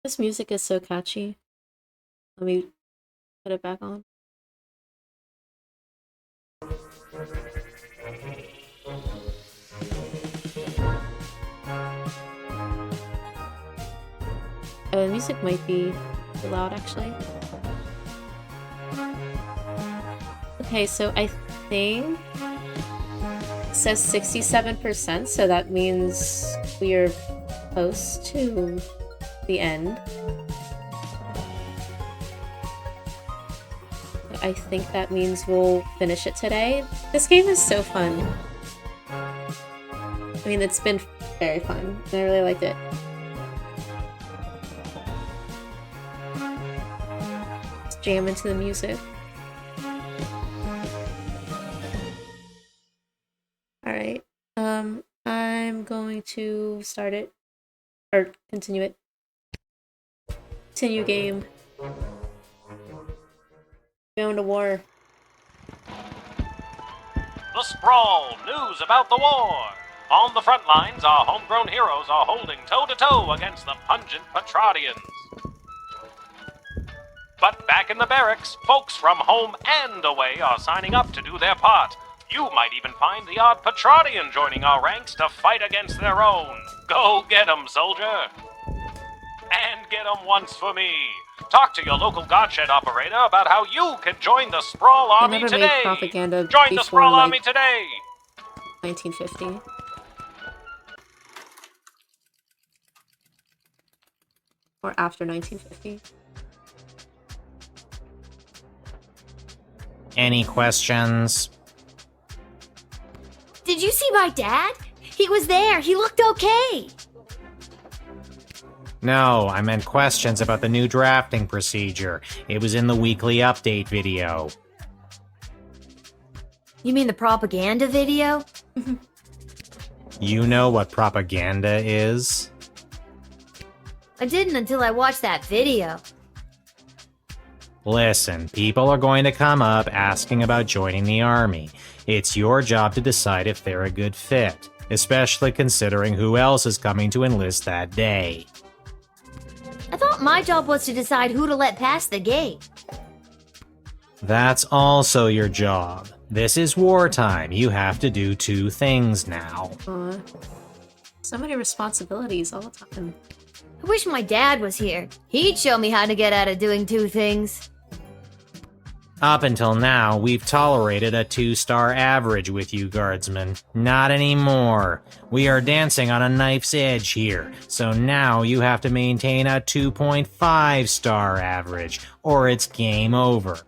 This music is so catchy. Let me put it back on. The music might be too loud, actually. Okay, so I think it says 67%, so that means we are close to the end. I think that means we'll finish it today. This game is so fun. I mean, it's been very fun. I really liked it. Let's jam into the music. Alright. I'm going to start it. Or continue it. Continue game. Going to war. The Sprawl, news about the war. On the front lines, our homegrown heroes are holding toe-to-toe against the pungent Petradians. But back in the barracks, folks from home and away are signing up to do their part. You might even find the odd Petradian joining our ranks to fight against their own. Go get 'em, soldier. And get 'em once for me. Talk to your local Godshed operator about how you can join the Sprawl Army never today. made propaganda Join the before, Sprawl like, Army today. 1950. Or after 1950. Any questions? Did you see my dad? He was there. He looked okay. No, I meant questions about the new drafting procedure. It was in the weekly update video. You mean the propaganda video? You know what propaganda is? I didn't until I watched that video. Listen, people are going to come up asking about joining the army. It's your job to decide if they're a good fit, especially considering who else is coming to enlist that day. I thought my job was to decide who to let pass the gate. That's also your job. This is wartime. You have to do two things now. So many responsibilities all the time. I wish my dad was here. He'd show me how to get out of doing two things. Up until now, we've tolerated a 2-star average with you, Guardsman. Not anymore. We are dancing on a knife's edge here, so now you have to maintain a 2.5-star average, or it's game over.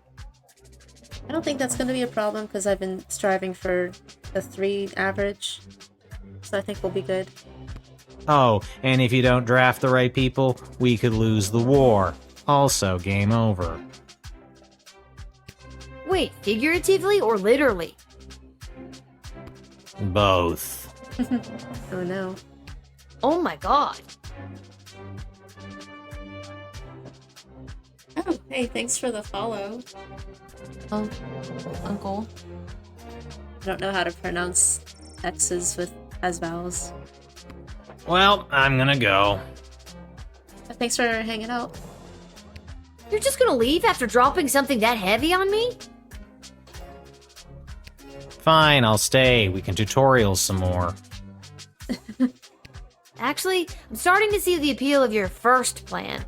I don't think that's going to be a problem because I've been striving for the 3 average. So I think we'll be good. Oh, and if you don't draft the right people, we could lose the war. Also game over. Wait, figuratively or literally? Both. Oh no. Oh my god. Oh, hey, thanks for the follow. Oh, uncle. I don't know how to pronounce X's as vowels. Well, I'm gonna go. Thanks for hanging out. You're just gonna leave after dropping something that heavy on me? Fine, I'll stay. We can tutorial some more. Actually, I'm starting to see the appeal of your first plan.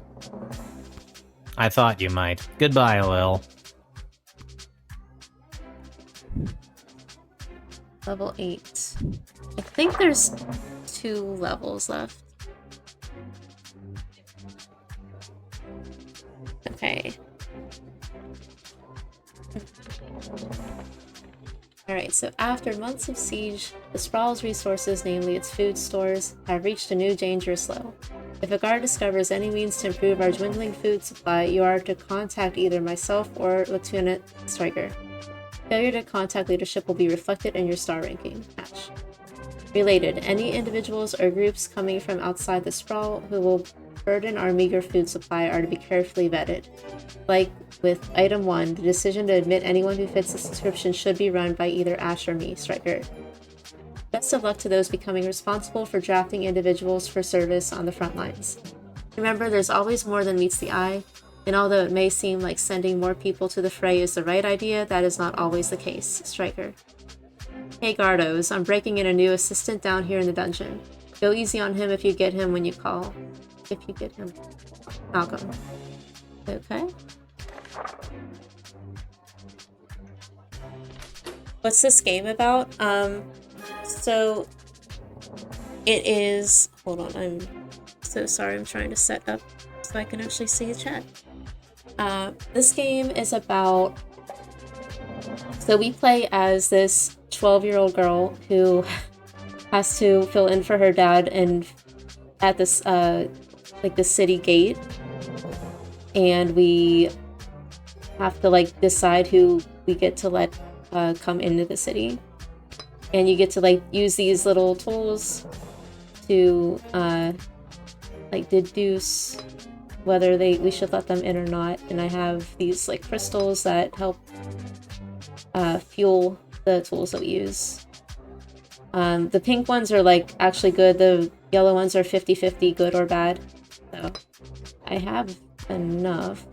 I thought you might. Goodbye, Lil. Level 8. I think there's 2 levels left. Okay. Alright, so after months of siege, the Sprawl's resources, namely its food stores, have reached a new dangerous low. If a guard discovers any means to improve our dwindling food supply, you are to contact either myself or Lieutenant Stryker. Failure to contact leadership will be reflected in your star ranking. Hatch. Related, any individuals or groups coming from outside the Sprawl who will burden our meager food supply are to be carefully vetted. Like with Item 1, the decision to admit anyone who fits the description should be run by either Ash or me, Stryker. Best of luck to those becoming responsible for drafting individuals for service on the front lines. Remember, there's always more than meets the eye, and although it may seem like sending more people to the fray is the right idea, that is not always the case. Striker. Hey Gardos, I'm breaking in a new assistant down here in the dungeon. Go easy on him if you get him when you call. If you get him. Malcolm. Okay. What's this game about? So it is, hold on, I'm so sorry, I'm trying to set up so I can actually see the chat. This game is about, so we play as this 12-year-old girl who has to fill in for her dad and at this like the city gate, and we have to like decide who we get to let come into the city, and you get to like use these little tools to like deduce whether we should let them in or not. And I have these like crystals that help fuel the tools that we use. The pink ones are like actually good, the yellow ones are 50-50 good or bad, so I have enough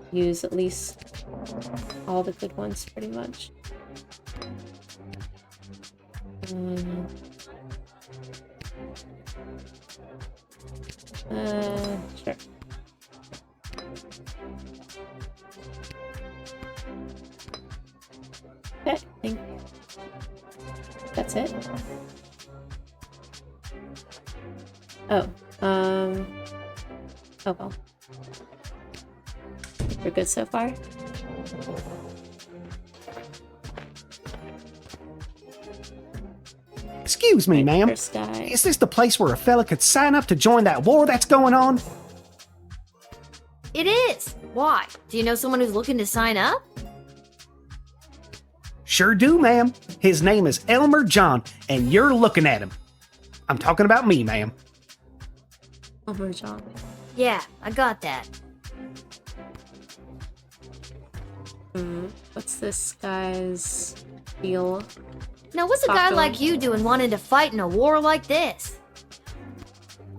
to use at least all the good ones pretty much. Sure. Okay, I think that's it. Oh, oh well. We're good so far. Excuse me, ma'am. First guy. Is this the place where a fella could sign up to join that war that's going on? It is. Why? Do you know someone who's looking to sign up? Sure do, ma'am. His name is Elmer John, and you're looking at him. I'm talking about me, ma'am. Elmer John. Yeah, I got that. What's this guy's deal? Now, what's a guy like you doing wanting to fight in a war like this?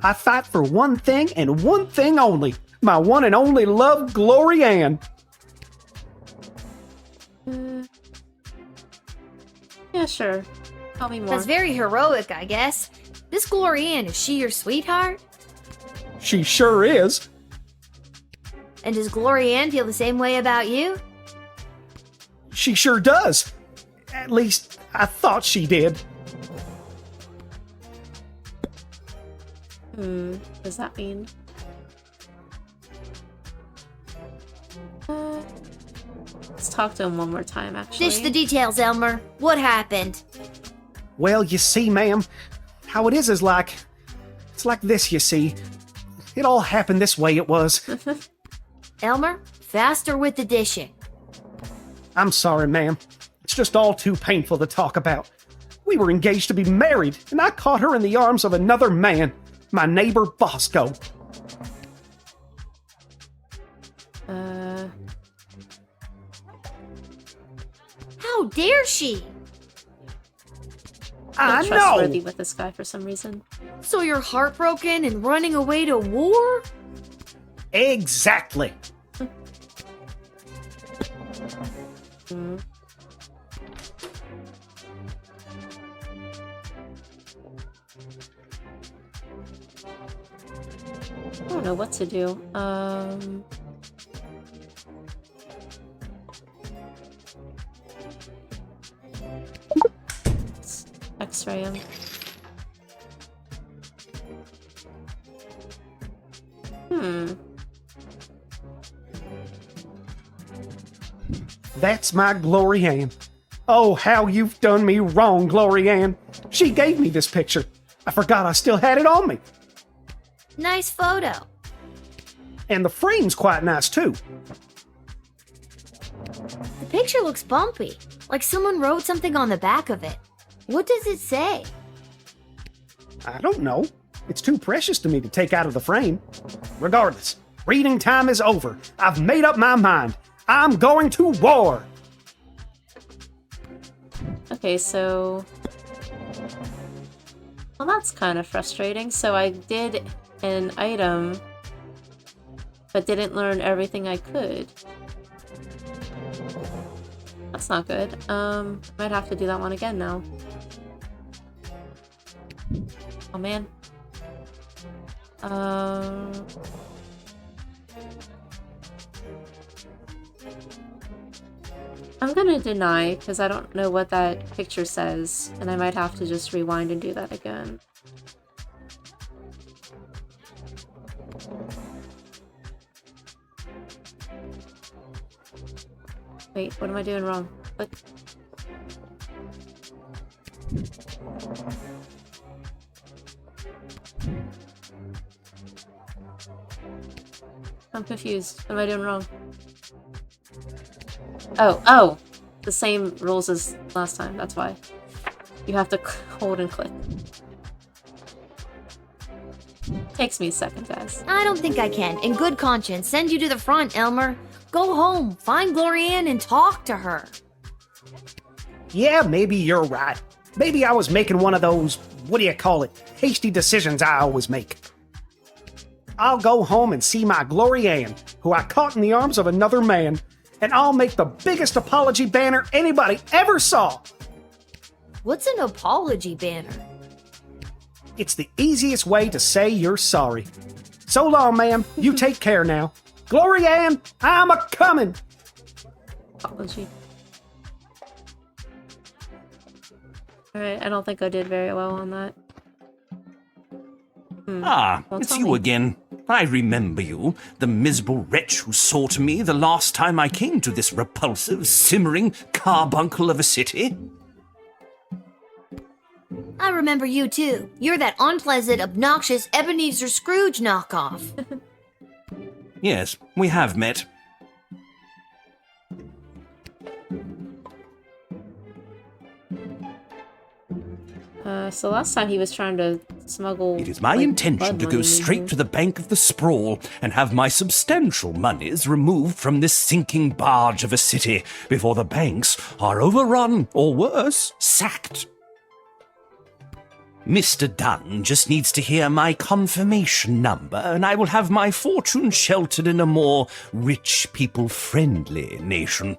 I fight for one thing and one thing only. My one and only love, Glory Ann. Yeah, sure. Tell me more. That's very heroic, I guess. This Glory Ann, is she your sweetheart? She sure is. And does Glory Ann feel the same way about you? She sure does. At least, I thought she did. What does that mean? Let's talk to him one more time, actually. Dish the details, Elmer. What happened? Well, you see, ma'am, how it is like... It's like this, you see. It all happened this way, it was. Elmer, faster with the dishing. I'm sorry, ma'am. It's just all too painful to talk about. We were engaged to be married, and I caught her in the arms of another man, my neighbor Bosco. How dare she? I I'm trustworthy know! with this guy for some reason. So you're heartbroken and running away to war? Exactly. I don't know what to do. Let's X-ray him. That's my Glory Ann. Oh, how you've done me wrong, Glory Ann. She gave me this picture. I forgot I still had it on me. Nice photo. And the frame's quite nice, too. The picture looks bumpy, like someone wrote something on the back of it. What does it say? I don't know. It's too precious to me to take out of the frame. Regardless, reading time is over. I've made up my mind. I'm going to war. Okay, so... Well, that's kind of frustrating. So I did an item, but didn't learn everything I could. That's not good. Might have to do that one again now. Oh man. I'm gonna deny, because I don't know what that picture says, and I might have to just rewind and do that again. Wait, what am I doing wrong? Click. I'm confused. What am I doing wrong? Oh! The same rules as last time, that's why. You have to hold and click. Takes me a second, guys. I don't think I can, in good conscience, send you to the front, Elmer. Go home, find Glorianne, and talk to her. Yeah, maybe you're right. Maybe I was making one of those, what do you call it, hasty decisions I always make. I'll go home and see my Glorianne, who I caught in the arms of another man, and I'll make the biggest apology banner anybody ever saw. What's an apology banner? It's the easiest way to say you're sorry. So long, ma'am. You take care now. Glorianne, I'm a-comin'. Apology. Alright, I don't think I did very well on that. Well, It's tell you me. again. I remember you, the miserable wretch who saw to me the last time I came to this repulsive, simmering carbuncle of a city. I remember you too. You're that unpleasant, obnoxious Ebenezer Scrooge knockoff. Yes, we have met. So last time he was trying to smuggle... It is my like, intention blood to go money straight in. to the bank of the sprawl and have my substantial moneys removed from this sinking barge of a city before the banks are overrun, or worse, sacked. Mr. Dunn just needs to hear my confirmation number, and I will have my fortune sheltered in a more rich, people-friendly nation.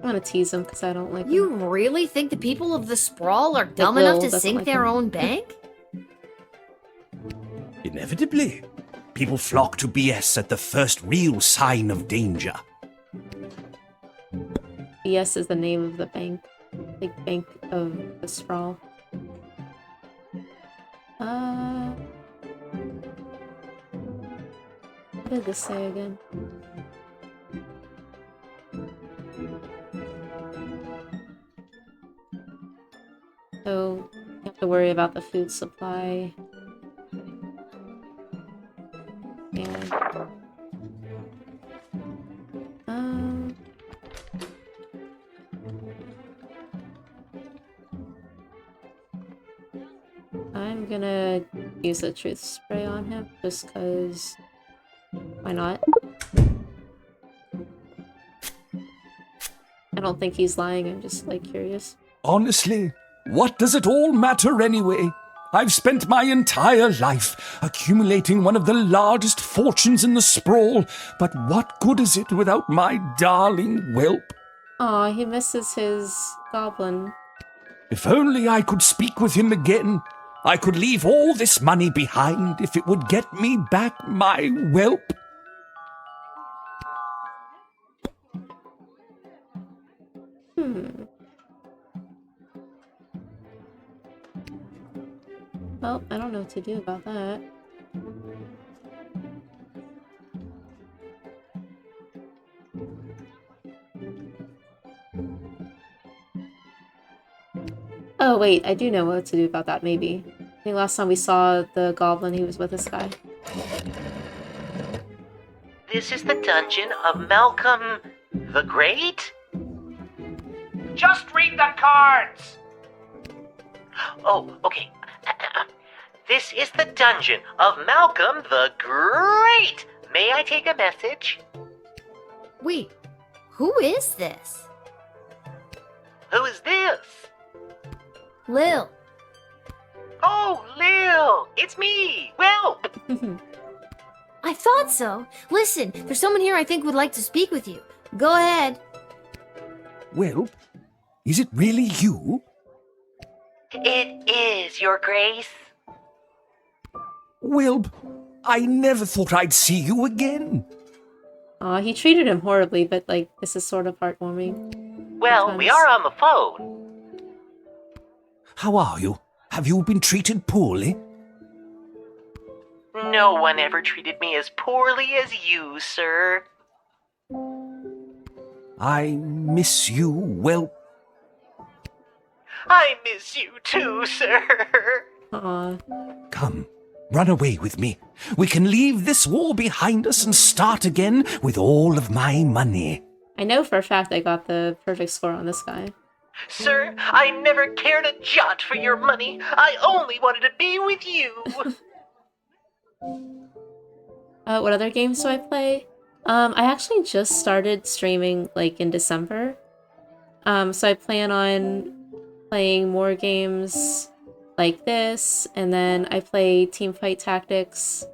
I'm gonna tease him because I don't like You him. really think the people of the sprawl are dumb Will enough to doesn't sink like their him. own bank? Inevitably, people flock to BS at the first real sign of danger. BS is the name of the bank. Big bank of the sprawl. What did this say again? So, you have to worry about the food supply. And... I'm gonna use the truth spray on him, just cause... Why not? I don't think he's lying, I'm just, like, curious. Honestly, what does it all matter anyway? I've spent my entire life accumulating one of the largest fortunes in the sprawl, but what good is it without my darling whelp? Aw, he misses his goblin. If only I could speak with him again. I could leave all this money behind if it would get me back my whelp. Well, I don't know what to do about that. Oh wait, I do know what to do about that, maybe. I think last time we saw the goblin, he was with this guy. This is the dungeon of Malcolm the Great? Just read the cards! Oh, okay. This is the dungeon of Malcolm the Great! May I take a message? Wait, who is this? Who is this? Lil. Oh, Lil! It's me, Welp! I thought so. Listen, there's someone here I think would like to speak with you. Go ahead. Well, is it really you? It is, Your Grace. Wilb, I never thought I'd see you again. Aw, he treated him horribly, but, like, this is sort of heartwarming. Well, we are on the phone. How are you? Have you been treated poorly? No one ever treated me as poorly as you, sir. I miss you, well. I miss you too, sir. Aw. Come, run away with me. We can leave this war behind us and start again with all of my money. I know for a fact I got the perfect score on this guy. Sir, I never cared a jot for your money. I only wanted to be with you. What other games do I play? I actually just started streaming, like, in December. So I plan on playing more games like this, and then I play Teamfight Tactics,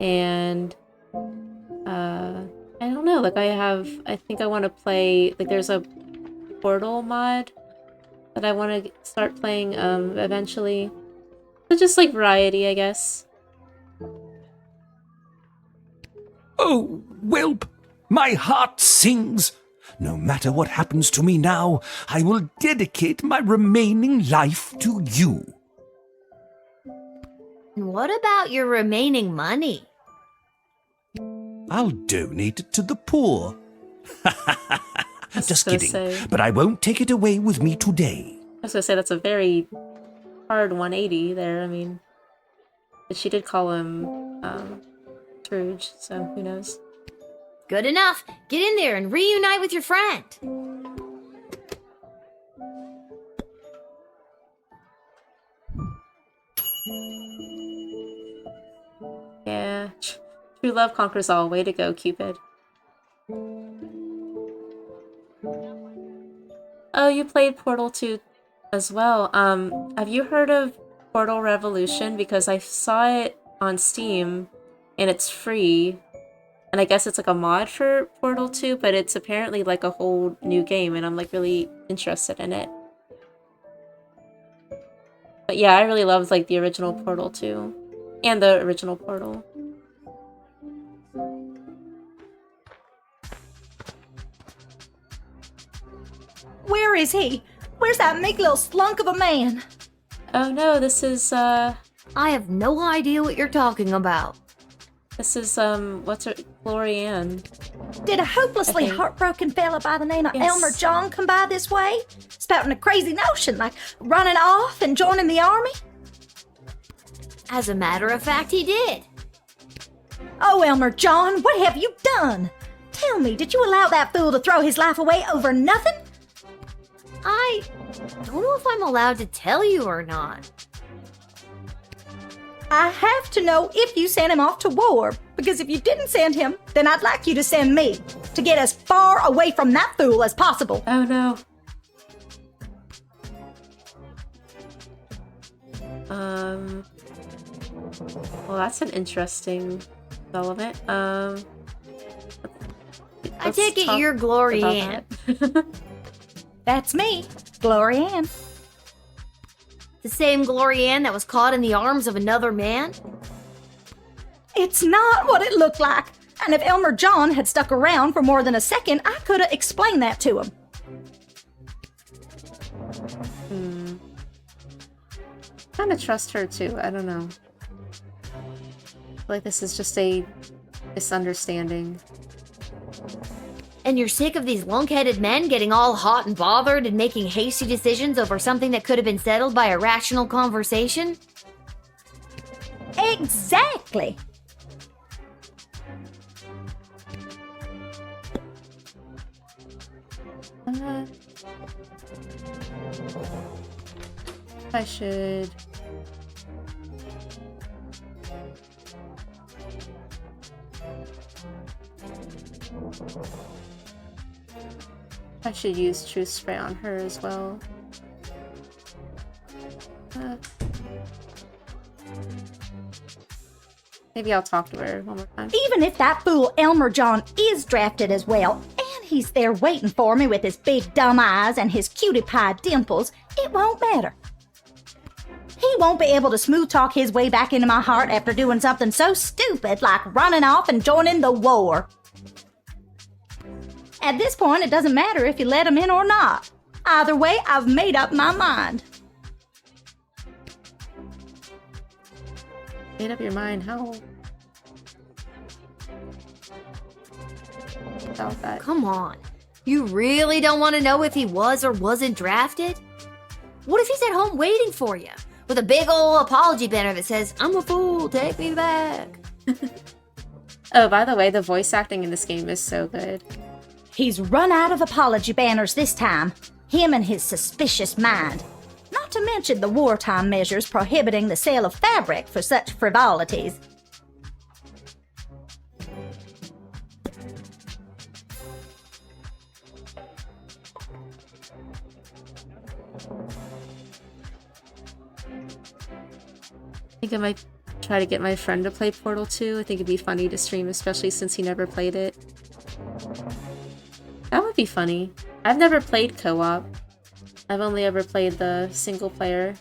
and, I don't know, like, I think I want to play, like, there's a Portal mod that I want to start playing, eventually. So just, like, variety, I guess. Oh, Welp, my heart sings. No matter what happens to me now, I will dedicate my remaining life to you. What about your remaining money? I'll donate it to the poor. Just gonna kidding, say. but I won't take it away with me today. I was gonna say that's a very hard 180 there. I mean, but she did call him Scrooge, so who knows? Good enough. Get in there and reunite with your friend. Yeah, true love conquers all. Way to go, Cupid. Oh, you played Portal 2 as well. Have you heard of Portal Revolution? Because I saw it on Steam, and it's free. And I guess it's like a mod for Portal 2, but it's apparently like a whole new game, and I'm like really interested in it. But yeah, I really loved like the original Portal 2 and the original Portal. Where is he? Where's that meek little slunk of a man? Oh no, this is I have no idea what you're talking about. what's her, Glorianne. Did a hopelessly I think- heartbroken fella by the name of Yes. Elmer John come by this way? Spouting a crazy notion like running off and joining the army? As a matter of fact, he did. Oh, Elmer John, what have you done? Tell me, did you allow that fool to throw his life away over nothing? I don't know if I'm allowed to tell you or not. I have to know if you sent him off to war, because if you didn't send him, then I'd like you to send me to get as far away from that fool as possible. Oh no. Well, that's an interesting development. I let's take it talk you're Glorianne. about that. That's me, Glorianne. The same Glorianne that was caught in the arms of another man? It's not what it looked like. And if Elmer John had stuck around for more than a second, I could have explained that to him. Kind of trust her too. I don't know. I feel like this is just a misunderstanding. And you're sick of these lunk-headed men getting all hot and bothered and making hasty decisions over something that could have been settled by a rational conversation? Exactly. I should. I should use Truth Spray on her as well. Maybe I'll talk to her one more time. Even if that fool Elmer John is drafted as well, and he's there waiting for me with his big dumb eyes and his cutie pie dimples, it won't matter. He won't be able to smooth talk his way back into my heart after doing something so stupid like running off and joining the war. At this point, it doesn't matter if you let him in or not. Either way, I've made up my mind. Made up your mind? How? About that. Come on. You really don't want to know if he was or wasn't drafted? What if he's at home waiting for you? With a big ol' apology banner that says, "I'm a fool, take me back." Oh, by the way, the voice acting in this game is so good. He's run out of apology banners this time. Him and his suspicious mind. Not to mention the wartime measures prohibiting the sale of fabric for such frivolities. I think I might try to get my friend to play Portal 2. I think it'd be funny to stream, especially since he never played it. That would be funny. I've never played co-op. I've only ever played the single player.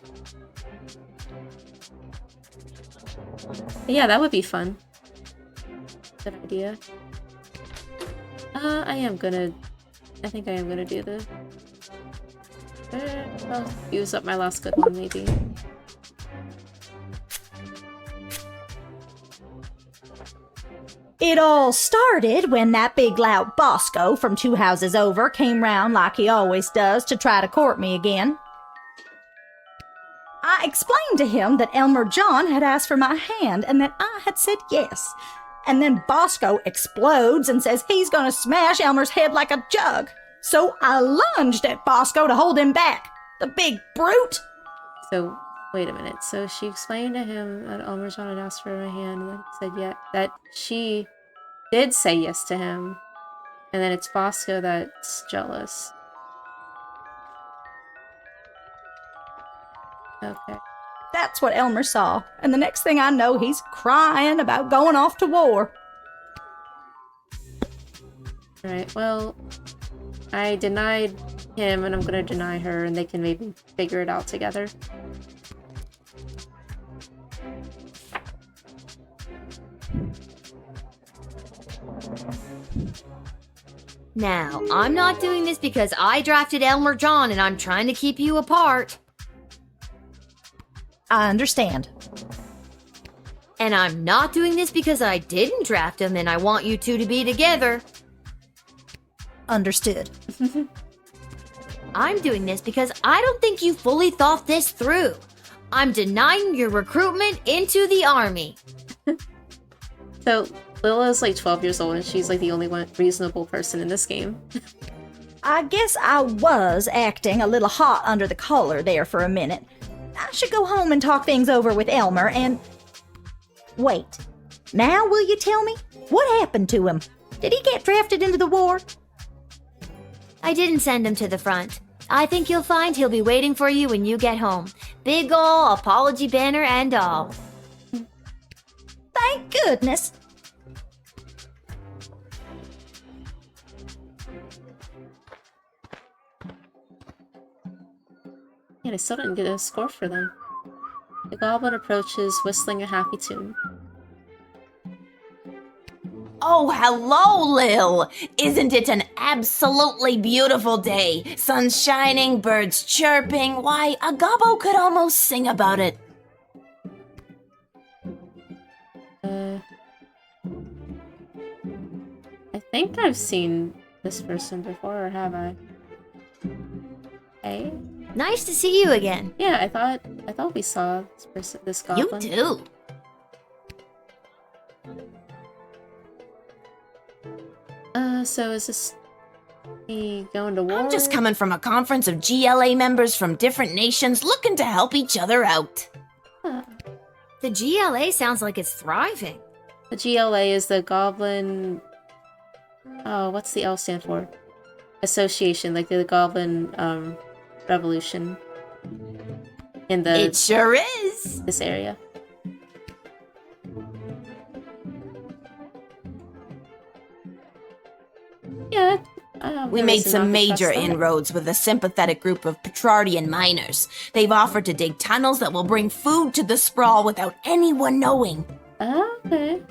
But yeah, that would be fun. Good idea. I think I am gonna do the... I'll use up my last good one, maybe. It all started when that big loud Bosco from 2 houses over came round like he always does to try to court me again. I explained to him that Elmer John had asked for my hand and that I had said yes. And then Bosco explodes and says he's gonna smash Elmer's head like a jug. So I lunged at Bosco to hold him back. The big brute! So, wait a minute. So she explained to him that Elmer John had asked for my hand, and then he said yeah, that she did say yes to him. And then it's Bosco that's jealous. Okay. That's what Elmer saw. And the next thing I know, he's crying about going off to war. Alright, well, I denied him and I'm gonna deny her and they can maybe figure it out together. Now, I'm not doing this because I drafted Elmer John and I'm trying to keep you apart. I understand. And I'm not doing this because I didn't draft him and I want you two to be together. Understood. I'm doing this because I don't think you fully thought this through. I'm denying your recruitment into the army. So, Lila's like 12 years old and she's like the only one reasonable person in this game. I guess I was acting a little hot under the collar there for a minute. I should go home and talk things over with Elmer and... Wait. Now will you tell me? What happened to him? Did he get drafted into the war? I didn't send him to the front. I think you'll find he'll be waiting for you when you get home. Big ol' apology banner and all. Thank goodness. Yeah, I still didn't get a score for them. The goblin approaches, whistling a happy tune. Oh, hello, Lil! Isn't it an absolutely beautiful day? Sun shining, birds chirping. Why, a gobbo could almost sing about it. I think I've seen this person before, or have I? Hey? Nice to see you again. Yeah, I thought we saw this person, this You goblin. do. So is this he going to war? I'm just coming from a conference of GLA members from different nations looking to help each other out. Huh. The GLA sounds like it's thriving. The GLA is the goblin... Oh, what's the L stand for? association, like the Goblin Revolution in It sure is. this area. Yeah, We made some major inroads with a sympathetic group of Petrardian miners. They've offered to dig tunnels that will bring food to the sprawl without anyone knowing. Okay.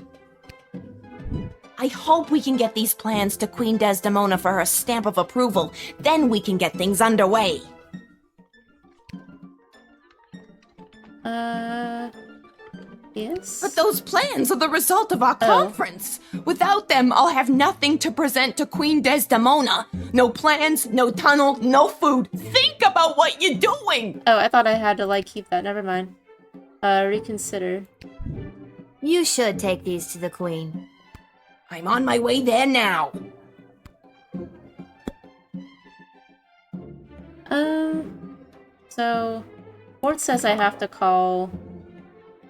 I hope we can get these plans to Queen Desdemona for her stamp of approval. Then we can get things underway. Yes? But those plans are the result of our conference. Without them, I'll have nothing to present to Queen Desdemona. No plans, no tunnel, no food. Think about what you're doing! Oh, I thought I had to, like, keep that. Never mind. Reconsider. You should take these to the queen. I'm on my way there now. So, Ford says I have to call,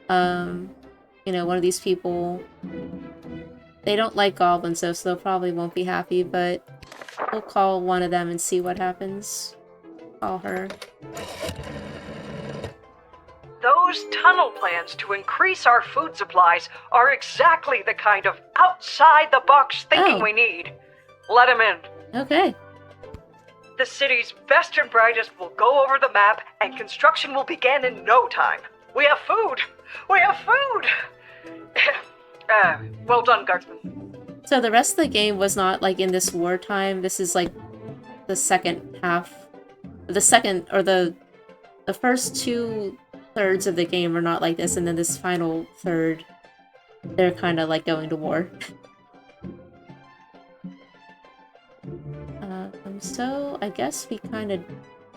one of these people. They don't like goblins, though, so they probably won't be happy, but we'll call one of them and see what happens. Call her. Those tunnel plans to increase our food supplies are exactly the kind of outside-the-box thinking we need. Let him in. Okay. The city's best and brightest will go over the map, and construction will begin in no time. We have food! We have food! Well done, Guardsman. So the rest of the game was not, like, in this wartime. This is, like, the second half. The first 2/3 of the game are not like this, and then this final third, they're kind of, like, going to war. So I guess we kind of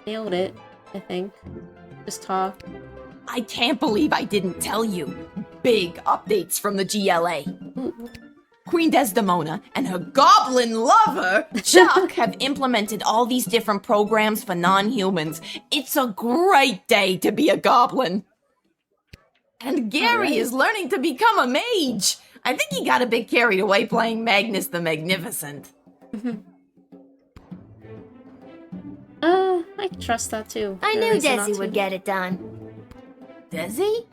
nailed it, I think. Just talk. I can't believe I didn't tell you. Big updates from the GLA. Queen Desdemona and her goblin lover, Chuck, have implemented all these different programs for non-humans. It's a great day to be a goblin. And Gary is learning to become a mage. I think he got a bit carried away playing Magnus the Magnificent. I can trust that too. I knew Desi would get it done. Desi?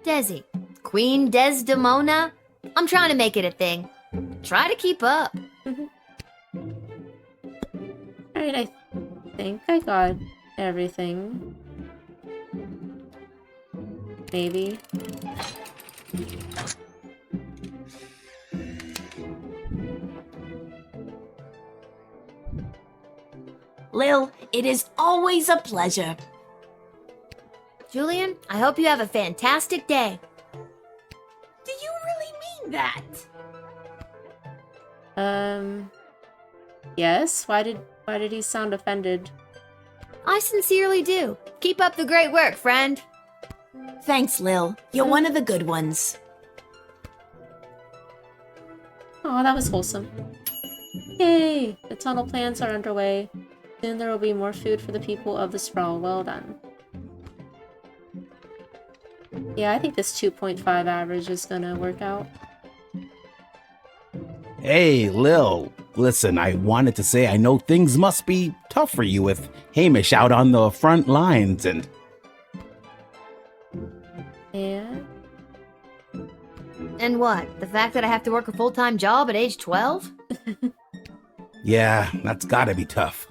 Desi. Queen Desdemona. I'm trying to make it a thing. Try to keep up. Alright, I think I got everything. Maybe. Lil, it is always a pleasure. Julian, I hope you have a fantastic day. Do you really mean that? Yes? Why did he sound offended? I sincerely do. Keep up the great work, friend. Thanks, Lil. You're one of the good ones. Oh, that was wholesome. Yay! The tunnel plans are underway. Soon there will be more food for the people of the sprawl. Well done. Yeah, I think this 2.5 average is gonna work out. Hey, Lil. Listen, I wanted to say I know things must be tough for you with Hamish out on the front lines and... Yeah? And what? The fact that I have to work a full-time job at age 12? Yeah, that's gotta be tough.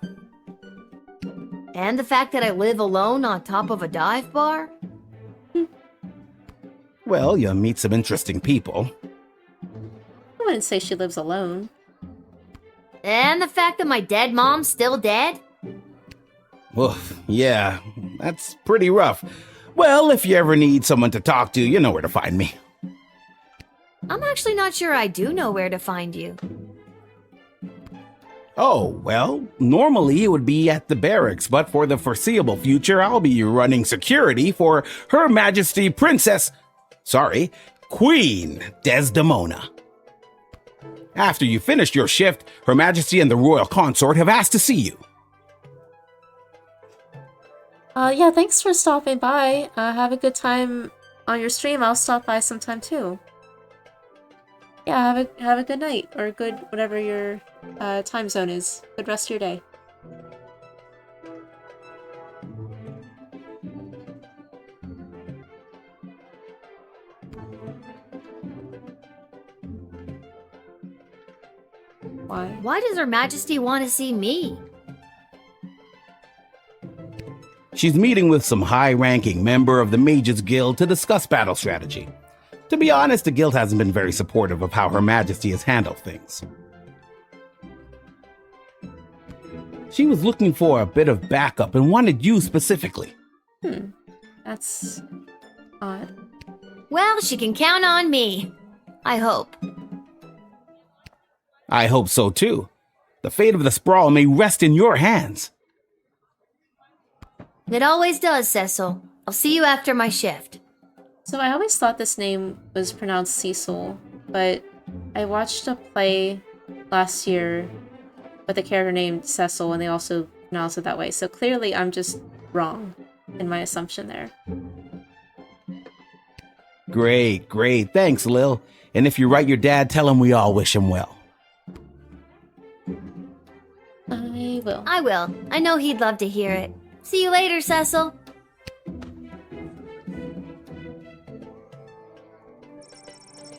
And the fact that I live alone on top of a dive bar? Well, you'll meet some interesting people. I wouldn't say she lives alone. And the fact that my dead mom's still dead? Oof, yeah, that's pretty rough. Well, if you ever need someone to talk to, you know where to find me. I'm actually not sure I do know where to find you. Oh, well, normally it would be at the barracks, but for the foreseeable future, I'll be running security for Her Majesty Queen Desdemona. After you finish your shift, Her Majesty and the Royal Consort have asked to see you. Yeah, thanks for stopping by. Have a good time on your stream. I'll stop by sometime too. Yeah, have a good night, or good whatever you're time zone is. Good rest of your day. Why? Why does Her Majesty want to see me? She's meeting with some high-ranking member of the Mages Guild to discuss battle strategy. To be honest, the guild hasn't been very supportive of how Her Majesty has handled things. She was looking for a bit of backup and wanted you specifically. That's odd. Well, she can count on me. I hope. I hope so too. The fate of the Sprawl may rest in your hands. It always does, Cecil. I'll see you after my shift. So I always thought this name was pronounced Cecil, but I watched a play last year with a character named Cecil, and they also pronounce it that way. So clearly I'm just wrong in my assumption there. Great, great. Thanks, Lil. And if you write your dad, tell him we all wish him well. I will. I will. I know he'd love to hear it. See you later, Cecil.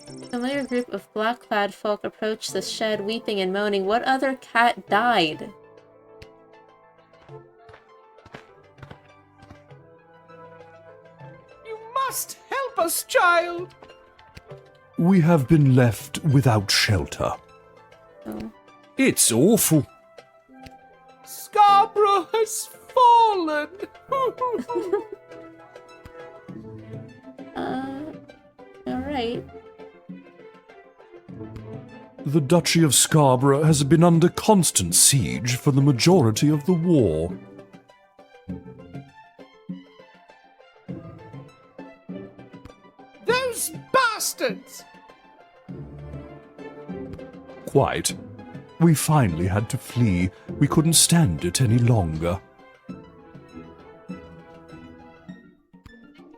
A familiar group of black-clad folk approached the shed, weeping and moaning. What other cat died? You must help us, child! We have been left without shelter. Oh. It's awful. Scarborough has fallen. Alright. The Duchy of Scarborough has been under constant siege for the majority of the war. Those bastards! Quite. We finally had to flee. We couldn't stand it any longer.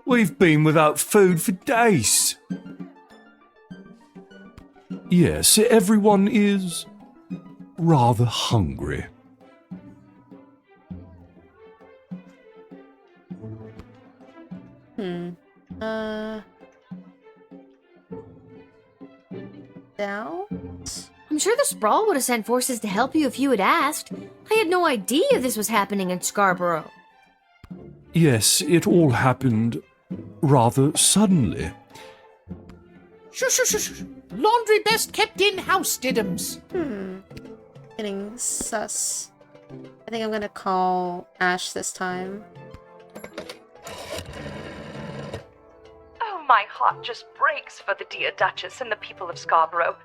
We've been without food for days. Yes, everyone is rather hungry. Now? I'm sure the Sprawl would have sent forces to help you if you had asked. I had no idea this was happening in Scarborough. Yes, it all happened rather suddenly. Shush. Laundry best kept in-house, Diddums. Getting sus. I think I'm gonna call Ash this time. Oh, my heart just breaks for the dear Duchess and the people of Scarborough.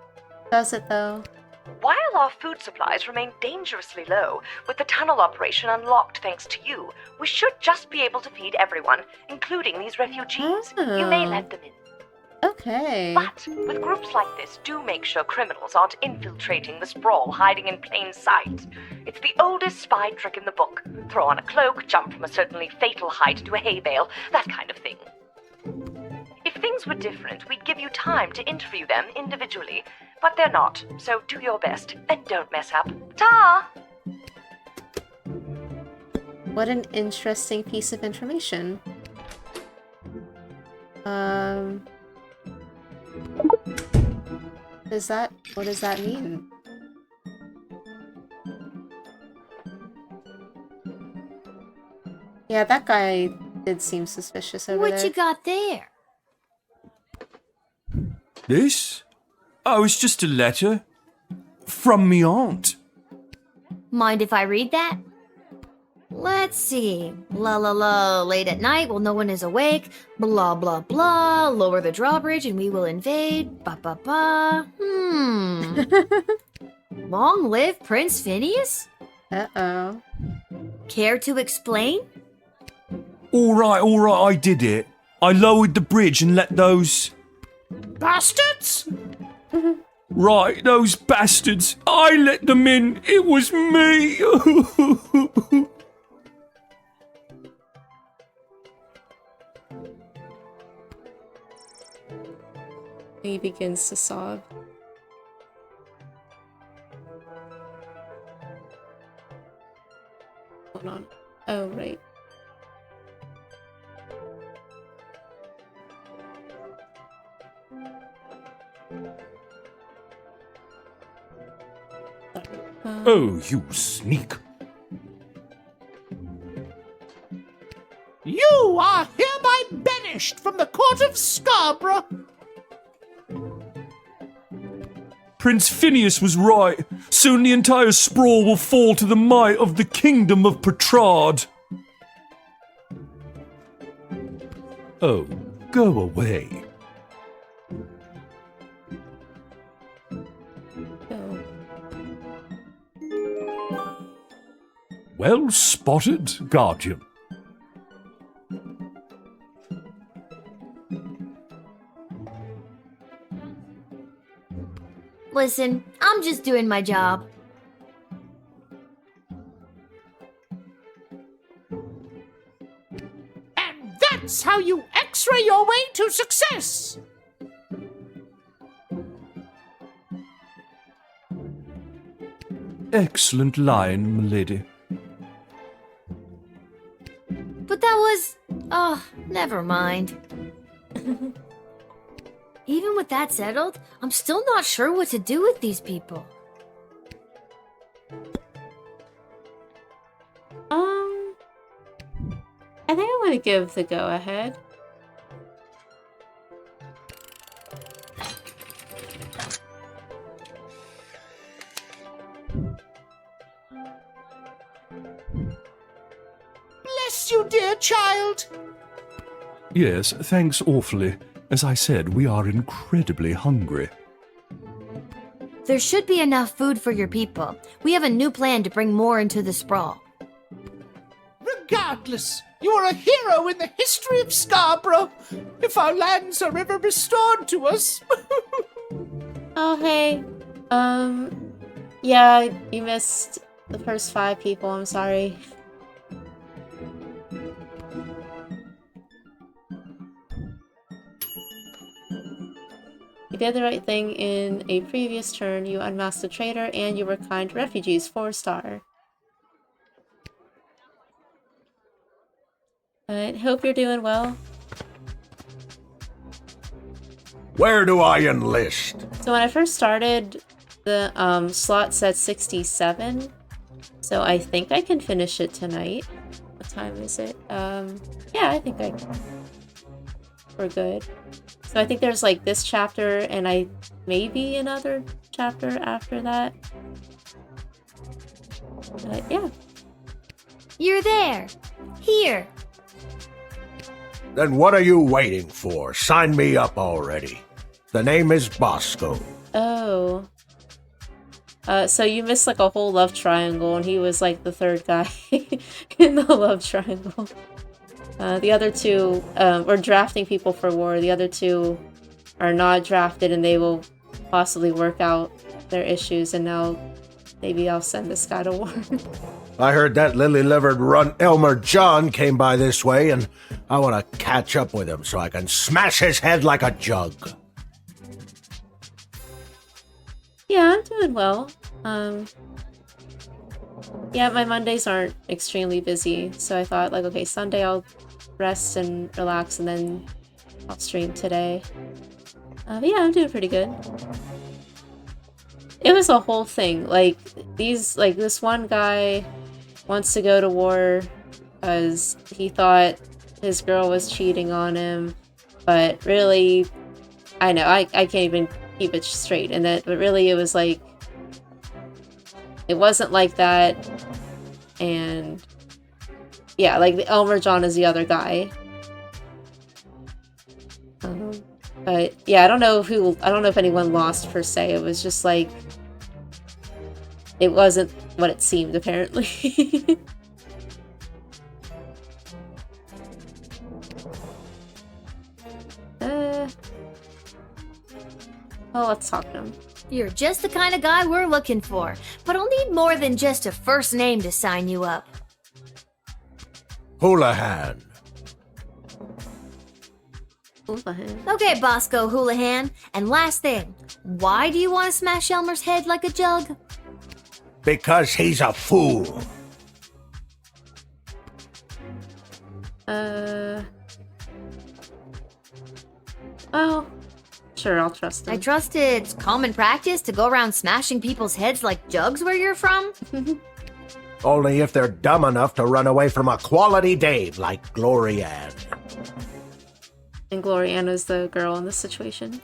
Does it though? While our food supplies remain dangerously low, with the tunnel operation unlocked thanks to you, we should just be able to feed everyone, including these refugees. You may let them in. Okay. But with groups like this, do make sure criminals aren't infiltrating the Sprawl, hiding in plain sight. It's the oldest spy trick in the book. Throw on a cloak, jump from a certainly fatal height to a hay bale, that kind of thing. If things were different, we'd give you time to interview them individually. But they're not, so do your best, and don't mess up. Ta! What an interesting piece of information. What does that mean? Yeah, that guy did seem suspicious over there. What you got there? This? Oh, it's just a letter. From me aunt. Mind if I read that? Let's see. La la la, late at night while no one is awake. Blah blah blah. Lower the drawbridge and we will invade. Ba ba ba. Long live Prince Phineas? Uh-oh. Care to explain? All right, I did it. I lowered the bridge and let those... Bastards? Right, those bastards. I let them in. It was me. He begins to sob. Hold on. Oh, right. Oh, you sneak. You are hereby banished from the court of Scarborough. Prince Phineas was right. Soon the entire sprawl will fall to the might of the kingdom of Petrard. Oh, go away. Oh. Well spotted, Guardian. Listen, I'm just doing my job. And that's how you x-ray your way to success. Excellent line, milady. But that was... Oh, never mind. Even with that settled, I'm still not sure what to do with these people. I think I'm gonna give the go-ahead. Bless you, dear child. Yes, thanks awfully. As I said, we are incredibly hungry. There should be enough food for your people. We have a new plan to bring more into the sprawl. Regardless, you are a hero in the history of Scarborough. If our lands are ever restored to us. Oh, hey. Yeah, you missed the first 5 people. I'm sorry. You did the right thing in a previous turn. You unmasked a traitor, and you were kind to refugees. 4-star. I hope you're doing well. Where do I enlist? So when I first started, the slot said 67. So I think I can finish it tonight. What time is it? Yeah, I think we're good. So I think there's like this chapter and maybe another chapter after that. But yeah. You're there. Here. Then what are you waiting for? Sign me up already. The name is Bosco. Oh. So you missed like a whole love triangle, and he was like the 3rd guy in the love triangle. The other 2 were drafting people for war. The other 2 are not drafted, and they will possibly work out their issues, and now maybe I'll send this guy to war. I heard that lily-livered runt Elmer John came by this way, and I want to catch up with him so I can smash his head like a jug. Yeah, I'm doing well. Yeah, my Mondays aren't extremely busy, so I thought, like, okay, Sunday I'll rest and relax, and then I'll stream today. But yeah, I'm doing pretty good. It was a whole thing. Like, this one guy wants to go to war because he thought his girl was cheating on him, but really, I know, I can't even keep it straight. But really, it was like, it wasn't like that, and yeah, like the Elmer John is the other guy. But yeah, I don't know if anyone lost per se. It was just like, it wasn't what it seemed, apparently. Well, let's talk to him. You're just the kind of guy we're looking for, but I'll need more than just a first name to sign you up. Houlihan. Houlihan. Okay, Bosco Houlihan. And last thing, why do you want to smash Elmer's head like a jug? Because he's a fool. Well, sure, I'll trust him. I trust it's common practice to go around smashing people's heads like jugs where you're from. Only if they're dumb enough to run away from a quality dame like Glory Ann. And Gloriana's the girl in this situation.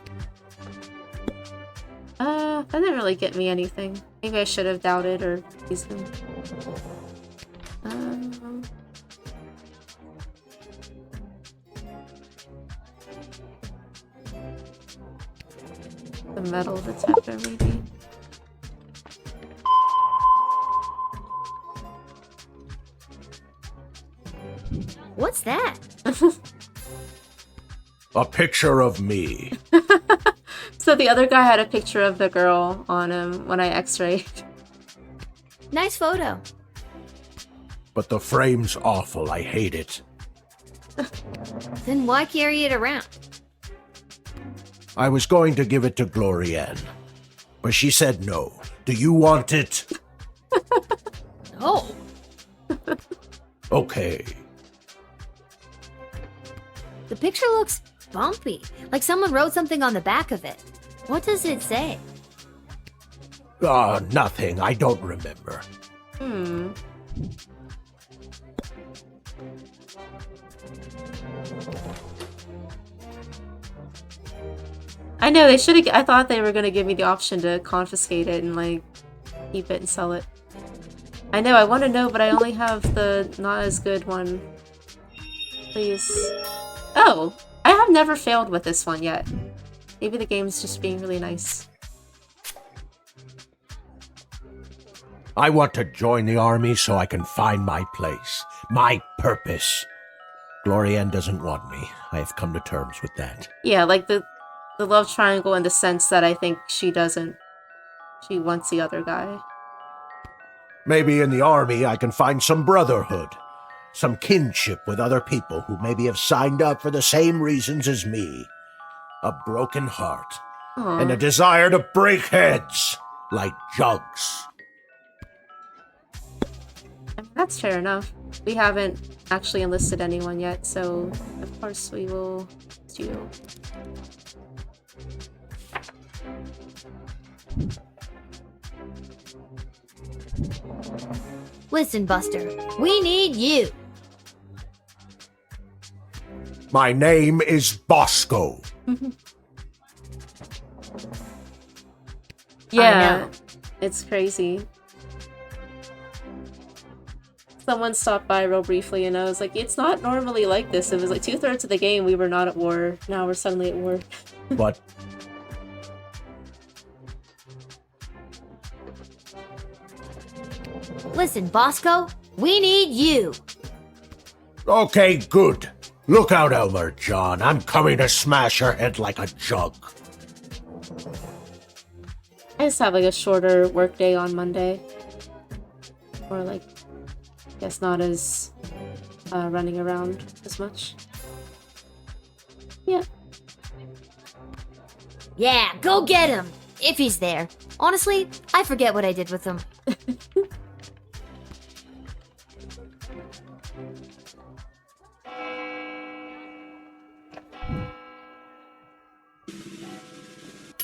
That didn't really get me anything. Maybe I should have doubted or used them. The metal detector, maybe. What's that? A picture of me. So the other guy had a picture of the girl on him when I x-rayed. Nice photo. But the frame's awful. I hate it. Then why carry it around? I was going to give it to Glory Ann, but she said no. Do you want it? No. Okay. The picture looks bumpy, like someone wrote something on the back of it. What does it say? Nothing. I don't remember. I know, they should have. I thought they were gonna give me the option to confiscate it and, like, keep it and sell it. I know, I want to know, but I only have the not as good one. Please. Oh! I have never failed with this one yet. Maybe the game's just being really nice. I want to join the army so I can find my place, my purpose. Glory Ann doesn't want me. I have come to terms with that. Yeah, like the love triangle in the sense that I think she doesn't. She wants the other guy. Maybe in the army I can find some brotherhood, some kinship with other people who maybe have signed up for the same reasons as me. A broken heart, and a desire to break heads like jugs. I mean, that's fair enough. We haven't actually enlisted anyone yet, so of course we will do. Listen, Buster, we need you. My name is Bosco. Yeah, it's crazy. Someone stopped by real briefly and I was like, it's not normally like this. It was like 2/3 of the game we were not at war. Now we're suddenly at war. But Listen, Bosco, we need you. okay, good. Look out, Elmer John. I'm coming to smash your head like a jug. I just have like a shorter work day on Monday. Or like, I guess not as running around as much. Yeah. Yeah, go get him, if he's there. Honestly, I forget what I did with him.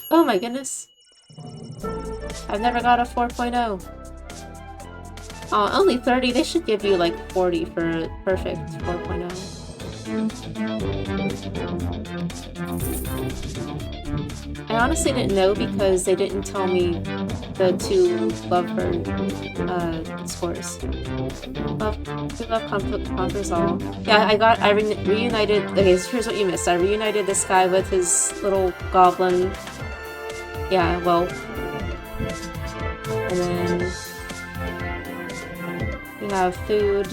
Oh my goodness. I've never got a 4.0. Oh, only 30? They should give you like 40 for a perfect 4.0. I honestly didn't know because they didn't tell me the two Lovebird scores. Love conquers all. Yeah, I reunited. Okay, so here's what you missed. I reunited this guy with his little goblin. Yeah, well. And then we have food.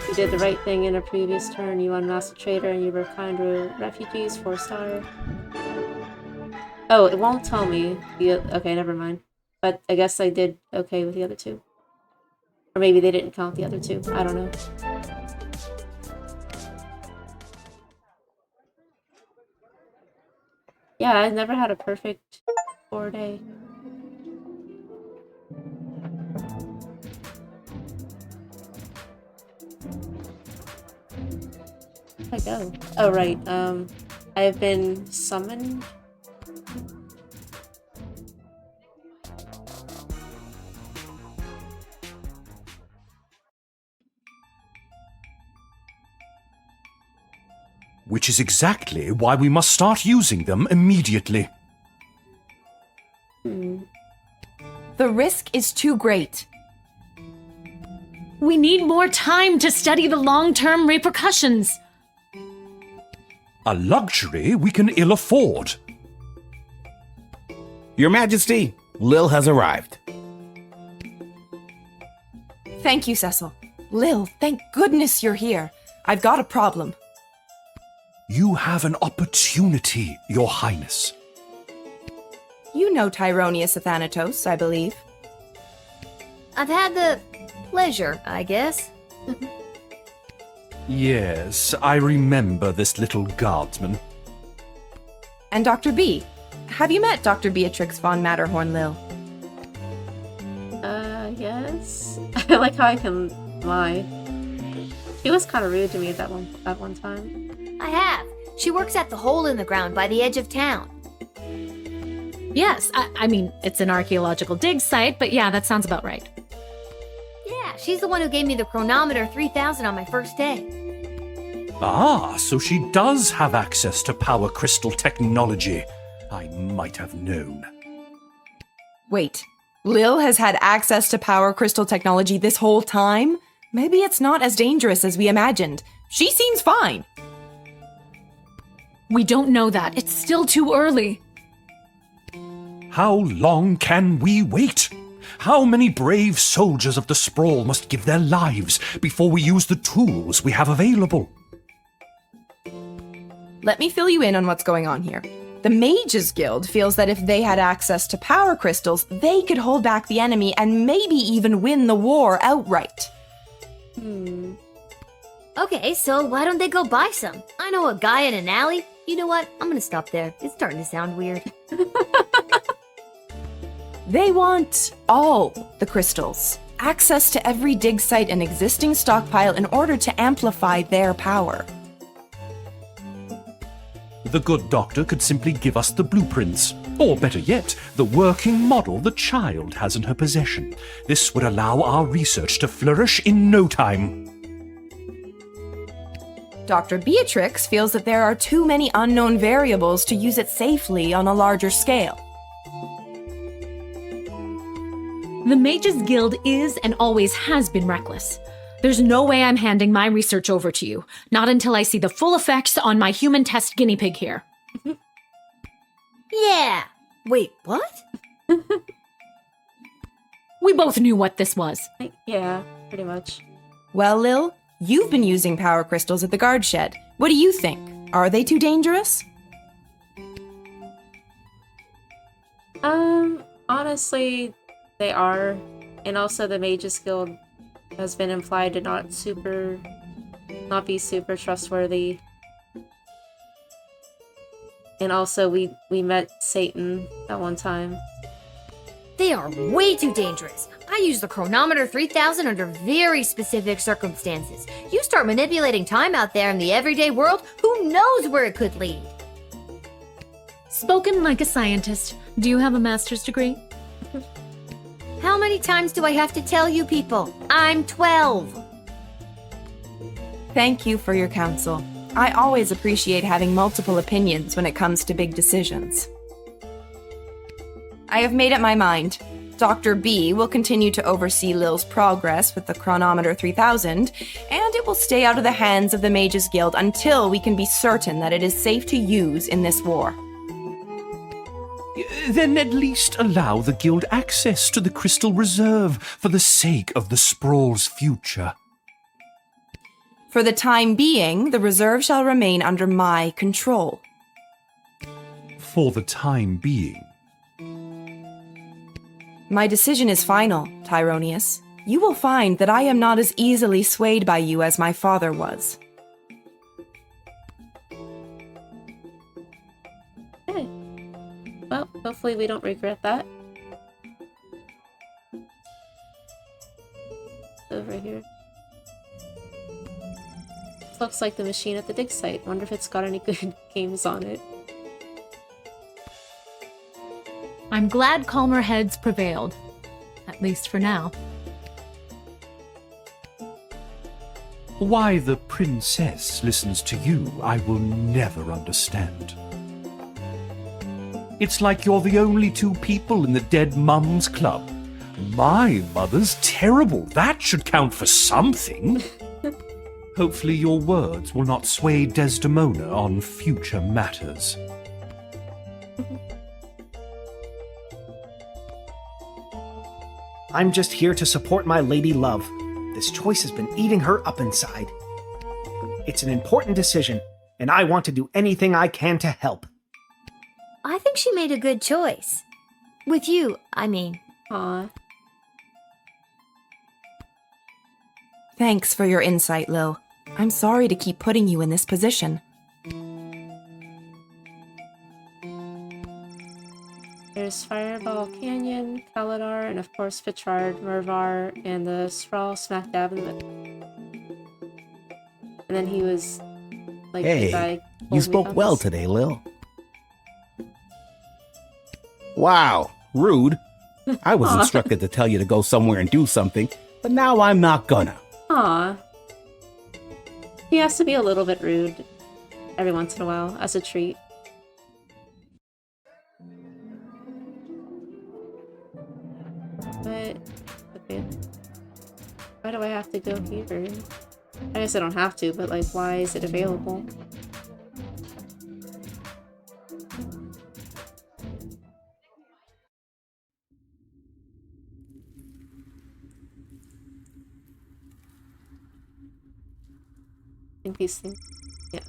You did the right thing in a previous turn. You unmasked a traitor and you were kind to refugees. 4-star. Oh, it won't tell me. Okay, never mind. But I guess I did okay with the other two. Or maybe they didn't count the other two. I don't know. Yeah, I've never had a perfect 4-day. did I go? Oh, right. I have been summoned. Which is exactly why we must start using them immediately. The risk is too great. We need more time to study the long-term repercussions. A luxury we can ill afford. Your Majesty, Lil has arrived. Thank you, Cecil. Lil, thank goodness you're here. I've got a problem. You have an opportunity, Your Highness. You know Tyronius Athanatos, I believe. I've had the pleasure, I guess. Yes, I remember this little guardsman. And Dr. B. Have you met Dr. Beatrix von Matterhorn, Lil? Yes. I like how I can lie. She was kind of rude to me at that one time. I have. She works at the hole in the ground by the edge of town. Yes, I mean, it's an archaeological dig site, but yeah, that sounds about right. Yeah, she's the one who gave me the chronometer 3000 on my first day. Ah, so she does have access to power crystal technology. I might have known. Wait, Lil has had access to power crystal technology this whole time? Maybe it's not as dangerous as we imagined. She seems fine. We don't know that. It's still too early. How long can we wait? How many brave soldiers of the Sprawl must give their lives before we use the tools we have available? Let me fill you in on what's going on here. The Mages Guild feels that if they had access to power crystals, they could hold back the enemy and maybe even win the war outright. Okay, so why don't they go buy some? I know a guy in an alley. You know what? I'm gonna stop there. It's starting to sound weird. They want all the crystals. Access to every dig site and existing stockpile in order to amplify their power. The good doctor could simply give us the blueprints, or better yet, the working model the child has in her possession. This would allow our research to flourish in no time. Dr. Beatrix feels that there are too many unknown variables to use it safely on a larger scale. The Mages Guild is and always has been reckless. There's no way I'm handing my research over to you, not until I see the full effects on my human test guinea pig here. Yeah. Wait, what? We both knew what this was. Yeah, pretty much. Well, Lil, you've been using power crystals at the guard shed. What do you think? Are they too dangerous? Honestly, they are. And also the Mages Guild has been implied to not be super trustworthy. And also we met Satan at one time. They are way too dangerous. I use the chronometer 3000 under very specific circumstances. You start manipulating time out there in the everyday world, who knows where it could lead? Spoken like a scientist. Do you have a master's degree? How many times do I have to tell you people? I'm 12. Thank you for your counsel. I always appreciate having multiple opinions when it comes to big decisions. I have made up my mind. Dr. B will continue to oversee Lil's progress with the chronometer 3000, and it will stay out of the hands of the Mages Guild until we can be certain that it is safe to use in this war. Then at least allow the guild access to the crystal reserve for the sake of the Sprawl's future. For the time being, the reserve shall remain under my control. For the time being. My decision is final, Tyronius. You will find that I am not as easily swayed by you as my father was. Okay. Well, hopefully we don't regret that. Over here. This looks like the machine at the dig site. Wonder if it's got any good games on it. I'm glad calmer heads prevailed. At least for now. Why the princess listens to you, I will never understand. It's like you're the only two people in the Dead Mums Club. My mother's terrible. That should count for something. Hopefully your words will not sway Desdemona on future matters. I'm just here to support my lady love. This choice has been eating her up inside. It's an important decision, and I want to do anything I can to help. I think she made a good choice. With you, I mean. Aw. Thanks for your insight, Lil. I'm sorry to keep putting you in this position. There's Fireball Canyon, Kaladar, and of course Fitrard, Mervar, and the Sprawl smack dab in the middle. And then he was like, the guy Hey, told you me spoke about well this. today, Lil. Wow, rude. I was Aw. instructed to tell you to go somewhere and do something, but now I'm not gonna. Aw. He has to be a little bit rude every once in a while, as a treat. But, okay. Why do I have to go here? I guess I don't have to, but like, why is it available? I think these things, yeah.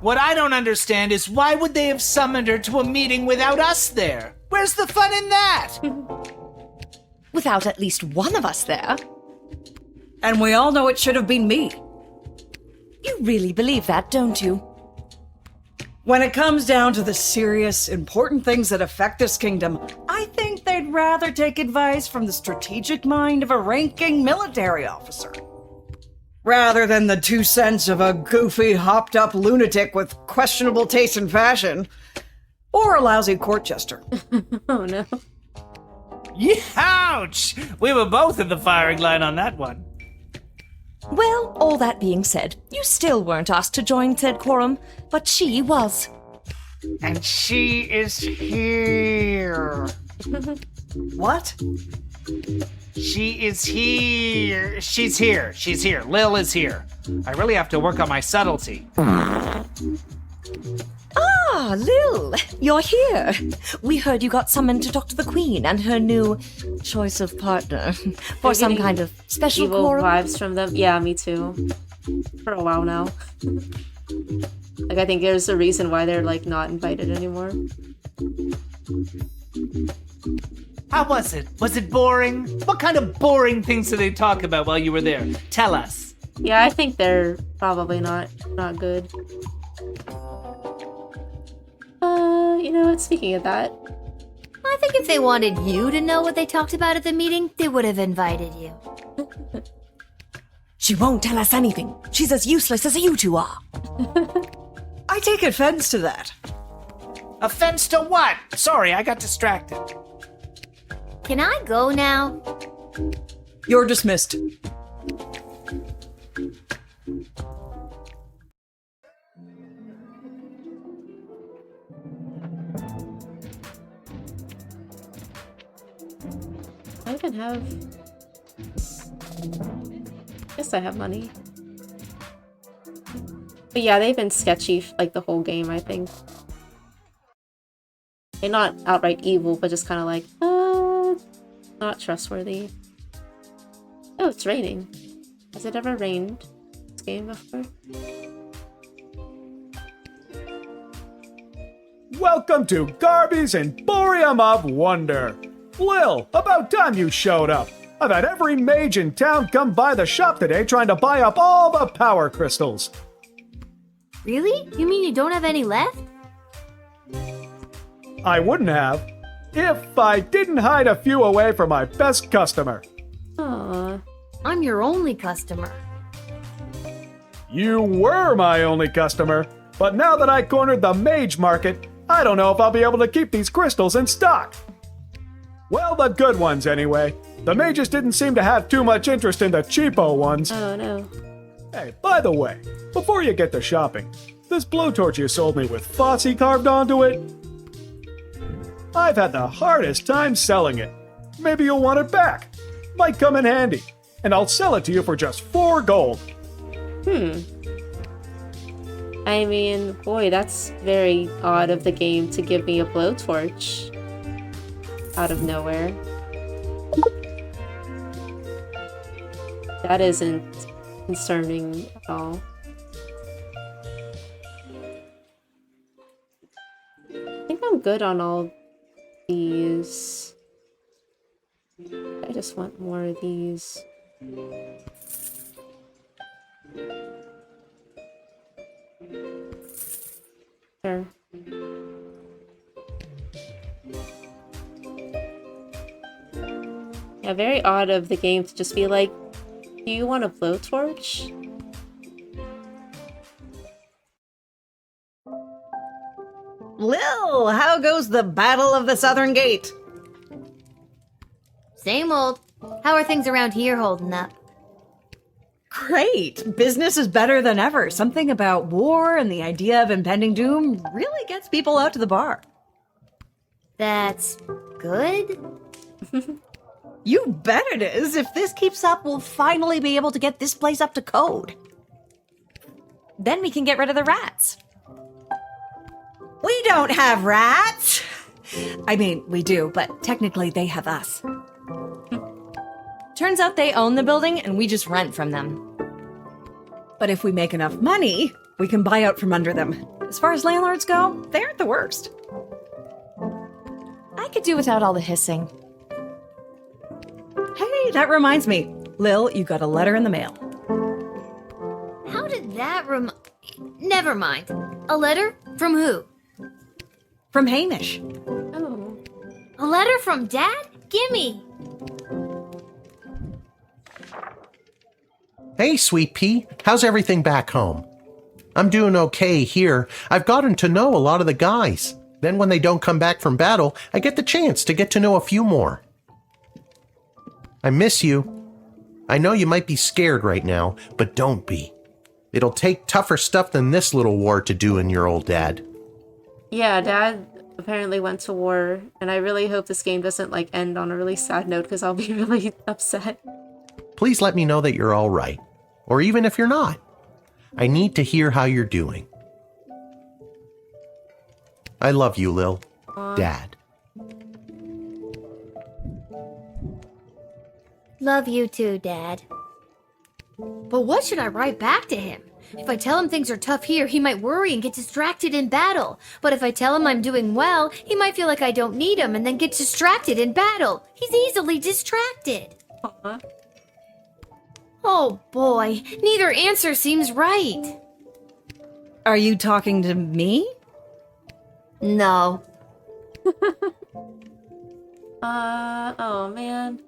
What I don't understand is why would they have summoned her to a meeting without us there? Where's the fun in that? Without at least one of us there. And we all know it should have been me. You really believe that, don't you? When it comes down to the serious, important things that affect this kingdom, I think they'd rather take advice from the strategic mind of a ranking military officer. Rather than the 2 cents of a goofy, hopped-up lunatic with questionable taste in fashion. Or a lousy court jester. Oh no. Ouch! We were both in the firing line on that one. Well, all that being said, you still weren't asked to join said quorum, but she was. And she is here. What? She is here. She's here. She's here. Lil is here. I really have to work on my subtlety. Ah, Lil, you're here. We heard you got summoned to talk to the Queen and her new choice of partner for some getting kind of special evil quorum. vibes from them. Yeah, me too. For a while now. Like, I think there's a reason why they're like not invited anymore. How was it? Was it boring? What kind of boring things did they talk about while you were there? Tell us. Yeah, I think they're probably not good. You know what? Speaking of that, I think if they wanted you to know what they talked about at the meeting, they would have invited you. She won't tell us anything. She's as useless as you two are. I take offense to that. Offense to what? Sorry, I got distracted. Can I go now? You're dismissed. I even have... Guess I have money. But yeah, they've been sketchy like the whole game, I think. They're not outright evil, but just kind of like, not trustworthy. Oh, it's raining. Has it ever rained this game before? Welcome to Garby's Emporium of Wonder. Lil, about time you showed up. I've had every mage in town come by the shop today trying to buy up all the power crystals. Really? You mean you don't have any left? I wouldn't have if I didn't hide a few away for my best customer. Aw. I'm your only customer. You were my only customer, but now that I cornered the mage market, I don't know if I'll be able to keep these crystals in stock. Well, the good ones anyway. The mages didn't seem to have too much interest in the cheapo ones. Oh no. Hey, by the way, before you get to shopping, this blowtorch you sold me with Fossey carved onto it? I've had the hardest time selling it. Maybe you'll want it back. Might come in handy. And I'll sell it to you for just 4 gold. I mean, boy, that's very odd of the game to give me a blowtorch out of nowhere. That isn't concerning at all. I think I'm good on all these. I just want more of these. Sure. Yeah, very odd of the game to just be like, do you want a blowtorch? Lil, how goes the Battle of the Southern Gate? Same old. How are things around here holding up? Great. Business is better than ever. Something about war and the idea of impending doom really gets people out to the bar. That's good? You bet it is. If this keeps up, we'll finally be able to get this place up to code. Then we can get rid of the rats. We don't have rats. I mean, we do, but technically they have us. Turns out they own the building and we just rent from them. But if we make enough money, we can buy out from under them. As far as landlords go, they aren't the worst. I could do without all the hissing. Hey, that reminds me. Lil, you got a letter in the mail. How did that Never mind. A letter? From who? From Hamish. Oh. A letter from Dad? Gimme! Hey, Sweet Pea, how's everything back home? I'm doing okay here. I've gotten to know a lot of the guys. Then when they don't come back from battle, I get the chance to get to know a few more. I miss you. I know you might be scared right now, but don't be. It'll take tougher stuff than this little war to do in your old dad. Yeah, Dad apparently went to war, and I really hope this game doesn't, like, end on a really sad note, because I'll be really upset. Please let me know that you're all right. Or even if you're not. I need to hear how you're doing. I love you, Lil. Dad. Love you too, Dad. But what should I write back to him? If I tell him things are tough here, he might worry and get distracted in battle. But if I tell him I'm doing well, he might feel like I don't need him and then get distracted in battle. He's easily distracted. Aww. Oh boy, neither answer seems right. Are you talking to me? No. Oh man.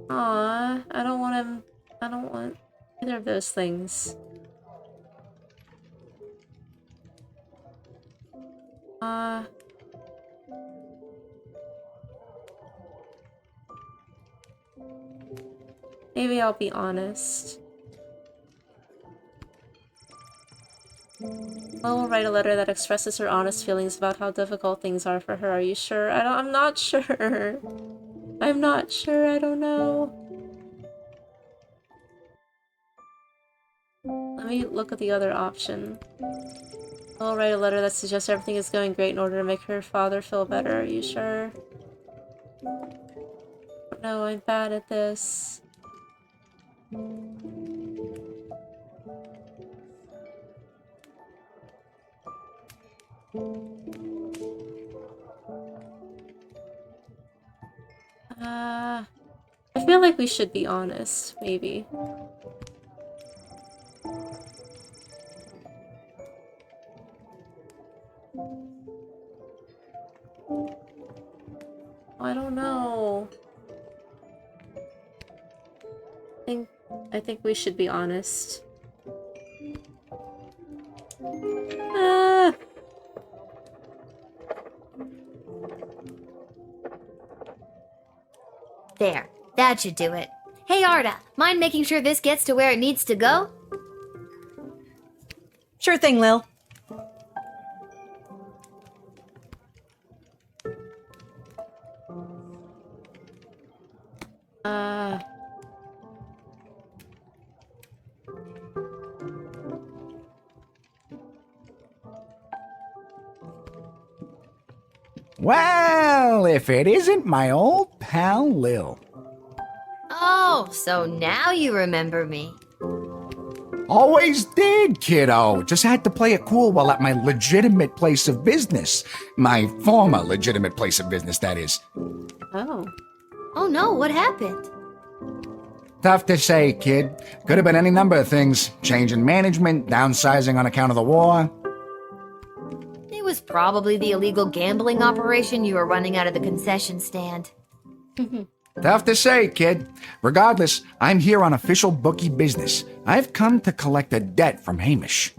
Aw, I don't want him. I don't want either of those things. Maybe I'll be honest. Mel will write a letter that expresses her honest feelings about how difficult things are for her. Are you sure? I'm not sure. I'm not sure. I don't know. Let me look at the other option. I'll write a letter that suggests everything is going great in order to make her father feel better. Are you sure? No, I'm bad at this. I feel like we should be honest, maybe. don't know. I think we should be honest. Ah! There. That should do it. Hey, Arda, mind making sure this gets to where it needs to go? Sure thing, Lil. Well, if it isn't my old pal Lil. Oh, so now you remember me. Always did, kiddo. Just had to play it cool while at my legitimate place of business. My former legitimate place of business, that is. Oh. Oh no, what happened? Tough to say, kid. Could have been any number of things. Change in management, downsizing on account of the war. It was probably the illegal gambling operation you were running out of the concession stand. Tough to say, kid. Regardless, I'm here on official bookie business. I've come to collect a debt from Hamish.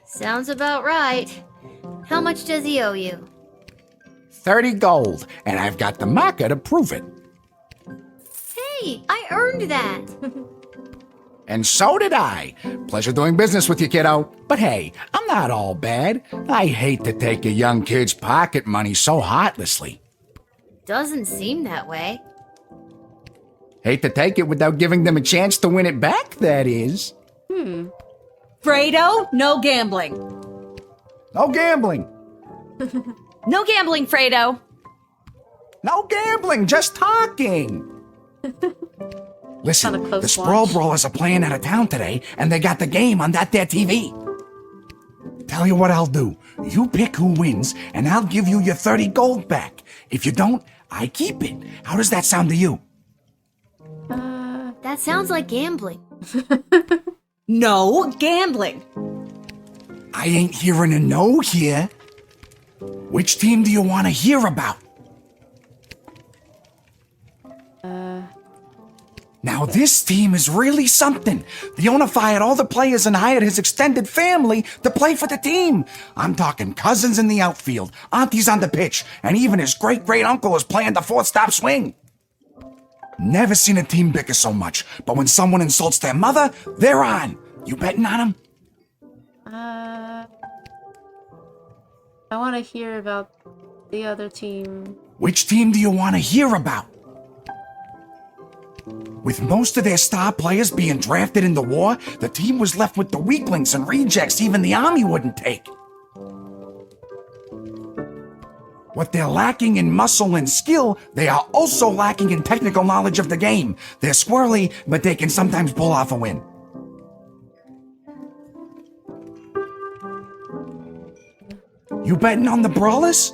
Sounds about right. How much does he owe you? 30 gold, and I've got the marker to prove it. Hey, I earned that. And so did I. Pleasure doing business with you, kiddo. But hey, I'm not all bad. I hate to take a young kid's pocket money so heartlessly. Doesn't seem that way. Hate to take it without giving them a chance to win it back, that is. Fredo, no gambling. No gambling. No gambling, Fredo. No gambling, just talking. Listen, the Sprawl Brawlers are playing out of town today, and they got the game on that there TV. Tell you what I'll do. You pick who wins, and I'll give you your 30 gold back. If you don't, I keep it. How does that sound to you? That sounds like gambling. No gambling. I ain't hearing a no here. Which team do you want to hear about? Now this team is really something. The owner fired all the players and hired his extended family to play for the team. I'm talking cousins in the outfield, aunties on the pitch, and even his great-great-uncle is playing the fourth stop swing. Never seen a team bicker so much, but when someone insults their mother, they're on. You betting on them? I want to hear about the other team. Which team do you want to hear about? With most of their star players being drafted in the war, the team was left with the weaklings and rejects even the army wouldn't take. What they're lacking in muscle and skill, they are also lacking in technical knowledge of the game. They're squirrely, but they can sometimes pull off a win. You betting on the Brawlers?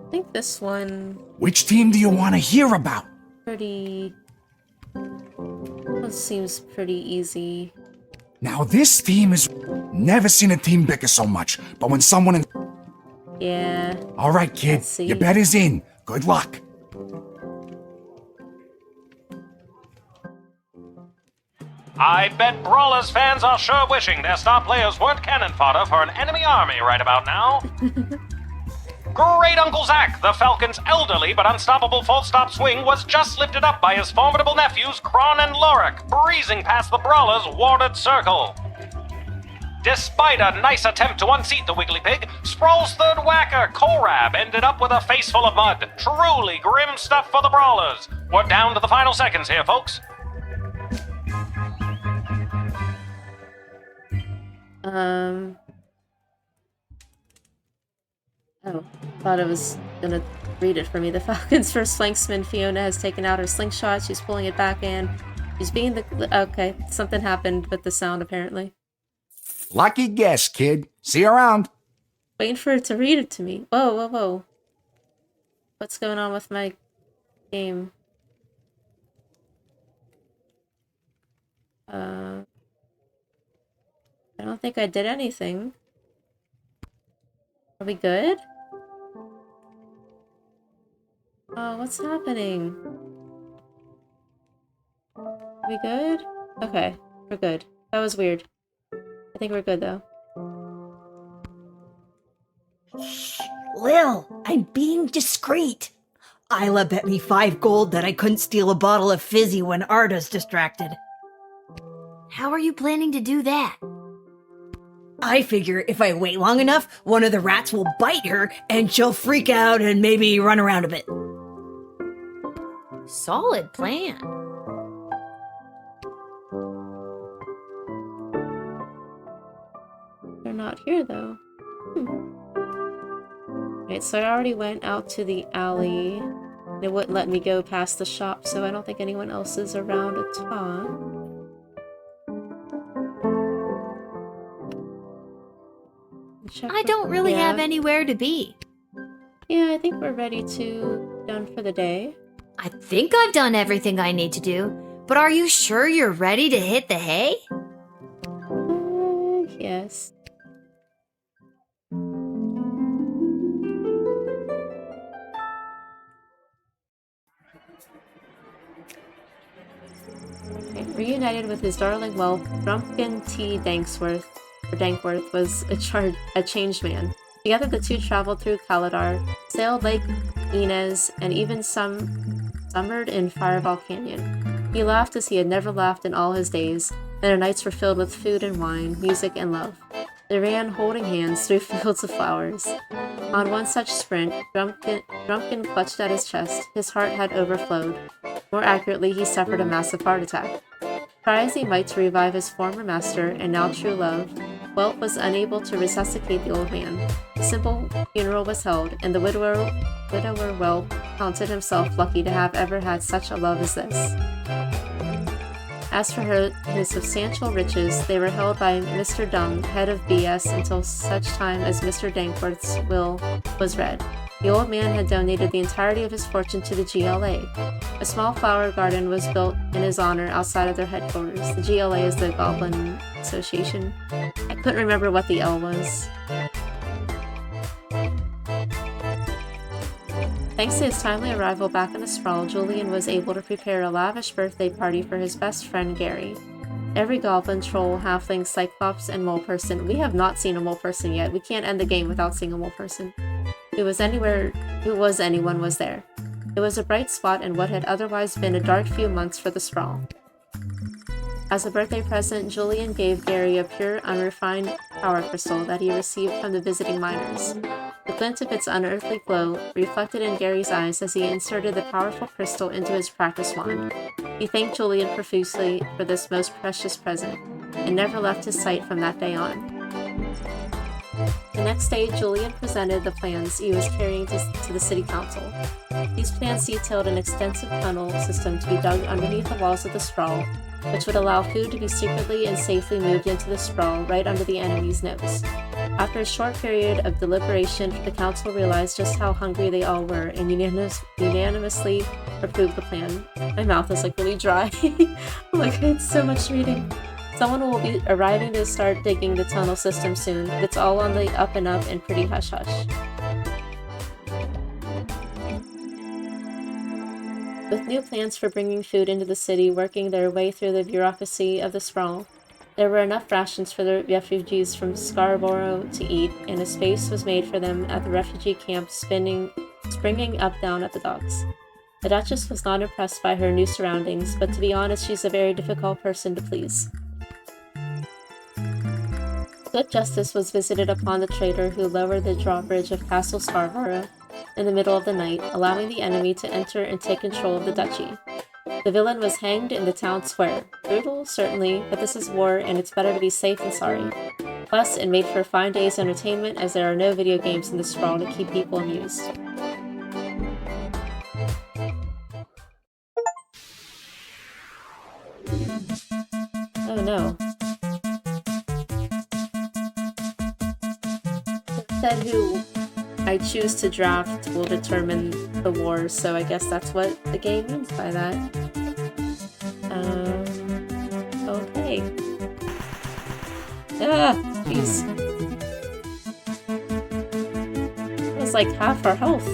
I think this one... Which team do you want to hear about? This seems pretty easy. Now this team is... Never seen a team bicker so much, but when someone in... Yeah. All right, kid. Your bet is in. Good luck. I bet Brawlers fans are sure wishing their star players weren't cannon fodder for an enemy army right about now. Great Uncle Zach, the Falcon's elderly but unstoppable full-stop swing, was just lifted up by his formidable nephews Kron and Lorik, breezing past the Brawlers' warded circle. Despite a nice attempt to unseat the Wiggly Pig, Sprawl's third whacker, Korab, ended up with a face full of mud. Truly grim stuff for the Brawlers. We're down to the final seconds here, folks. Oh, thought I was gonna read it for me. The Falcon's first flanksman, Fiona, has taken out her slingshot. She's pulling it back in. She's being the... Okay, something happened with the sound, apparently. Lucky guess, kid. See you around. Waiting for it to read it to me. Whoa, whoa, whoa. What's going on with my game? I don't think I did anything. Are we good? Oh, what's happening? We good? Okay, we're good. That was weird. I think we're good though. Lil, I'm being discreet. Isla bet me 5 gold that I couldn't steal a bottle of fizzy when Arda's distracted. How are you planning to do that? I figure if I wait long enough, one of the rats will bite her and she'll freak out and maybe run around a bit. Solid plan. They're not here though. Right, so I already went out to the alley. It wouldn't let me go past the shop, so I don't think anyone else is around to talk. I don't really have anywhere to be. Yeah, I think we're ready to done for the day. I think I've done everything I need to do, but are you sure you're ready to hit the hay? Yes. Okay, reunited with his darling whelp, Drunken T. Dankworth was a changed man. Together the two traveled through Kaladar, sailed Lake Inez, and even summered in Fireball Canyon. He laughed as he had never laughed in all his days, and their nights were filled with food and wine, music and love. They ran holding hands through fields of flowers. On one such sprint, Drunken clutched at his chest. His heart had overflowed. More accurately, he suffered a massive heart attack. Try as he might to revive his former master and now true love, Whelp was unable to resuscitate the old man. A simple funeral was held, and the widower Whelp counted himself lucky to have ever had such a love as this. As for his substantial riches, they were held by Mr. Dung, head of BS, until such time as Mr. Dankworth's will was read. The old man had donated the entirety of his fortune to the GLA. A small flower garden was built in his honor outside of their headquarters. The GLA is the Goblin Association. I couldn't remember what the L was. Thanks to his timely arrival back in the Sprawl, Julian was able to prepare a lavish birthday party for his best friend Gary. Every goblin, troll, halfling, cyclops, and mole person. We have not seen a mole person yet. We can't end the game without seeing a mole person. Who was anyone was there. It was a bright spot in what had otherwise been a dark few months for the Sprawl. As a birthday present, Julian gave Gary a pure, unrefined power crystal that he received from the visiting miners. The glint of its unearthly glow reflected in Gary's eyes as he inserted the powerful crystal into his practice wand. He thanked Julian profusely for this most precious present, and never left his sight from that day on. The next day, Julian presented the plans he was carrying to the city council. These plans detailed an extensive tunnel system to be dug underneath the walls of the Sprawl, which would allow food to be secretly and safely moved into the Sprawl right under the enemy's nose. After a short period of deliberation, the council realized just how hungry they all were and unanimously approved the plan. My mouth is really dry. Look, it's so much reading. Someone will be arriving to start digging the tunnel system soon. It's all on the up and up and pretty hush-hush. With new plans for bringing food into the city working their way through the bureaucracy of the Sprawl, there were enough rations for the refugees from Scarborough to eat, and a space was made for them at the refugee camp springing up down at the docks. The Duchess was not impressed by her new surroundings, but to be honest, she's a very difficult person to please. Good justice was visited upon the traitor who lowered the drawbridge of Castle Scarborough in the middle of the night, allowing the enemy to enter and take control of the duchy. The villain was hanged in the town square. Brutal, certainly, but this is war and it's better to be safe than sorry. Plus, it made for a fine day's entertainment as there are no video games in the Sprawl to keep people amused. Oh no. Said who I choose to draft will determine the war, so I guess that's what the game means by that. Okay. Ah, jeez. That was like half our health.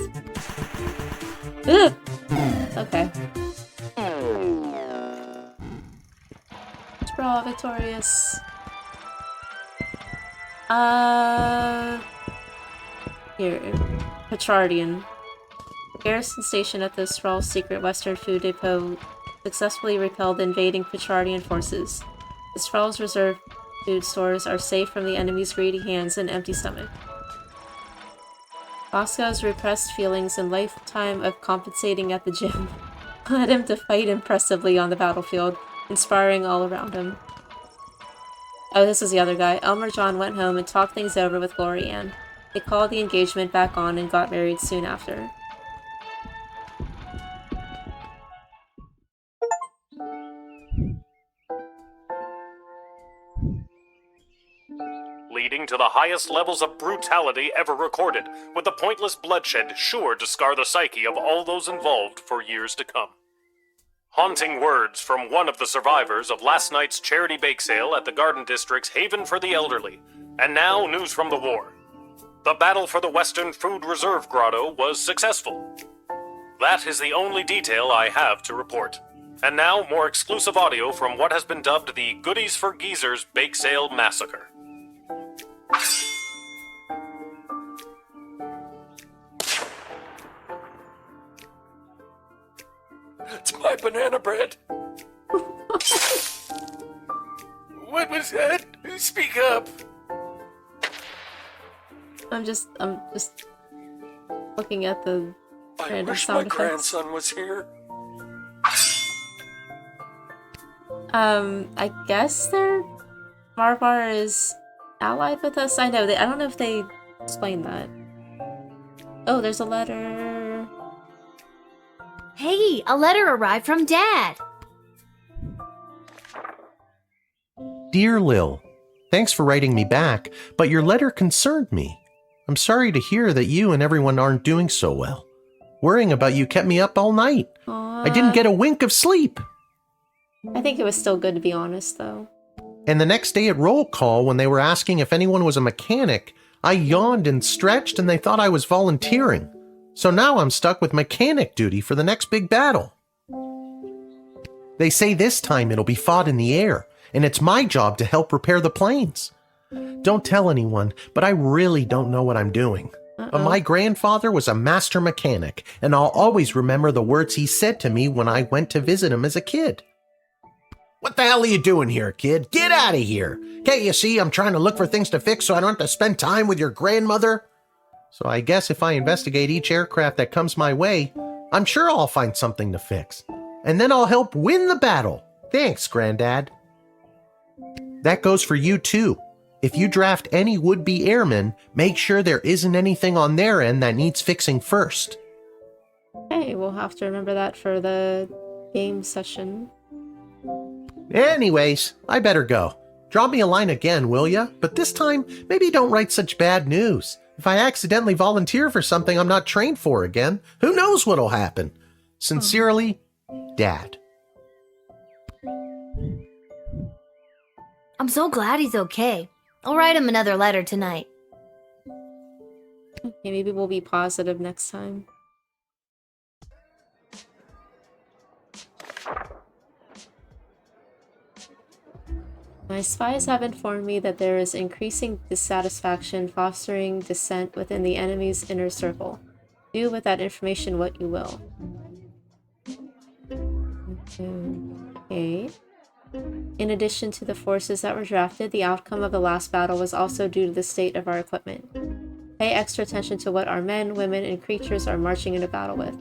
Ugh! Okay. Sprawl victorious. Here. Petrardian. Garrison station at the Sprawl's secret western food depot successfully repelled the invading Petrardian forces. The Sprawl's reserve food stores are safe from the enemy's greedy hands and empty stomach. Bosco's repressed feelings and lifetime of compensating at the gym led him to fight impressively on the battlefield, inspiring all around him. Oh, this is the other guy. Elmer John went home and talked things over with Glory Ann. They called the engagement back on and got married soon after. Leading to the highest levels of brutality ever recorded, with the pointless bloodshed sure to scar the psyche of all those involved for years to come. Haunting words from one of the survivors of last night's charity bake sale at the Garden District's Haven for the Elderly. And now, news from the war. The battle for the Western Food Reserve Grotto was successful. That is the only detail I have to report. And now, more exclusive audio from what has been dubbed the Goodies for Geezers Bake Sale Massacre. It's my banana bread. What was that? Speak up. I'm just looking at the I random wish my sound effects. grandson was here. I guess their Marbar is allied with us. I know I don't know if they explained that. Oh, there's a letter. Hey, a letter arrived from Dad. Dear Lil, thanks for writing me back, but your letter concerned me. I'm sorry to hear that you and everyone aren't doing so well. Worrying about you kept me up all night. I didn't get a wink of sleep. I think it was still good to be honest, though. And the next day at roll call, when they were asking if anyone was a mechanic, I yawned and stretched and they thought I was volunteering. So now I'm stuck with mechanic duty for the next big battle. They say this time it'll be fought in the air, and it's my job to help repair the planes. Don't tell anyone, but I really don't know what I'm doing. But my grandfather was a master mechanic, and I'll always remember the words he said to me when I went to visit him as a kid. What the hell are you doing here, kid? Get out of here! Can't you see I'm trying to look for things to fix so I don't have to spend time with your grandmother? So I guess if I investigate each aircraft that comes my way, I'm sure I'll find something to fix. And then I'll help win the battle. Thanks, Granddad. That goes for you too. If you draft any would-be airmen, make sure there isn't anything on their end that needs fixing first. Hey, we'll have to remember that for the game session. Anyways, I better go. Drop me a line again, will ya? But this time, maybe don't write such bad news. If I accidentally volunteer for something I'm not trained for again, who knows what'll happen? Sincerely, Dad. I'm so glad he's okay. I'll write him another letter tonight. Okay, maybe we'll be positive next time. My spies have informed me that there is increasing dissatisfaction fostering dissent within the enemy's inner circle. Do with that information what you will. Okay. In addition to the forces that were drafted, the outcome of the last battle was also due to the state of our equipment. Pay extra attention to what our men, women, and creatures are marching into battle with.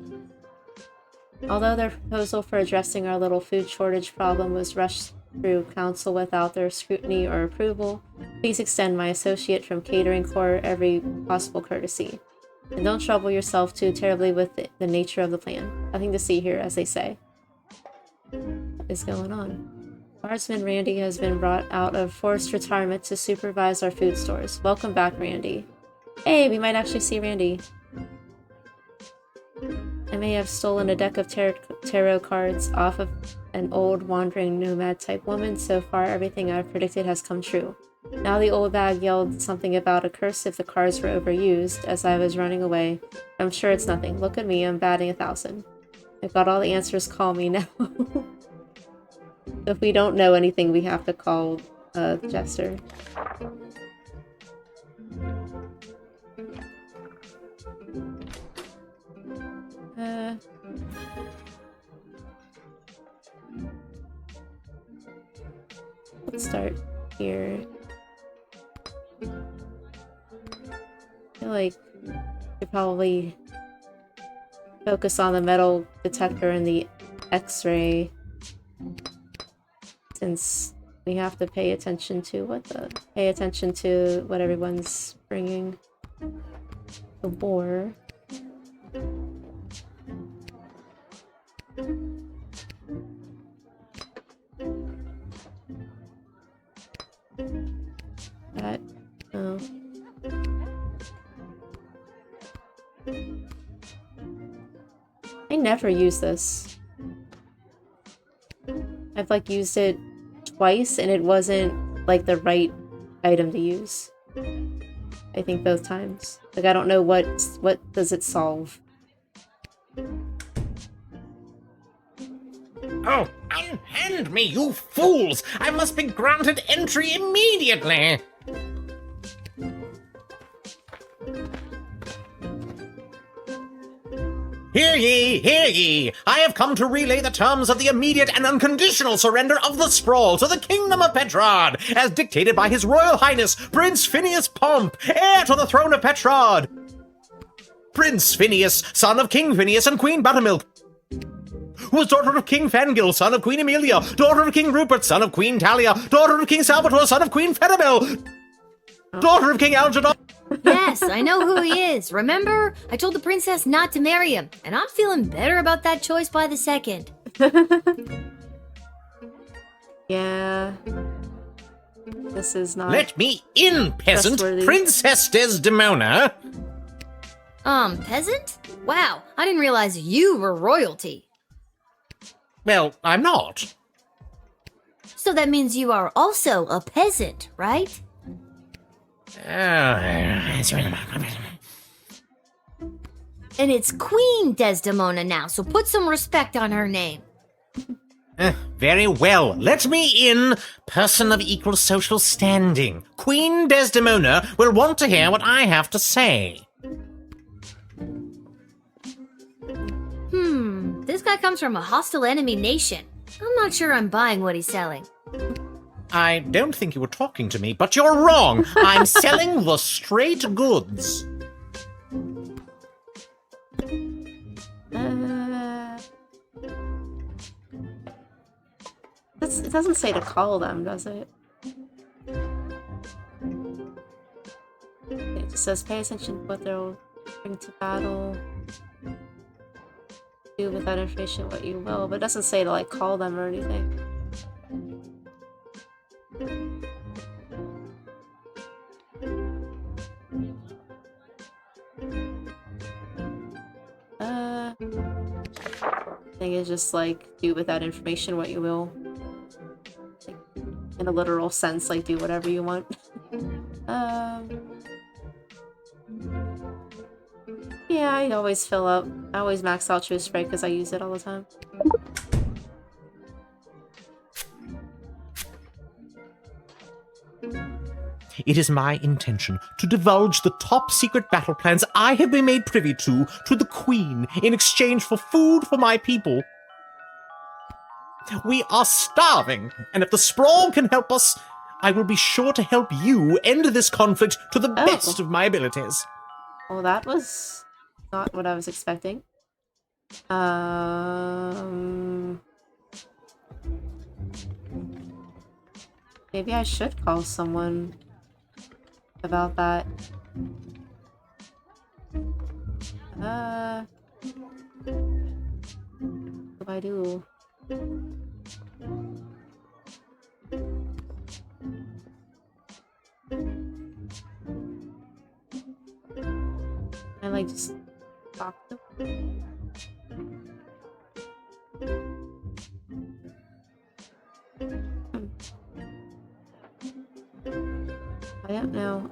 Although their proposal for addressing our little food shortage problem was rushed through council without their scrutiny or approval, please extend my associate from Catering Corps every possible courtesy. And don't trouble yourself too terribly with the nature of the plan. Nothing to see here, as they say. What is going on? Guardsman Randy has been brought out of forced retirement to supervise our food stores. Welcome back, Randy. Hey, we might actually see Randy. I may have stolen a deck of tarot cards off of an old wandering nomad type woman. So far, everything I've predicted has come true. Now the old bag yelled something about a curse if the cards were overused as I was running away. I'm sure it's nothing. Look at me, I'm batting 1,000. I've got all the answers, call me now. If we don't know anything, we have to call the jester. Let's start here. I feel like we probably focus on the metal detector and the X-ray, since we have to pay attention to what everyone's bringing. The war. That, oh. I never use this. I've like used it twice and it wasn't like the right item to use. I think both times. Like I don't know what does it solve. Oh, unhand me, you fools! I must be granted entry immediately! Hear ye, hear ye! I have come to relay the terms of the immediate and unconditional surrender of the sprawl to the Kingdom of Petrod, as dictated by His Royal Highness, Prince Phineas Pomp, heir to the throne of Petrod! Prince Phineas, son of King Phineas and Queen Buttermilk, who was daughter of King Fangil, son of Queen Amelia, daughter of King Rupert, son of Queen Talia, daughter of King Salvatore, son of Queen Fenibel, daughter of King Algernon. Yes, I know who he is. Remember? I told the princess not to marry him, and I'm feeling better about that choice by the second. Yeah. This is not... Let me in, peasant! trustworthy. Princess Desdemona! Peasant? Wow, I didn't realize you were royalty. Well, I'm not. So that means you are also a peasant, right? Oh, And it's Queen Desdemona now, so put some respect on her name. Very well. Let me in, person of equal social standing. Queen Desdemona will want to hear what I have to say. This guy comes from a hostile enemy nation. I'm not sure I'm buying what he's selling. I don't think you were talking to me, but you're wrong. I'm selling the straight goods. It doesn't say to call them, does it? It just says pay attention to what they'll bring to battle. Do with that information what you will, but it doesn't say to like call them or anything. I think it's just like do with that information what you will. Like, in a literal sense, like do whatever you want. Yeah, I always fill up. I always max out True Spray because I use it all the time. It is my intention to divulge the top secret battle plans I have been made privy to the Queen in exchange for food for my people. We are starving, and if the Sprawl can help us, I will be sure to help you end this conflict to the best of my abilities. Well, that was not what I was expecting. Maybe I should call someone about that. What do I do? I like just talk to them. don't know.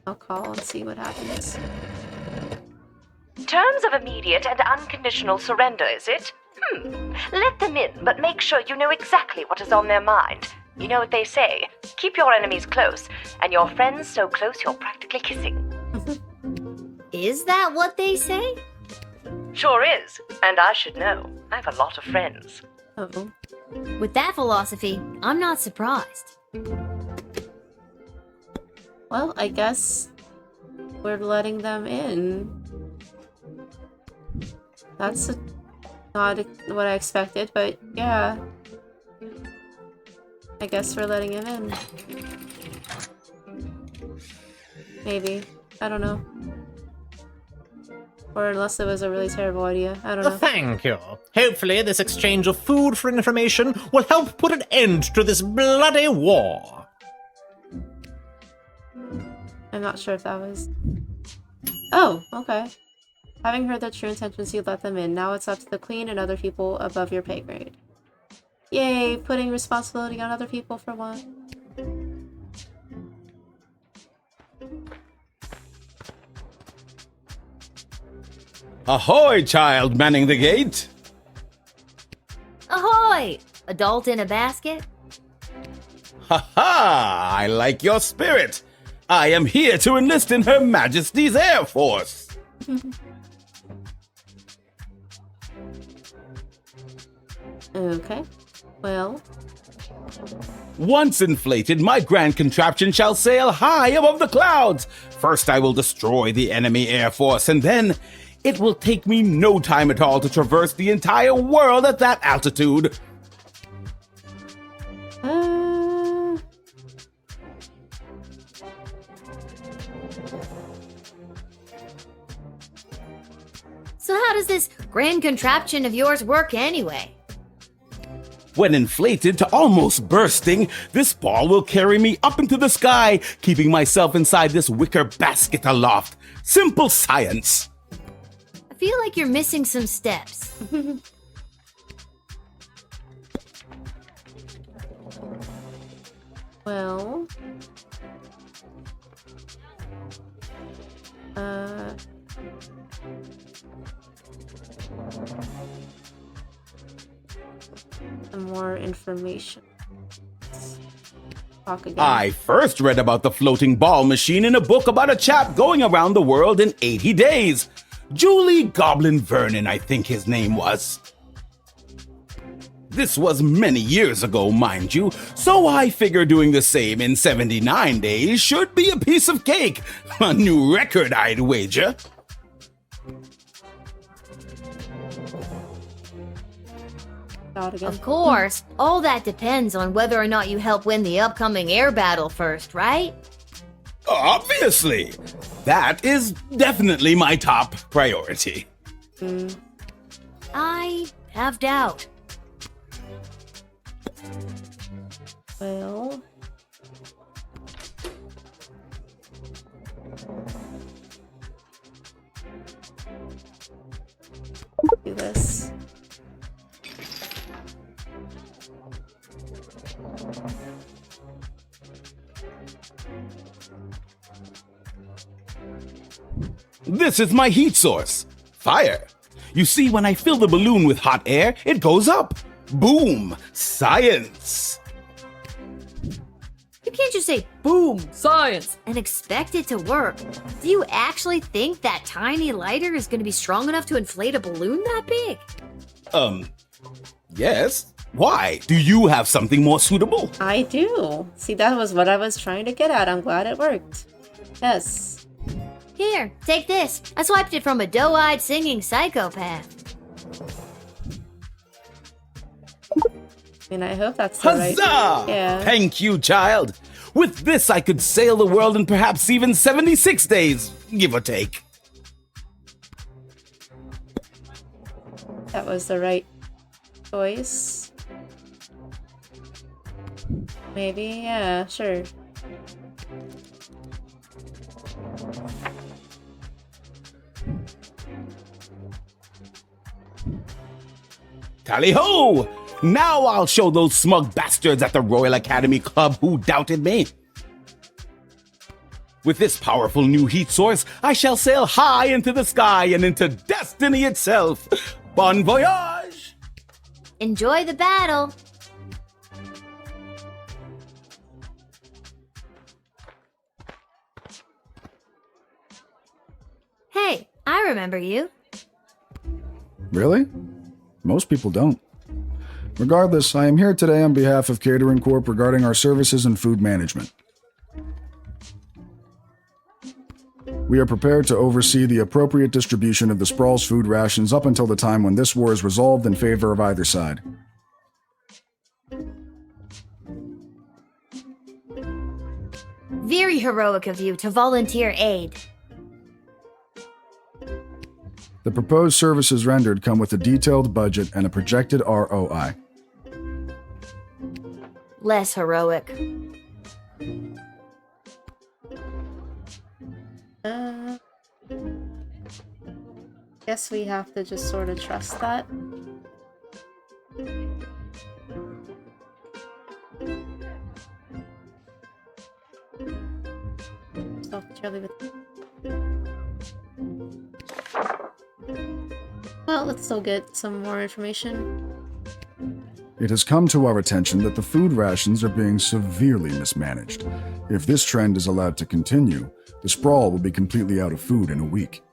I'll call and see what happens. Terms of immediate and unconditional surrender, is it? Let them in, but make sure you know exactly what is on their mind. You know what they say, keep your enemies close, and your friends so close you're practically kissing. Is that what they say? Sure is, and I should know. I have a lot of friends. Uh-oh. With that philosophy, I'm not surprised. Well, I guess we're letting them in. That's not what I expected, but yeah. I guess we're letting him in. Maybe. I don't know. Or unless it was a really terrible idea. I don't know. Thank you. Hopefully this exchange of food for information will help put an end to this bloody war. I'm not sure if that was... Oh, okay. Having heard their true intentions, you let them in. Now it's up to the Queen and other people above your pay grade. Yay, putting responsibility on other people for once. Ahoy, child manning the gate! Ahoy! Adult in a basket? Ha ha! I like your spirit! I am here to enlist in Her Majesty's Air Force! Okay. Well... Once inflated, my grand contraption shall sail high above the clouds! First I will destroy the enemy air force, and then... it will take me no time at all to traverse the entire world at that altitude! So how does this grand contraption of yours work anyway? When inflated to almost bursting, this ball will carry me up into the sky, keeping myself inside this wicker basket aloft. Simple science! I feel like you're missing some steps. Well... Some more information. Talk again. I first read about the floating ball machine in a book about a chap going around the world in 80 days. Julie Goblin Vernon, I think his name was. This was many years ago, mind you, so I figure doing the same in 79 days should be a piece of cake. A new record, I'd wager. Of course, all that depends on whether or not you help win the upcoming air battle first, right? Obviously! That is definitely my top priority. I have doubt. Well... do this. This is my heat source. Fire. You see, when I fill the balloon with hot air, it goes up. Boom! Science! You can't just say, boom, science, and expect it to work. Do you actually think that tiny lighter is going to be strong enough to inflate a balloon that big? Yes. Why? Do you have something more suitable? I do. See, that was what I was trying to get at. I'm glad it worked. Yes. Here, take this. I swiped it from a doe-eyed singing psychopath. I mean, I hope that's the right... Huzzah! Yeah. Thank you, child. With this, I could sail the world in perhaps even 76 days, give or take. That was the right choice. Maybe, yeah, sure. Tally-ho! Now I'll show those smug bastards at the Royal Academy Club who doubted me. With this powerful new heat source, I shall sail high into the sky and into destiny itself. Bon voyage! Enjoy the battle. Hey, I remember you. Really? Most people don't. Regardless, I am here today on behalf of Catering Corp regarding our services and food management. We are prepared to oversee the appropriate distribution of the Sprawl's food rations up until the time when this war is resolved in favor of either side. Very heroic of you to volunteer aid. The proposed services rendered come with a detailed budget and a projected ROI. Less heroic. Guess we have to just sort of trust that. So, Charlie with. Well, let's still get some more information. It has come to our attention that the food rations are being severely mismanaged. If this trend is allowed to continue, the Sprawl will be completely out of food in a week.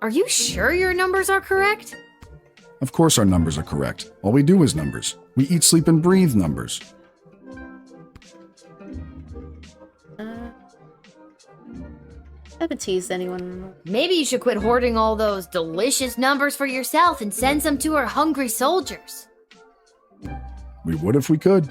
Are you sure your numbers are correct? Of course our numbers are correct. All we do is numbers. We eat, sleep, and breathe numbers. I haven't teased anyone. Maybe you should quit hoarding all those delicious numbers for yourself and send some to our hungry soldiers. We would if we could.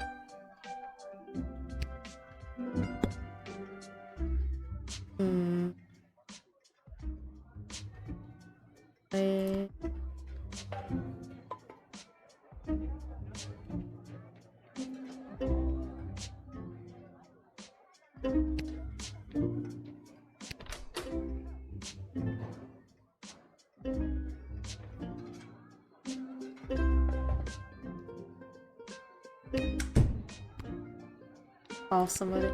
Call somebody.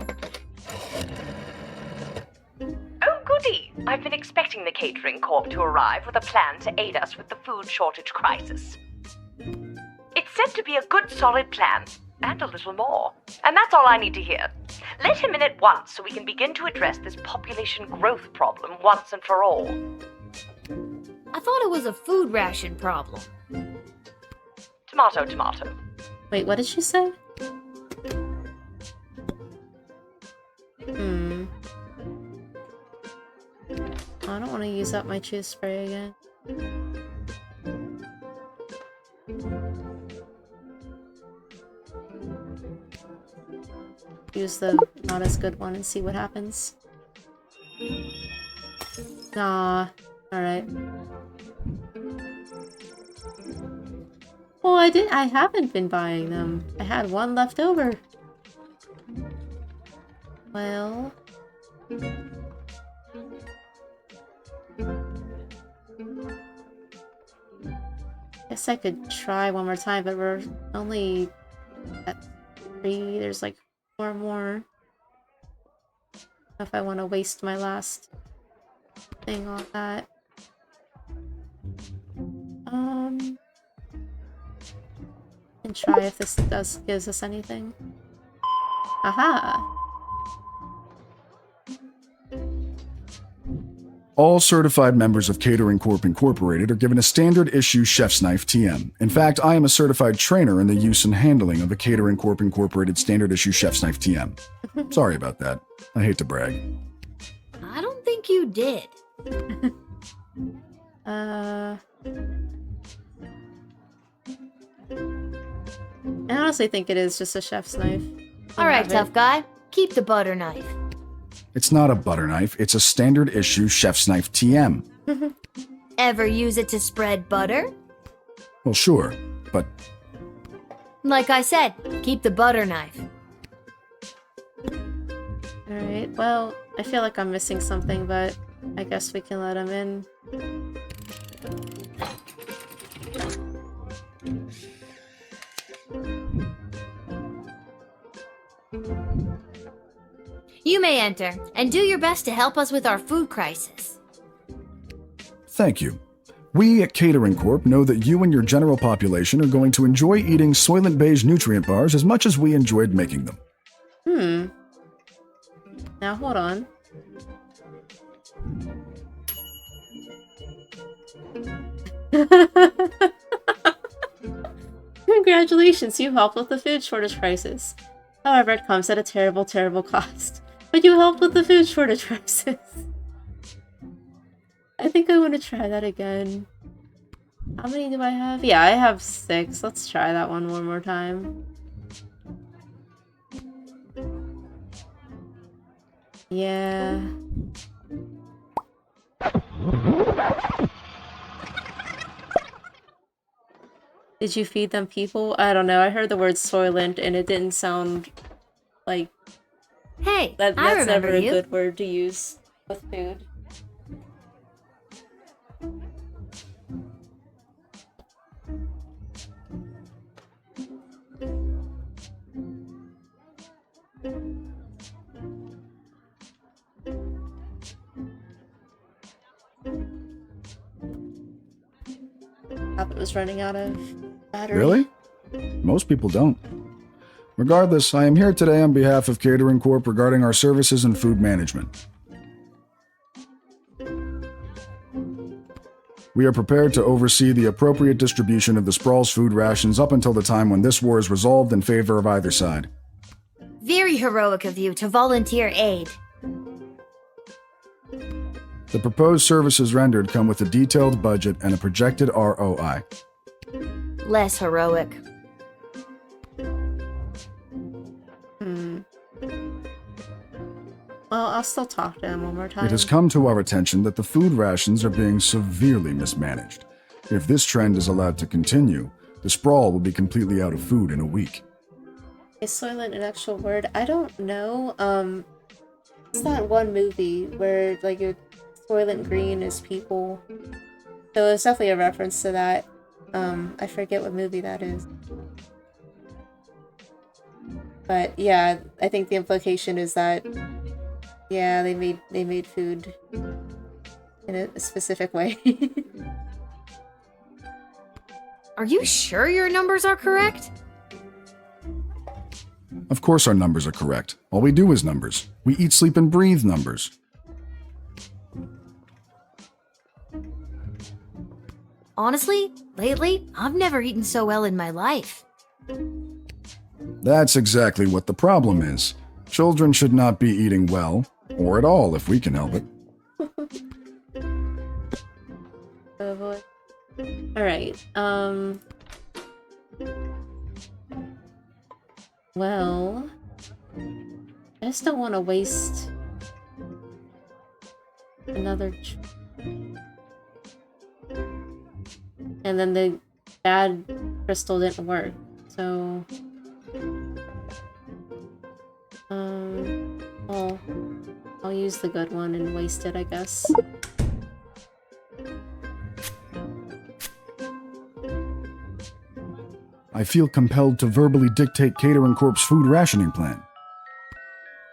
Oh, goody! I've been expecting the Catering Corp to arrive with a plan to aid us with the food shortage crisis. It's said to be a good, solid plan, and a little more. And that's all I need to hear. Let him in at once so we can begin to address this population growth problem once and for all. I thought it was a food ration problem. Tomato, tomato. Wait, what did she say? I don't want to use up my cheese spray again. Use the not as good one and see what happens. Nah. Alright. Well, I haven't been buying them. I had one left over. Well... guess I could try one more time, but we're only at 3. There's like 4 more. If I want to waste my last thing on that. And try if this gives us anything. Aha! All certified members of Catering Corp Incorporated are given a standard issue chef's knife TM. In fact, I am a certified trainer in the use and handling of a Catering Corp Incorporated standard issue chef's knife TM. Sorry about that. I hate to brag. I don't think you did. I honestly think it is just a chef's knife. Alright, tough guy. Keep the butter knife. It's not a butter knife, it's a standard issue chef's knife TM. Ever use it to spread butter? Well, sure, but Like I said, keep the butter knife. Alright, well, I feel like I'm missing something, but I guess we can let him in. may enter, and do your best to help us with our food crisis. Thank you. We at Catering Corp know that you and your general population are going to enjoy eating Soylent Beige nutrient bars as much as we enjoyed making them. Now hold on. Congratulations, you helped with the food shortage crisis. However, it comes at a terrible, terrible cost. But you helped with the food shortage crisis. I think I want to try that again. How many do I have? Yeah, I have 6. Let's try that one more time. Yeah. Did you feed them people? I don't know. I heard the word soylent and it didn't sound like... Hey, that's I never remember a you. good word to use with food. Thought it was running out of battery. Really? Most people don't. Regardless, I am here today on behalf of Catering Corp regarding our services and food management. We are prepared to oversee the appropriate distribution of the Sprawl's food rations up until the time when this war is resolved in favor of either side. Very heroic of you to volunteer aid. The proposed services rendered come with a detailed budget and a projected ROI. Less heroic. Well, I'll still talk to him one more time. It has come to our attention that the food rations are being severely mismanaged. If this trend is allowed to continue, the Sprawl will be completely out of food in a week. Is soylent an actual word? I don't know. It's that one movie where, like, Soylent Green is people. So it's definitely a reference to that. I forget what movie that is. But yeah, I think the implication is that, yeah, they made food in a specific way. Are you sure your numbers are correct? Of course our numbers are correct. All we do is numbers. We eat, sleep, and breathe numbers. Honestly, lately, I've never eaten so well in my life. That's exactly what the problem is. Children should not be eating well, or at all if we can help it. Oh boy. Alright, well, I just don't want to waste another and then the bad crystal didn't work, so well, I'll use the good one and waste it, I guess. I feel compelled to verbally dictate Catering Corp's food rationing plan.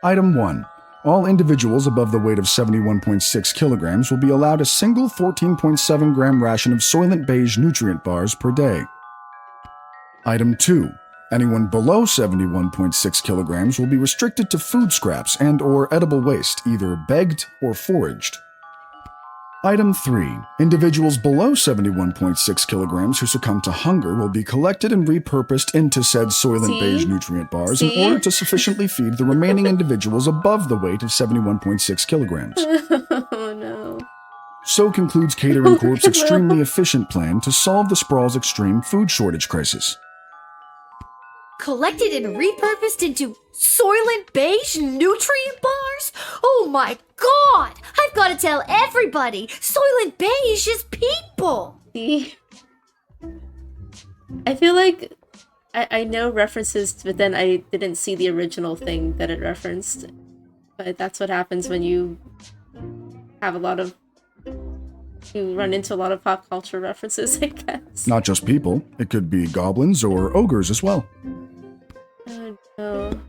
Item 1. All individuals above the weight of 71.6 kilograms will be allowed a single 14.7 gram ration of Soylent Beige nutrient bars per day. Item 2. Anyone below 71.6 kilograms will be restricted to food scraps and/or edible waste, either begged or foraged. Item 3. Individuals below 71.6 kilograms who succumb to hunger will be collected and repurposed into said Soylent Beige nutrient bars in order to sufficiently feed the remaining individuals above the weight of 71.6 kilograms. Oh no. So concludes Catering Corp's extremely efficient plan to solve the Sprawl's extreme food shortage crisis. Collected and repurposed into Soylent Beige nutrient bars? Oh my god! I've got to tell everybody! Soylent Beige is people! See? I feel like I know references, but then I didn't see the original thing that it referenced. But that's what happens when you have you run into a lot of pop culture references, I guess. Not just people, it could be goblins or ogres as well. Oh no.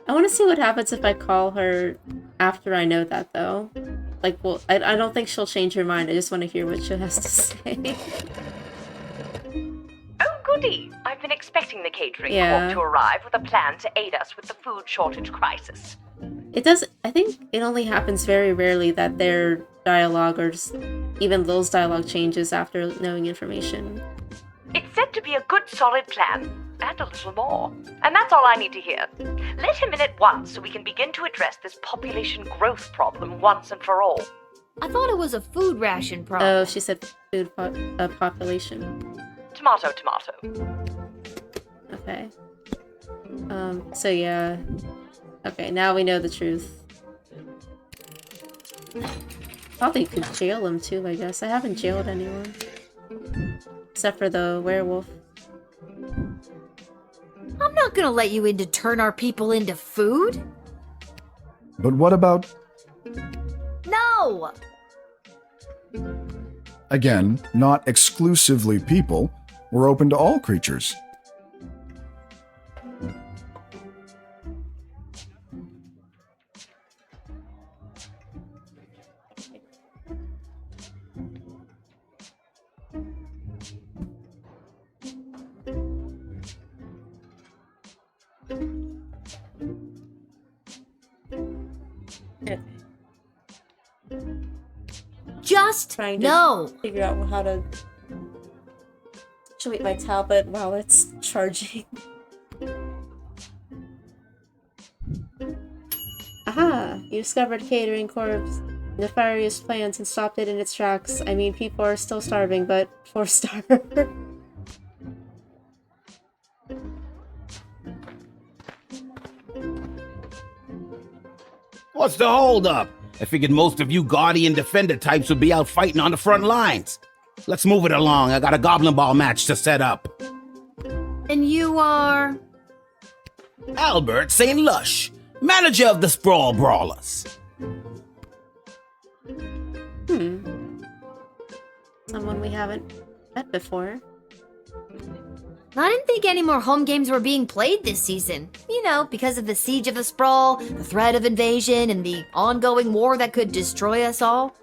I want want to see what happens if I call her after I know that, though. Like, well, I don't think she'll change her mind. I just want to hear what she has to say. Oh, goody. I've been expecting the catering Yeah. corps to arrive with a plan to aid us with the food shortage crisis. I think it only happens very rarely that their dialogue or even Lil's dialogue changes after knowing information. It's said to be a good, solid plan, and a little more. And that's all I need to hear. Let him in at once so we can begin to address this population growth problem once and for all. I thought it was a food ration problem. Oh, she said food population. Tomato, tomato. Okay. So yeah. Okay, now we know the truth. Probably could jail him too, I guess. I haven't jailed anyone. Except for the werewolf. I'm not gonna let you in to turn our people into food. But what about, No! again, not exclusively people? We're open to all creatures. Just Trying to no! figure out how to situate my tablet while it's charging. Aha! You discovered catering corp's nefarious plans and stopped it in its tracks. I mean, people are still starving, but 4-star. What's the holdup? I figured most of you Guardian Defender types would be out fighting on the front lines. Let's move it along. I got a Goblin Ball match to set up. And you are... Albert St. Lush, manager of the Sprawl Brawlers. Someone we haven't met before. I didn't think any more home games were being played this season. You know, because of the siege of the Sprawl, the threat of invasion, and the ongoing war that could destroy us all.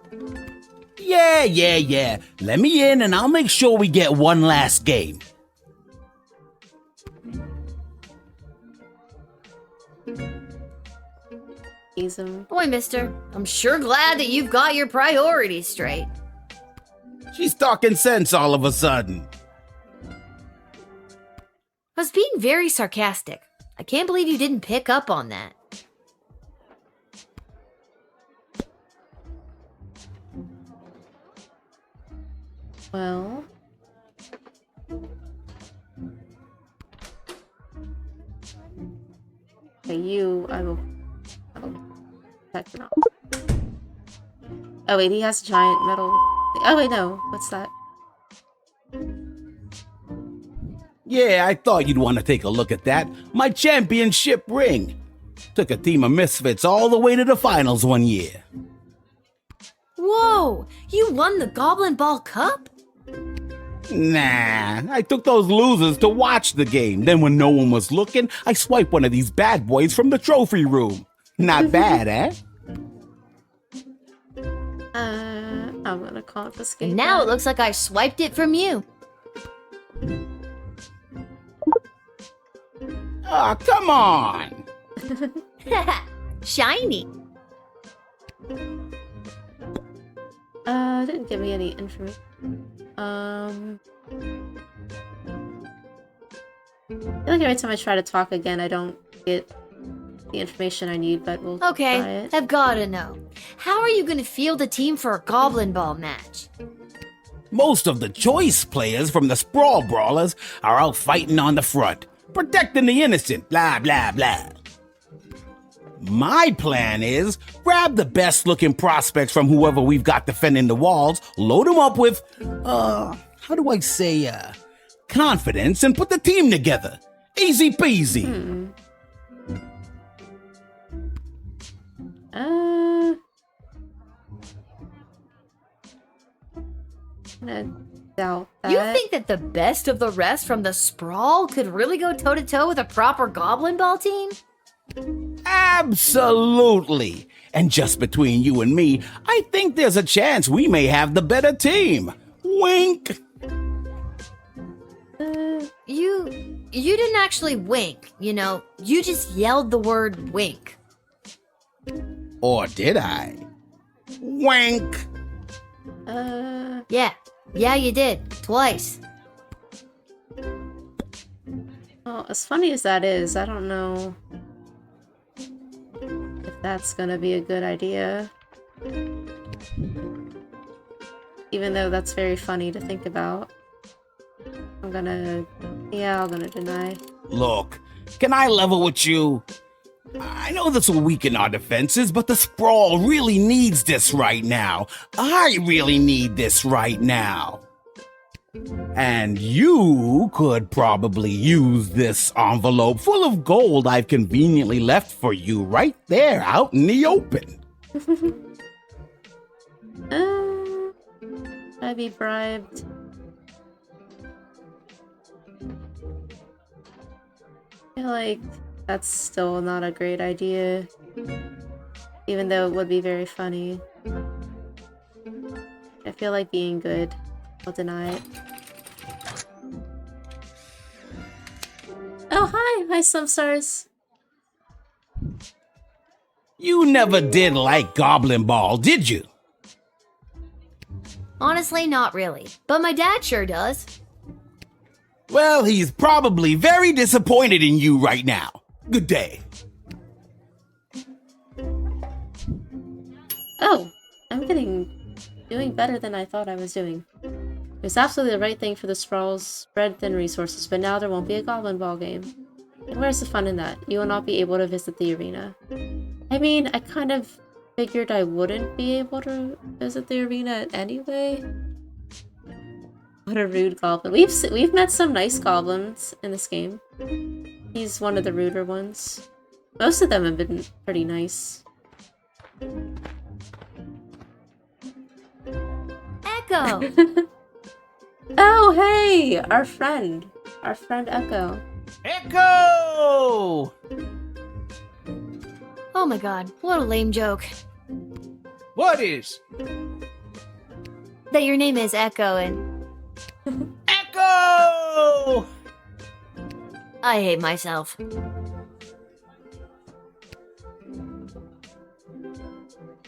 Yeah. Let me in and I'll make sure we get one last game. Boy, mister, I'm sure glad that you've got your priorities straight. She's talking sense all of a sudden. I was being very sarcastic. I can't believe you didn't pick up on that. Well... Okay, I will check it out. Oh wait, he has a giant metal... Oh wait, no. What's that? Yeah, I thought you'd want to take a look at that. My championship ring. Took a team of misfits all the way to the finals one year. Whoa! You won the Goblin Ball Cup? Nah, I took those losers to watch the game. Then when no one was looking, I swiped one of these bad boys from the trophy room. Not bad, eh? I'm gonna confiscate And now that. it looks like I swiped it from you. Aw, come on! Shiny. Didn't give me any information. I feel like every time I try to talk again, I don't get the information I need, but we'll try Okay, it. I've gotta know. How are you gonna field a team for a Goblin Ball match? Most of the choice players from the Sprawl Brawlers are out fighting on the front, protecting the innocent, blah, blah, blah. My plan is grab the best looking prospects from whoever we've got defending the walls, load them up with, how do I say, confidence, and put the team together. Easy peasy. I doubt that. You think that the best of the rest from the Sprawl could really go toe-to-toe with a proper Goblin Ball team? Absolutely. And just between you and me, I think there's a chance we may have the better team. Wink. You didn't actually wink, you know. You just yelled the word wink. Or did I? Wink. Yeah, you did. Twice. Well, as funny as that is, I don't know if that's gonna be a good idea. Even though that's very funny to think about. I'm gonna deny. Look, can I level with you? I know this will weaken our defenses, but the Sprawl really needs this right now. I really need this right now. And you could probably use this envelope full of gold I've conveniently left for you right there out in the open. I'd be bribed. I feel like that's still not a great idea. Even though it would be very funny. I feel like being good. I'll deny it. Oh, hi! Hi, Samstars. You never did like Goblin Ball, did you? Honestly, not really. But my dad sure does. Well, he's probably very disappointed in you right now. Good day. Oh, I'm doing better than I thought I was doing. It was absolutely the right thing for the Sprawls, spread thin resources, but now there won't be a Goblin Ball game. And where's the fun in that? You will not be able to visit the arena. I mean, I kind of figured I wouldn't be able to visit the arena anyway. What a rude goblin. We've met some nice goblins in this game. He's one of the ruder ones. Most of them have been pretty nice. Echo! Oh, hey! Our friend Echo. Echo! Oh my god, what a lame joke. What is? That your name is Echo and... Echo! I hate myself.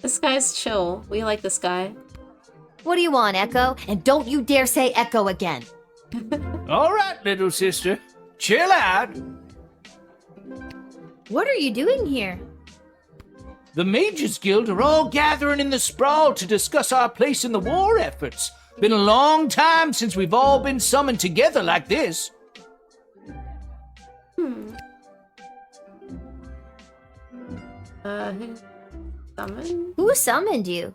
This guy's chill. We like this guy. What do you want, Echo? And don't you dare say Echo again. All right, little sister. Chill out. What are you doing here? The Mages Guild are all gathering in the Sprawl to discuss our place in the war efforts. Been a long time since we've all been summoned together like this. Who summoned? Who summoned you?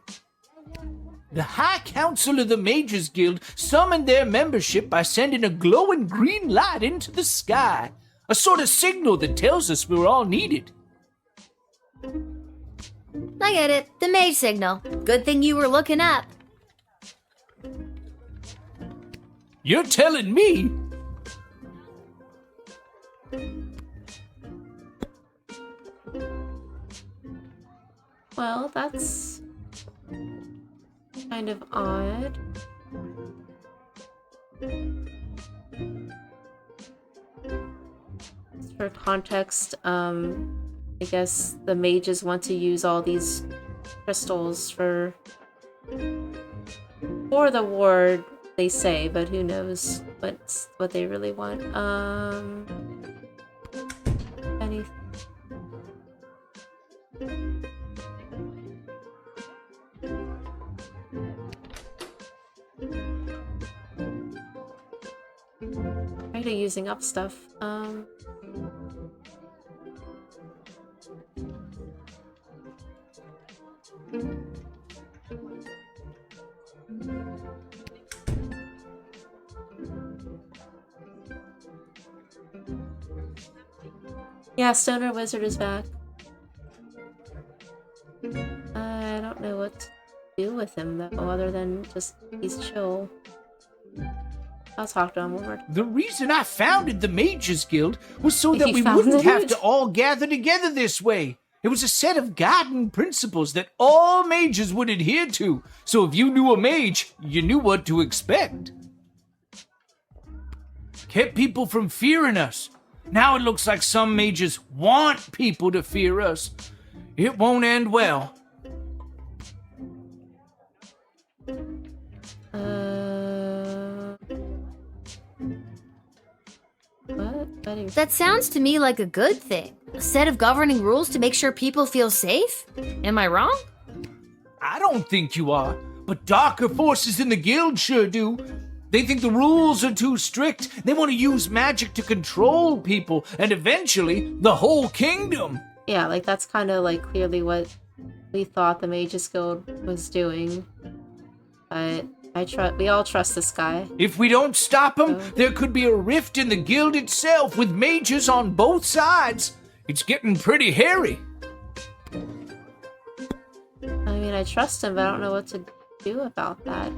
The High Council of the Mages Guild summoned their membership by sending a glowing green light into the sky. A sort of signal that tells us we're all needed. I get it. The mage signal. Good thing you were looking up. You're telling me? Well, that's kind of odd. For context, I guess the mages want to use all these crystals for the war, they say, but who knows what they really want. Anything. Already using up stuff. Yeah, Stoner Wizard is back. I don't know what to do with him though, other than just he's chill. I'll talk to him more. The reason I founded the Mages Guild was so that You we founded wouldn't have it? to all gather together this way. It was a set of guiding principles that all mages would adhere to. So if you knew a mage, you knew what to expect. Kept people from fearing us. Now it looks like some mages want people to fear us. It won't end well. What? That sounds to me like a good thing. A set of governing rules to make sure people feel safe? Am I wrong? I don't think you are, but darker forces in the guild sure do. They think the rules are too strict. They want to use magic to control people and eventually the whole kingdom. Yeah, like that's kind of like clearly what we thought the Mages Guild was doing. But we all trust this guy. If we don't stop him, there could be a rift in the guild itself with mages on both sides. It's getting pretty hairy. I mean, I trust him, but I don't know what to do about that.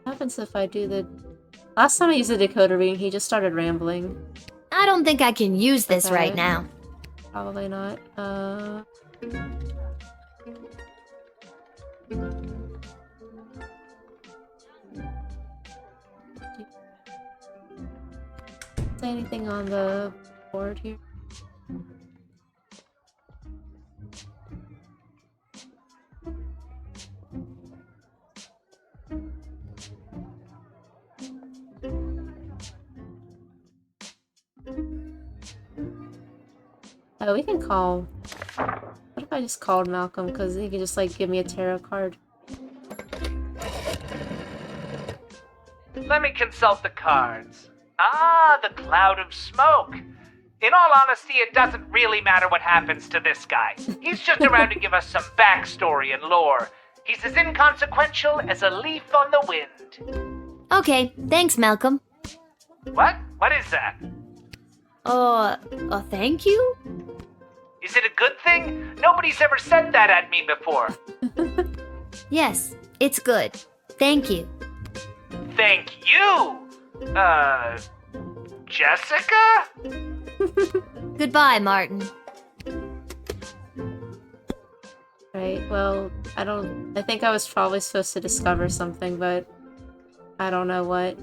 What happens if I do the... Last time I used the decoder ring, he just started rambling. I don't think I can use this Okay. right now. Probably not. Say anything on the board here? Oh, we can call... What if I just called Malcolm? Because he could just, like, give me a tarot card. Let me consult the cards. Ah, the cloud of smoke. In all honesty, it doesn't really matter what happens to this guy. He's just around to give us some backstory and lore. He's as inconsequential as a leaf on the wind. Okay, thanks, Malcolm. What? What is that? Thank you? Is it a good thing? Nobody's ever said that at me before. Yes, it's good. Thank you. Thank you! Jessica? Goodbye, Martin. Right, well, I think I was probably supposed to discover something, but I don't know what.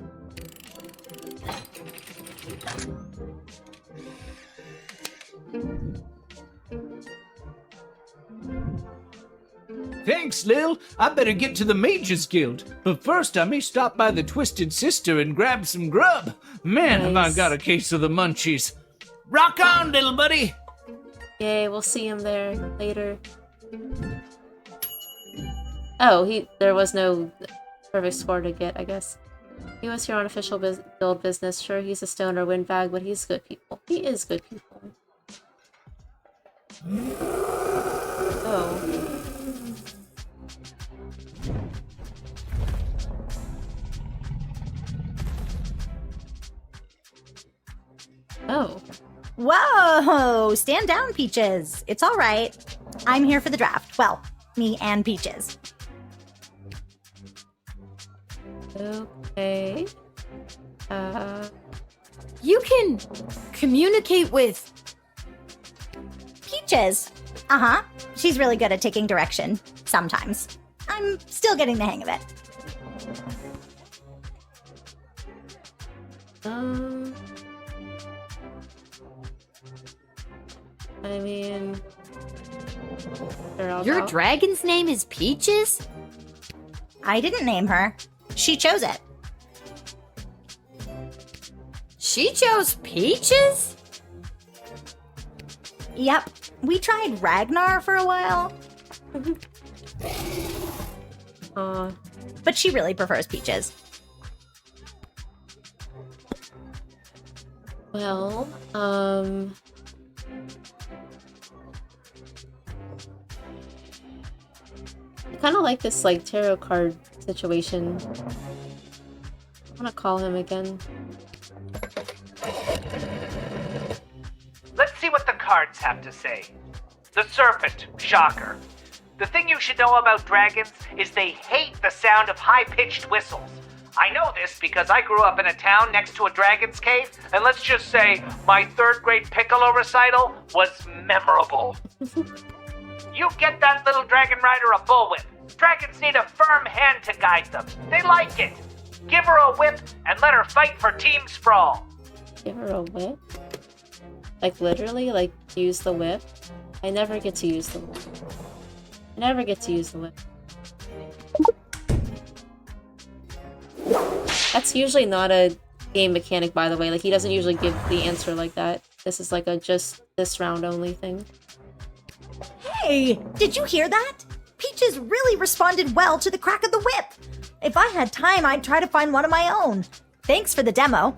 Thanks, Lil. I better get to the Mages Guild. But first, I may stop by the Twisted Sister and grab some grub. Man, have I got a case of the munchies. Rock on, little buddy! Yay, we'll see him there later. Oh, there was no perfect score to get, I guess. He was here on official guild business. Sure, he's a stoner windbag, but he's good people. He is good people. Oh. Oh. Whoa! Stand down, Peaches. It's all right. I'm here for the draft. Well, me and Peaches. Okay. You can communicate with Peaches. Uh-huh. She's really good at taking direction. Sometimes. I'm still getting the hang of it. I mean... Your dragon's name is Peaches? I didn't name her. She chose it. She chose Peaches? Yep. We tried Ragnar for a while. But she really prefers Peaches. Well, kind of like this like tarot card situation. I'm gonna call him again. Let's see what the cards have to say. The Serpent, shocker. The thing you should know about dragons is they hate the sound of high-pitched whistles. I know this because I grew up in a town next to a dragon's cave, and let's just say my 3rd grade Piccolo recital was memorable. You get that little dragon rider a bullwhip. Dragons need a firm hand to guide them. They like it. Give her a whip and let her fight for Team Sprawl. Give her a whip? Like literally, like use the whip? I never get to use the whip. I never get to use the whip. That's usually not a game mechanic, by the way. Like, he doesn't usually give the answer like that. This is like a just this round only thing. Hey, did you hear that? Peaches really responded well to the crack of the whip. If I had time, I'd try to find one of my own. Thanks for the demo.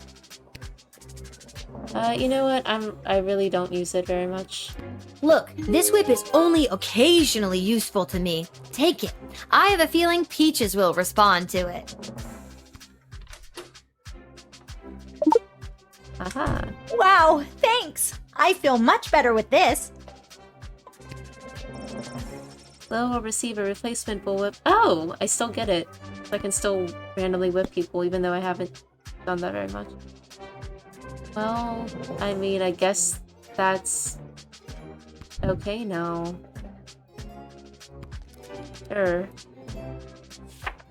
You know what? I really don't use it very much. Look, this whip is only occasionally useful to me. Take it. I have a feeling Peaches will respond to it. Aha. Wow, thanks. I feel much better with this. Will will receive a replacement bullwhip. Oh, I still get it. So I can still randomly whip people, even though I haven't done that very much. Well, I mean, I guess that's okay now. Sure.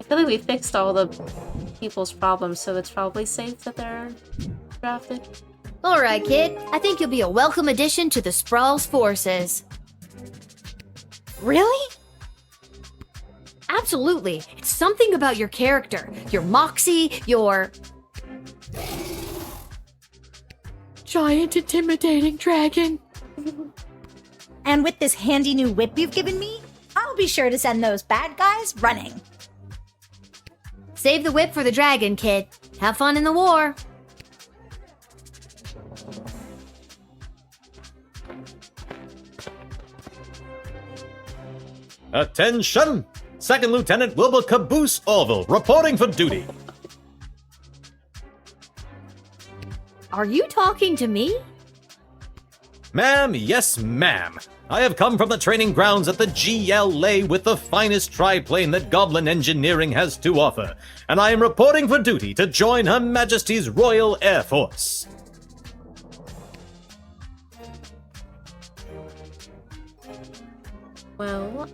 I feel like we fixed all the people's problems, so it's probably safe that they're drafted. Alright, kid. I think you'll be a welcome addition to the Sprawl's forces. Really? Absolutely. It's something about your character, your moxie, your... Giant intimidating dragon. And with this handy new whip you've given me, I'll be sure to send those bad guys running. Save the whip for the dragon, kid. Have fun in the war. Attention! Second Lieutenant Wilbur Caboose Orville, reporting for duty. Are you talking to me? Ma'am, yes ma'am. I have come from the training grounds at the GLA with the finest triplane that Goblin Engineering has to offer, and I am reporting for duty to join Her Majesty's Royal Air Force. Well,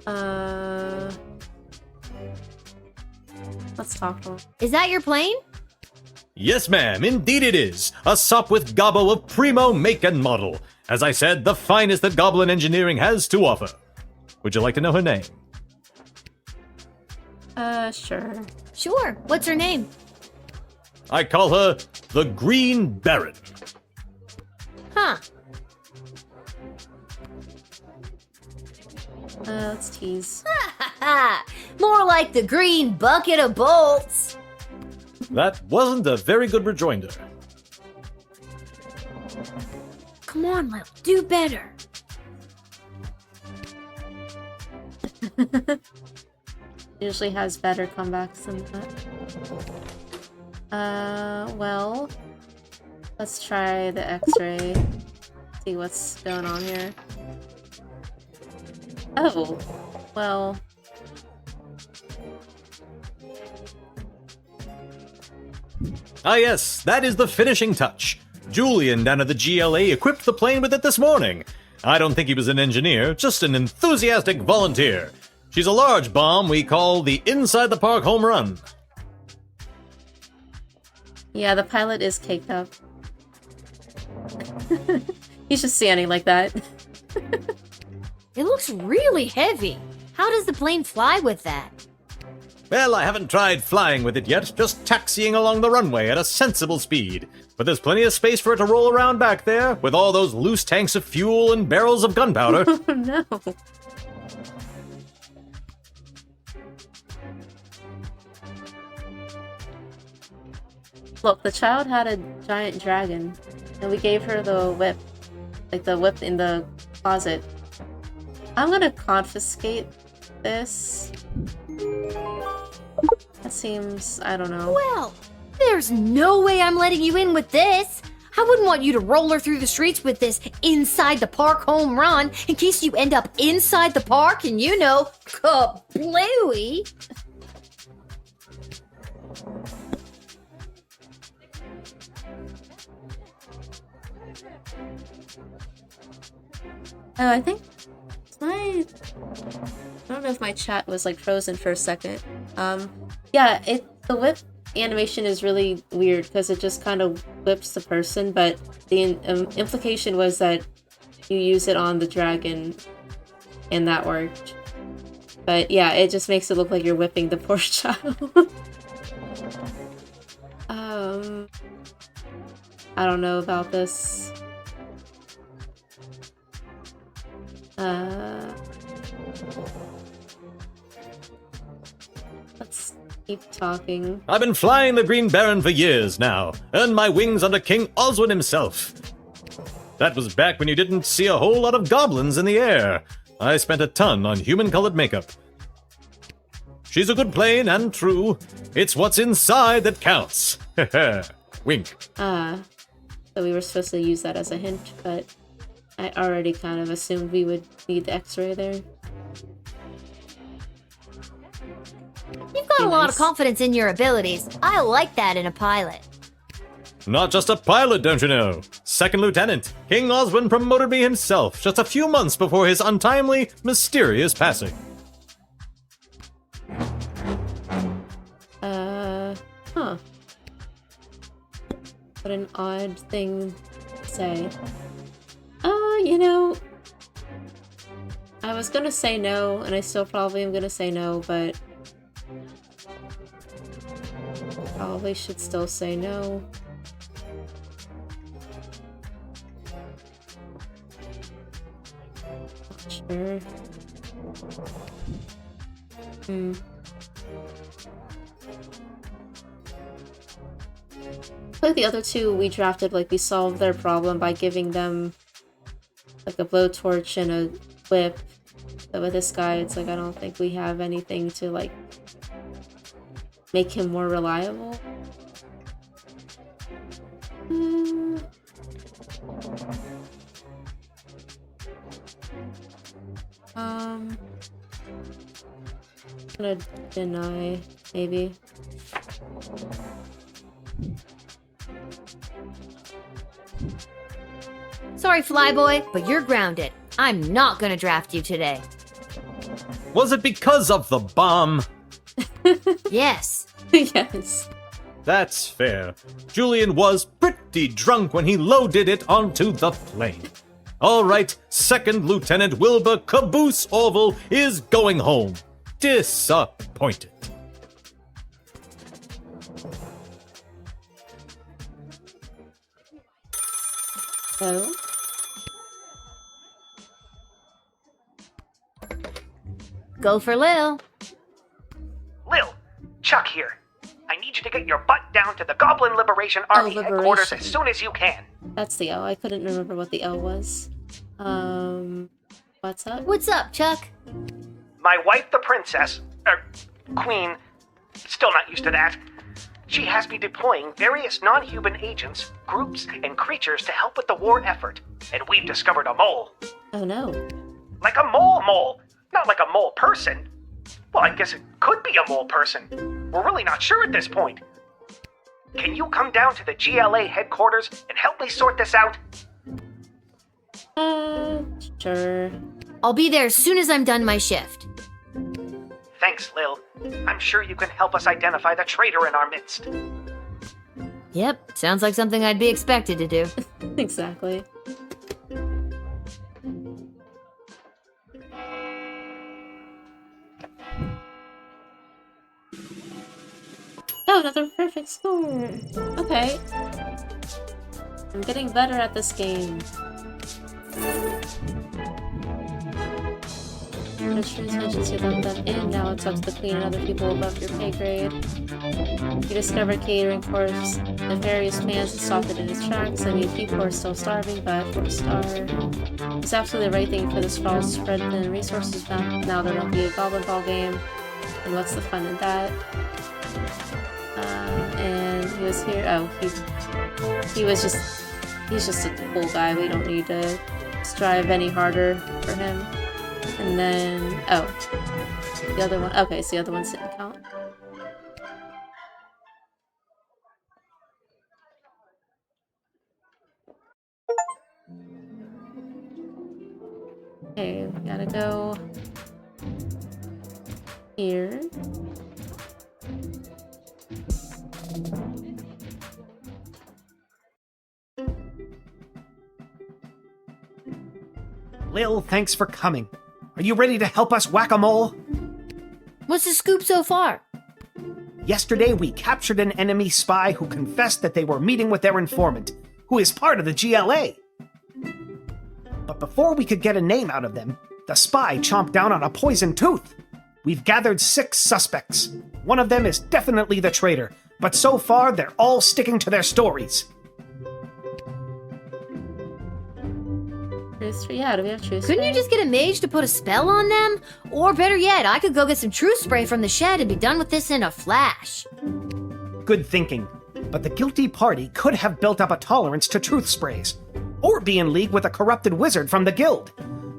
let's talk to him. Is that your plane? Yes, ma'am, indeed it is. A sup with gobbo of primo make and model. As I said, the finest that Goblin Engineering has to offer. Would you like to know her name? Sure. Sure. What's her name? I call her the Green Baron. Huh. Let's tease. More like the green bucket of bolts. That wasn't a very good rejoinder. Come on, Lil. Do better. Usually has better comebacks than that. Well, let's try the X-ray. See what's going on here. Oh, well. Ah yes, that is the finishing touch. Julian down at the GLA equipped the plane with it this morning. I don't think he was an engineer, just an enthusiastic volunteer. She's a large bomb we call the Inside the Park Home Run. Yeah, the pilot is caked up. He's just standing like that. It looks really heavy. How does the plane fly with that? Well, I haven't tried flying with it yet, just taxiing along the runway at a sensible speed. But there's plenty of space for it to roll around back there, with all those loose tanks of fuel and barrels of gunpowder. Oh no. Look, the child had a giant dragon, and we gave her the whip. Like the whip in the closet. I'm gonna confiscate this. That seems... I don't know. Well, there's no way I'm letting you in with this. I wouldn't want you to roller through the streets with this inside the park home run in case you end up inside the park and you know, kablooey. Oh, I think I don't know if my chat was like frozen for a second. Yeah, the whip animation is really weird because it just kind of whips the person, but the implication was that you use it on the dragon, and that worked. But yeah, it just makes it look like you're whipping the poor child. I don't know about this. Let's keep talking. I've been flying the Green Baron for years now. Earned my wings under King Oswin himself. That was back when you didn't see a whole lot of goblins in the air. I spent a ton on human-colored makeup. She's a good plane and true. It's what's inside that counts. Wink. So we were supposed to use that as a hint, but I already kind of assumed we would need the X-ray there. You've got a lot of confidence in your abilities. I like that in a pilot. Not just a pilot, don't you know? Second Lieutenant. King Oswin promoted me himself just a few months before his untimely, mysterious passing. Huh. What an odd thing to say. You know, I was gonna say no, and I still probably am gonna say no, but probably should still say no. Not sure. Like the other two we drafted, like we solved their problem by giving them like a blowtorch and a whip. But with this guy, it's like I don't think we have anything to like make him more reliable. I'm gonna deny, maybe. Sorry, Flyboy, but you're grounded. I'm not gonna draft you today. Was it because of the bomb? Yes. Yes. That's fair. Julian was pretty drunk when he loaded it onto the plane. All right, Second Lieutenant Wilbur Caboose Orville is going home. Disappointed. Oh. Go for Lil. Lil, Chuck here. I need you to get your butt down to the Goblin Liberation Army headquarters as soon as you can. That's the L. I couldn't remember what the L was. What's up? What's up, Chuck? My wife, the princess, queen, still not used to that. She has me deploying various non-human agents, groups, and creatures to help with the war effort. And we've discovered a mole. Oh no. Like a mole. Not like a mole person. Well, I guess it could be a mole person. We're really not sure at this point. Can you come down to the GLA headquarters and help me sort this out? Sure. I'll be there as soon as I'm done my shift. Thanks, Lil. I'm sure you can help us identify the traitor in our midst. Yep, sounds like something I'd be expected to do. Exactly. Oh, another perfect score! Okay. I'm getting better at this game. There's true intentions you let them in. Now it's up to the queen and other people above your pay grade. You discover catering corps nefarious plans to stop it in its tracks. I mean, people are still starving, but 4-star. It's absolutely the right thing for the sprawls to spread thin resources found. Now there won't be a goblin ball game. And what's the fun in that? And he was here. Oh, he's just a cool guy. We don't need to strive any harder for him. And then, oh, the other one. Okay, so the other ones didn't count. Okay, we gotta go here. Lil, thanks for coming. Are you ready to help us whack-a-mole? What's the scoop so far? Yesterday, we captured an enemy spy who confessed that they were meeting with their informant, who is part of the GLA. But before we could get a name out of them, the spy chomped down on a poison tooth. We've gathered 6 suspects. One of them is definitely the traitor, but so far they're all sticking to their stories. Yeah, do we have truth Couldn't spray? you just get a mage to put a spell on them? Or better yet, I could go get some truth spray from the shed and be done with this in a flash. Good thinking. But the guilty party could have built up a tolerance to truth sprays, or be in league with a corrupted wizard from the guild.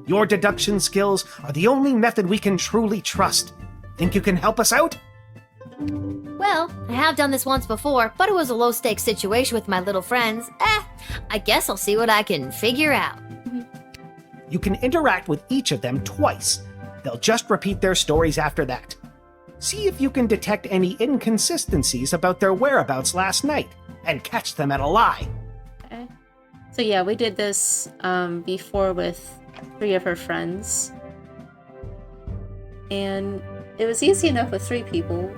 Your deduction skills are the only method we can truly trust. Think you can help us out? Well, I have done this once before, but it was a low-stakes situation with my little friends. I guess I'll see what I can figure out. You can interact with each of them twice. They'll just repeat their stories after that. See if you can detect any inconsistencies about their whereabouts last night, and catch them at a lie. Okay. So yeah, we did this before with 3 of her friends. And it was easy enough with 3 people.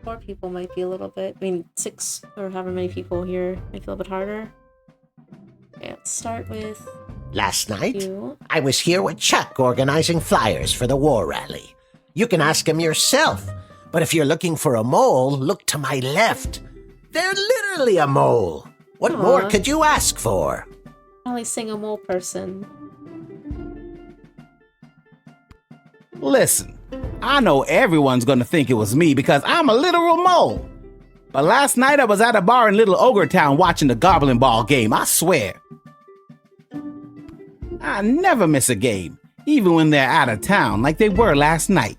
4 people might be a little bit, 6 or however many people here might feel a bit harder. Okay, let's start with Last night, you. I was here with Chuck organizing flyers for the war rally. You can ask him yourself, but if you're looking for a mole, look to my left. They're literally a mole. What more could you ask for? Only single mole person. Listen, I know everyone's gonna think it was me because I'm a literal mole. But last night I was at a bar in Little Ogre Town watching the Goblin Ball game, I swear. I never miss a game, even when they're out of town like they were last night.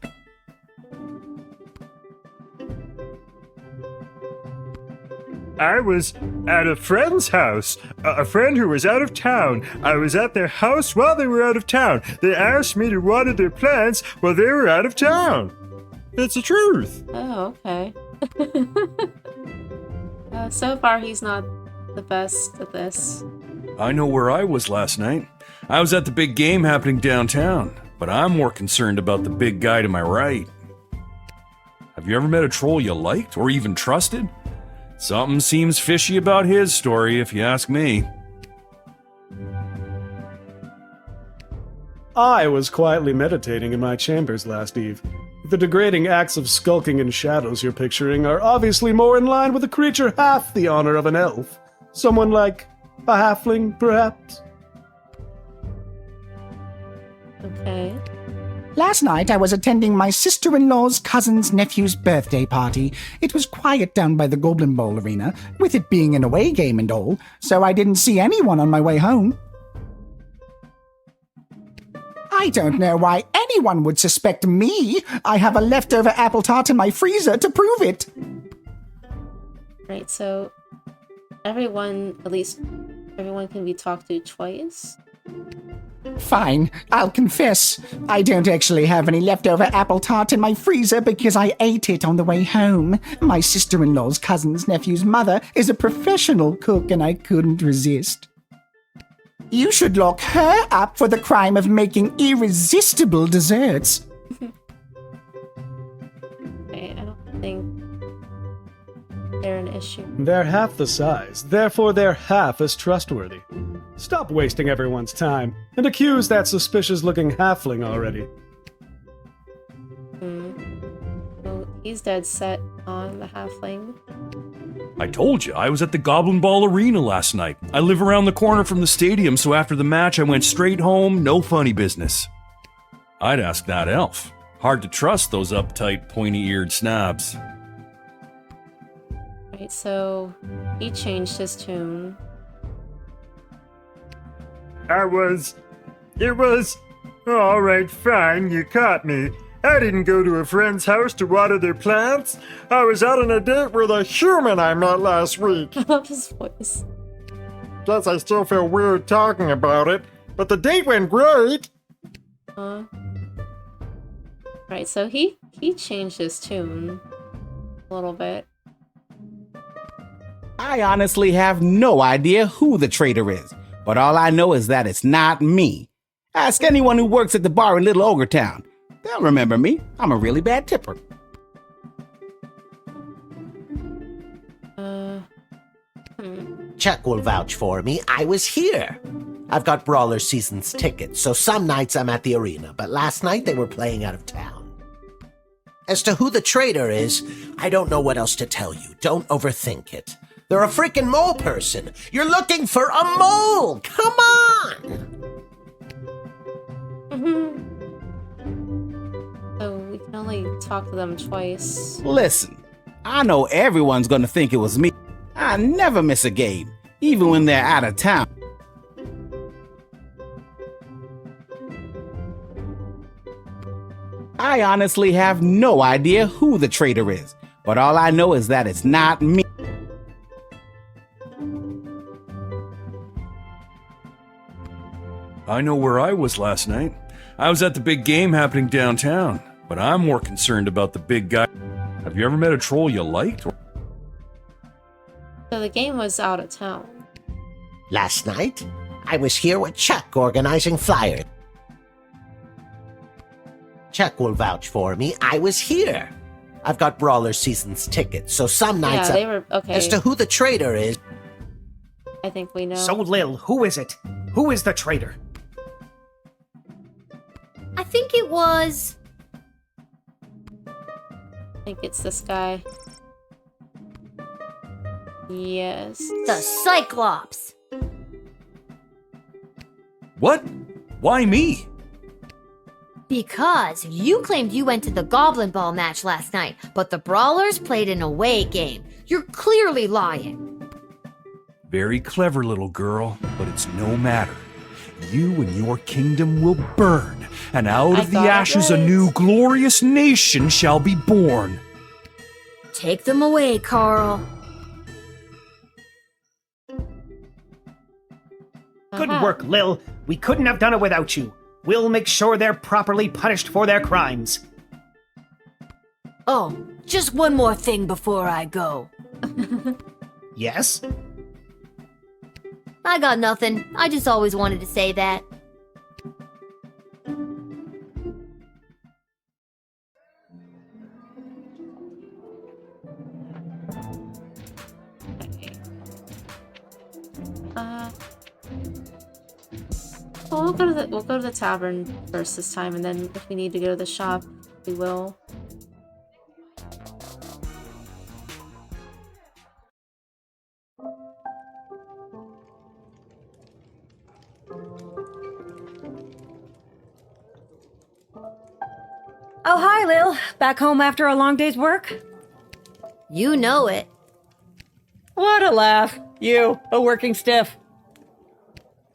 I was at a friend's house. A friend who was out of town. I was at their house while they were out of town. They asked me to water their plants while they were out of town. It's the truth. Oh, okay. So far, he's not the best at this. I know where I was last night. I was at the big game happening downtown, but I'm more concerned about the big guy to my right. Have you ever met a troll you liked or even trusted? Something seems fishy about his story, if you ask me. I was quietly meditating in my chambers last eve. The degrading acts of skulking in shadows you're picturing are obviously more in line with a creature half the honor of an elf. Someone like a halfling, perhaps? Okay. Last night I was attending my sister-in-law's cousin's nephew's birthday party. It was quiet down by the Goblin Bowl arena, with it being an away game and all, so I didn't see anyone on my way home. I don't know why anyone would suspect me. I have a leftover apple tart in my freezer to prove it. Right, so everyone, at least everyone can be talked to twice. Fine, I'll confess. I don't actually have any leftover apple tart in my freezer because I ate it on the way home. My sister-in-law's cousin's nephew's mother is a professional cook and I couldn't resist. You should lock her up for the crime of making irresistible desserts. Okay, I don't think they're an issue. They're half the size, therefore they're half as trustworthy. Stop wasting everyone's time, and accuse that suspicious-looking halfling already. He's dead set on the halfling. I told you, I was at the Goblin Ball Arena last night. I live around the corner from the stadium, so after the match I went straight home, no funny business. I'd ask that elf. Hard to trust those uptight, pointy-eared snobs. Right, so he changed his tune. It was... Alright, fine, you caught me. I didn't go to a friend's house to water their plants. I was out on a date with a human I met last week. I love his voice. Guess I still feel weird talking about it, but the date went great. Right, so he changed his tune a little bit. I honestly have no idea who the traitor is, but all I know is that it's not me. Ask anyone who works at the bar in Little Ogre Town. They'll remember me. I'm a really bad tipper. Chuck will vouch for me. I was here. I've got Brawler Seasons tickets, so some nights I'm at the arena, but last night they were playing out of town. As to who the traitor is, I don't know what else to tell you. Don't overthink it. They're a freaking mole person. You're looking for a mole! Come on! So we can only talk to them twice. Listen, I know everyone's gonna think it was me. I never miss a game, even when they're out of town. I honestly have no idea who the traitor is, but all I know is that it's not me. I know where I was last night. I was at the big game happening downtown, but I'm more concerned about the big guy. Have you ever met a troll you liked? So the game was out of town. Last night, I was here with Chuck organizing flyers. Chuck will vouch for me. I was here. I've got Brawler Seasons tickets, so some nights... Yeah, they were... Okay. As to who the traitor is... I think we know. So, Lil, who is it? Who is the traitor? I think it was... I think it's this guy. Yes. The Cyclops. What? Why me? Because you claimed you went to the Goblin Ball match last night, but the Brawlers played an away game. You're clearly lying. Very clever, little girl, but it's no matter. You and your kingdom will burn, and out of the ashes a new glorious nation shall be born. Take them away, Carl. Good work, Lil. We couldn't have done it without you. We'll make sure they're properly punished for their crimes. Oh, just one more thing before I go. Yes? I got nothing. I just always wanted to say that. Well, we'll go to the tavern first this time, and then if we need to go to the shop, we will. Oh, hi, Lil. Back home after a long day's work? You know it. What a laugh. You, a working stiff.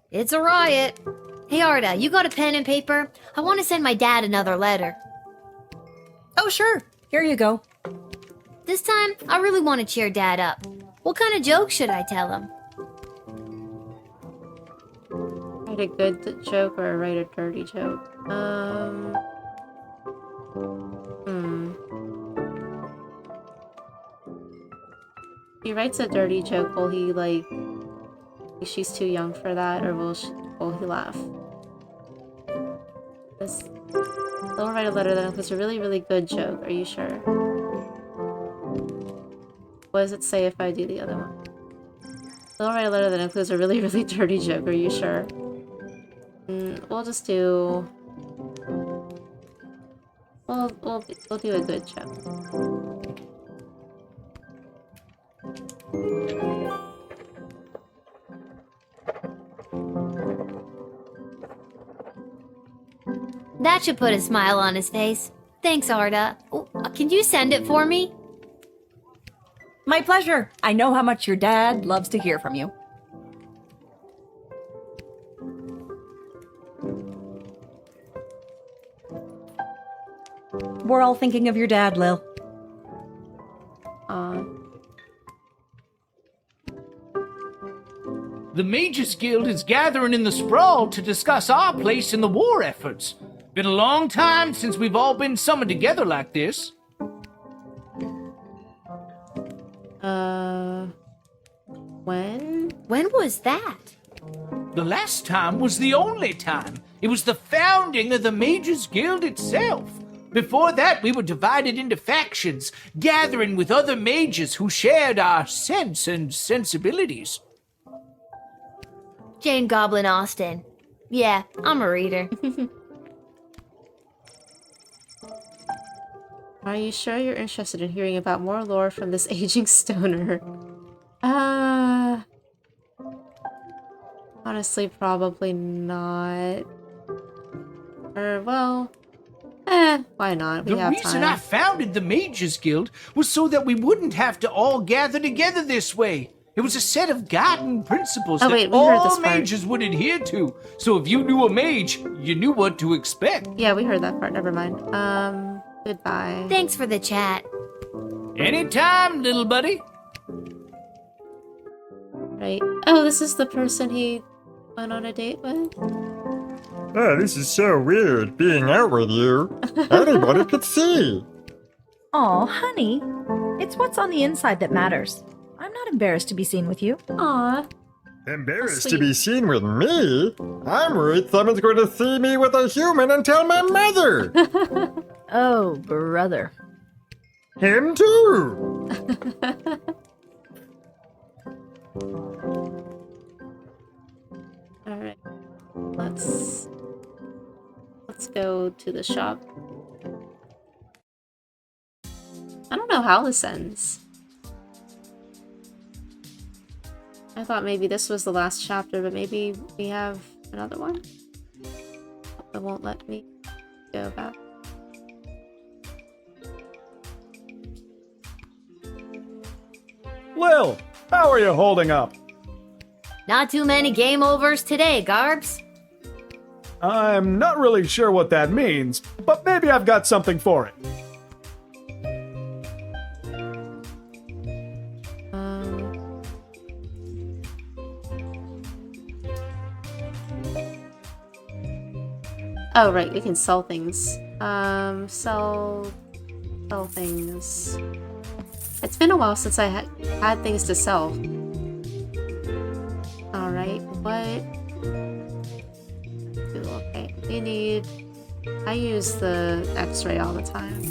It's a riot. Hey, Arda, you got a pen and paper? I want to send my dad another letter. Oh, sure. Here you go. This time, I really want to cheer Dad up. What kind of joke should I tell him? Write a good joke or write a dirty joke? He writes a dirty joke, will he, like... She's too young for that, or will he laugh? They'll write a letter that includes a really, really good joke. Are you sure? What does it say if I do the other one? They'll write a letter that includes a really, really dirty joke. Are you sure? We'll just do... We'll do a good joke. That should put a smile on his face. Thanks, Arda. Oh, can you send it for me? My pleasure. I know how much your dad loves to hear from you. We're all thinking of your dad, Lil. The Mages Guild is gathering in the sprawl to discuss our place in the war efforts. Been a long time since we've all been summoned together like this. When? When was that? The last time was the only time. It was the founding of the Mages Guild itself. Before that, we were divided into factions, gathering with other mages who shared our sense and sensibilities. Jane Goblin Austen. Yeah, I'm a reader. Are you sure you're interested in hearing about more lore from this aging stoner? Honestly, probably not. Or, well, why not? We The have reason time. I founded the Mages Guild was so that we wouldn't have to all gather together this way. It was a set of guiding principles Oh, that wait, we heard this all part. mages would adhere to. So if you knew a mage, you knew what to expect. Yeah, we heard that part. Never mind. Goodbye. Thanks for the chat. Anytime, little buddy. Right. Oh, this is the person he went on a date with? Oh, this is so weird, being out with you. Anybody could see. Aw, honey. It's what's on the inside that matters. I'm not embarrassed to be seen with you. Aw. Embarrassed to be seen with me? I'm worried someone's going to see me with a human and tell my mother. Oh, brother. Him too. Alright. Let's go to the shop. I don't know how this ends. I thought maybe this was the last chapter, but maybe we have another one? It won't let me go back. Lil, how are you holding up? Not too many game overs today, Garbs. I'm not really sure what that means, but maybe I've got something for it. Oh, right, we can sell things. Sell things. It's been a while since I had things to sell. Alright, what? Okay, we need... I use the X-ray all the time.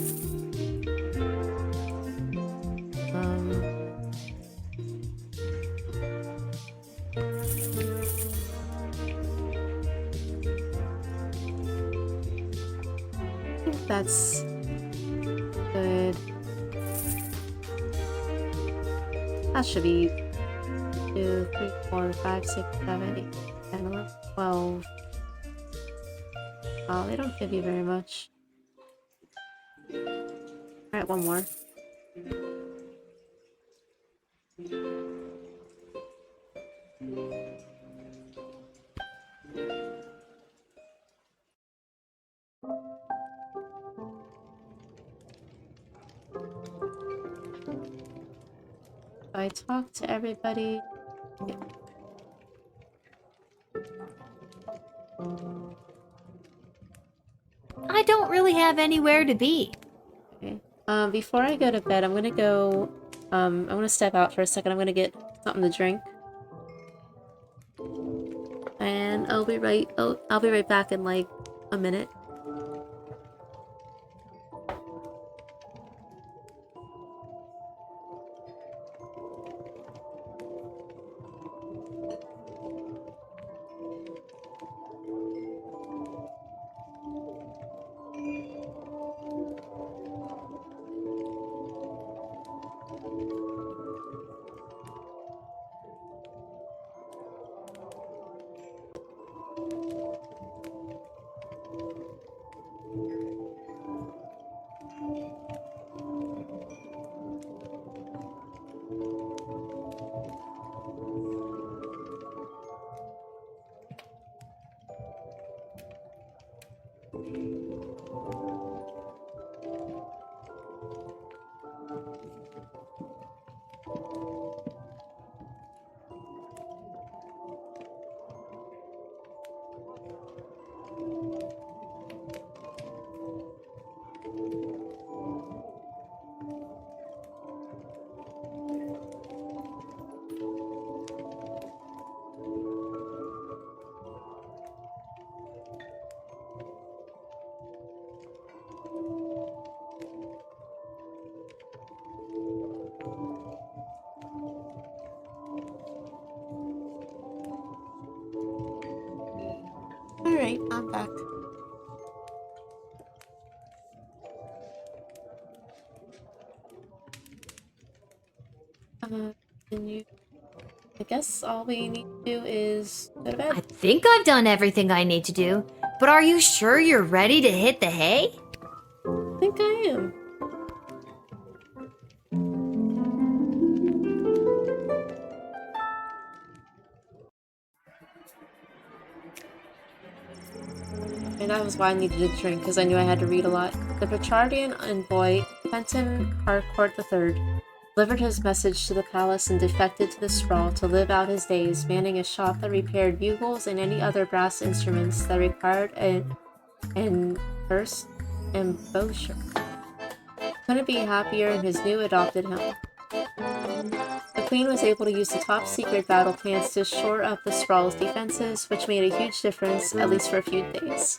I think that's good. That should be 2, 3, 4, 5, 6, 7, 8, 10, 11, 12. Oh, they don't give you very much. Alright, one more. I talk to everybody. Yeah. I don't really have anywhere to be. Okay. Before I go to bed, I'm gonna go. I'm gonna step out for a second. I'm gonna get something to drink, and I'll be right. I'll be right back in like a minute. Alright, I'm back. Can you... I guess all we need to do is go to bed. I think I've done everything I need to do, but are you sure you're ready to hit the hay? I think I am. And that was why I needed a drink, because I knew I had to read a lot. The Petrardian envoy, Fenton Harcourt III, delivered his message to the palace and defected to the Sprawl to live out his days, manning a shop that repaired bugles and any other brass instruments that required an first embouchure. Couldn't be happier in his new adopted home. The Queen was able to use the top-secret battle plans to shore up the Sprawl's defenses, which made a huge difference, at least for a few days.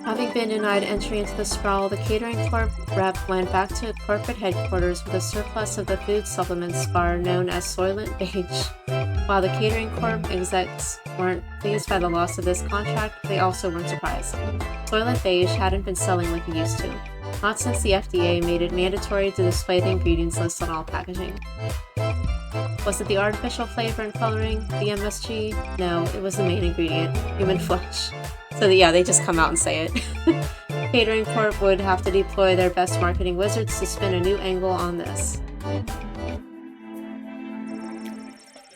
Having been denied entry into the Sprawl, the Catering Corp rep went back to corporate headquarters with a surplus of the food supplements bar known as Soylent Beige. While the Catering Corp execs weren't pleased by the loss of this contract, they also weren't surprised. Soylent Beige hadn't been selling like it used to. Not since the FDA made it mandatory to display the ingredients list on all packaging. Was it the artificial flavor and coloring, the MSG? No, it was the main ingredient, human flesh. So yeah, they just come out and say it. Catering Corp would have to deploy their best marketing wizards to spin a new angle on this.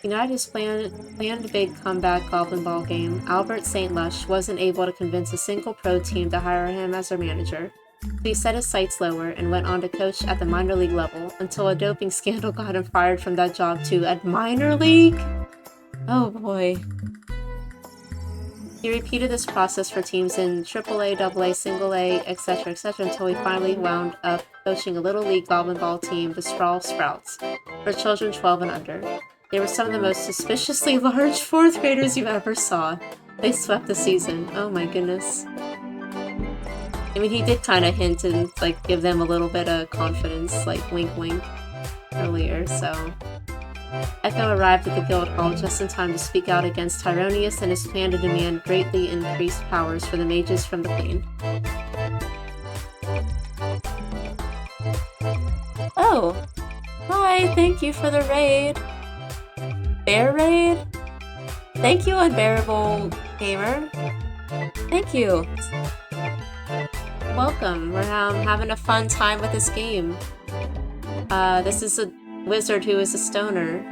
United's planned big comeback Goblin Ball game, Albert St. Lush wasn't able to convince a single pro team to hire him as their manager. He set his sights lower and went on to coach at the minor league level until a doping scandal got him fired from that job too. At minor league? Oh boy. He repeated this process for teams in AAA, AA, Single A, etc., until he finally wound up coaching a little league Goblin Ball team, the Sprawl Sprouts, for children 12 and under. They were some of the most suspiciously large 4th graders you ever saw. They swept the season. Oh my goodness. I mean, he did kind of hint and, like, give them a little bit of confidence, like, wink wink, earlier, so... Echo arrived at the guild hall just in time to speak out against Tyronius and his plan to demand greatly increased powers for the mages from the Queen. Oh! Hi, thank you for the raid! Bear raid? Thank you, Unbearable Gamer. Thank you! Welcome. We're having a fun time with this game. This is a wizard who is a stoner.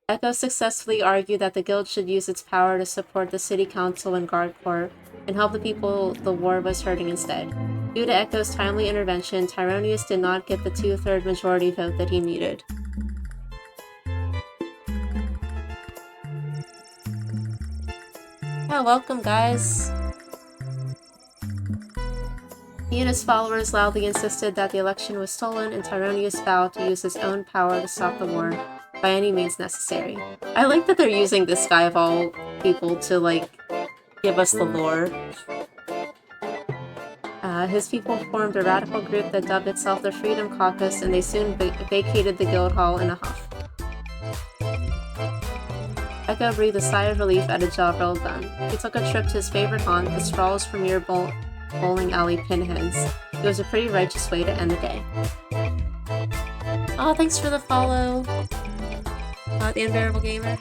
Echo successfully argued that the guild should use its power to support the city council and guard corps and help the people the war was hurting instead. Due to Echo's timely intervention, Tyronius did not get the 2/3 majority vote that he needed. Yeah, welcome guys. He and his followers loudly insisted that the election was stolen, and Tyronius vowed to use his own power to stop the war by any means necessary. I like that they're using this guy of all people to, like, give us the lore. His people formed a radical group that dubbed itself the Freedom Caucus, and they soon vacated the guild hall in a huff. Echo breathed a sigh of relief at a job well done. He took a trip to his favorite haunt, the Sprawl's premier bowling alley Pinheads. It was a pretty righteous way to end the day. Oh, thanks for the follow, the Unbearable Gamer.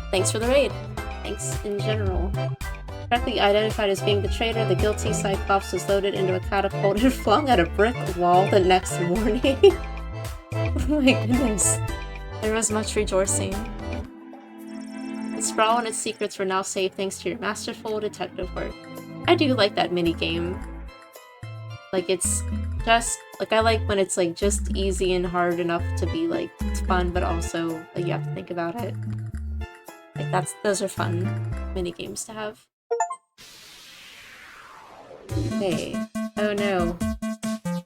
Thanks for the raid. Thanks in general. Correctly identified as being the traitor, the guilty Cyclops was loaded into a catapult and flung at a brick wall the next morning. Oh my goodness. There was much rejoicing. The sprawl and its secrets were now safe thanks to your masterful detective work. I do like that mini game. Like, it's just, like, I like when it's, like, just easy and hard enough to be, like, it's fun, but also, like, you have to think about it. Like, those are fun mini games to have. Okay. Oh no.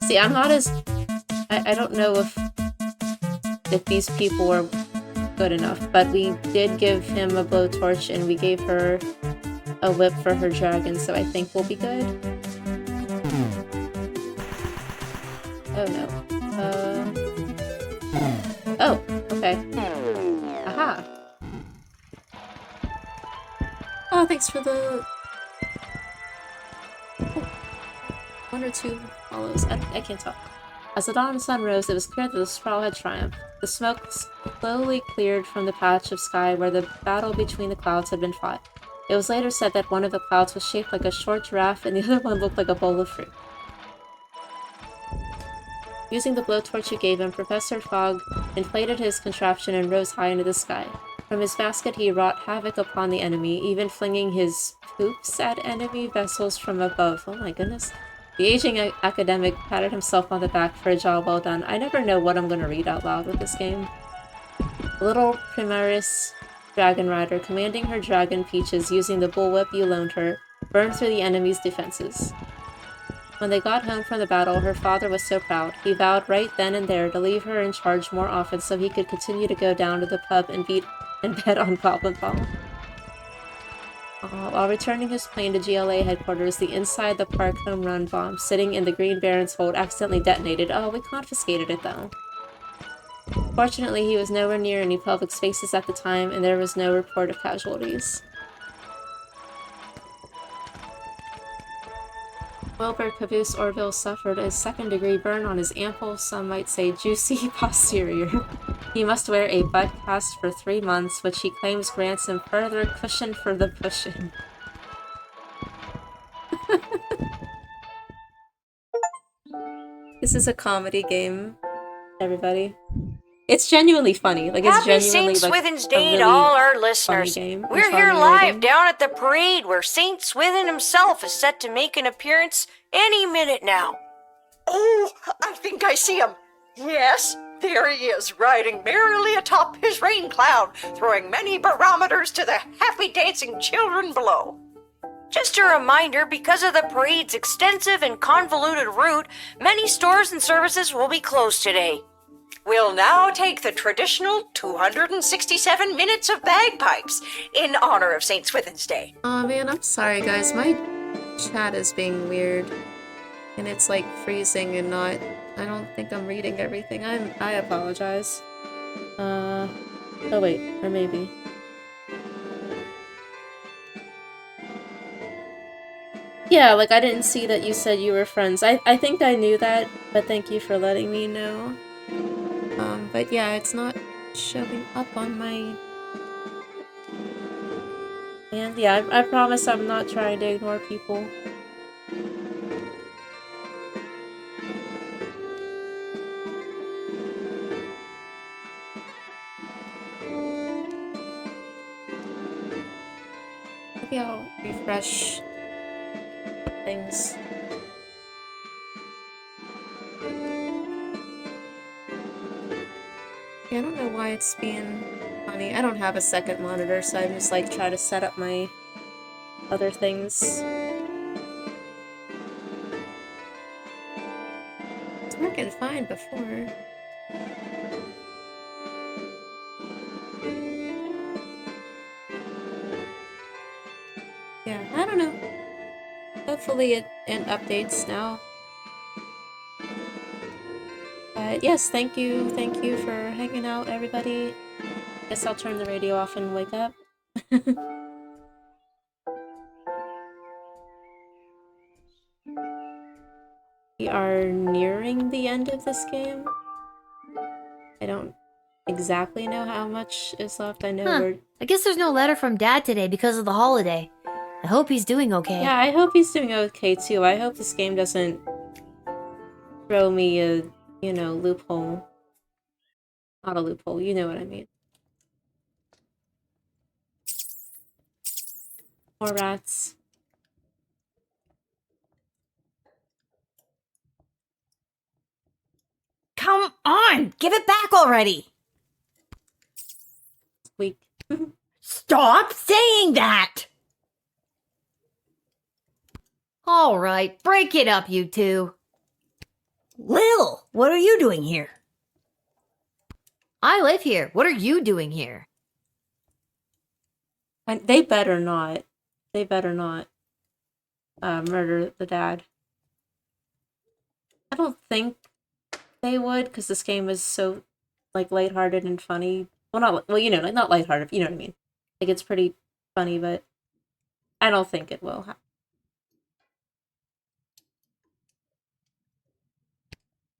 See, I'm not as... I don't know if these people were good enough, but we did give him a blowtorch and we gave her a whip for her dragon, so I think we'll be good. Oh no. Oh, okay. Aha. Oh, thanks for the... 1 or 2 follows. I can't tell. As the dawn sun rose, it was clear that the sprawl had triumphed. The smoke slowly cleared from the patch of sky where the battle between the clouds had been fought. It was later said that one of the clouds was shaped like a short giraffe and the other one looked like a bowl of fruit. Using the blowtorch you gave him, Professor Fogg inflated his contraption and rose high into the sky. From his basket he wrought havoc upon the enemy, even flinging his poops at enemy vessels from above. Oh my goodness. The aging academic patted himself on the back for a job well done. I never know what I'm going to read out loud with this game. The little Primaris dragon rider, commanding her dragon Peaches using the bullwhip you loaned her, burned through the enemy's defenses. When they got home from the battle, her father was so proud. He vowed right then and there to leave her in charge more often so he could continue to go down to the pub and bet on Goblin Ball. While returning his plane to GLA headquarters, the inside the park home run bomb sitting in the Green Baron's hold accidentally detonated. Oh, we confiscated it though. Fortunately, he was nowhere near any public spaces at the time, and there was no report of casualties. Wilbur Caboose Orville suffered a second-degree burn on his ample, some might say juicy, posterior. He must wear a butt cast for 3 months, which he claims grants him further cushion for the pushing. This is a comedy game, everybody. It's genuinely funny. Like, it's Happy genuinely St. like Swithin's a Day really to all our funny listeners. game. We're here live down at the parade where St. Swithin himself is set to make an appearance any minute now. Oh, I think I see him. Yes, there he is, riding merrily atop his rain cloud, throwing many barometers to the happy dancing children below. Just a reminder, because of the parade's extensive and convoluted route, many stores and services will be closed today. We'll now take the traditional 267 minutes of bagpipes in honor of St. Swithin's Day. Oh man, I'm sorry guys, my chat is being weird. And it's like freezing and not... I don't think I'm reading everything. I apologize. Oh wait, or maybe. Yeah, like I didn't see that you said you were friends. I think I knew that, but thank you for letting me know. But yeah, it's not showing up on my... And yeah, I promise I'm not trying to ignore people. Maybe I'll refresh things. Yeah, I don't know why it's being funny. I don't have a second monitor, so I'm just like trying to set up my other things. It's working fine before. Yeah, I don't know. Hopefully it updates now. But yes, thank you for hanging out, everybody. Guess I'll turn the radio off and wake up. We are nearing the end of this game. I don't exactly know how much is left. I know we're... I guess there's no letter from Dad today because of the holiday. I hope he's doing okay. Yeah, I hope he's doing okay too. I hope this game doesn't throw me a, you know, loophole. Not a loophole, you know what I mean. More rats. Come on, give it back already. Weak. Stop saying that. All right, break it up, you two. Lil, what are you doing here? I live here. What are you doing here? And they better not. They better not murder the dad. I don't think they would, because this game is so like lighthearted and funny. Well, not well, you know, like not lighthearted. You know what I mean? Like it's pretty funny, but I don't think it will.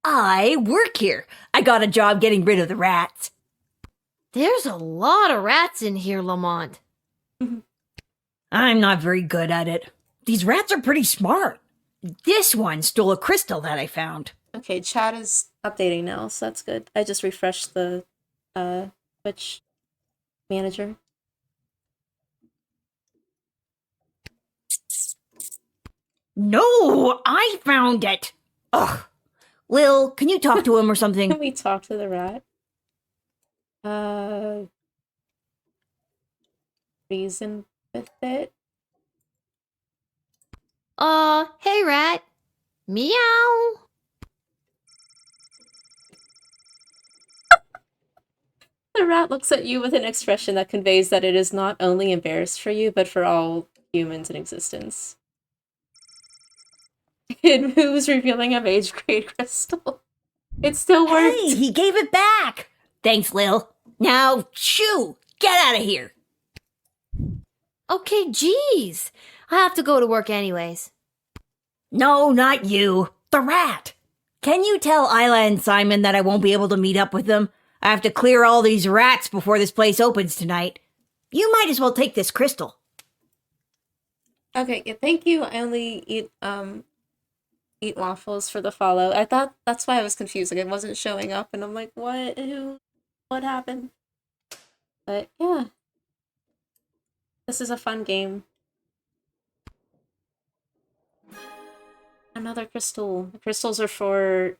I work here. I got a job getting rid of the rats. There's a lot of rats in here, Lamont. I'm not very good at it. These rats are pretty smart. This one stole a crystal that I found. Okay, chat is updating now, so that's good. I just refreshed the Twitch manager. No, I found it. Ugh. Lil, can you talk to him or something? Can we talk to the rat? Reason with it? Hey, rat. Meow. The rat looks at you with an expression that conveys that it is not only embarrassed for you, but for all humans in existence. It moves, revealing a mage grade crystal. It still works. Hey, he gave it back. Thanks, Lil. Now, shoo! Get out of here. Okay, geez. I have to go to work anyways. No, not you. The rat. Can you tell Isla and Simon that I won't be able to meet up with them? I have to clear all these rats before this place opens tonight. You might as well take this crystal. Okay, yeah, thank you. I only eat waffles for the follow. I thought that's why I was confused. Like it wasn't showing up, and I'm like, what? Who? What happened? But yeah, this is a fun game. Another crystal. The crystals are for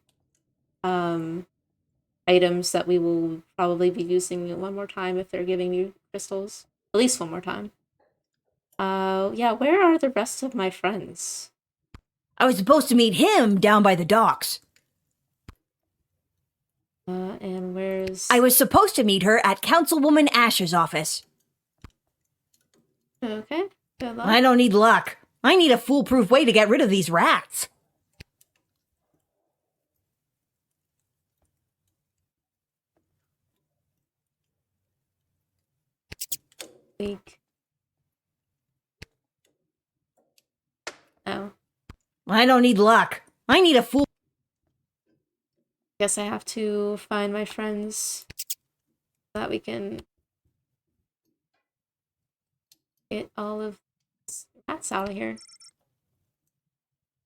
items that we will probably be using one more time if they're giving you crystals. At least one more time. Yeah, where are the rest of my friends? I was supposed to meet him down by the docks. And where's... I was supposed to meet her at Councilwoman Ash's office. Okay, good luck. I don't need luck. I need a foolproof way to get rid of these rats. Weak. Oh. I don't need luck. I need a fool. Guess I have to find my friends so that we can get all of these rats out of here.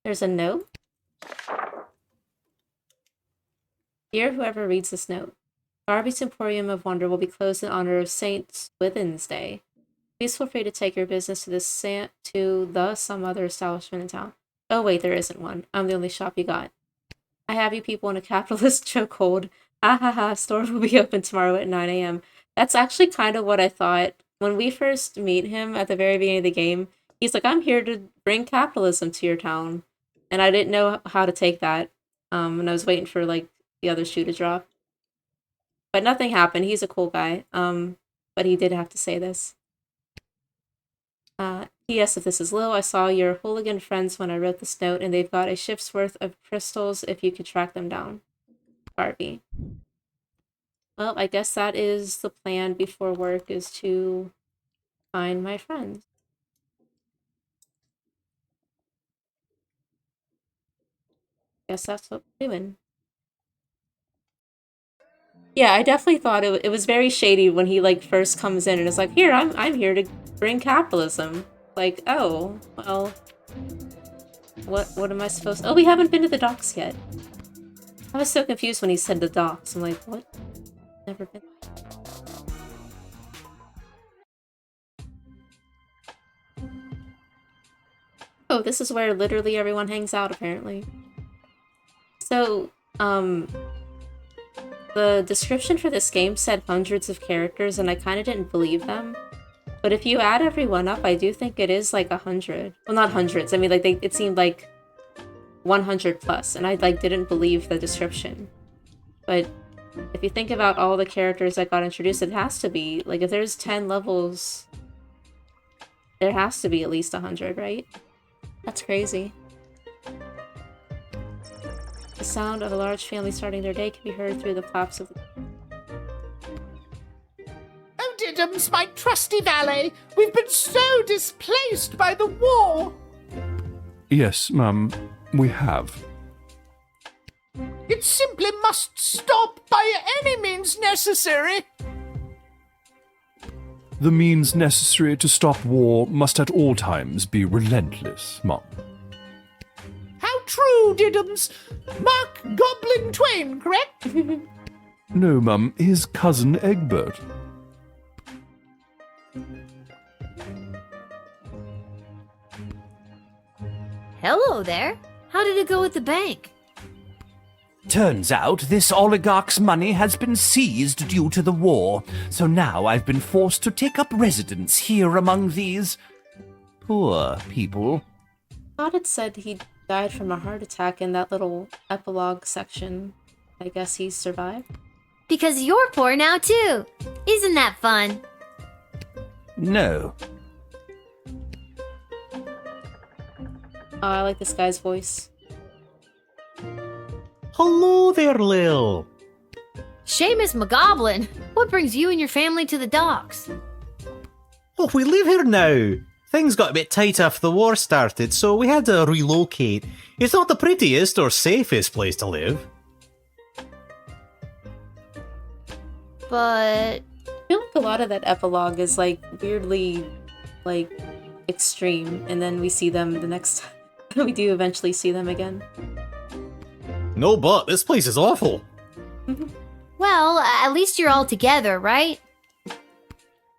There's a note. Dear whoever reads this note, Darby's Emporium of Wonder will be closed in honor of Saint Swithin's Day. Please feel free to take your business to some other establishment in town. Oh wait, there isn't one. I'm the only shop you got. I have you people in a capitalist chokehold. Ha ha ha, store will be open tomorrow at 9 a.m. That's actually kind of what I thought. When we first meet him at the very beginning of the game, he's like, I'm here to bring capitalism to your town. And I didn't know how to take that. And I was waiting for like the other shoe to drop. But nothing happened. He's a cool guy. But he did have to say this. P.S. If this is Lil, I saw your hooligan friends when I wrote this note, and they've got a shift's worth of crystals if you could track them down. Barbie. Well, I guess that is the plan before work, is to find my friends. Guess that's what we're doing. Yeah, I definitely thought it was very shady when he like first comes in and is like, "Here, I'm here to bring capitalism." Like, oh, well, what am I supposed to... Oh, we haven't been to the docks yet. I was so confused when he said the docks. I'm like, what? Never been. Oh, this is where literally everyone hangs out, apparently. So, the description for this game said hundreds of characters, and I kind of didn't believe them. But if you add everyone up, I do think it is like 100. Well, not hundreds. I mean, like, it seemed like 100 plus, and I, like, didn't believe the description. But if you think about all the characters that got introduced, it has to be, like, if there's 10 levels, there has to be at least 100, right? That's crazy. The sound of a large family starting their day can be heard through the flaps of the... Oh, Diddums, my trusty valet! We've been so displaced by the war! Yes, Mum, we have. It simply must stop by any means necessary! The means necessary to stop war must at all times be relentless, Mum. How true, Diddums! Mark Goblin Twain, correct? No, Mum, his cousin Egbert. Hello there. How did it go with the bank? Turns out this oligarch's money has been seized due to the war, so now I've been forced to take up residence here among these poor people. I thought it said he died from a heart attack in that little epilogue section. I guess he survived. Because you're poor now too. Isn't that fun? No. Oh, I like this guy's voice. Hello there, Lil. Seamus McGoblin, what brings you and your family to the docks? Oh, we live here now. Things got a bit tight after the war started, so we had to relocate. It's not the prettiest or safest place to live. But... I feel like a lot of that epilogue is, like, weirdly, like, extreme, and then we see them the next time. We do eventually see them again. No, but this place is awful. Well, at least you're all together, right?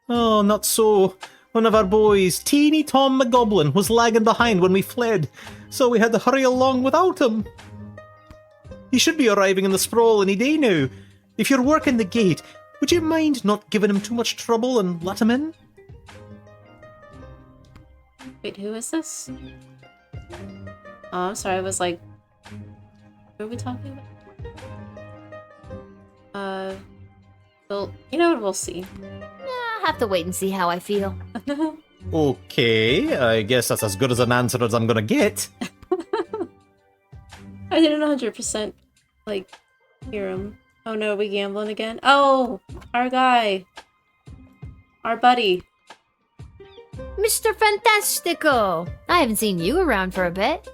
Oh, not so. One of our boys, teeny Tom McGoblin, was lagging behind when we fled, so we had to hurry along without him. He should be arriving in the sprawl any day now. If you're working the gate, would you mind not giving him too much trouble and let him in? Wait, who is this? Oh, I'm sorry, I was like... Who are we talking about? Well, you know what, we'll see. I'll have to wait and see how I feel. Okay, I guess that's as good as an answer as I'm gonna get. I didn't 100%, like, hear him. Oh no, are we gambling again? Oh! Our guy! Our buddy! Mr. Fantastico! I haven't seen you around for a bit.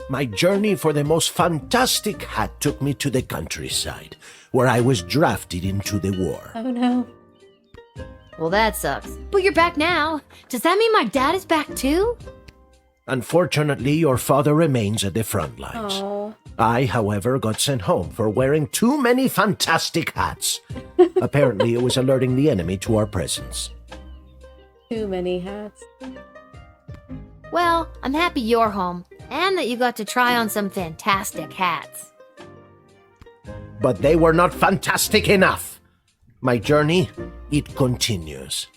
My journey for the most fantastic hat took me to the countryside, where I was drafted into the war. Oh no. Well, that sucks. But you're back now. Does that mean my dad is back too? Unfortunately, your father remains at the front lines. Oh. I, however, got sent home for wearing too many fantastic hats. Apparently, it was alerting the enemy to our presence. Too many hats. Well, I'm happy you're home, and that you got to try on some fantastic hats. But they were not fantastic enough. My journey, it continues.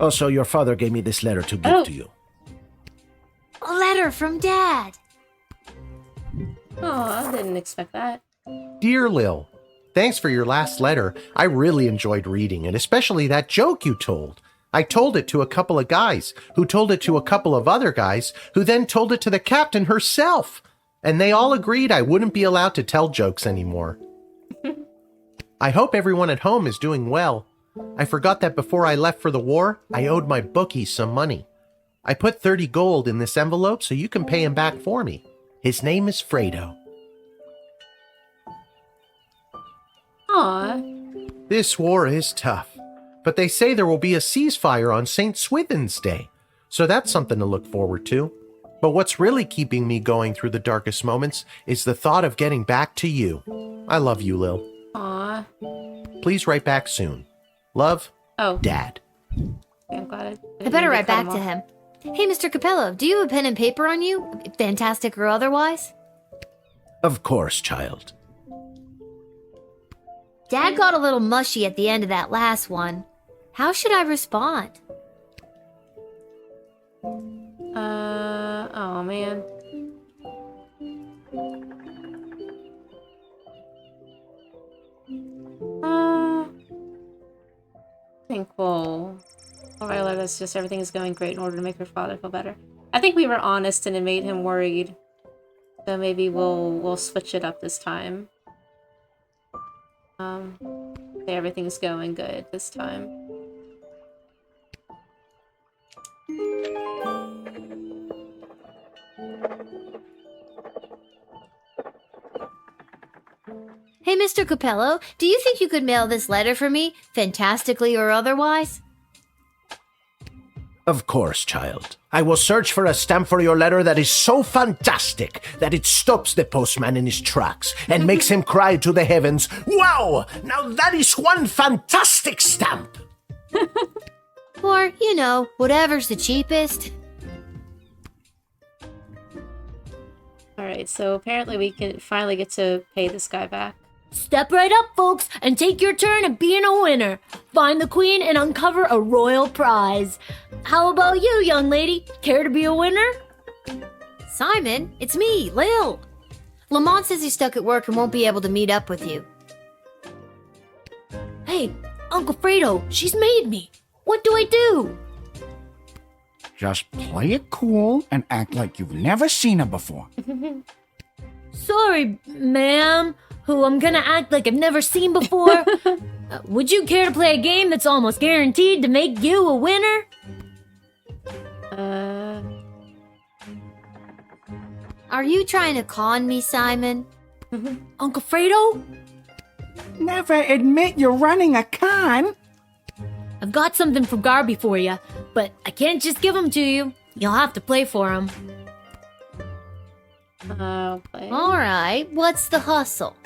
Also, your father gave me this letter to give to you. A letter from Dad. Oh, I didn't expect that. Dear Lil, thanks for your last letter. I really enjoyed reading it, especially that joke you told. I told it to a couple of guys, who told it to a couple of other guys, who then told it to the captain herself. And they all agreed I wouldn't be allowed to tell jokes anymore. I hope everyone at home is doing well. I forgot that before I left for the war, I owed my bookie some money. I put 30 gold in this envelope so you can pay him back for me. His name is Fredo. Aww. This war is tough, but they say there will be a ceasefire on St. Swithin's Day, so that's something to look forward to. But what's really keeping me going through the darkest moments is the thought of getting back to you. I love you, Lil. Aww. Please write back soon. Love, Oh. Dad. Yeah, I'm glad I better write back to him. Hey, Mr. Capello, do you have a pen and paper on you? Fantastic or otherwise? Of course, child. Dad got a little mushy at the end of that last one. How should I respond? Oh man. I think we'll write that's just everything is going great in order to make her father feel better. I think we were honest and it made him worried. So maybe we'll switch it up this time. Say everything's going good this time. Hey, Mr. Capello, do you think you could mail this letter for me, fantastically or otherwise? Of course, child. I will search for a stamp for your letter that is so fantastic that it stops the postman in his tracks and makes him cry to the heavens, "Wow! Now that is one fantastic stamp!" Or, you know, whatever's the cheapest. Alright, so apparently we can finally get to pay this guy back. Step right up, folks, and take your turn at being a winner. Find the queen and uncover a royal prize. How about you, young lady? Care to be a winner? Simon, it's me, Lil. Lamont says he's stuck at work and won't be able to meet up with you. Hey, Uncle Fredo, she's made me. What do I do? Just play it cool and act like you've never seen her before. Sorry, ma'am, who I'm gonna act like I've never seen before. Would you care to play a game that's almost guaranteed to make you a winner? Are you trying to con me, Simon? Uncle Fredo? Never admit you're running a con. I've got something for Garby for you, but I can't just give them to you. You'll have to play for them. I'll play. Alright, what's the hustle?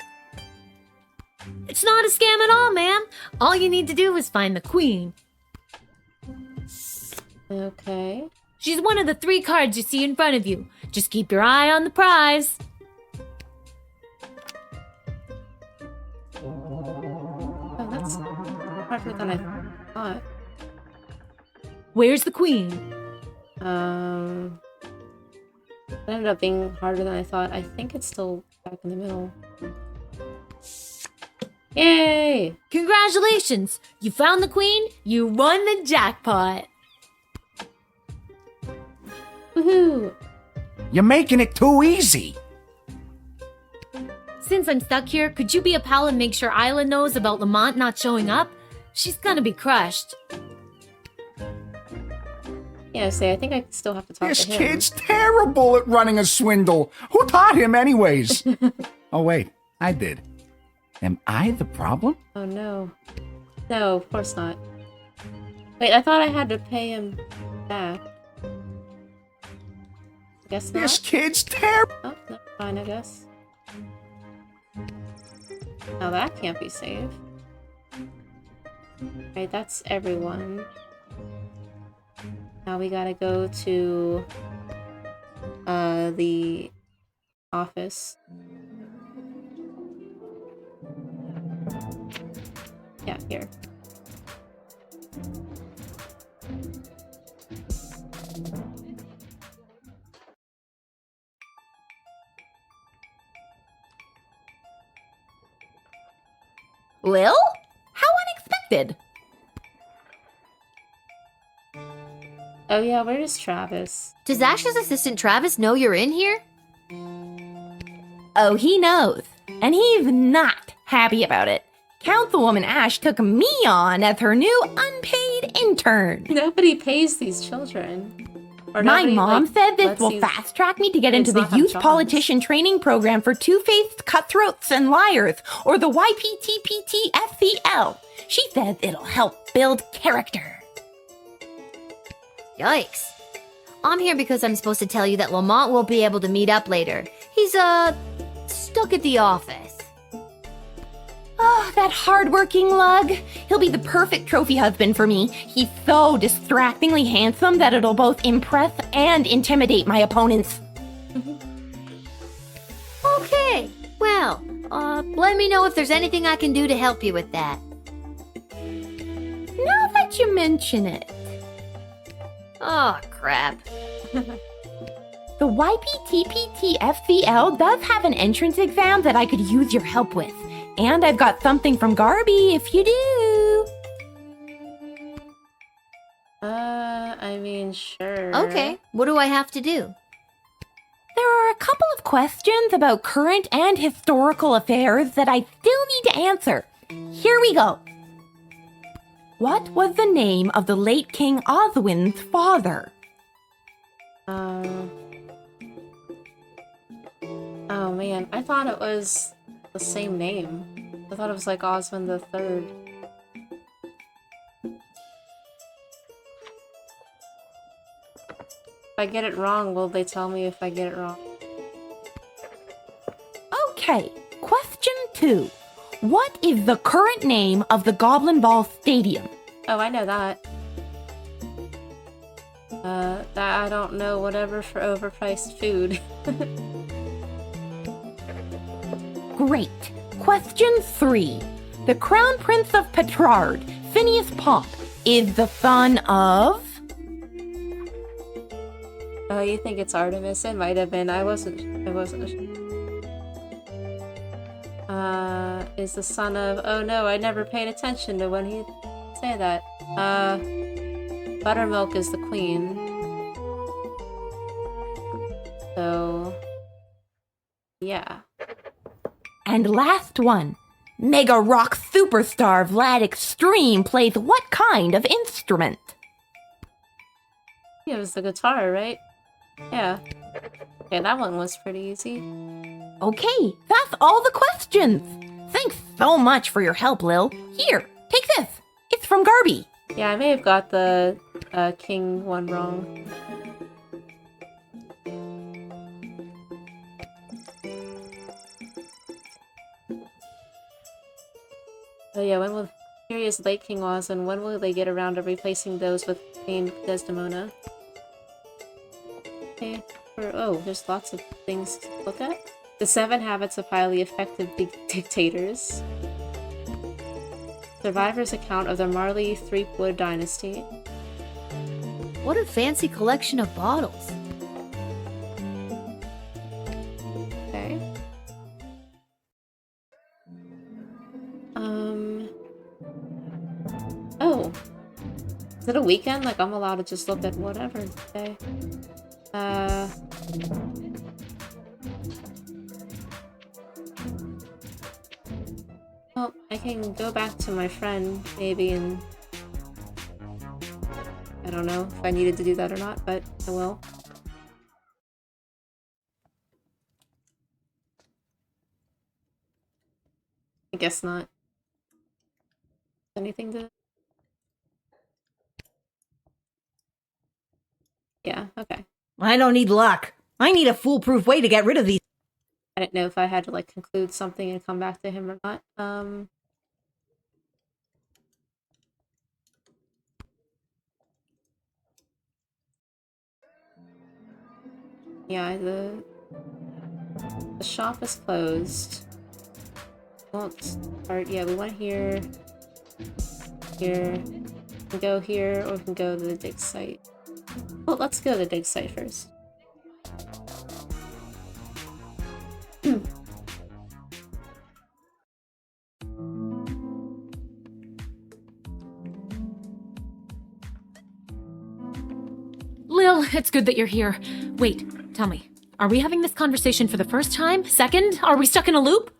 It's not a scam at all, ma'am. All you need to do is find the queen. Okay. She's one of the 3 cards you see in front of you. Just keep your eye on the prize. Oh, that's harder than I thought. Where's the queen? It ended up being harder than I thought. I think it's still back in the middle. Yay! Congratulations! You found the queen, you won the jackpot! Woohoo! You're making it too easy. Since I'm stuck here, could you be a pal and make sure Isla knows about Lamont not showing up? She's gonna be crushed. Yeah, I think I still have to talk This to him. kid's terrible at running a swindle. Who taught him anyways? Oh, wait, I did. Am I the problem? Oh no. No, of course not. Wait, I thought I had to pay him back. Guess not. This kid's terrible. Oh, no, fine, I guess. Now that can't be saved. Right, that's everyone. Now we gotta go to the office. Yeah, here. Lil? How unexpected! Oh yeah, where is Travis? Does Ash's assistant Travis know you're in here? Oh, he knows. And he's not happy about it. Councilwoman Ash took me on as her new unpaid intern. Nobody pays these children. Or My nobody, mom like, said this lets will these fast track me to get kids into the not have youth jobs. politician training program for two-faced cutthroats and liars, or the YPTPTFCL. She says it'll help build character. Yikes. I'm here because I'm supposed to tell you that Lamont won't be able to meet up later. He's, stuck at the office. Oh, that hardworking lug. He'll be the perfect trophy husband for me. He's so distractingly handsome that it'll both impress and intimidate my opponents. Okay, well, let me know if there's anything I can do to help you with that. Now that you mention it. Oh, crap. The YPTPT-FVL does have an entrance exam that I could use your help with. And I've got something from Garby if you do. I mean, sure. Okay, what do I have to do? There are a couple of questions about current and historical affairs that I still need to answer. Here we go. What was the name of the late King Oswin's father? Oh man, I thought it was the same name. I thought it was like Oswin the Third. If I get it wrong, will they tell me if I get it wrong? Okay, question 2. What is the current name of the Goblin Ball Stadium? Oh, I know that. That I don't know, whatever for overpriced food. Great. Question 3. The Crown Prince of Petrard, Phineas Pomp, is the son of... Oh, you think it's Artemis? It might have been. I wasn't is the son of... Oh no, I never paid attention to when he say that. Buttermilk is the queen. So... yeah. And last one. Mega rock superstar Vlad Extreme plays what kind of instrument? Yeah, it was the guitar, right? Yeah. Okay, that one was pretty easy. Okay, that's all the questions. Thanks so much for your help, Lil. Here, take this. It's from Garby. Yeah, I may have got the king one wrong. Oh yeah, when will Curious Late King was, and when will they get around to replacing those with Queen Desdemona? Okay, oh, there's lots of things to look at. The 7 Habits of Highly Effective Dictators. Survivor's account of the Marley Threepwood Dynasty. What a fancy collection of bottles. Okay. Oh. Is it a weekend? Like, I'm allowed to just look at whatever today. Well, I can go back to my friend, maybe, and... I don't know if I needed to do that or not, but I will. I guess not. Anything to... Yeah, okay. I don't need luck. I need a foolproof way to get rid of these. I didn't know if I had to, like, conclude something and come back to him or not. Yeah, the shop is closed. Won't start. Yeah, we went here. Here. We can go here, or we can go to the dig site. Well, let's go to the dig site first. Lil, it's good that you're here. Wait, tell me. Are we having this conversation for the first time? Second? Are we stuck in a loop?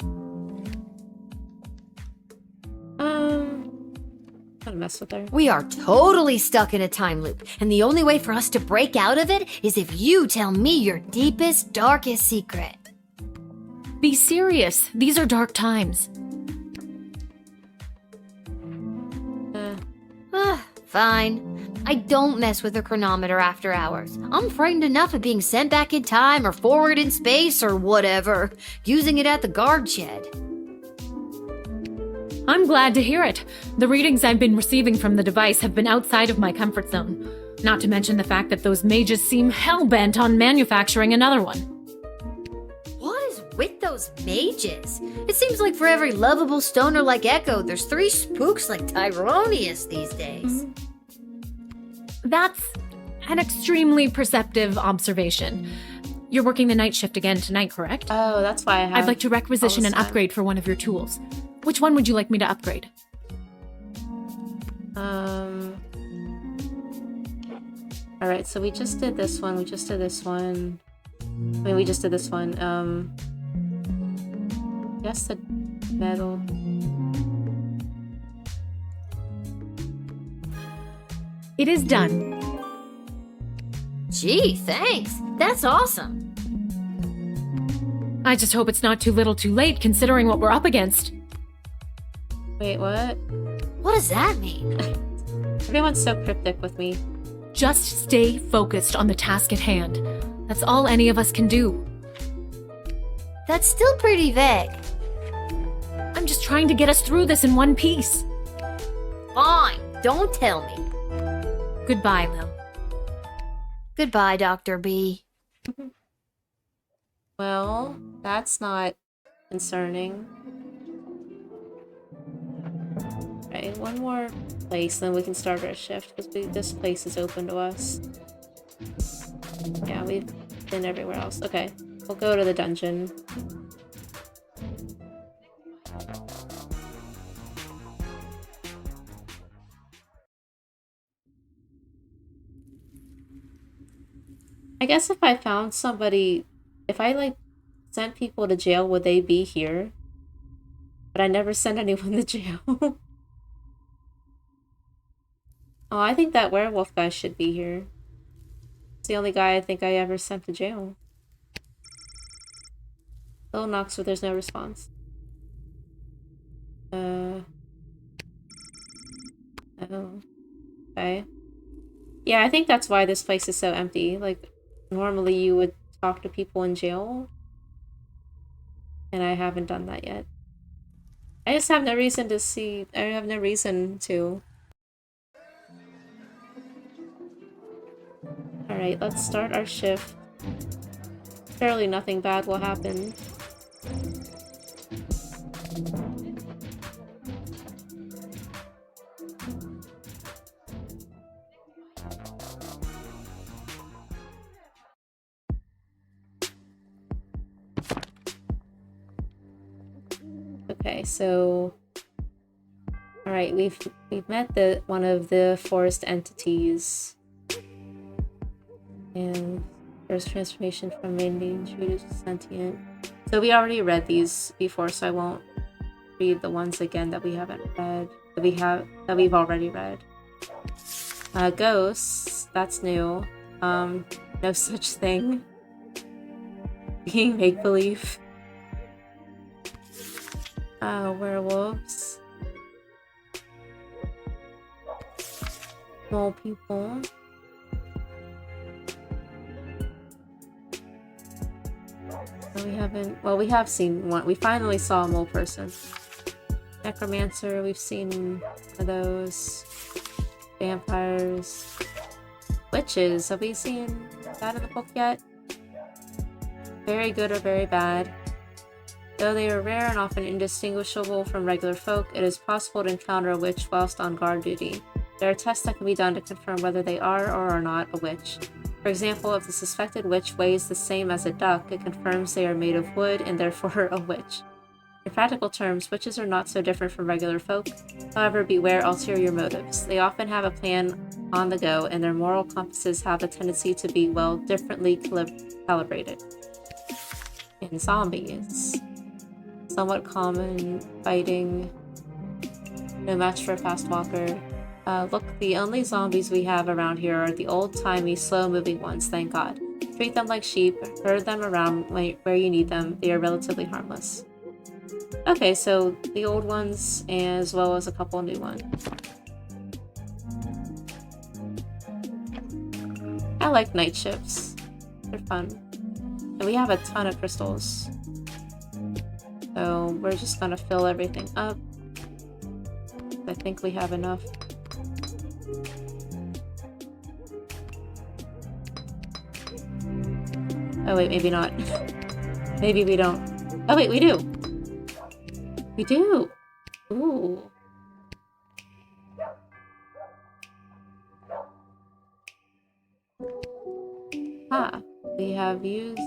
Don't mess with her. We are totally stuck in a time loop, and the only way for us to break out of it is if you tell me your deepest, darkest secret. Be serious. These are dark times. Fine. I don't mess with the chronometer after hours. I'm frightened enough of being sent back in time or forward in space or whatever, using it at the guard shed. I'm glad to hear it. The readings I've been receiving from the device have been outside of my comfort zone. Not to mention the fact that those mages seem hell-bent on manufacturing another one. What is with those mages? It seems like for every lovable stoner like Echo, there's 3 spooks like Tyronius these days. That's an extremely perceptive observation. You're working the night shift again tonight, correct? Oh, that's why I have. I'd like to requisition an upgrade for one of your tools. Which one would you like me to upgrade? Alright, so we just did this one. We just did this one. We just did this one. Yes, the metal. It is done. Gee, thanks. That's awesome. I just hope it's not too little too late considering what we're up against. Wait, what? What does that mean? Everyone's so cryptic with me. Just stay focused on the task at hand. That's all any of us can do. That's still pretty vague. I'm just trying to get us through this in one piece. Fine, don't tell me. Goodbye, Lil. Goodbye, Dr. B. Well, that's not concerning. Okay, one more place, then we can start our shift, because this place is open to us. Yeah, we've been everywhere else. Okay, we'll go to the dungeon. I guess if I found somebody, if I like sent people to jail, would they be here? But I never sent anyone to jail. Oh, I think that werewolf guy should be here. It's the only guy I think I ever sent to jail. Little knocks, but there's no response. Oh. Okay. Yeah, I think that's why this place is so empty. Like, normally you would talk to people in jail. And I haven't done that yet. I just have no reason to see... I have no reason to... Alright, let's start our shift. Surely nothing bad will happen. Okay, so... Alright, we've met one of the forest entities. And first transformation from mundane to sentient. So we already read these before, so I won't read the ones again that we haven't read. That we've already read. Ghosts, that's new. No such thing. Being make-believe. Werewolves. Mole people. We haven't... Well, we have seen one. We finally saw a mole person. Necromancer, we've seen those. Vampires. Witches, have we seen that in the book yet? Very good or very bad. Though they are rare and often indistinguishable from regular folk, it is possible to encounter a witch whilst on guard duty. There are tests that can be done to confirm whether they are or are not a witch. For example, if the suspected witch weighs the same as a duck, it confirms they are made of wood and therefore a witch. In practical terms, witches are not so different from regular folk. However, beware ulterior motives. They often have a plan on the go, and their moral compasses have a tendency to be, well, differently calibrated. And zombies. Somewhat common, fighting, no match for a fast walker. Look, the only zombies we have around here are the old-timey, slow-moving ones, thank God. Treat them like sheep, herd them around where you need them, they are relatively harmless. Okay, so the old ones, as well as a couple new ones. I like night shifts. They're fun. And we have a ton of crystals. So we're just gonna fill everything up. think we have enough. Oh wait, maybe not. Maybe we don't. Oh wait, we do! We do! Ooh. Ah, we have used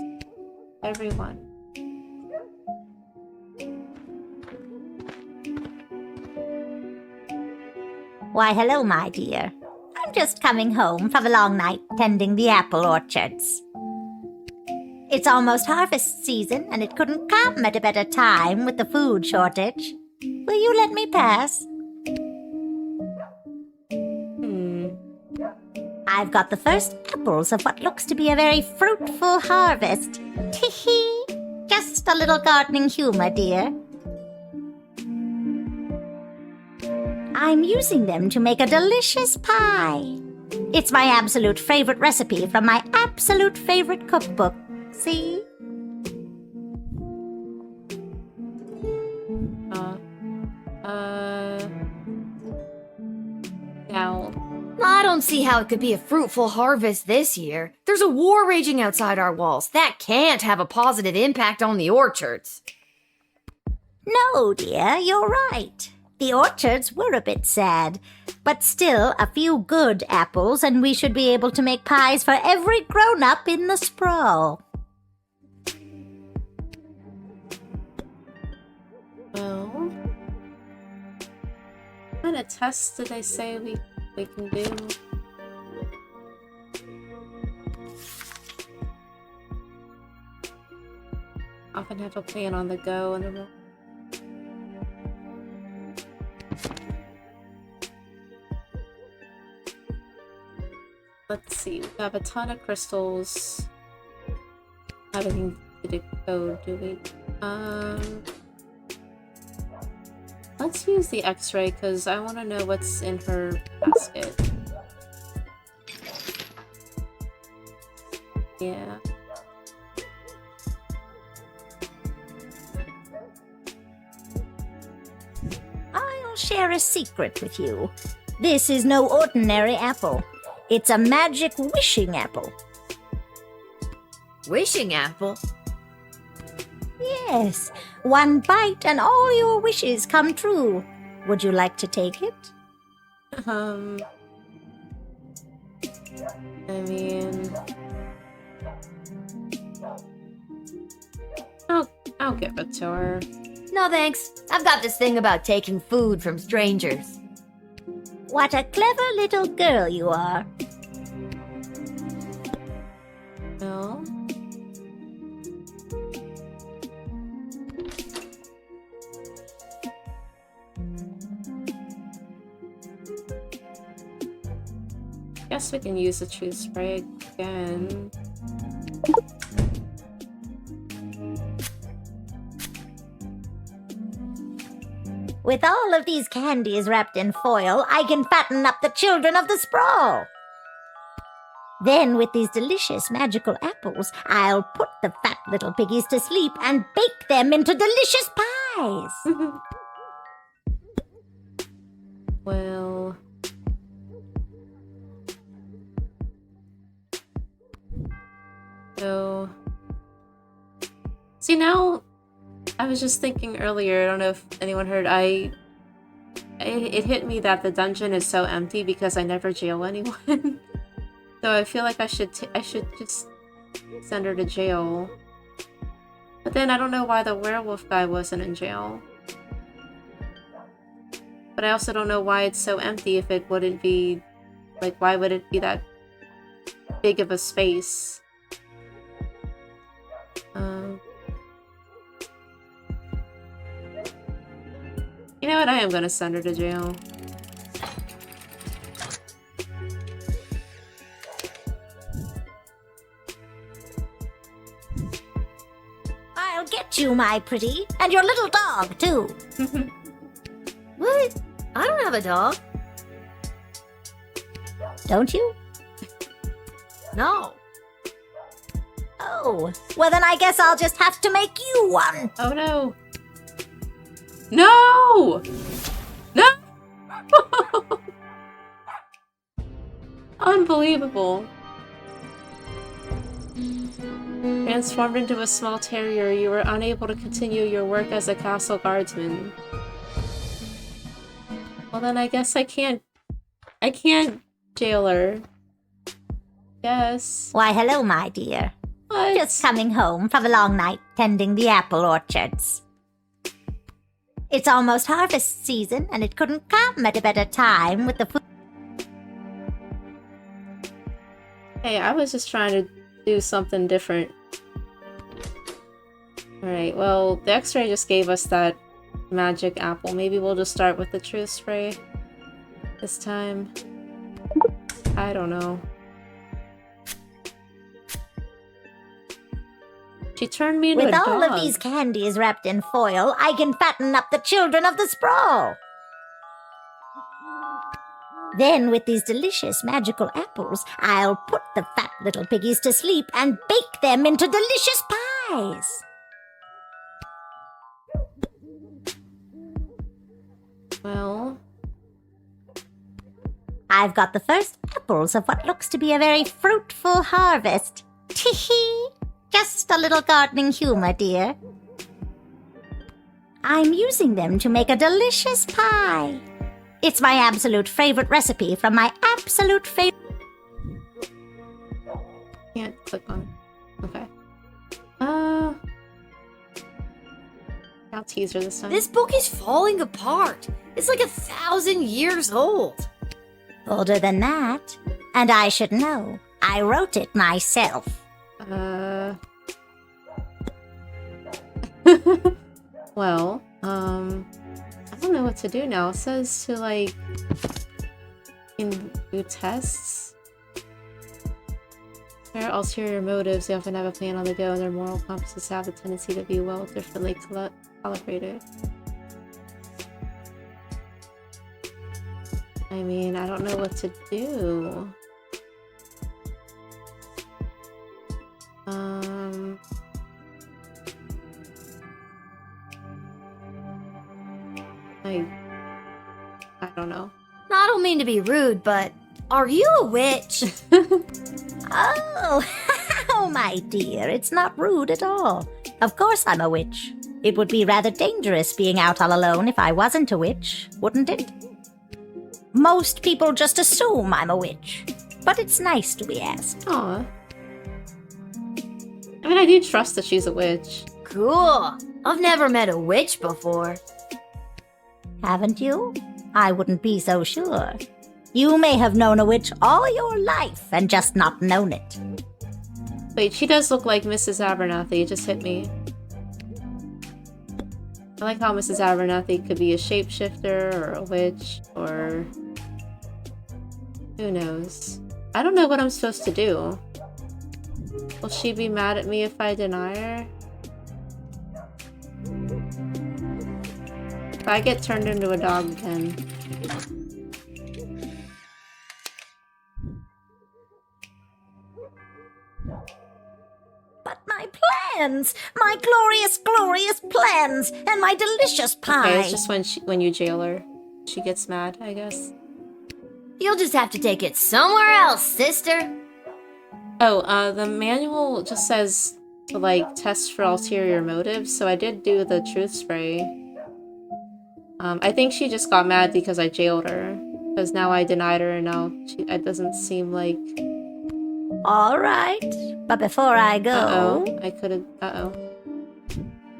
everyone. Why, hello, my dear. I'm just coming home from a long night tending the apple orchards. It's almost harvest season, and it couldn't come at a better time with the food shortage. Will you let me pass? I've got the first apples of what looks to be a very fruitful harvest. Tee-hee! Just a little gardening humor, dear. I'm using them to make a delicious pie. It's my absolute favorite recipe from my absolute favorite cookbook. See? Now. I don't see how it could be a fruitful harvest this year. There's a war raging outside our walls. That can't have a positive impact on the orchards. No, dear, you're right. The orchards were a bit sad, but still a few good apples, and we should be able to make pies for every grown-up in the sprawl. Well, what kind of tests did they say we can do? Often have a plan on the go and then let's see, we have a ton of crystals. Everything to decode, do we? Let's use the X-ray because I want to know what's in her basket. Yeah. I'll share a secret with you. This is no ordinary apple. It's a magic wishing apple. Wishing apple? Yes. One bite and all your wishes come true. Would you like to take it? I mean... I'll give it to her. No thanks. I've got this thing about taking food from strangers. What a clever little girl you are. No. Guess we can use the true spray again. With all of these candies wrapped in foil, I can fatten up the children of the sprawl. Then, with these delicious magical apples, I'll put the fat little piggies to sleep and bake them into delicious pies. Well... So... See, now... I was just thinking earlier, I don't know if anyone heard, it hit me that the dungeon is so empty because I never jail anyone. So I feel like I should just send her to jail. But then I don't know why the werewolf guy wasn't in jail. But I also don't know why it's so empty if it wouldn't be... Like, why would it be that big of a space? You know what? I am gonna send her to jail. I'll get you, my pretty, and your little dog, too. What? I don't have a dog. Don't you? No. Oh, well then I guess I'll just have to make you one. Oh no. No! No! Unbelievable. Transformed into a small terrier, you were unable to continue your work as a castle guardsman. Well then I guess I can't jail her. Yes. Why, hello, my dear. What? Just coming home from a long night tending the apple orchards. It's almost harvest season, and it couldn't come at a better time with the food. Hey, I was just trying to do something different. Alright, well, the X-ray just gave us that magic apple. Maybe we'll just start with the truth spray this time. I don't know. She turned me into a dog. With all of these candies wrapped in foil, I can fatten up the children of the sprawl. Then, with these delicious magical apples, I'll put the fat little piggies to sleep and bake them into delicious pies. Well, I've got the first apples of what looks to be a very fruitful harvest. Tee-hee! Just a little gardening humor, dear. I'm using them to make a delicious pie. It's my absolute favorite recipe from my absolute favorite... Can't click on it. Okay. I'll tease her this time. This book is falling apart. It's like 1,000 years old. Older than that. And I should know. I wrote it myself. Well, I don't know what to do now. It says to, like, do tests. There are ulterior motives. They often have a plan on the go, and their moral compasses have a tendency to be well differently calibrated. I mean, I don't know what to do. I don't know. I don't mean to be rude, but are you a witch? Oh, oh, my dear, it's not rude at all. Of course I'm a witch. It would be rather dangerous being out all alone if I wasn't a witch, wouldn't it? Most people just assume I'm a witch, but it's nice to be asked. Aw. I mean, I do trust that she's a witch. Cool. I've never met a witch before. Haven't you? I wouldn't be so sure. You may have known a witch all your life and just not known it. Wait, she does look like Mrs. Abernathy. It just hit me. I like how Mrs. Abernathy could be a shapeshifter or a witch or... who knows? I don't know what I'm supposed to do. Will she be mad at me if I deny her? If I get turned into a dog again... But my plans! My glorious, glorious plans! And my delicious pie! Okay, it's just when you jail her. She gets mad, I guess. You'll just have to take it somewhere else, sister. Oh, the manual just says to, like, test for ulterior motives, so I did do the truth spray. I think she just got mad because I jailed her. Because now I denied her and now it doesn't seem like... All right, but before I go... Uh-oh, I could've... Uh-oh.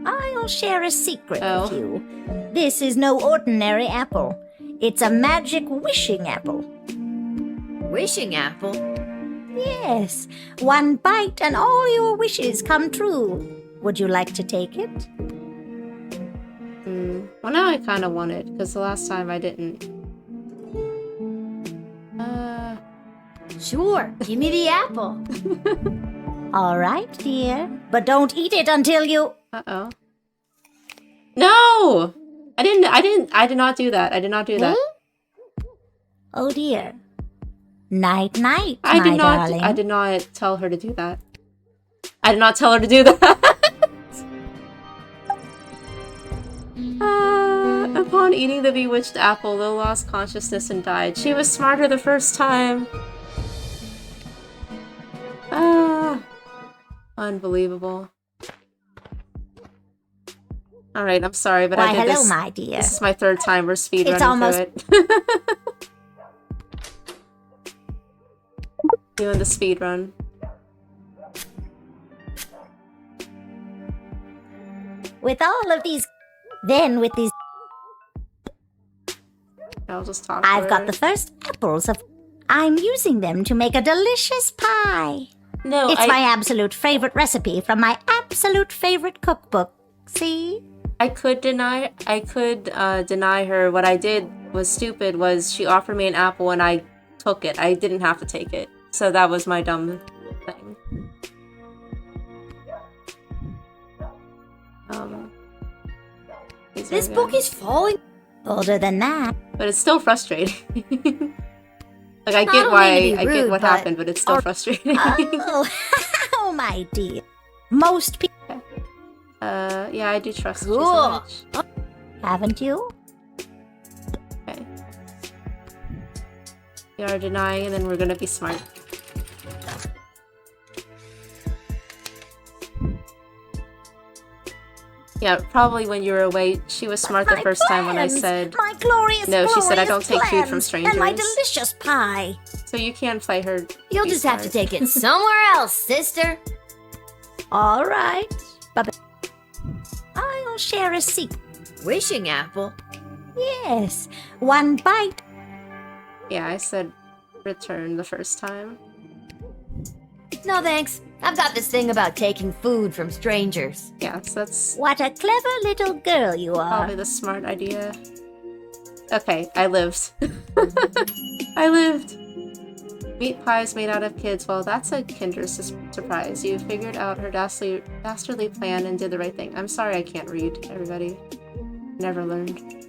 I'll share a secret with you. This is no ordinary apple. It's a magic wishing apple. Wishing apple? Yes. One bite and all your wishes come true. Would you like to take it? Well, now I kind of want it, because the last time I didn't. Sure, give me the apple. All right, dear. But don't eat it until you... Uh-oh. No! I did not do that. I did not do that. Oh, dear. Night-night, I my darling. I did not tell her to do that. I did not tell her to do that. Upon eating the bewitched apple, Lil lost consciousness and died. She was smarter the first time. Unbelievable. Alright, I'm sorry, but Why, I did hello, this. my dear. This is my third time we're speedrunning It's almost- through it. Doing the speedrun. With all of these... Then with these... I'll just talk I've to got her. the first apples of... I'm using them to make a delicious pie. No, It's my absolute favorite recipe from my absolute favorite cookbook. See? I could deny her. What I did was stupid. Was she offered me an apple and I took it. I didn't have to take it. So that was my dumb thing. This book is falling. Older than that. But it's still frustrating. Like I Not get only why to be I get rude, what but happened, but it's still frustrating. Oh, my dear. Most people... Yeah, I do trust you so Cool. much. Haven't you? Okay. We are denying and then we're gonna be smart. Yeah, probably when you were away, she was smart the first time when I said... My glorious, No, she said I don't glorious take food from plans strangers. And my delicious pie. So you can play her. You'll be just have to smart. take it somewhere else, sister. All right. But I'll share a secret. Wishing apple? Yes. One bite. Yeah, I said return the first time. No thanks. I've got this thing about taking food from strangers. Yes, that's What a clever little girl you are. probably the smart idea. Okay, I lived. I lived. Meat pies made out of kids. Well, that's a kinder surprise. You figured out her dastardly plan and did the right thing. I'm sorry I can't read, everybody. Never learned.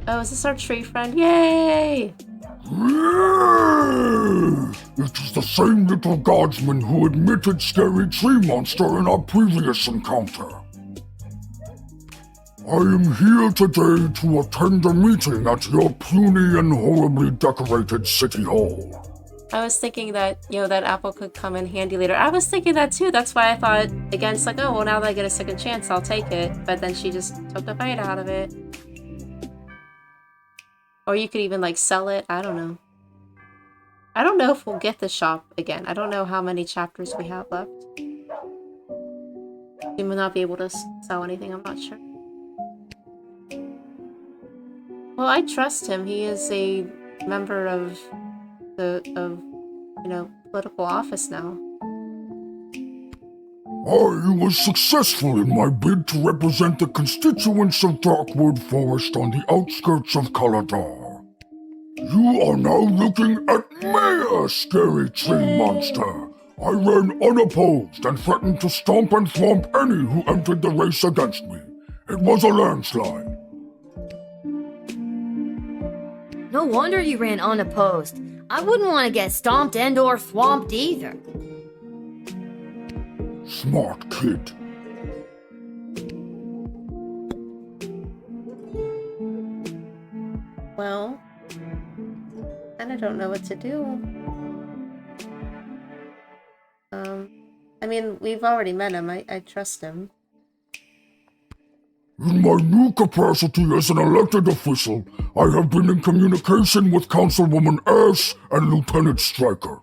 Oh, is this our tree friend? Yay! It is the same little guardsman who admitted scary tree monster in our previous encounter. I am here today to attend a meeting at your puny and horribly decorated city hall. I was thinking that, that apple could come in handy later. I was thinking that too. That's why I thought, again, it's like, oh, well, now that I get a second chance, I'll take it. But then she just took a bite out of it. Or you could even, sell it. I don't know. I don't know if we'll get the shop again. I don't know how many chapters we have left. We may not be able to sell anything. I'm not sure. Well, I trust him. He is a member of political office now. I was successful in my bid to represent the constituents of Darkwood Forest on the outskirts of Kaladar. You are now looking at me, scary tree monster. I ran unopposed and threatened to stomp and thwomp any who entered the race against me. It was a landslide. No wonder you ran unopposed. I wouldn't want to get stomped and or thwomped either. Smart kid. Well, and I don't know what to do. I mean, we've already met him. I trust him. In my new capacity as an elected official, I have been in communication with Councilwoman Ash and Lieutenant Stryker.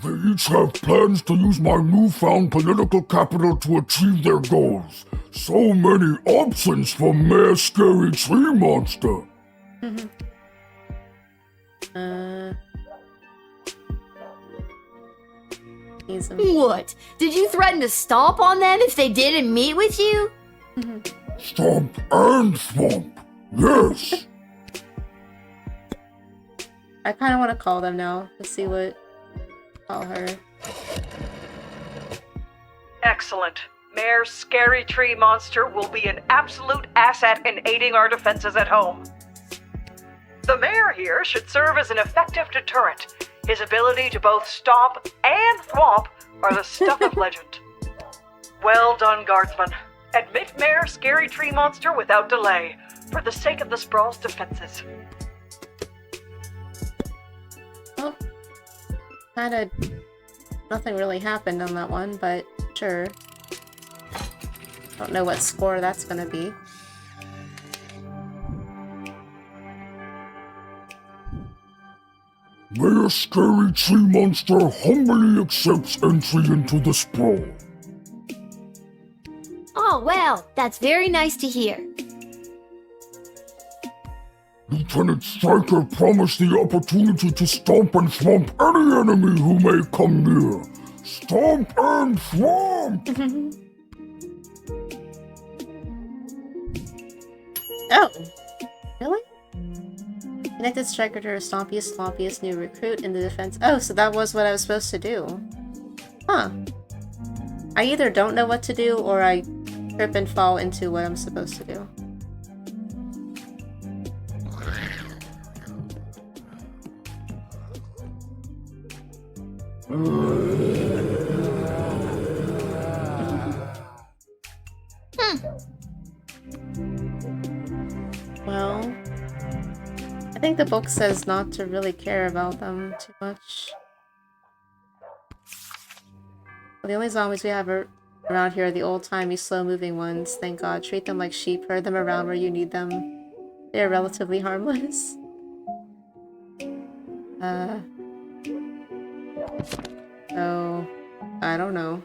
They each have plans to use my newfound political capital to achieve their goals. So many options for Mayor Scary Tree Monster. What? Did you threaten to stomp on them if they didn't meet with you? Stomp and thwomp. Yes. I kind of want to call them now to see what. Call her. Excellent. Mayor Scary Tree Monster will be an absolute asset in aiding our defenses at home. The mayor here should serve as an effective deterrent. His ability to both stomp and thwomp are the stuff of legend. Well done, Guardsman. Admit Mayor Scary Tree Monster without delay, for the sake of the Sprawl's defenses. Well, kinda nothing really happened on that one, but sure. Don't know what score that's gonna be. May a scary tree monster humbly accepts entry into the sprawl. Oh, well, that's very nice to hear. Lieutenant Stryker promised the opportunity to stomp and swamp any enemy who may come near. Stomp and swamp! Oh! Really? Connected Striker to her stompiest new recruit in the defense. Oh, so that was what I was supposed to do. Huh. I either don't know what to do, or I trip and fall into what I'm supposed to do. Well, I think the book says not to really care about them too much. The only zombies we have around here are the old-timey, slow-moving ones. Thank God. Treat them like sheep. Herd them around where you need them. They are relatively harmless. So, I don't know.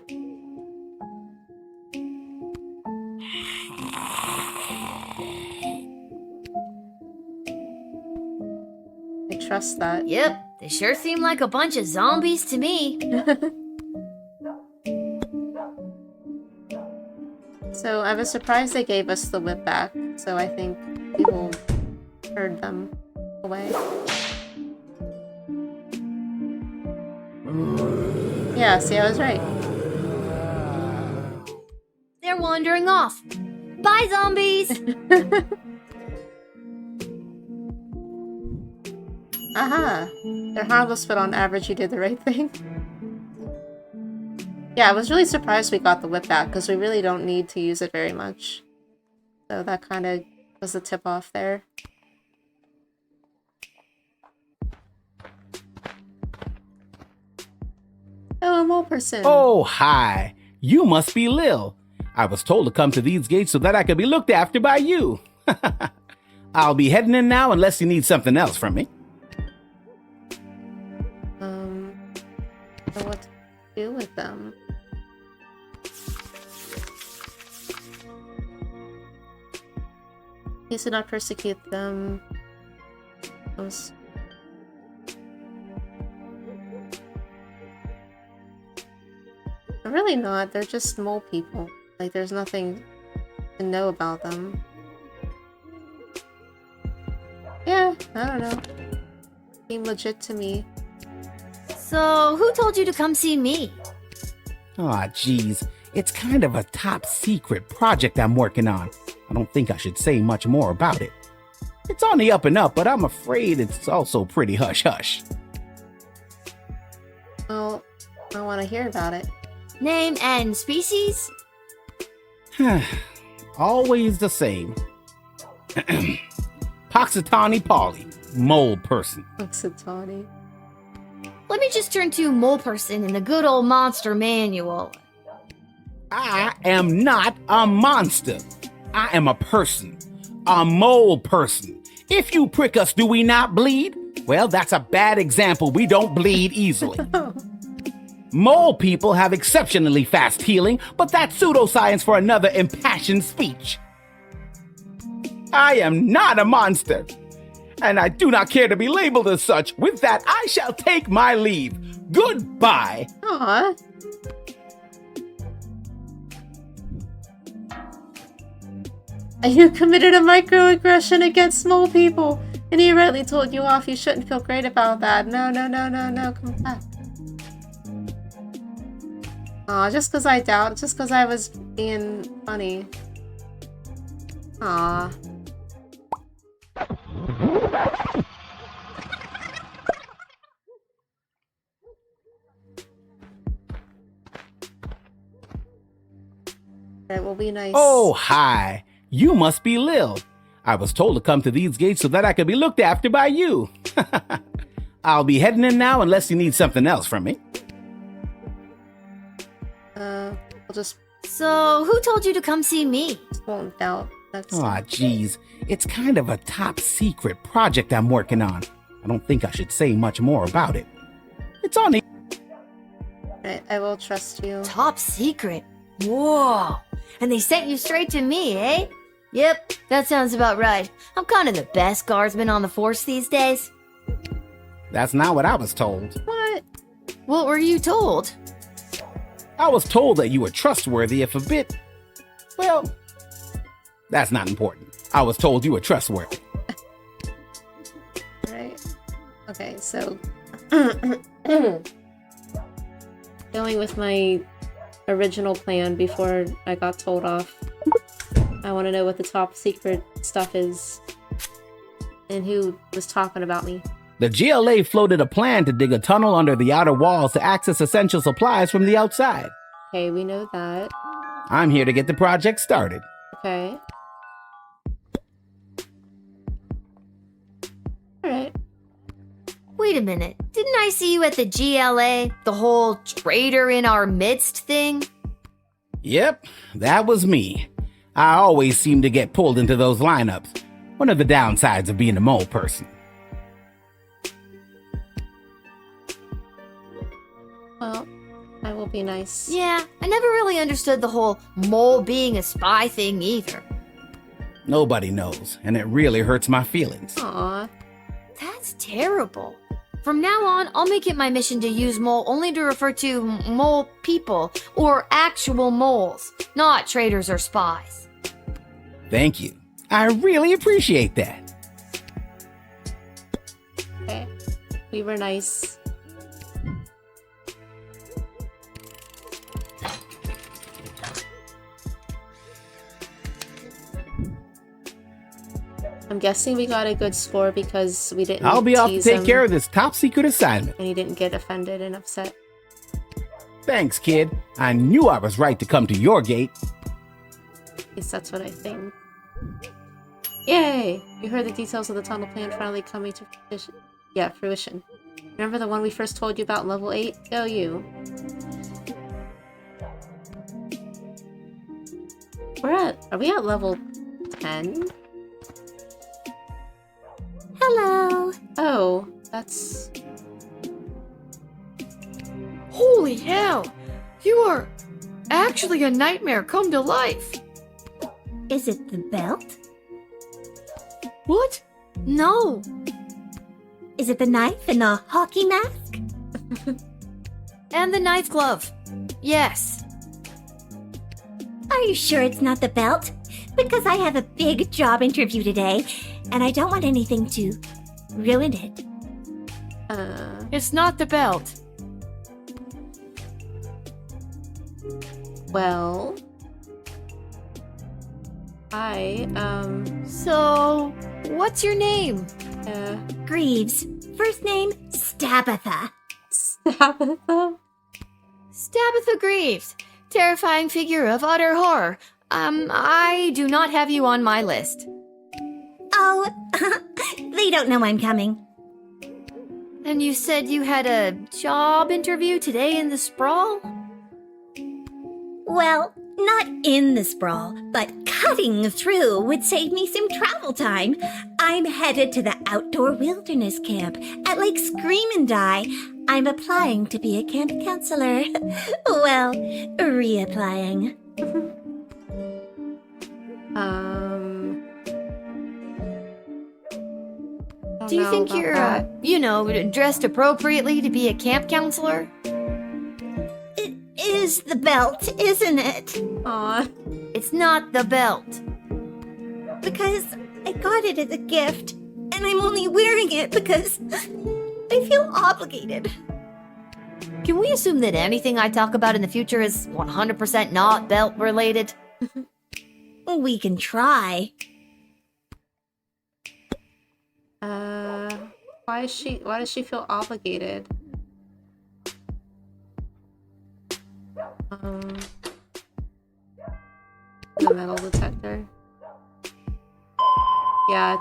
I trust that. Yep, they sure seem like a bunch of zombies to me. So I was surprised they gave us the whip back, so I think we will herd them away. Yeah, see, I was right. They're wandering off. Bye, zombies! Aha! They're harmless, but on average you did the right thing. Yeah, I was really surprised we got the whip back, because we really don't need to use it very much. So that kind of was the tip-off there. Oh, a mole person! Oh, hi. You must be Lil. I was told to come to these gates so that I could be looked after by you. I'll be heading in now unless you need something else from me. So what to do with them? Please do not persecute them. I'm really not. They're just mole people. Like, there's nothing to know about them. Yeah, I don't know. Seem legit to me. So, who told you to come see me? Aw, geez. It's kind of a top secret project I'm working on. I don't think I should say much more about it. It's on the up and up, but I'm afraid it's also pretty hush-hush. Well, I want to hear about it. Name and species? Always the same. Poxitani Polly, mole person. Poxitani. Let me just turn to mole person in the good old monster manual. I am not a monster. I am a person. A mole person. If you prick us, do we not bleed? Well, that's a bad example. We don't bleed easily. Mole people have exceptionally fast healing, but that's pseudoscience for another impassioned speech. I am not a monster, and I do not care to be labeled as such. With that, I shall take my leave. Goodbye. Aww. You committed a microaggression against mole people, and he rightly told you off. You shouldn't feel great about that. No, come back. Aw, just because I was being funny. Aw. That will be nice. Oh, hi. You must be Lil. I was told to come to these gates so that I could be looked after by you. I'll be heading in now unless you need something else from me. We'll just... So, who told you to come see me? Won't doubt. That's... Aw, geez. It's kind of a top secret project I'm working on. I don't think I should say much more about it. It's on the... I will trust you. Top secret? Whoa. And they sent you straight to me, eh? Yep, that sounds about right. I'm kind of the best guardsman on the force these days. That's not what I was told. What? What were you told? I was told that you were trustworthy if a bit... Well, that's not important. I was told you were trustworthy. Right. Okay, so... Going with my original plan before I got told off. I want to know what the top secret stuff is. And who was talking about me. The GLA floated a plan to dig a tunnel under the outer walls to access essential supplies from the outside. Okay, we know that. I'm here to get the project started. Okay. Alright. Wait a minute. Didn't I see you at the GLA? The whole traitor in our midst thing? Yep, that was me. I always seem to get pulled into those lineups. One of the downsides of being a mole person. Well, I will be nice. Yeah, I never really understood the whole mole being a spy thing either. Nobody knows, and it really hurts my feelings. Aw. That's terrible. From now on, I'll make it my mission to use mole only to refer to mole people, or actual moles, not traitors or spies. Thank you. I really appreciate that. Okay. We were nice. I'm guessing we got a good score because we didn't I'll be off to tease take him, care of this top secret assignment. and he didn't get offended and upset. Thanks, kid. I knew I was right to come to your gate. At least that's what I think. Yay! You heard the details of the tunnel plan finally coming to fruition. Remember the one we first told you about in level 8? Go you. Are we at level 10? Hello. Oh, that's... Holy hell! You are actually a nightmare come to life! Is it the belt? What? No! Is it the knife and the hockey mask? And the knife glove. Yes. Are you sure it's not the belt? Because I have a big job interview today, and I don't want anything to ruin it. It's not the belt. Well... So, what's your name? Greaves. First name, Stabatha. Stabatha? Stabatha Greaves. Terrifying figure of utter horror. I do not have you on my list. Oh, they don't know I'm coming. And you said you had a job interview today in the sprawl? Well, not in the sprawl, but cutting through would save me some travel time. I'm headed to the outdoor wilderness camp at Lake Scream and Die. I'm applying to be a camp counselor. Well, reapplying. Do you think you're, dressed appropriately to be a camp counselor? It is the belt, isn't it? Aw. It's not the belt. Because I got it as a gift, and I'm only wearing it because I feel obligated. Can we assume that anything I talk about in the future is 100% not belt related? We can try. Why does she feel obligated? The metal detector. Yeah,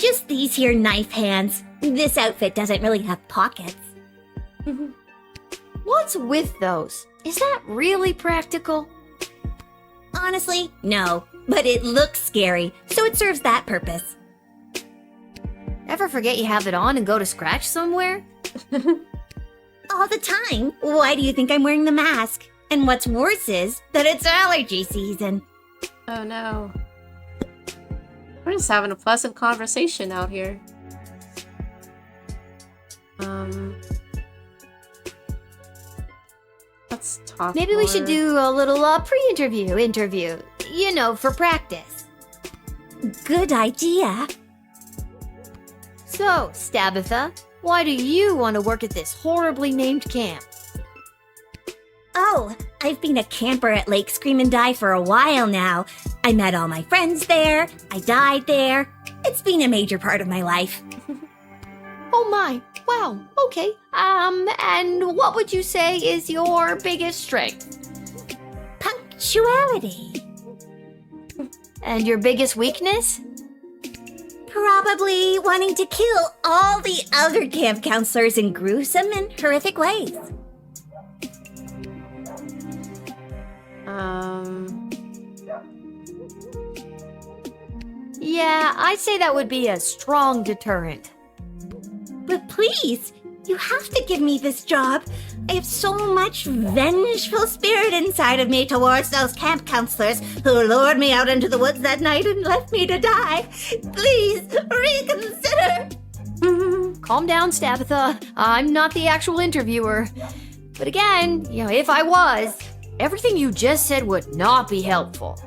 just these here knife hands. This outfit doesn't really have pockets. What's with those? Is that really practical? Honestly, no. But it looks scary, so it serves that purpose. Ever forget you have it on and go to scratch somewhere? All the time. Why do you think I'm wearing the mask? And what's worse is that it's allergy season. Oh no. We're just having a pleasant conversation out here. Let's talk Maybe we more. should do a little pre-interview. You know, for practice. Good idea. So, Stabitha, why do you want to work at this horribly named camp? Oh, I've been a camper at Lake Scream and Die for a while now. I met all my friends there. I died there. It's been a major part of my life. Oh my, wow, okay. And what would you say is your biggest strength? Punctuality. And your biggest weakness? Probably wanting to kill all the other camp counselors in gruesome and horrific ways. Yeah, I'd say that would be a strong deterrent. But please, you have to give me this job. I have so much vengeful spirit inside of me towards those camp counselors who lured me out into the woods that night and left me to die. Please, reconsider. Calm down, Stabitha. I'm not the actual interviewer. But again, if I was, everything you just said would not be helpful.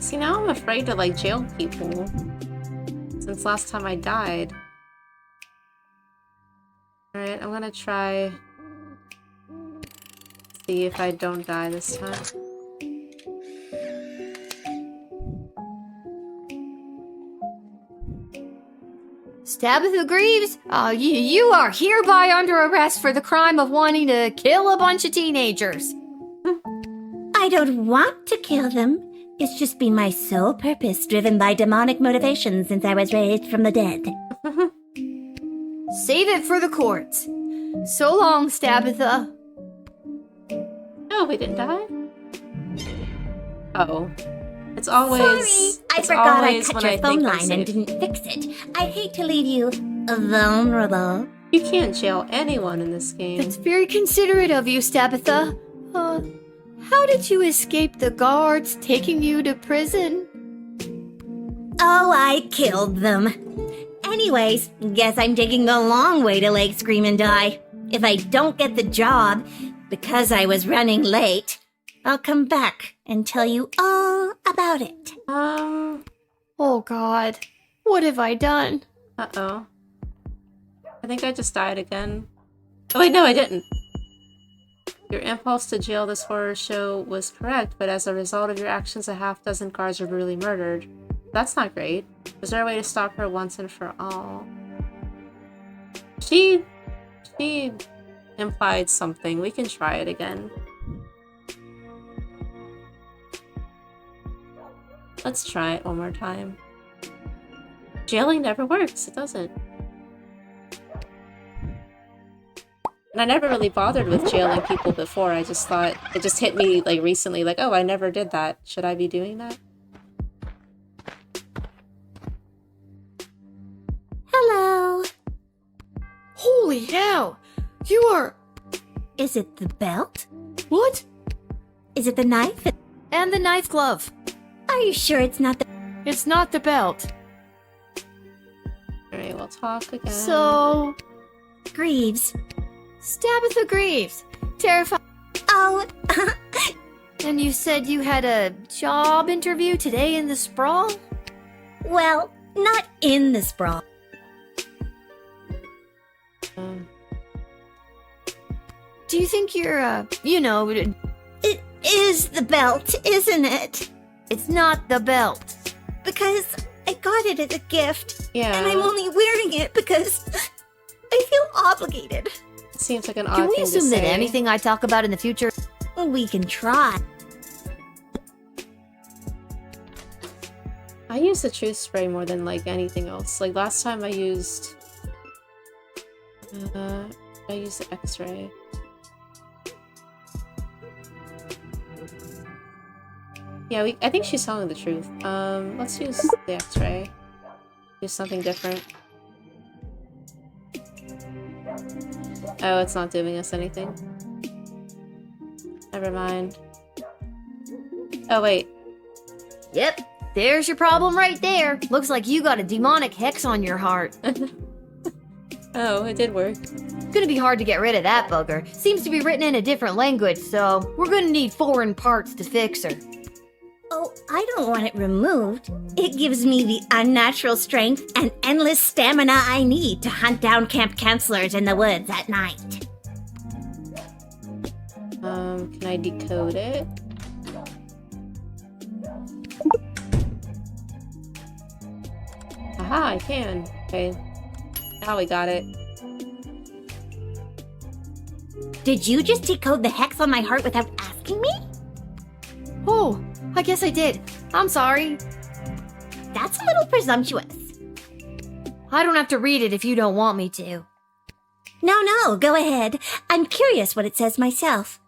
See, now I'm afraid to, jail people. Since last time I died. Alright, I'm gonna try... see if I don't die this time. Stabitha Greaves, you are hereby under arrest for the crime of wanting to kill a bunch of teenagers. I don't want to kill them. It's just been my sole purpose, driven by demonic motivation since I was raised from the dead. Save it for the courts. So long, Stabitha. Oh, we didn't die? Oh. It's always... Sorry, I forgot I cut your phone line and didn't fix it. I hate to leave you vulnerable. You can't jail anyone in this game. That's very considerate of you, Stabitha. How did you escape the guards taking you to prison? Oh, I killed them. Anyways, guess I'm taking the long way to Lake Scream and Die. If I don't get the job, because I was running late, I'll come back and tell you all about it. Oh God, what have I done? Uh-oh. I think I just died again. Oh wait, no I didn't. Your impulse to jail this horror show was correct, but as a result of your actions, a half-dozen guards were brutally murdered. That's not great. Is there a way to stop her once and for all? She implied something. We can try it again. Let's try it one more time. Jailing never works. It doesn't. And I never really bothered with jailing people before. I just thought, it just hit me recently, oh, I never did that. Should I be doing that? Hello. Holy hell! You are... Is it the belt? What? Is it the knife? And the knife glove. Are you sure it's not the... It's not the belt. Alright, we'll talk again. So... Greaves. Stabitha Greaves. Terrified. Oh, And you said you had a job interview today in the sprawl? well, not in the sprawl. Do you think you're, It is the belt, isn't it? It's not the belt. Because I got it as a gift. Yeah. And I'm only wearing it because I feel obligated. Seems like an odd Can we thing to assume that say. anything I talk about in the future... We can try. use the truth spray more than like anything else. Like last time I used the X-ray. Yeah, I think she's telling the truth. Let's use the X-ray. Do something different. Oh, it's not doing us anything. Never mind. Oh, wait. Yep, there's your problem right there. Looks like you got a demonic hex on your heart. Oh, it did work. Gonna be hard to get rid of that bugger. Seems to be written in a different language, so we're gonna need foreign parts to fix her. Oh, I don't want it removed. It gives me the unnatural strength and endless stamina I need to hunt down camp counselors in the woods at night. Can I decode it? Aha, I can. Okay. Now we got it. Did you just decode the hex on my heart without asking me? Oh, I guess I did. I'm sorry. That's a little presumptuous. I don't have to read it if you don't want me to. No, go ahead. I'm curious what it says myself.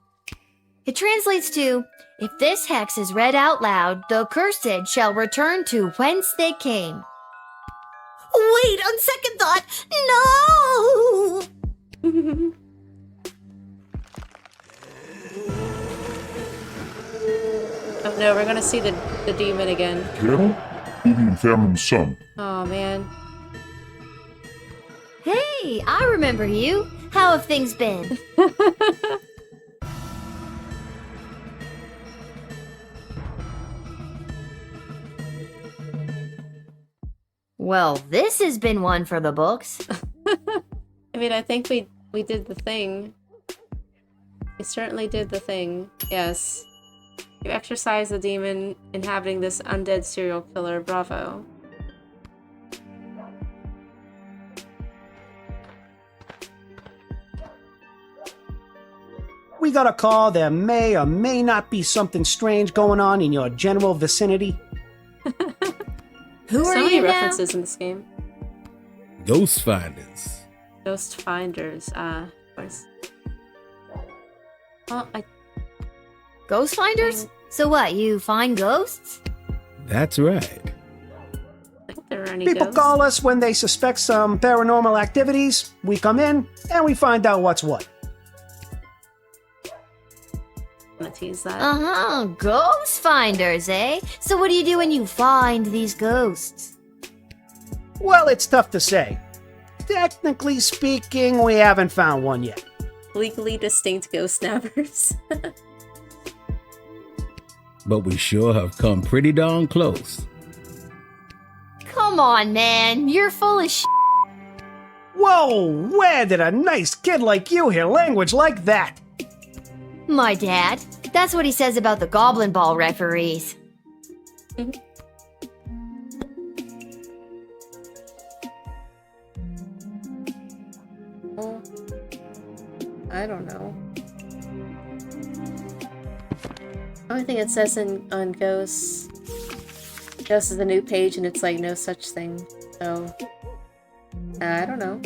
It translates to, if this hex is read out loud, the cursed shall return to whence they came. Wait, on second thought, no! Oh no, we're gonna see the demon again. Cattle? Indian family's son. Oh man. Hey, I remember you. How have things been? Well, this has been one for the books. I mean, I think we did the thing. We certainly did the thing. Yes. You exorcise the demon inhabiting this undead serial killer. Bravo. We got a call there may or may not be something strange going on in your general vicinity. Who are so many you references in this game. Ghost finders. Ghost finders, of course. Oh, Ghost finders? So what, you find ghosts? That's right. I think there are any People ghosts. call us when they suspect some paranormal activities. We come in and we find out what's what. I'm gonna tease that. Uh-huh, ghost finders, eh? So what do you do when you find these ghosts? Well, it's tough to say. Technically speaking, we haven't found one yet. Legally distinct ghost snappers. But we sure have come pretty darn close. Come on, man, you're full of sh**. Whoa, where did a nice kid like you hear language like that? My dad. That's what he says about the Goblin Ball referees. Well, I don't know. Only thing it says on Ghosts is a new page and it's like no such thing. So I don't know.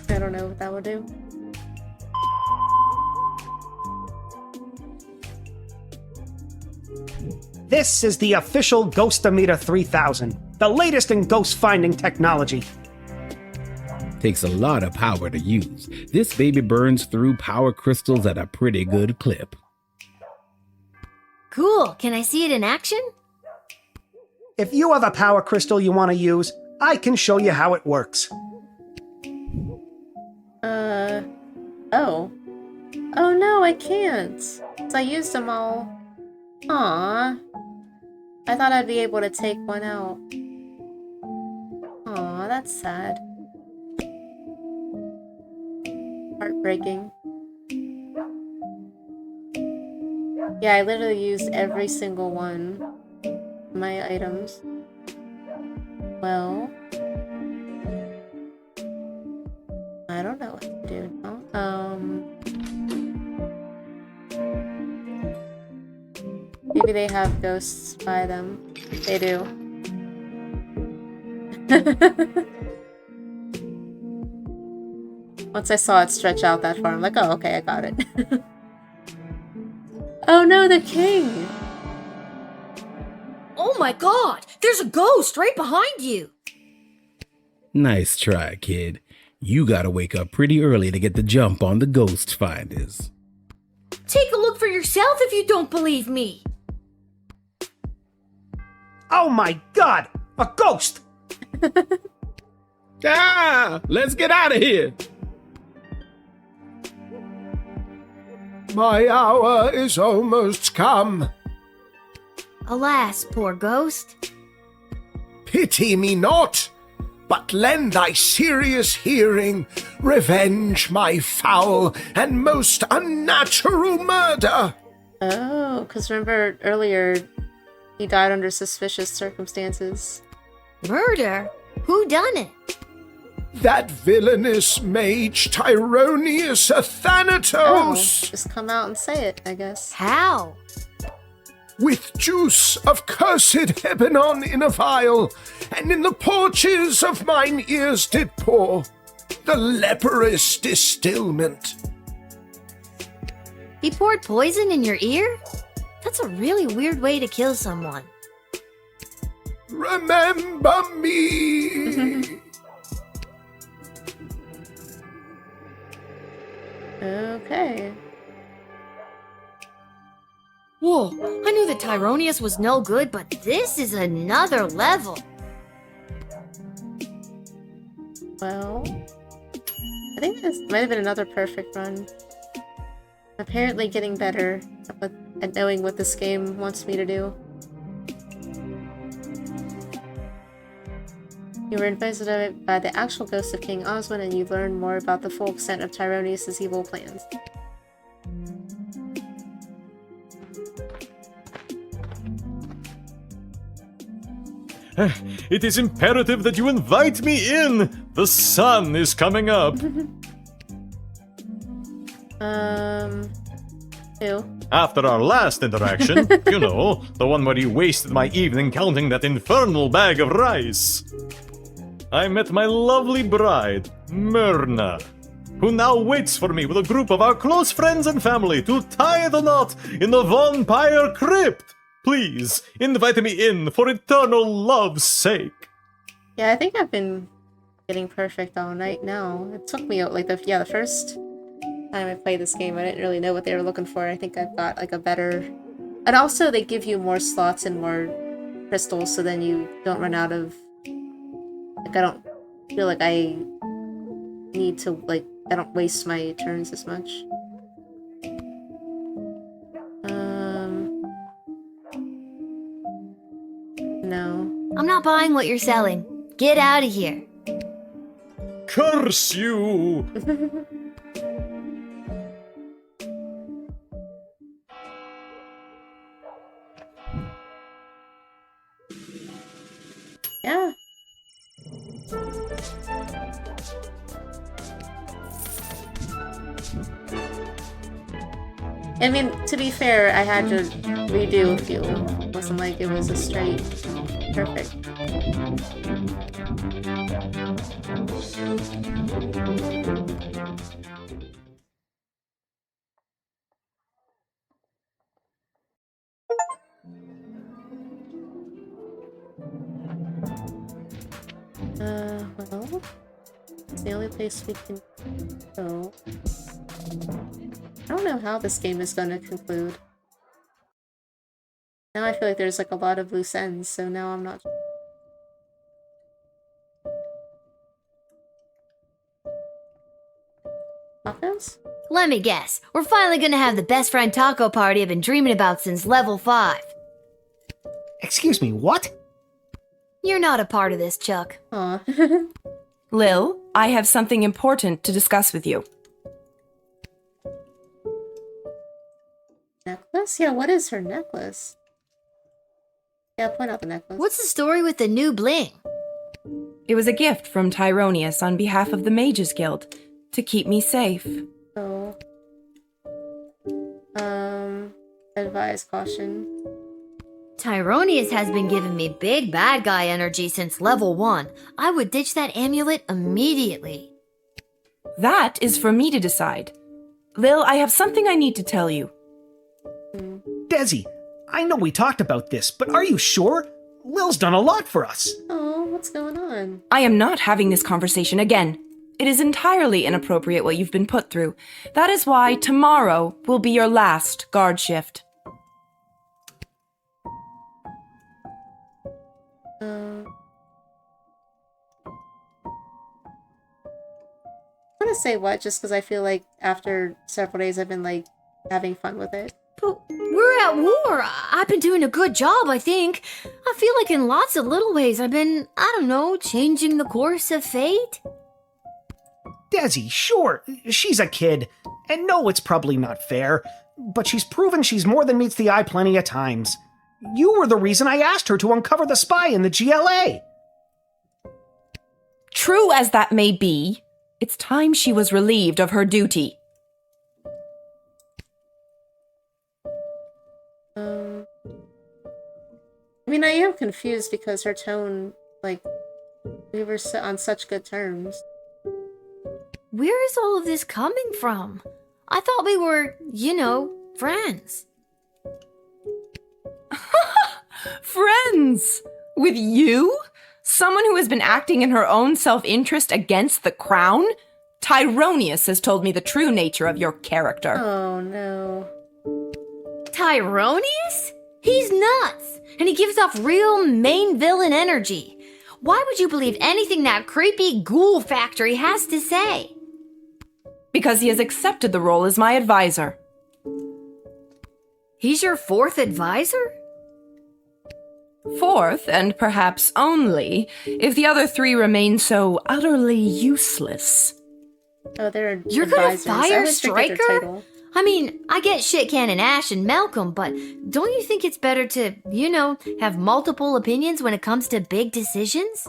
I don't know what that would do. This is the official Ghostometer 3000, the latest in ghost finding technology. Takes a lot of power to use. This baby burns through power crystals at a pretty good clip. Cool, can I see it in action? If you have a power crystal you want to use, I can show you how it works. Oh. Oh no, I can't. 'Cause I used them all. Aww. I thought I'd be able to take one out. Aw, that's sad. Heartbreaking. Yeah, I literally used every single one of my items. Well, I don't know what to do now. Maybe they have ghosts by them. They do. Once I saw it stretch out that far, I'm like, oh, okay, I got it. Oh no, the king! Oh my god! There's a ghost right behind you! Nice try, kid. You gotta wake up pretty early to get the jump on the ghost finders. Take a look for yourself if you don't believe me! Oh my god! A ghost! Let's get out of here! My hour is almost come. Alas, poor ghost. Pity me not, but lend thy serious hearing, revenge my foul and most unnatural murder. Oh, because remember earlier, he died under suspicious circumstances. Murder? Who done it? That villainous mage Tyronius Athanatos! Oh, just come out and say it, I guess. How? With juice of cursed Hebenon in a vial, and in the porches of mine ears did pour the leprous distilment. He poured poison in your ear? That's a really weird way to kill someone. Remember me! Okay. Whoa, I knew that Tyronius was no good, but this is another level. Well, I think this might have been another perfect run. Apparently getting better at knowing what this game wants me to do. You were visited by the actual ghost of King Oswin, and you learned more about the full extent of Tyronius' evil plans. It is imperative that you invite me in! The sun is coming up! Who? After our last interaction, you know, the one where you wasted my evening counting that infernal bag of rice. I met my lovely bride, Myrna, who now waits for me with a group of our close friends and family to tie the knot in the vampire crypt. Please, invite me in for eternal love's sake. Yeah, I think I've been getting perfect all night now. It took me like the first time I played this game, I didn't really know what they were looking for. I think I've got like a better, and also they give you more slots and more crystals, so then you don't run out of. Like I don't feel like I need to I don't waste my turns as much. No. I'm not buying what you're selling. Get out of here. Curse you! Yeah. I mean, to be fair, I had to redo a few. It wasn't like it was a straight perfect. Well, it's the only place we can go. I don't know how this game is going to conclude. Now I feel like there's like a lot of loose ends, so now I'm not. Tacos? Let me guess. We're finally gonna have the best friend taco party I've been dreaming about since level 5. Excuse me, what? You're not a part of this, Chuck. Aw. Lil, I have something important to discuss with you. Necklace? Yeah, what is her necklace? Yeah, point out the necklace. What's the story with the new bling? It was a gift from Tyronius on behalf of the Mages Guild to keep me safe. Oh. Advise caution. Tyronius has been giving me big bad guy energy since level 1. I would ditch that amulet immediately. That is for me to decide. Lil, I have something I need to tell you. Desi, I know we talked about this, but are you sure? Lil's done a lot for us. Oh, what's going on? I am not having this conversation again. It is entirely inappropriate what you've been put through. That is why tomorrow will be your last guard shift. I'm gonna say what, just because I feel like after several days I've been, like, having fun with it. But we're at war. I've been doing a good job, I think. I feel like in lots of little ways I've been, I don't know, changing the course of fate. Desi, sure, she's a kid. And no, it's probably not fair. But she's proven she's more than meets the eye plenty of times. You were the reason I asked her to uncover the spy in the GLA. True as that may be, it's time she was relieved of her duty. I mean, I am confused because her tone, like, we were on such good terms. Where is all of this coming from? I thought we were, you know, friends. Friends? With you? Someone who has been acting in her own self-interest against the crown? Tyronius has told me the true nature of your character. Oh, no. Tyronius? He's nuts, and he gives off real main villain energy. Why would you believe anything that creepy ghoul factory has to say? Because he has accepted the role as my advisor. He's your 4th advisor? 4th, and perhaps only, if the other 3 remain so utterly useless. Oh, they're You're advisors. gonna I fire always forget their Stryker? title. I mean, I get Shit Cannon Ash and Malcolm, but don't you think it's better to, you know, have multiple opinions when it comes to big decisions?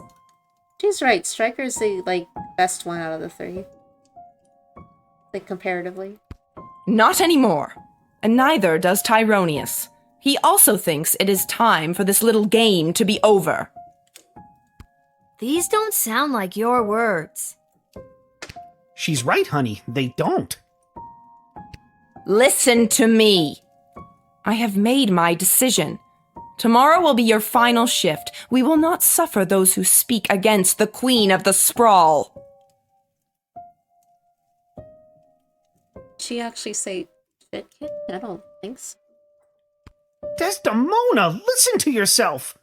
She's right. Stryker's the, like, best one out of the 3. Like, comparatively. Not anymore. And neither does Tyronius. He also thinks it is time for this little game to be over. These don't sound like your words. She's right, honey. They don't. Listen to me. I have made my decision. Tomorrow will be your final shift. We will not suffer those who speak against the Queen of the Sprawl. She actually say shit kid? I don't think so. Desdemona, listen to yourself.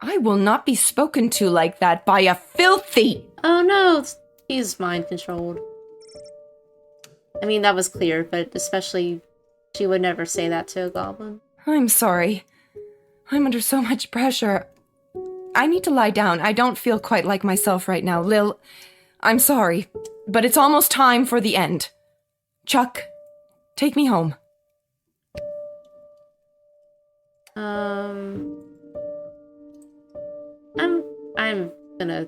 I will not be spoken to like that by a filthy... Oh no, he's mind controlled. I mean, that was clear, but especially she would never say that to a goblin. I'm sorry. I'm under so much pressure. I need to lie down. I don't feel quite like myself right now. Lil, I'm sorry, but it's almost time for the end. Chuck, take me home. I'm gonna...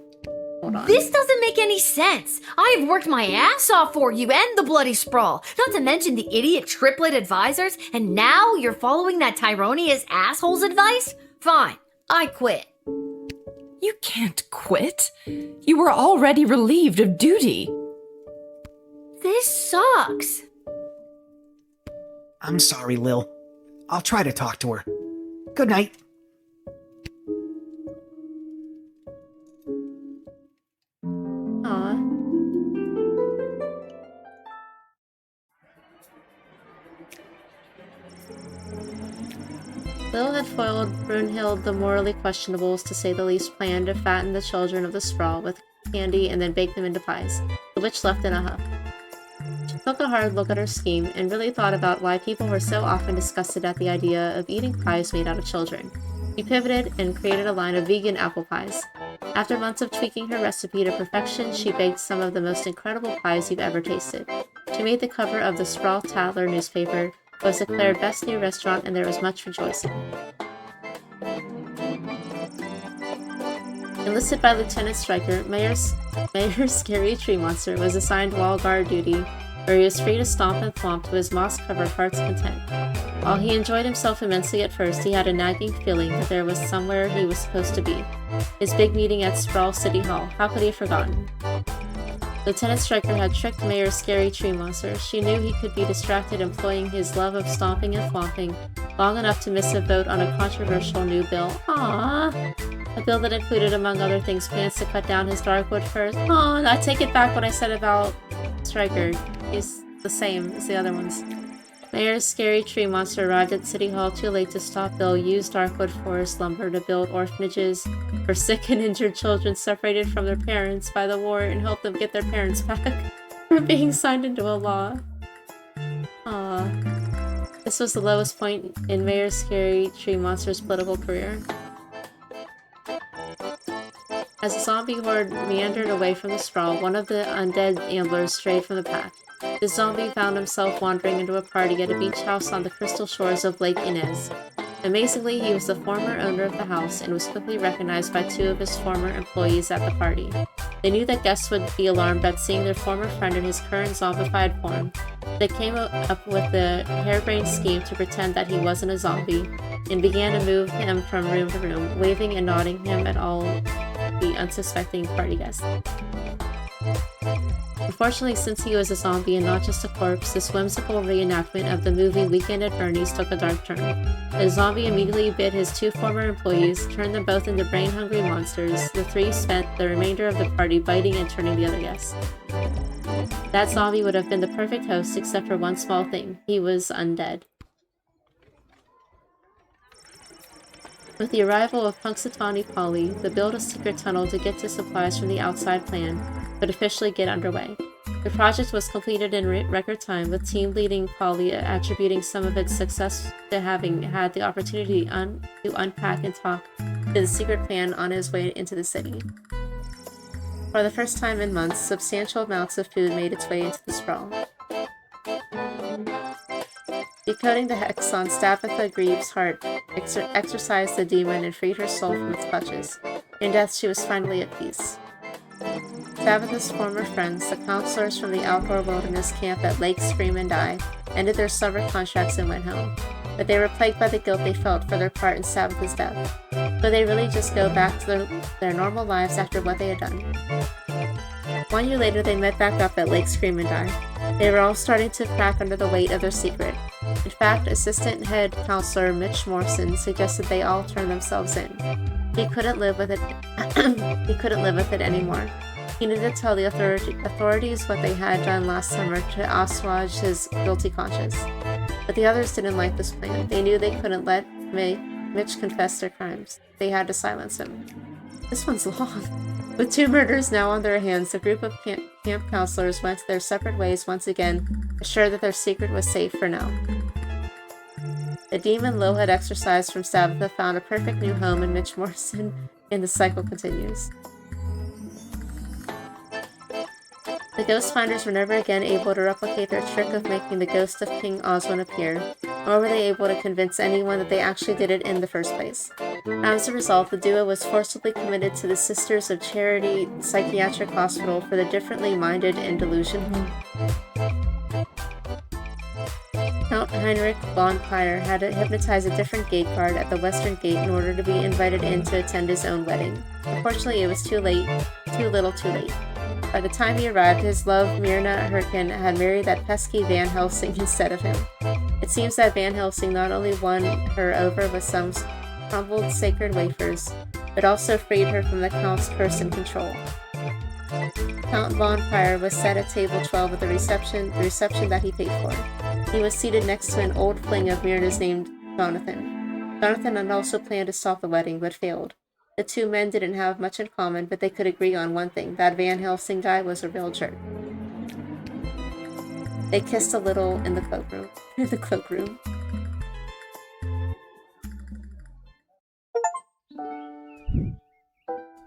Hold on. This doesn't make any sense. I've worked my ass off for you and the Bloody Sprawl, not to mention the idiot triplet advisors, and now you're following that Tyronius asshole's advice? Fine, I quit. You can't quit. You were already relieved of duty. This sucks. I'm sorry, Lil. I'll try to talk to her. Good night. Aw. Lil had foiled Brunhild the morally questionables, to say the least, plan to fatten the children of the Sprawl with candy and then bake them into pies. The witch left in a huff. She took a hard look at her scheme and really thought about why people were so often disgusted at the idea of eating pies made out of children. She pivoted and created a line of vegan apple pies. After months of tweaking her recipe to perfection, she baked some of the most incredible pies you've ever tasted. She made the cover of the Sprawl Tatler newspaper, was declared best new restaurant, and there was much rejoicing. Enlisted by Lieutenant Stryker, Mayor Scary Tree Monster was assigned wall guard duty, where he was free to stomp and thwomp to his moss-covered heart's content. While he enjoyed himself immensely at first, he had a nagging feeling that there was somewhere he was supposed to be. His big meeting at Sprawl City Hall. How could he have forgotten? Lieutenant Stryker had tricked Mayor Scary Tree Monster. She knew he could be distracted employing his love of stomping and thwomping long enough to miss a vote on a controversial new bill. Aww. A bill that included, among other things, plans to cut down his Darkwood furs. Aww, I take it back what I said about Stryker. He's the same as the other ones. Mayor's Scary Tree Monster arrived at City Hall too late to stop Bill use Darkwood forest lumber to build orphanages for sick and injured children separated from their parents by the war and help them get their parents back from being signed into a law. Aww. This was the lowest point in Mayor Scary Tree Monster's political career. As the zombie horde meandered away from the sprawl, one of the undead amblers strayed from the pack. The zombie found himself wandering into a party at a beach house on the crystal shores of Lake Inez. Amazingly, he was the former owner of the house and was quickly recognized by two of his former employees at the party. They knew that guests would be alarmed at seeing their former friend in his current zombified form. They came up with a harebrained scheme to pretend that he wasn't a zombie and began to move him from room to room, waving and nodding him at all the unsuspecting party guests. Unfortunately, since he was a zombie and not just a corpse, this whimsical reenactment of the movie Weekend at Bernie's took a dark turn. The zombie immediately bit his two former employees, turned them both into brain-hungry monsters. The three spent the remainder of the party biting and turning the other guests. That zombie would have been the perfect host except for one small thing. He was undead. With the arrival of Punxsutawney Polly, the build a secret tunnel to get to supplies from the outside plan would officially get underway. The project was completed in record time, with team leading Polly attributing some of its success to having had the opportunity to unpack and talk to the secret plan on his way into the city. For the first time in months, substantial amounts of food made its way into the sprawl. Decoding the hex on Tabitha Greaves' heart exorcised the demon and freed her soul from its clutches. In death, she was finally at peace. Tabitha's former friends, the counselors from the outdoor wilderness camp at Lake Scream and Die, ended their summer contracts and went home. But they were plagued by the guilt they felt for their part in Tabitha's death. Could they really just go back to their normal lives after what they had done? 1 year later, they met back up at Lake Scream and Die. They were all starting to crack under the weight of their secret. In fact, assistant head counselor Mitch Morrison suggested they all turn themselves in. He couldn't live with it. He couldn't live with it anymore. He needed to tell the authorities what they had done last summer to assuage his guilty conscience. But the others didn't like this plan. They knew they couldn't let Mitch confess their crimes. They had to silence him. This one's long. With 2 murders now on their hands, the group of camp counselors went their separate ways once again, assured that their secret was safe for now. The demon Lo had exorcised from Tabitha found a perfect new home in Mitch Morrison, and the cycle continues. The Ghost Finders were never again able to replicate their trick of making the ghost of King Oswin appear, nor were they able to convince anyone that they actually did it in the first place. As a result, the duo was forcibly committed to the Sisters of Charity Psychiatric Hospital for the differently minded and delusional. Count Heinrich Bonfire had to hypnotize a different gate guard at the western gate in order to be invited in to attend his own wedding. Unfortunately, it was too late. Too little too late. By the time he arrived, his love, Myrna Herkin, had married that pesky Van Helsing instead of him. It seems that Van Helsing not only won her over with some crumbled sacred wafers, but also freed her from the Count's curse and control. Count Bonfire was set at table 12 at the reception that he paid for. He was seated next to an old fling of Myrna's named Jonathan. Jonathan had also planned to stop the wedding, but failed. The two men didn't have much in common, but they could agree on one thing: that Van Helsing guy was a real jerk. They kissed a little in the cloakroom.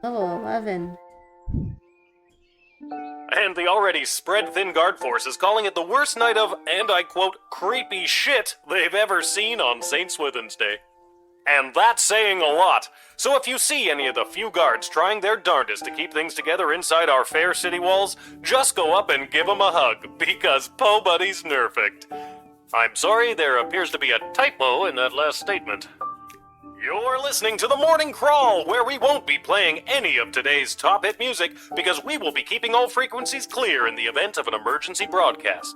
Level 11. And the already spread thin guard force is calling it the worst night of, and I quote, creepy shit they've ever seen on St. Swithin's Day. And that's saying a lot. So if you see any of the few guards trying their darndest to keep things together inside our fair city walls, just go up and give them a hug, because Po Buddy's nerfect. I'm sorry, there appears to be a typo in that last statement. You're listening to the Morning Crawl, where we won't be playing any of today's top hit music because we will be keeping all frequencies clear in the event of an emergency broadcast.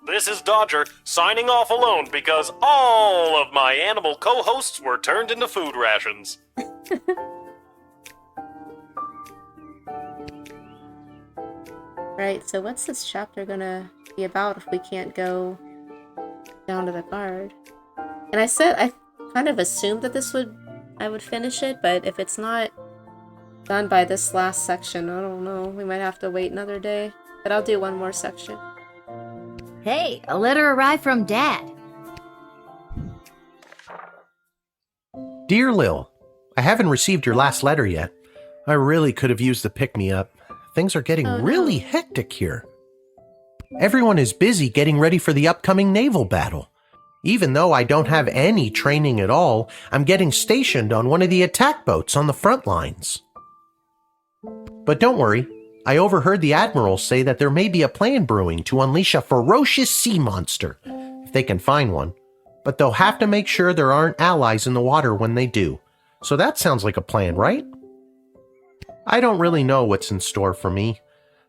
This is Dodger, signing off alone because all of my animal co-hosts were turned into food rations. Right, so what's this chapter gonna be about if we can't go down to the guard? And I kind of assumed that I would finish it, but if it's not done by this last section, I don't know. We might have to wait another day, but I'll do one more section. Hey, a letter arrived from Dad. Dear Lil, I haven't received your last letter yet. I really could have used the pick-me-up. Things are getting really hectic here. Everyone is busy getting ready for the upcoming naval battle. Even though I don't have any training at all, I'm getting stationed on one of the attack boats on the front lines. But don't worry, I overheard the Admiral say that there may be a plan brewing to unleash a ferocious sea monster, if they can find one. But they'll have to make sure there aren't allies in the water when they do. So that sounds like a plan, right? I don't really know what's in store for me,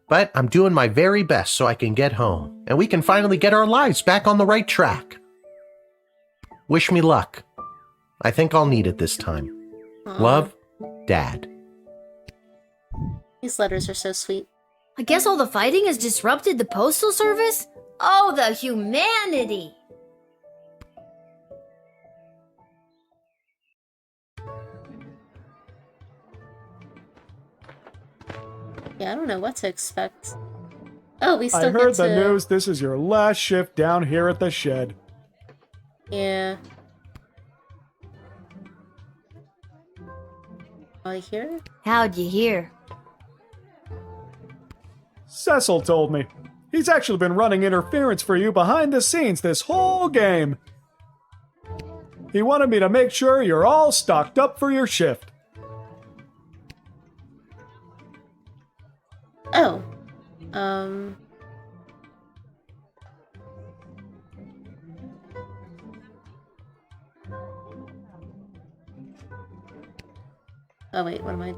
but I'm doing my very best so I can get home, and we can finally get our lives back on the right track. Wish me luck. I think I'll need it this time. Love, Dad. These letters are so sweet. I guess all the fighting has disrupted the postal service? Oh, the humanity! Yeah, I don't know what to expect. Oh, we still I heard get to... the news this is your last shift down here at the shed. Yeah. I hear? How'd you hear? Cecil told me. He's actually been running interference for you behind the scenes this whole game. He wanted me to make sure you're all stocked up for your shift. Oh. Oh wait, what am I...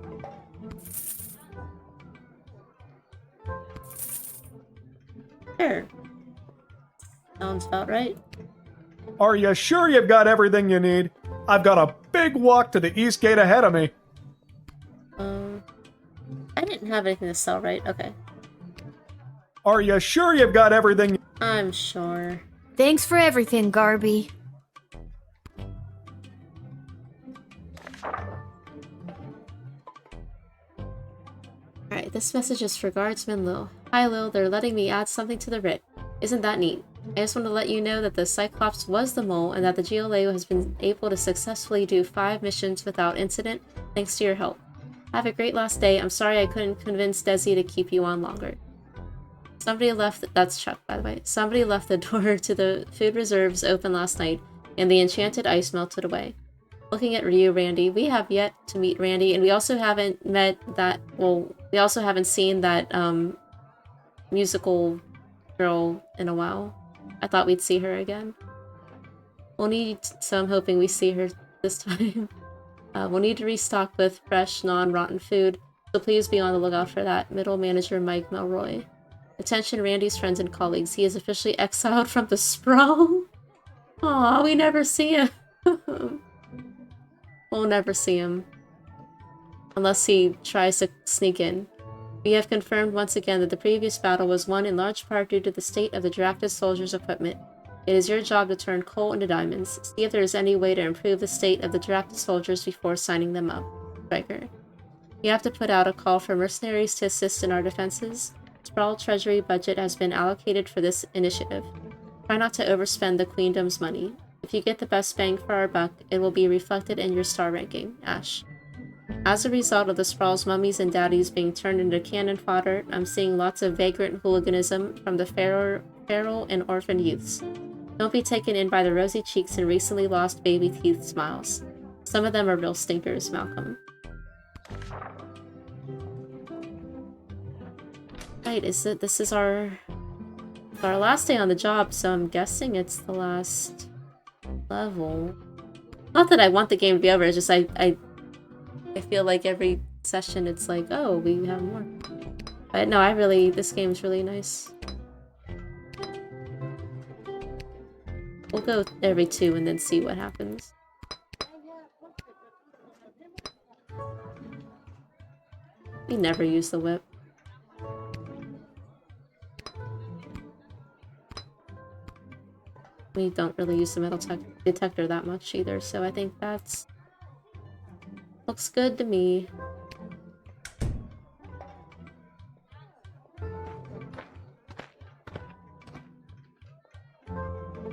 There. Sounds about right. Are you sure you've got everything you need? I've got a big walk to the east gate ahead of me. I didn't have anything to sell, right? Okay. Are you sure you've got everything? I'm sure. Thanks for everything, Garby. Alright, this message is for Guardsman Lil. Hi Lil, they're letting me add something to the writ. Isn't that neat? I just want to let you know that the Cyclops was the mole and that the GLA has been able to successfully do 5 missions without incident thanks to your help. Have a great last day. I'm sorry I couldn't convince Desi to keep you on longer. Somebody left... That's Chuck, by the way. Somebody left the door to the food reserves open last night, and the enchanted ice melted away. Looking at Ryu, Randy, we have yet to meet Randy, and we also haven't met that... Well, we also haven't seen that, musical girl in a while. I thought we'd see her again. We'll need... So I'm hoping we see her this time. We'll need to restock with fresh, non-rotten food, so please be on the lookout for that. Middle Manager Mike Melroy. Attention Randy's friends and colleagues. He is officially exiled from the Sprawl. Aw, we never see him. We'll never see him. Unless he tries to sneak in. We have confirmed once again that the previous battle was won in large part due to the state of the drafted soldiers' equipment. It is your job to turn coal into diamonds. See if there is any way to improve the state of the drafted soldiers before signing them up. Striker. You have to put out a call for mercenaries to assist in our defenses. Sprawl Treasury budget has been allocated for this initiative. Try not to overspend the Queendom's money. If you get the best bang for our buck, it will be reflected in your star ranking. Ash. As a result of the Sprawl's mummies and daddies being turned into cannon fodder, I'm seeing lots of vagrant hooliganism from the feral and orphan youths. Don't be taken in by the rosy cheeks and recently lost baby teeth smiles. Some of them are real stinkers, Malcolm. Right, this is our last day on the job, so I'm guessing it's the last level. Not that I want the game to be over, it's just I feel like every session it's like, oh, we have more. But no, this game's really nice. We'll go every 2 and then see what happens. We never use the whip. We don't really use the metal detector that much either, so I think that's... looks good to me.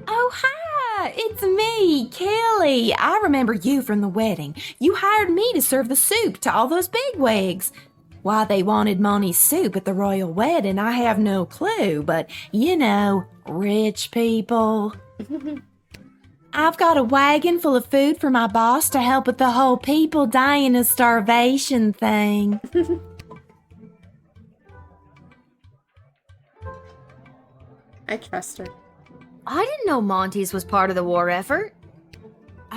Oh, hi! It's me, Kelly. I remember you from the wedding. You hired me to serve the soup to all those bigwigs. Why they wanted Monty's soup at the royal wedding, I have no clue, but, you know, rich people. I've got a wagon full of food for my boss to help with the whole people dying of starvation thing. I trust her. I didn't know Monty's was part of the war effort.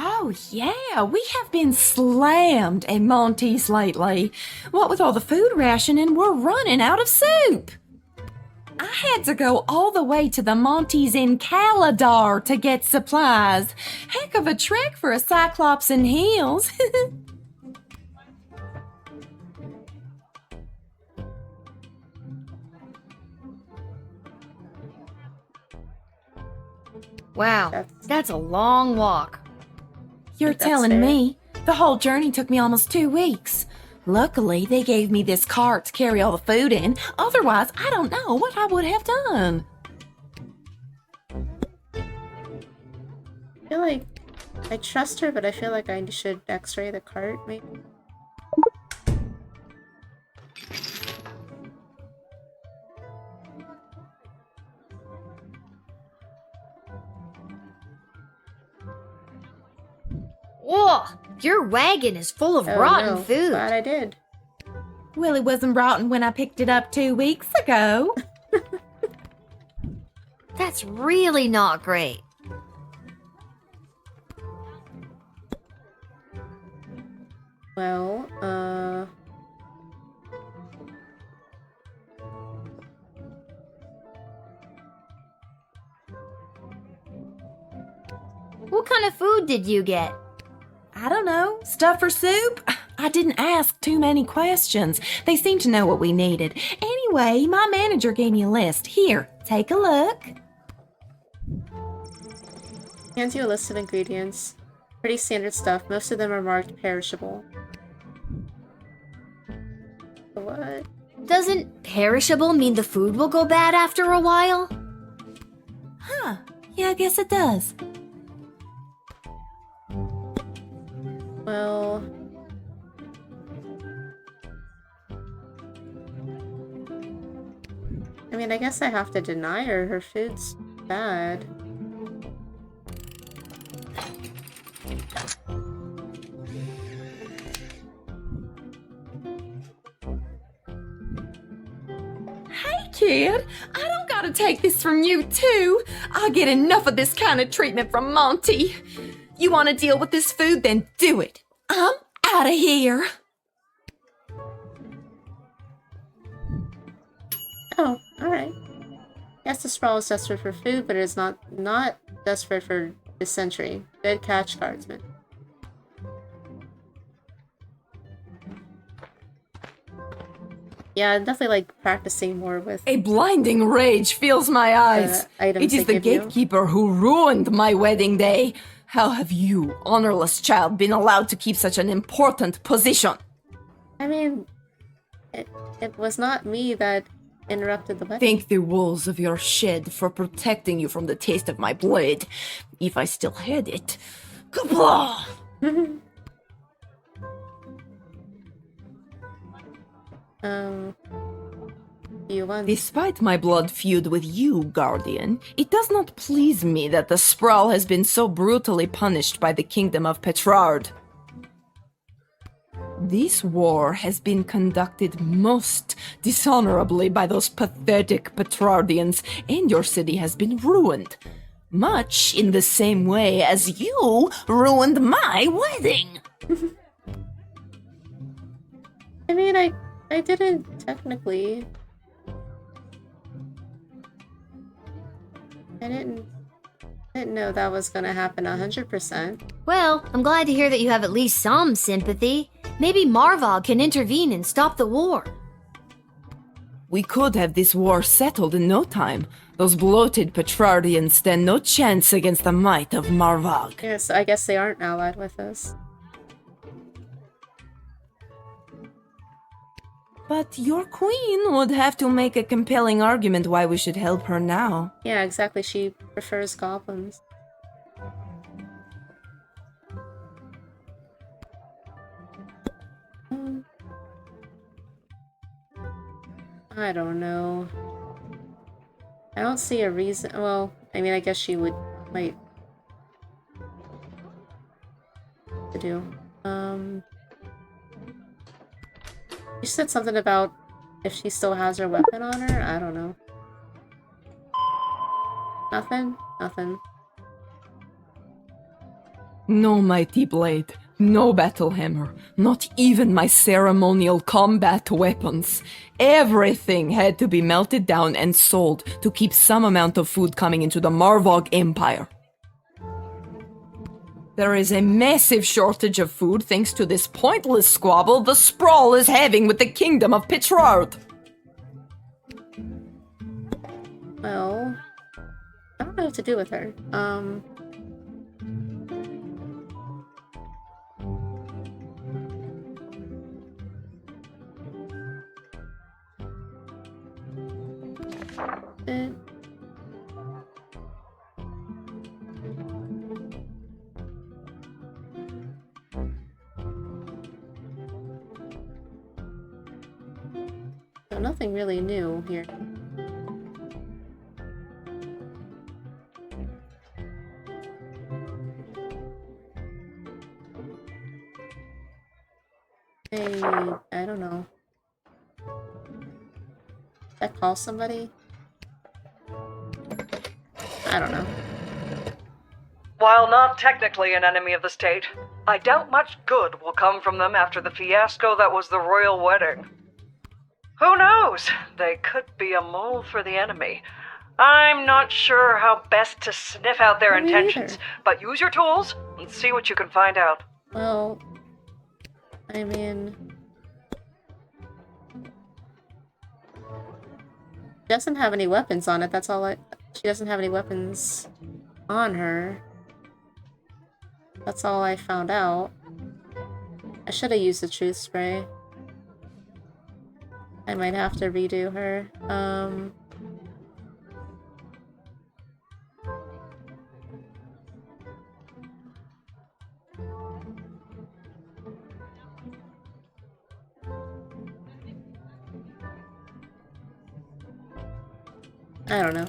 Oh, yeah, we have been slammed at Monty's lately. What with all the food rationing, we're running out of soup. I had to go all the way to the Monty's in Caladar to get supplies. Heck of a trek for a Cyclops in heels. Wow, that's a long walk. You're telling me? The whole journey took me almost 2 weeks. Luckily, they gave me this cart to carry all the food in. Otherwise, I don't know what I would have done. I feel like I trust her, but I feel like I should x-ray the cart, maybe. Whoa! Your wagon is full of rotten food. Glad I did. Well, it wasn't rotten when I picked it up 2 weeks ago. That's really not great. Well, What kind of food did you get? I don't know. Stuff for soup? I didn't ask too many questions. They seemed to know what we needed. Anyway, my manager gave me a list. Here, take a look. hands you a list of ingredients. Pretty standard stuff. Most of them are marked perishable. What? Doesn't perishable mean the food will go bad after a while? Huh. Yeah, I guess it does. Well... I mean, I guess I have to deny her. Her food's bad. Hey, kid! I don't gotta take this from you, too! I get enough of this kind of treatment from Monty. You want to deal with this food, then do it. I'm out of here. Oh, alright. Yes, the sprawl is desperate for food, but it is not desperate for dysentery. Good catch, Guardsman. Yeah, I'm definitely like practicing more with... A blinding rage fills my eyes. It is the gatekeeper who ruined my wedding day. How have you, honorless child, been allowed to keep such an important position? I mean, it was not me that interrupted the wedding. Thank the walls of your shed for protecting you from the taste of my blood, if I still had it. Kablah! You won. Despite my blood feud with you, Guardian, it does not please me that the Sprawl has been so brutally punished by the Kingdom of Petrard. This war has been conducted most dishonorably by those pathetic Petrardians, and your city has been ruined. Much in the same way as you ruined my wedding. I mean, I didn't technically. I didn't know that was gonna happen 100%. Well, I'm glad to hear that you have at least some sympathy. Maybe Marvog can intervene and stop the war. We could have this war settled in no time. Those bloated Petrardians stand no chance against the might of Marvog. Yes, I guess they aren't allied with us. But your queen would have to make a compelling argument why we should help her now. Yeah, exactly. She prefers goblins. I don't know. I don't see a reason. Well, I mean, I guess she might to do. You said something about if she still has her weapon on her? I don't know. Nothing? Nothing. No mighty blade, no battle hammer, not even my ceremonial combat weapons. Everything had to be melted down and sold to keep some amount of food coming into the Marvog Empire. There is a massive shortage of food thanks to this pointless squabble the Sprawl is having with the Kingdom of Petrard. Well, I don't know what to do with her. So nothing really new here. Hey, I don't know. Did I call somebody? I don't know. While not technically an enemy of the state, I doubt much good will come from them after the fiasco that was the royal wedding. Who knows? They could be a mole for the enemy. I'm not sure how best to sniff out their intentions, but use your tools and see what you can find out. Well, I mean... She doesn't have any weapons on it, that's all she doesn't have any weapons on her. That's all I found out. I should have used the truth spray. I might have to redo her. I don't know.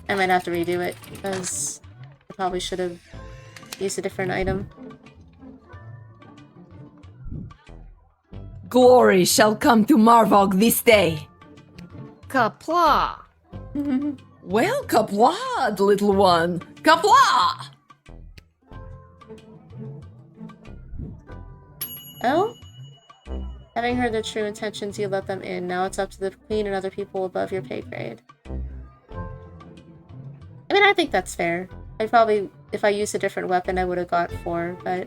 I might have to redo it because I probably should have used a different item. Glory shall come to Marvog this day. Kapla! Well, Kaplad, little one. Kapla! Oh? Having heard their true intentions, you let them in. Now it's up to the queen and other people above your pay grade. I mean, I think that's fair. I probably, if I used a different weapon, I would have got 4, but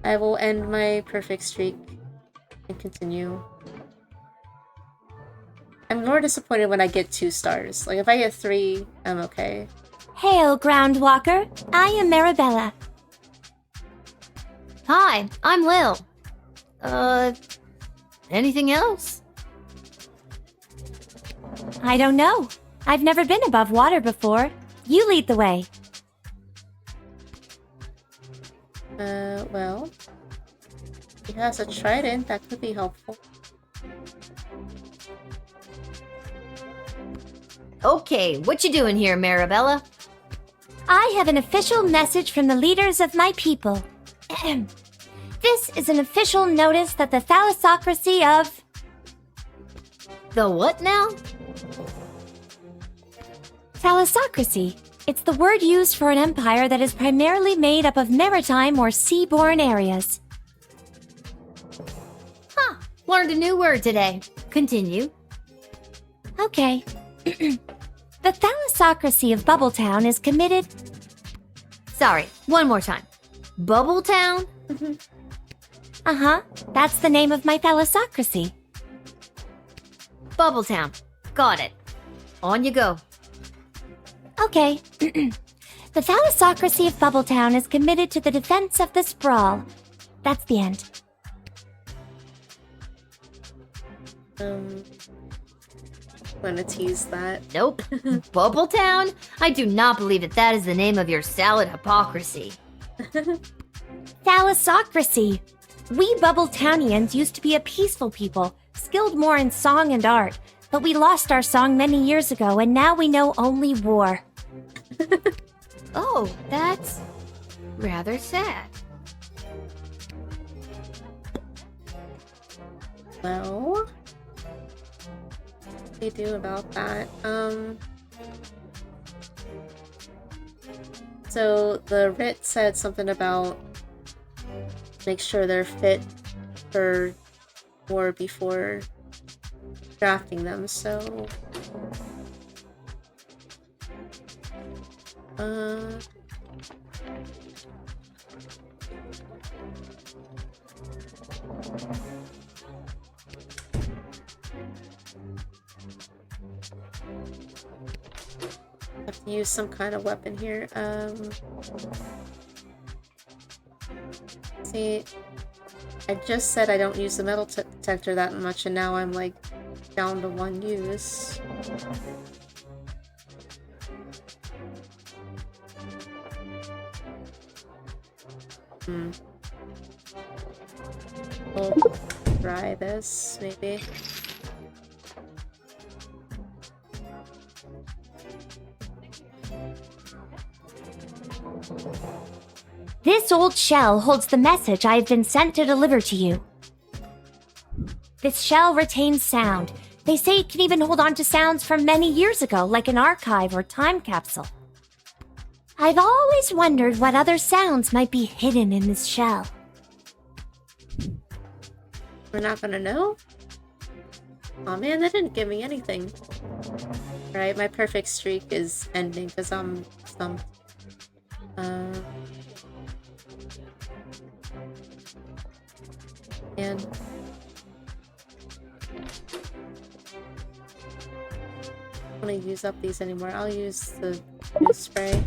I will end my perfect streak and continue. I'm more disappointed when I get 2 stars. Like, if I get 3, I'm okay. Hail, Groundwalker. I am Marabella. Hi, I'm Lil. Anything else? I don't know. I've never been above water before. You lead the way. Well... He has a trident, that could be helpful. Okay, what you doing here, Marabella? I have an official message from the leaders of my people. This is an official notice that the thalassocracy of... The what now? Thalassocracy. It's the word used for an empire that is primarily made up of maritime or seaborne areas. Huh. Learned a new word today. Continue. Okay. The thalassocracy of Bubbletown is committed... Sorry, one more time. Bubbletown? Uh-huh. That's the name of my thalassocracy. Bubbletown. Got it. On you go. Okay. The thalassocracy of Bubbletown is committed to the defense of the sprawl. That's the end. Gonna tease that. Nope. Bubbletown? I do not believe that is the name of your salad hypocrisy. Thalassocracy. We Bubbltownians used to be a peaceful people, skilled more in song and art, but we lost our song many years ago and now we know only war. Oh, that's rather sad. Well, what do you do about that? So the writ said something about make sure they're fit for war before drafting them, so have to use some kind of weapon here. See, I just said I don't use the metal detector that much, and now I'm like down to one use. We'll try this, maybe. This old shell holds the message I have been sent to deliver to you. This shell retains sound. They say it can even hold on to sounds from many years ago, like an archive or time capsule. I've always wondered what other sounds might be hidden in this shell. We're not gonna know? Oh man, that didn't give me anything. Right, my perfect streak is ending because I'm stumped. And I don't want to use up these anymore. I'll use the juice spray.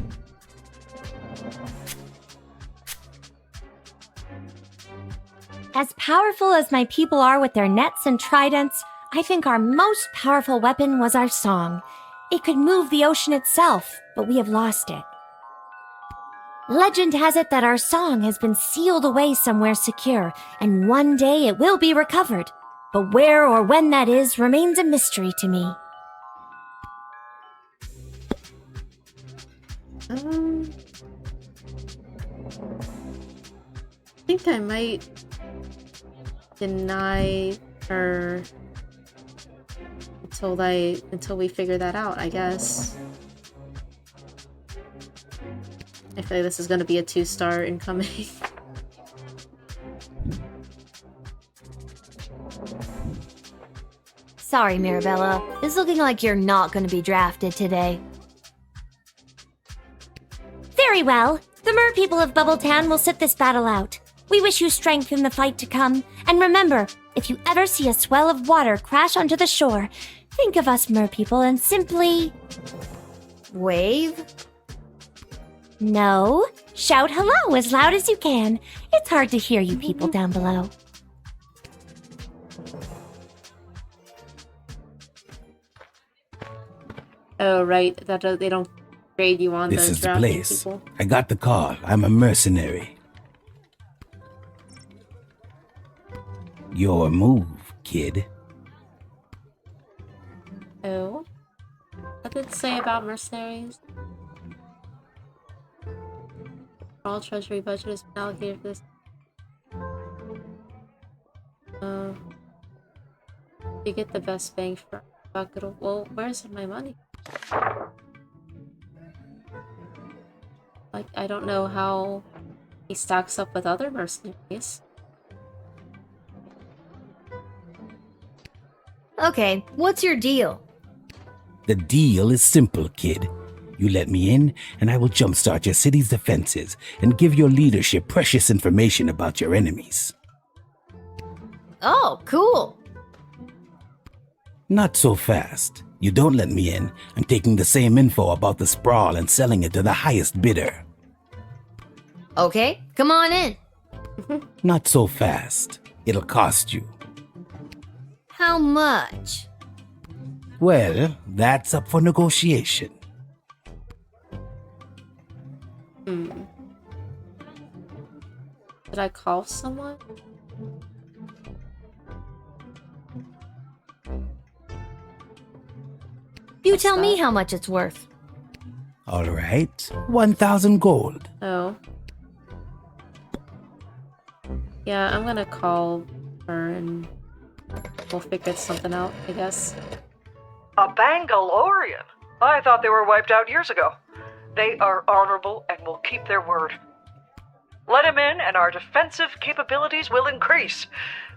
As powerful as my people are with their nets and tridents, I think our most powerful weapon was our song. It could move the ocean itself, but we have lost it. Legend has it that our song has been sealed away somewhere secure, and one day it will be recovered. But where or when that is remains a mystery to me. I think I might deny her until we figure that out, I guess. I feel like this is going to be a 2-star incoming. Sorry, Mirabella. It's looking like you're not going to be drafted today. Very well. The mer people of Bubbletown will sit this battle out. We wish you strength in the fight to come. And remember, if you ever see a swell of water crash onto the shore, think of us mer people and simply... wave? No. Shout hello as loud as you can. It's hard to hear you people down below. Oh, right. That they don't grade you on This the is the drafting place. people. I got the call. I'm a mercenary. Your move, kid. Oh. What did it say about mercenaries? All treasury budget is allocated for this. You get the best bang for buck. Well, where's my money? Like, I don't know how he stacks up with other mercenaries. Okay, what's your deal? The deal is simple, kid. You let me in, and I will jumpstart your city's defenses and give your leadership precious information about your enemies. Oh, cool. Not so fast. You don't let me in, I'm taking the same info about the sprawl and selling it to the highest bidder. Okay, come on in. Not so fast. It'll cost you. How much? Well, that's up for negotiation. Did I call someone? You tell me how much it's worth. All right, 1,000 gold. Oh. Yeah, I'm gonna call her and we'll figure something out, I guess. A Bangalorian? I thought they were wiped out years ago. They are honorable and will keep their word. Let him in and our defensive capabilities will increase.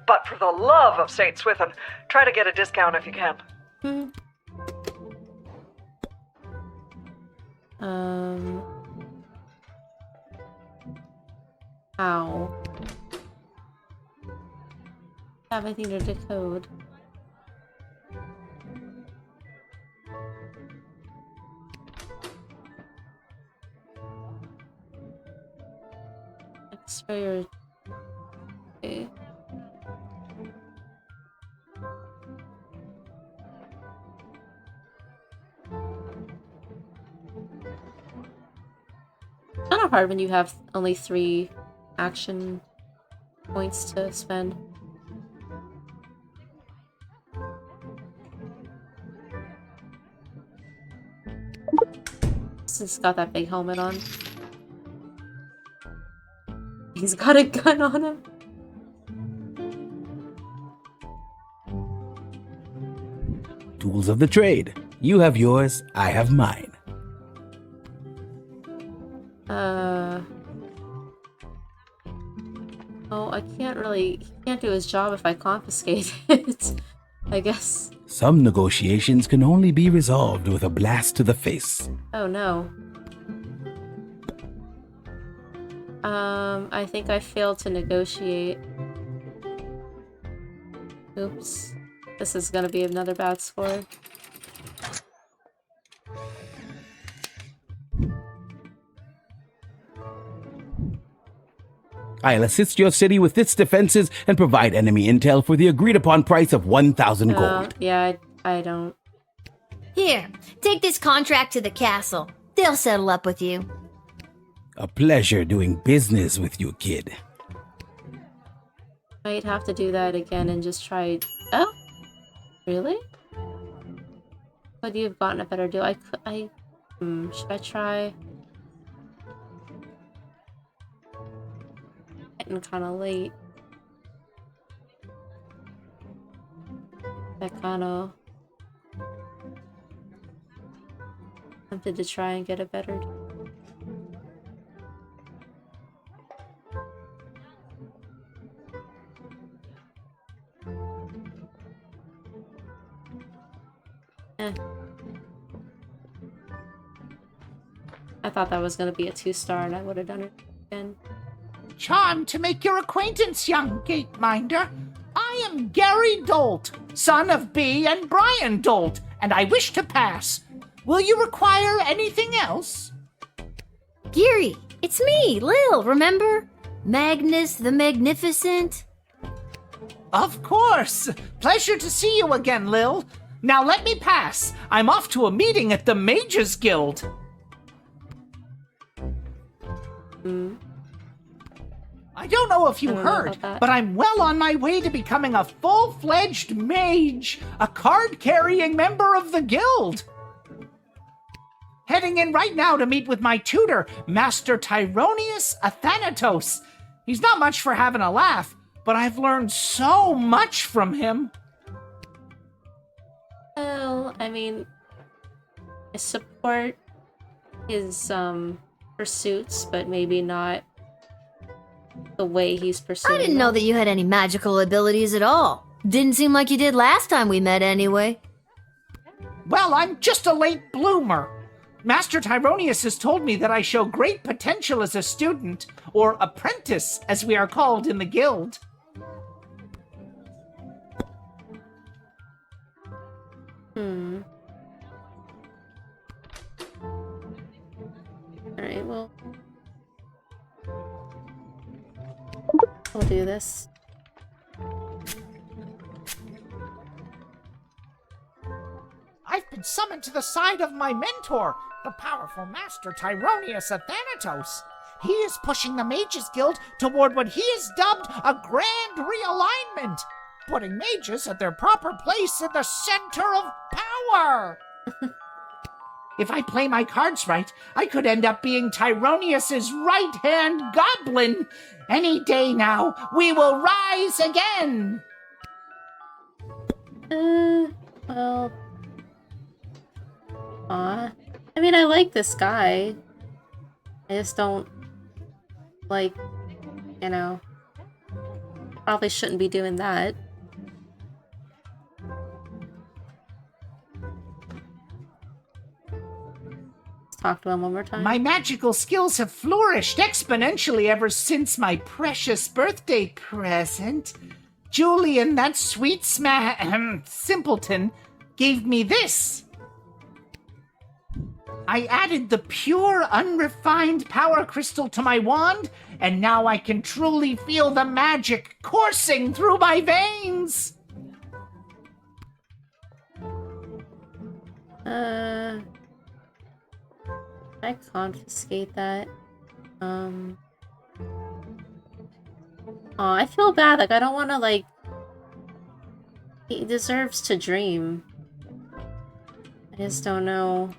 But for the love of St. Swithin, try to get a discount if you can. How? Have anything to decode. X-ray or... Okay. It's kind of hard when you have only 3 action points to spend. He's got that big helmet on. He's got a gun on him. Tools of the trade. You have yours, I have mine. Oh, I can't really... He can't do his job if I confiscate it. I guess. Some negotiations can only be resolved with a blast to the face. Oh no. I think I failed to negotiate. Oops. This is gonna be another bad score. I'll assist your city with its defenses and provide enemy intel for the agreed upon price of 1,000 gold. Yeah, I don't. Here, take this contract to the castle. They'll settle up with you. A pleasure doing business with you, kid. Might have to do that again and just try... Oh? Really? Would you have gotten a better deal? Should I try? Getting kind of late. That kind of... tempted to try and get a better deal. I thought that was going to be a 2-star and I would have done it again. Charmed to make your acquaintance, young gateminder. I am Gary Dolt, son of B and Brian Dolt, and I wish to pass. Will you require anything else? Geary, it's me, Lil, remember? Magnus the Magnificent. Of course. Pleasure to see you again, Lil. Now let me pass. I'm off to a meeting at the Mages Guild. I don't know if you heard, but I'm well on my way to becoming a full-fledged mage, a card-carrying member of the guild. Heading in right now to meet with my tutor, Master Tyronius Athanatos. He's not much for having a laugh, but I've learned so much from him. Well, I mean, I support his pursuits, but maybe not the way he's pursuing. I didn't know that you had any magical abilities at all. Didn't seem like you did last time we met anyway. Well, I'm just a late bloomer. Master Tyronius has told me that I show great potential as a student, or apprentice, as we are called in the guild. Alright, well, we'll do this. I've been summoned to the side of my mentor, the powerful Master Tyronius of Thanatos. He is pushing the Mages Guild toward what he has dubbed a grand realignment, putting mages at their proper place in the center of power. If I play my cards right, I could end up being Tyronius's right-hand goblin. Any day now, we will rise again. Well... I mean, I like this guy. I just don't like, you know, probably shouldn't be doing that. Let's talk to him one more time. My magical skills have flourished exponentially ever since my precious birthday present. Julian, that sweet simpleton, gave me this. I added the pure, unrefined power crystal to my wand, and now I can truly feel the magic coursing through my veins. I confiscate that. I feel bad. Like, I don't want to, like... He deserves to dream. I just don't know.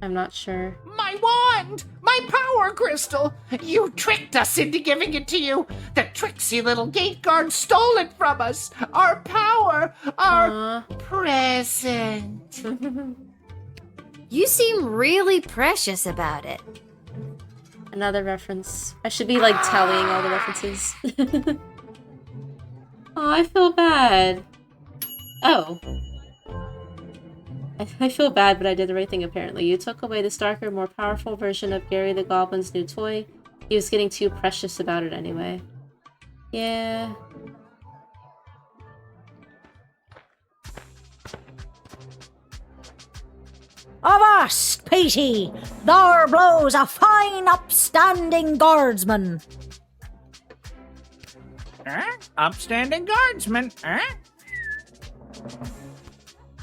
I'm not sure. My wand! My power crystal! You tricked us into giving it to you! The tricksy little gate guard stole it from us! Our power! Our present! You seem really precious about it. Another reference. I should be, like, tallying all the references. Oh, I feel bad. Oh. I feel bad, but I did the right thing, apparently. You took away the darker, more powerful version of Gary the Goblin's new toy. He was getting too precious about it anyway. Yeah. Avast, Petey! There blows a fine, upstanding guardsman. Upstanding guardsman,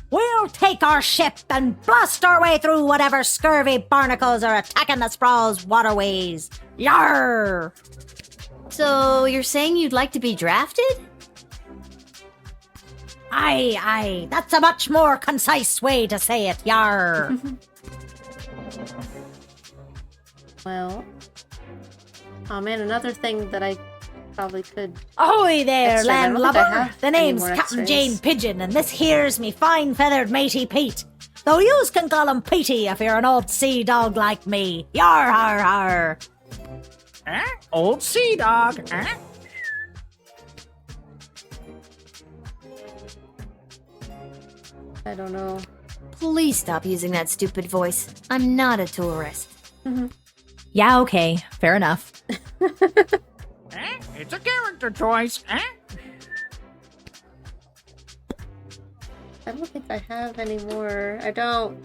We'll take our ship and blast our way through whatever scurvy barnacles are attacking the Sprawl's waterways. Yarr! So, you're saying you'd like to be drafted? Aye, that's a much more concise way to say it, yarr. Well. Oh man, another thing that I probably could... Ahoy there, X-rays. I don't think I landlubber! have The any name's more Captain X-rays. Jane Pigeon, and this here's me fine-feathered matey Pete. Though yous can call him Petey if you're an old sea dog like me. Yar, har, har. Old sea dog, I don't know. Please stop using that stupid voice. I'm not a tourist. Yeah, okay. Fair enough. It's a character choice, I don't think I have any more. I don't,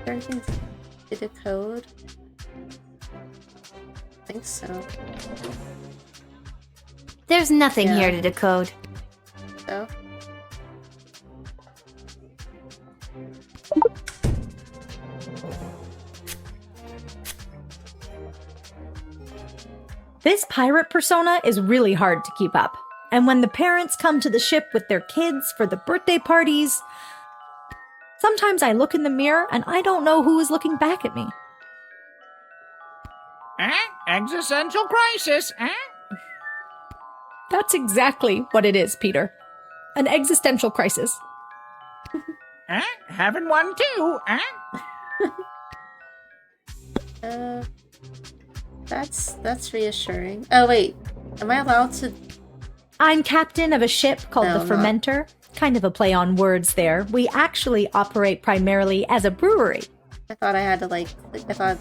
anything to decode? I think so. There's nothing Yeah. here to decode. So? This pirate persona is really hard to keep up. And when the parents come to the ship with their kids for the birthday parties, sometimes I look in the mirror and I don't know who is looking back at me. Existential crisis, That's exactly what it is, Peter. An existential crisis. Having one too, That's reassuring. Oh wait, am I allowed to? I'm captain of a ship called No, the Fermenter. Kind of a play on words there. We actually operate primarily as a brewery. I thought I had to I thought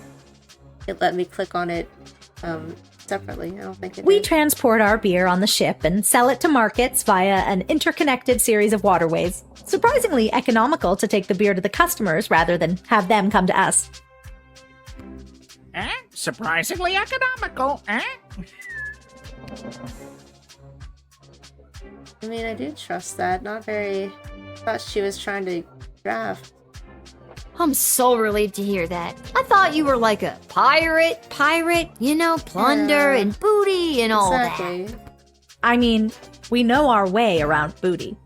it let me click on it separately. I don't think it We did. transport our beer on the ship and sell it to markets via an interconnected series of waterways. Surprisingly economical to take the beer to the customers rather than have them come to us. Surprisingly economical, I mean, I do trust that. Not very. I thought she was trying to draft. I'm so relieved to hear that. I thought you were like a pirate, you know, plunder Yeah. and booty and all Exactly. that. I mean, we know our way around booty.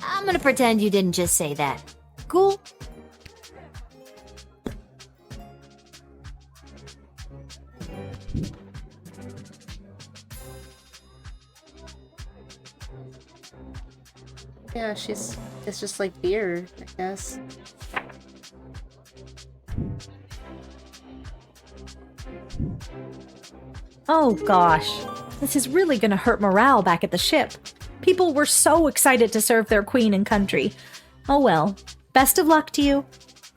I'm gonna pretend you didn't just say that. Cool? Yeah, it's just like beer, I guess. Oh gosh, this is really gonna hurt morale back at the ship. People were so excited to serve their queen and country. Oh well, best of luck to you.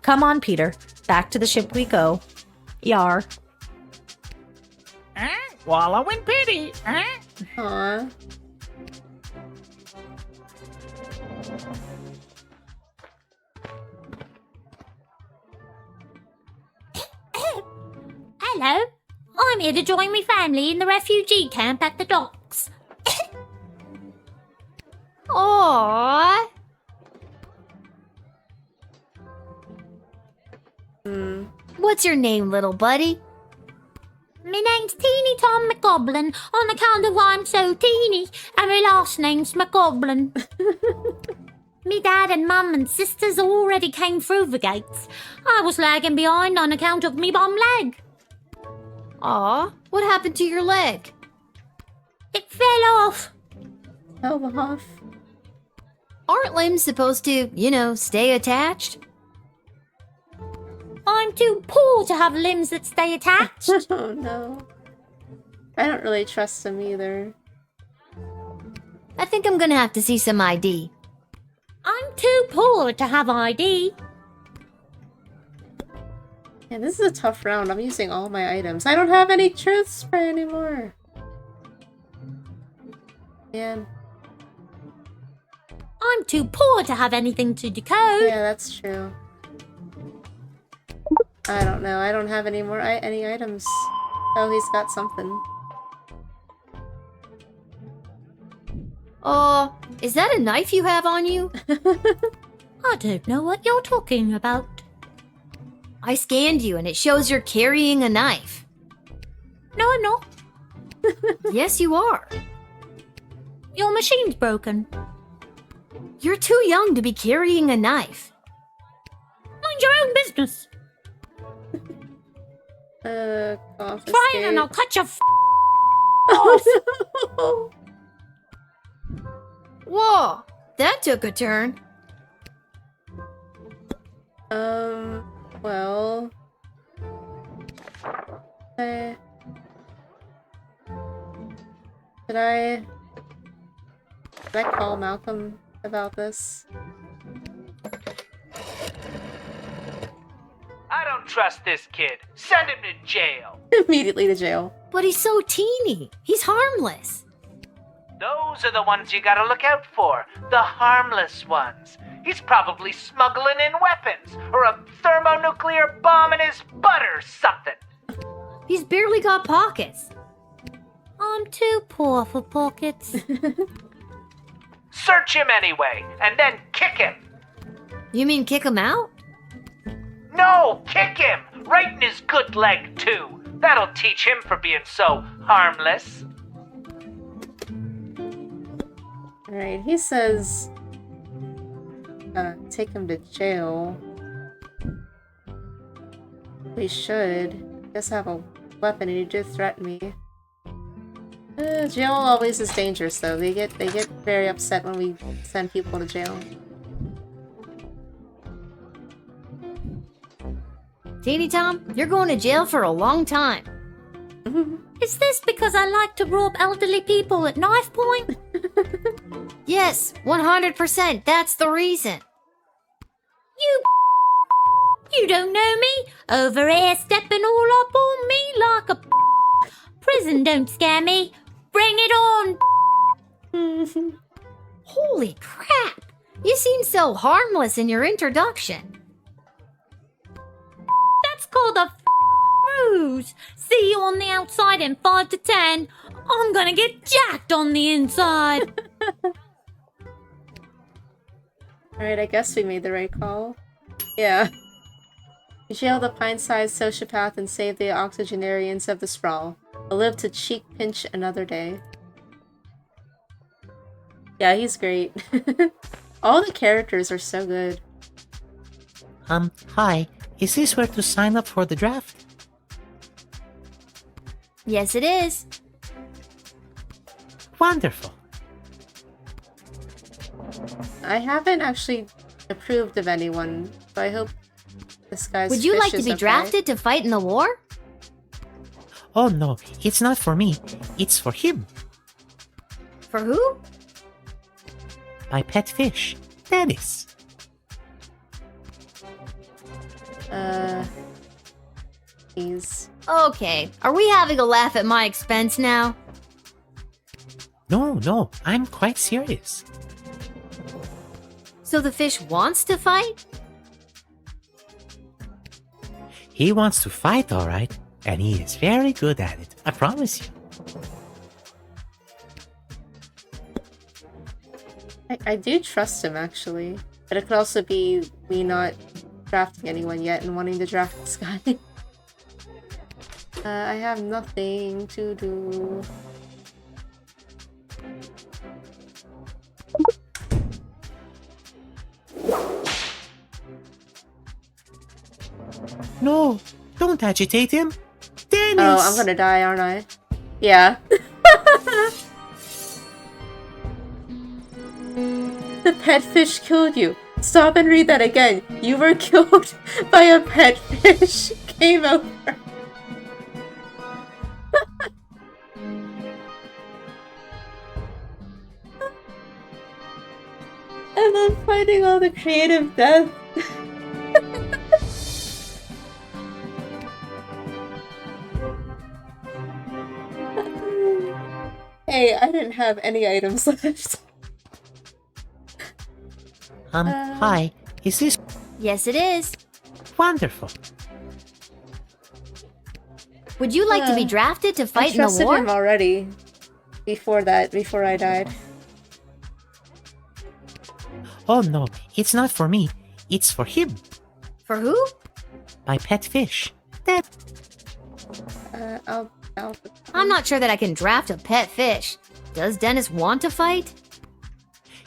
Come on, Peter. Back to the ship we go. Yar. Wallow in pity, Aw. Hello, I'm here to join my family in the refugee camp at the docks. Aww. What's your name, little buddy? My name's Teeny Tom McGoblin on account of I'm so teeny, and my last name's McGoblin. Me dad and mum and sisters already came through the gates. I was lagging behind on account of me bum leg. Aw, what happened to your leg? It fell off. Fell off? Aren't limbs supposed to, you know, stay attached? I'm too poor to have limbs that stay attached. Oh no. I don't really trust him either. I think I'm gonna have to see some ID. I'm too poor to have ID. Yeah, this is a tough round. I'm using all my items. I don't have any truth spray anymore. Man. I'm too poor to have anything to decode. Yeah, that's true. I don't know. I don't have any more any items. Oh, he's got something. Is that a knife you have on you? I don't know what you're talking about. I scanned you and it shows you're carrying a knife. No, I'm not. Yes, you are. Your machine's broken. You're too young to be carrying a knife. Mind your own business. Confiscate. Try and I'll cut your off. Whoa, that took a turn. Well... Did I call Malcolm about this? I don't trust this kid. Send him to jail. Immediately to jail. But he's so teeny. He's harmless. Those are the ones you gotta look out for. The harmless ones. He's probably smuggling in weapons, or a thermonuclear bomb in his butt or something. He's barely got pockets. I'm too poor for pockets. Search him anyway, and then kick him. You mean kick him out? No, kick him! Right in his good leg, too. That'll teach him for being so harmless. Alright, he says... take him to jail. We should. I guess I have a weapon and he did threaten me. Jail always is dangerous though. They get very upset when we send people to jail. Teeny Tom, you're going to jail for a long time. Is this because I like to rob elderly people at knife point? Yes, 100%. That's the reason. You don't know me? Over here stepping all up on me like a prison don't scare me. Bring it on. Holy crap! You seem so harmless in your introduction. That's called a ruse. See you on the outside in 5 to 10. I'm gonna get jacked on the inside. Alright, I guess we made the right call. Yeah. Jail the pint-sized sociopath and save the octogenarians of the sprawl. I'll live to cheek pinch another day. Yeah, he's great. All the characters are so good. Hi. Is this where to sign up for the draft? Yes, it is. Wonderful. I haven't actually approved of anyone, so I hope this guy's Would you fish like to is be okay. drafted to fight in the war? Oh no, it's not for me. It's for him. For who? My pet fish, Dennis. He's... Okay, are we having a laugh at my expense now? No, I'm quite serious. So the fish wants to fight? He wants to fight, alright, and he is very good at it, I promise you. I do trust him, actually. But it could also be me not drafting anyone yet and wanting to draft this guy. I have nothing to do. No, don't agitate him. Dennis! Oh, I'm gonna die, aren't I? Yeah. The pet fish killed you. Stop and read that again. You were killed by a pet fish. Game over. And then finding all the creative death. Hey, I didn't have any items left. Hi. Is this... Yes, it is. Wonderful. Would you like to be drafted to fight in the I trusted war? him already. Before I died. Oh no, it's not for me. It's for him. For who? My pet fish. That... I'll... I'm not sure that I can draft a pet fish. Does Dennis want to fight?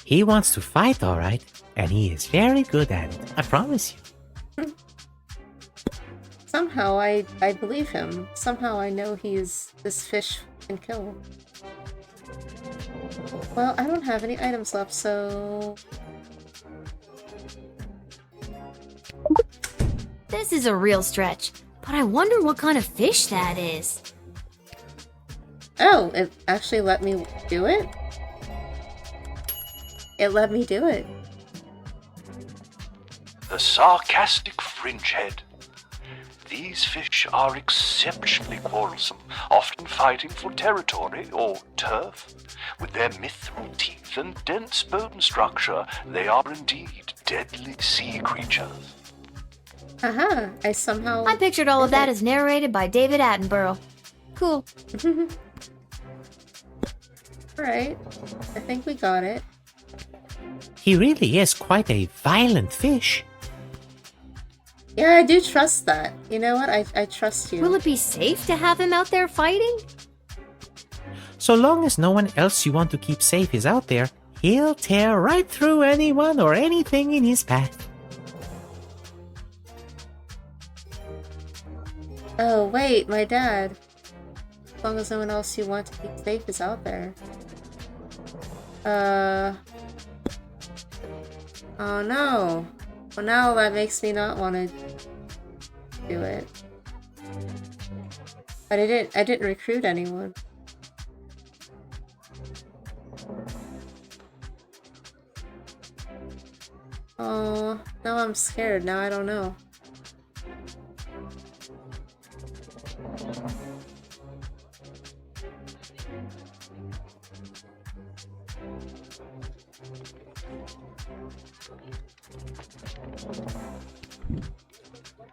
He wants to fight, alright, and he is very good at it, I promise you. Somehow I believe him. Somehow I know this fish can kill. Well, I don't have any items left, so... This is a real stretch, but I wonder what kind of fish that is. Oh, it actually let me do it? It let me do it. The sarcastic fringehead. These fish are exceptionally quarrelsome, often fighting for territory or turf. With their mithril teeth and dense bone structure, they are indeed deadly sea creatures. Haha, I pictured all of that as narrated by David Attenborough. Cool. Alright, I think we got it. He really is quite a violent fish. Yeah, I do trust that. You know what? I trust you. Will it be safe to have him out there fighting? So long as no one else you want to keep safe is out there, he'll tear right through anyone or anything in his path. Oh, wait, my dad. As long as no one else you want to keep safe is out there. Oh no. Well, now that makes me not want to do it. But I didn't recruit anyone. Oh, now I'm scared. Now I don't know.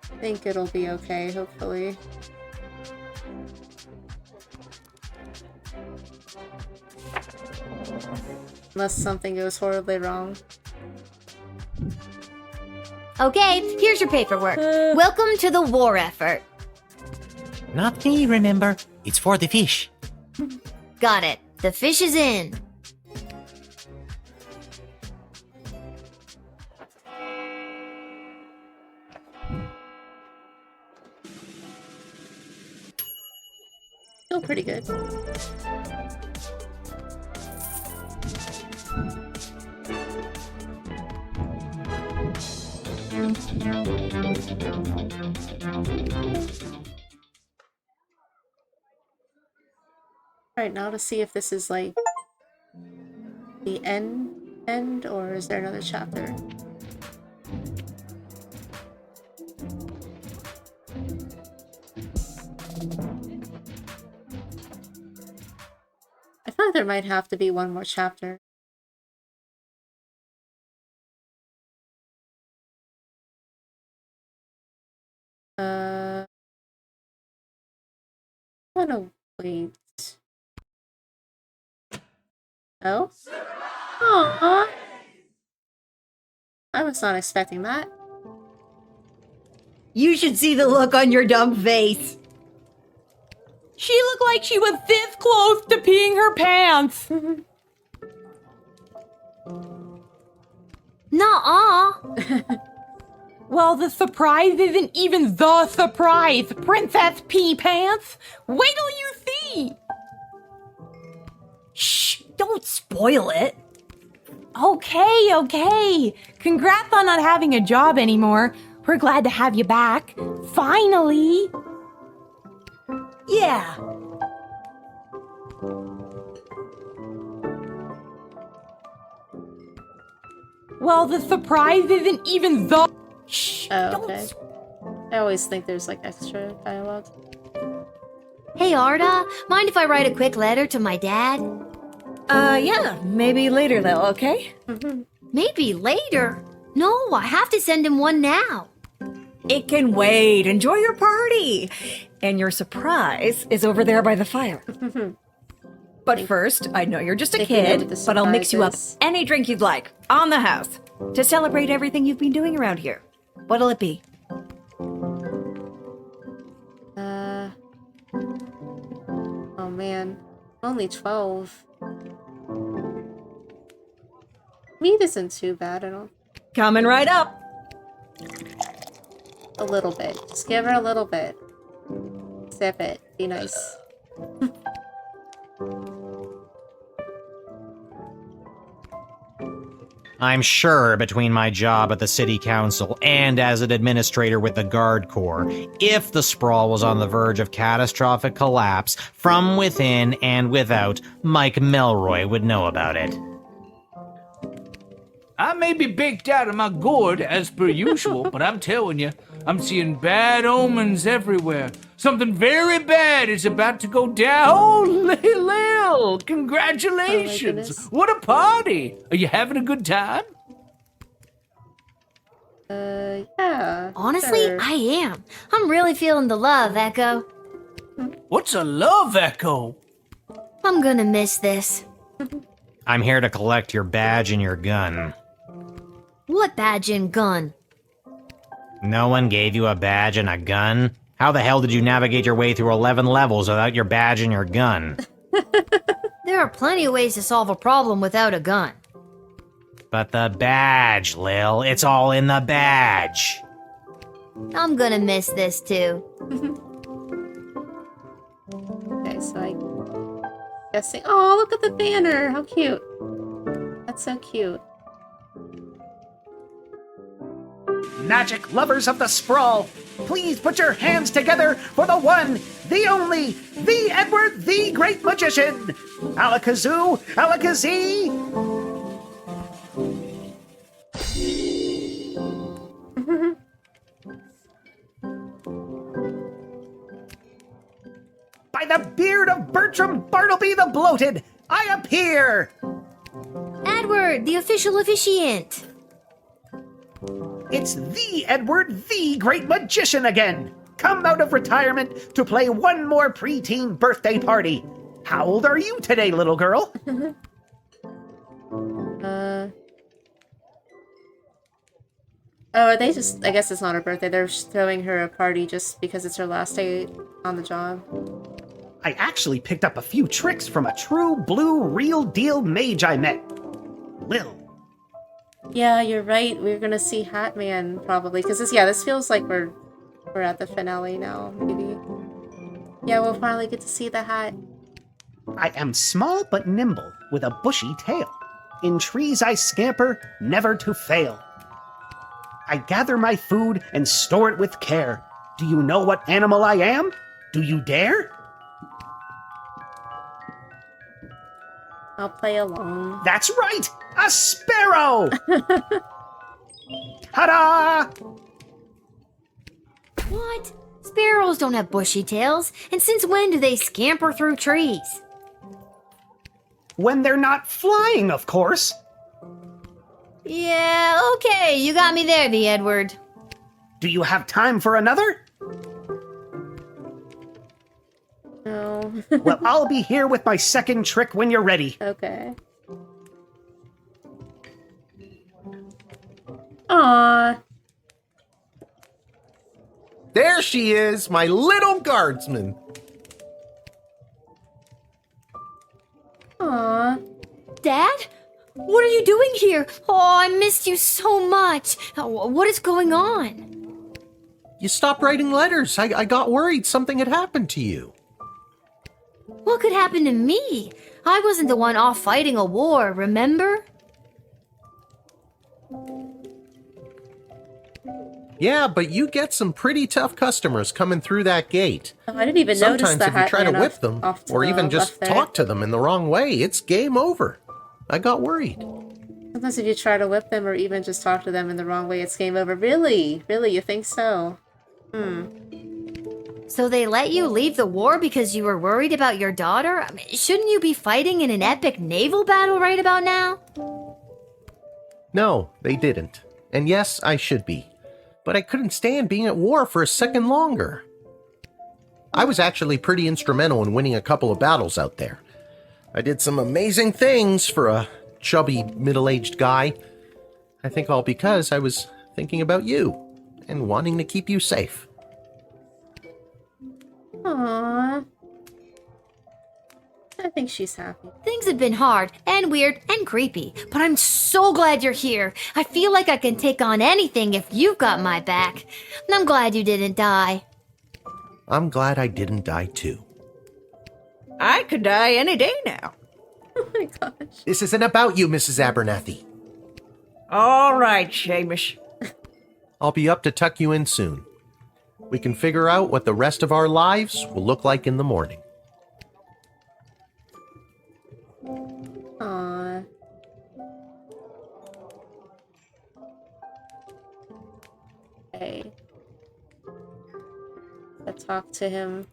I think it'll be okay, hopefully. Unless something goes horribly wrong. Okay, here's your paperwork. Welcome to the war effort. Not me, remember? It's for the fish. Got it. The fish is in. Still pretty good. Alright, now to see if this is like the end, or is there another chapter? I feel like there might have to be one more chapter. I'm gonna wait. Oh? Aww. I was not expecting that. You should see the look on your dumb face. She looked like she was this close to peeing her pants. Nuh-uh. Well, the surprise isn't even the surprise, Princess Pea Pants. Wait till you see. Shh, don't spoil it. Okay. Congrats on not having a job anymore. We're glad to have you back. Finally. Yeah. Well, the surprise isn't even the... Shh, oh, okay. I always think there's like extra dialogue. Hey, Arda, mind if I write a quick letter to my dad? Yeah, maybe later though, okay? Maybe later? No, I have to send him one now. It can wait. Enjoy your party. And your surprise is over there by the fire. But first, I know you're just a kid, but I'll mix you up any drink you'd like, on the house, to celebrate everything you've been doing around here. What'll it be? Oh man. Only 12. Meat isn't too bad, I don't... Coming right up. A little bit. Just give her a little bit. Sip it. Be nice. I'm sure between my job at the city council and as an administrator with the Guard Corps, if the sprawl was on the verge of catastrophic collapse, from within and without, Mike Melroy would know about it. I may be baked out of my gourd as per usual, but I'm telling you, I'm seeing bad omens everywhere. Something very bad is about to go down. Oh, Lil! Congratulations! What a party! Are you having a good time? Yeah. Honestly, sure. I am. I'm really feeling the love, Echo. What's a love echo? I'm gonna miss this. I'm here to collect your badge and your gun. What badge and gun? No one gave you a badge and a gun? How the hell did you navigate your way through 11 levels without your badge and your gun? There are plenty of ways to solve a problem without a gun. But the badge, Lil. It's all in the badge. I'm gonna miss this too. Okay, so I guessing. Oh, look at the banner! How cute! That's so cute. Magic lovers of the sprawl, please put your hands together for the one, the only, the Edward, the Great Magician! Alakazoo, Alakazee! By the beard of Bertram Bartleby the Bloated, I appear! Edward, the official officiant! It's the Edward, the Great Magician again! Come out of retirement to play one more preteen birthday party. How old are you today, little girl? Oh, are they just... I guess it's not her birthday. They're just throwing her a party just because it's her last day on the job. I actually picked up a few tricks from a true blue real deal mage I met. Lil. Yeah, you're right. We're gonna see Hat Man probably. Because this feels like we're at the finale now, maybe. Yeah, we'll finally get to see the hat. I am small but nimble, with a bushy tail. In trees I scamper, never to fail. I gather my food and store it with care. Do you know what animal I am? Do you dare? I'll play along. That's right! A sparrow! Ta-da! What? Sparrows don't have bushy tails, and since when do they scamper through trees? When they're not flying, of course. Yeah, okay, you got me there, the Edward. Do you have time for another? No. Well, I'll be here with my second trick when you're ready. Okay. Aww. There she is, my little guardsman. Aww. Dad? What are you doing here? Oh, I missed you so much. What is going on? You stopped writing letters. I got worried something had happened to you. What could happen to me? I wasn't the one off fighting a war, remember? Yeah, but you get some pretty tough customers coming through that gate. Oh, I didn't even notice Sometimes the if you hat try to man whip them, off to or the even just left there. talk to them in the wrong way, it's game over. I got worried. Sometimes if you try to whip them or even just talk to them in the wrong way, it's game over. Really? Really? You think so? So they let you leave the war because you were worried about your daughter? I mean, shouldn't you be fighting in an epic naval battle right about now? No, they didn't. And yes, I should be. But I couldn't stand being at war for a second longer. I was actually pretty instrumental in winning a couple of battles out there. I did some amazing things for a chubby, middle-aged guy. I think all because I was thinking about you and wanting to keep you safe. Aww. I think she's happy. Things have been hard and weird and creepy, but I'm so glad you're here. I feel like I can take on anything if you've got my back. And I'm glad you didn't die. I'm glad I didn't die too. I could die any day now. Oh my gosh. This isn't about you, Mrs. Abernathy. All right, Seamus. I'll be up to tuck you in soon. We can figure out what the rest of our lives will look like in the morning. Aww. Okay. Let's talk to him.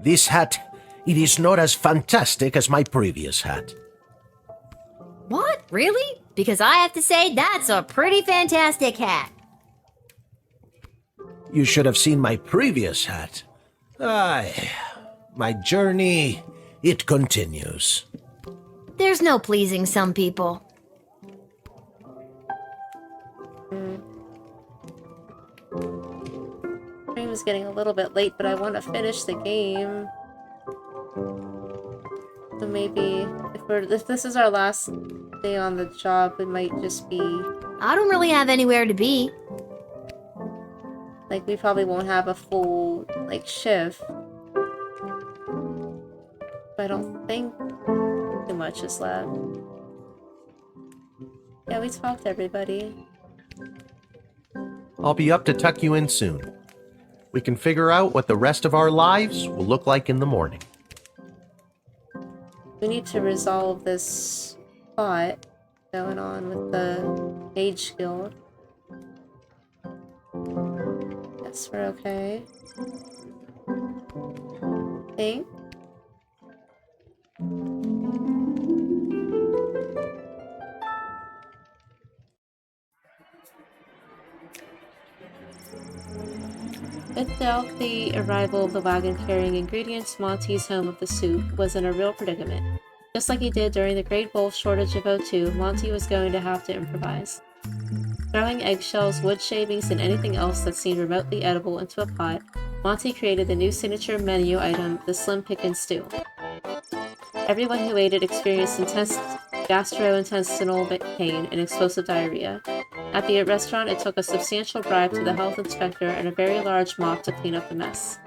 This hat, it is not as fantastic as my previous hat. What? Really? Because I have to say, that's a pretty fantastic hat. You should have seen my previous hat. Aye, my journey, it continues. There's no pleasing some people. is getting a little bit late, but I want to finish the game. So maybe if this is our last day on the job, it might just be... I don't really have anywhere to be. Like, we probably won't have a full, like, shift. But I don't think too much is left. Yeah, we talked to everybody. I'll be up to tuck you in soon. We can figure out what the rest of our lives will look like in the morning. We need to resolve this plot going on with the Mage Guild. Yes, we're okay. Think. Without the arrival of the wagon carrying ingredients, Monty's home of the soup was in a real predicament. Just like he did during the Great Wolf shortage of O2, Monty was going to have to improvise. Throwing eggshells, wood shavings, and anything else that seemed remotely edible into a pot, Monty created the new signature menu item, the Slim Pickens Stew. Everyone who ate it experienced intense gastrointestinal pain and explosive diarrhea. At the restaurant, it took a substantial bribe to the health inspector and a very large mop to clean up the mess.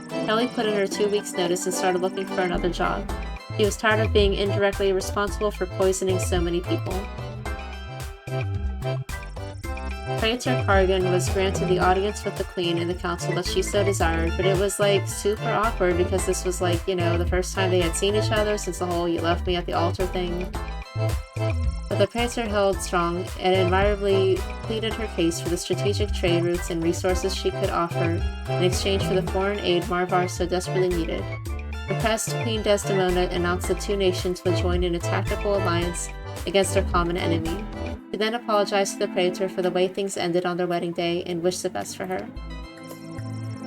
Kelly put in her 2 weeks' notice and started looking for another job. He was tired of being indirectly responsible for poisoning so many people. Praetor Cargan was granted the audience with the Queen and the Council that she so desired, but it was like super awkward because this was like, you know, the first time they had seen each other since the whole "you left me at the altar" thing. But the Praetor held strong and admirably pleaded her case for the strategic trade routes and resources she could offer in exchange for the foreign aid Marvar so desperately needed. Impressed, Queen Desdemona announced the two nations would join in a tactical alliance against their common enemy. She then apologized to the Praetor for the way things ended on their wedding day and wished the best for her.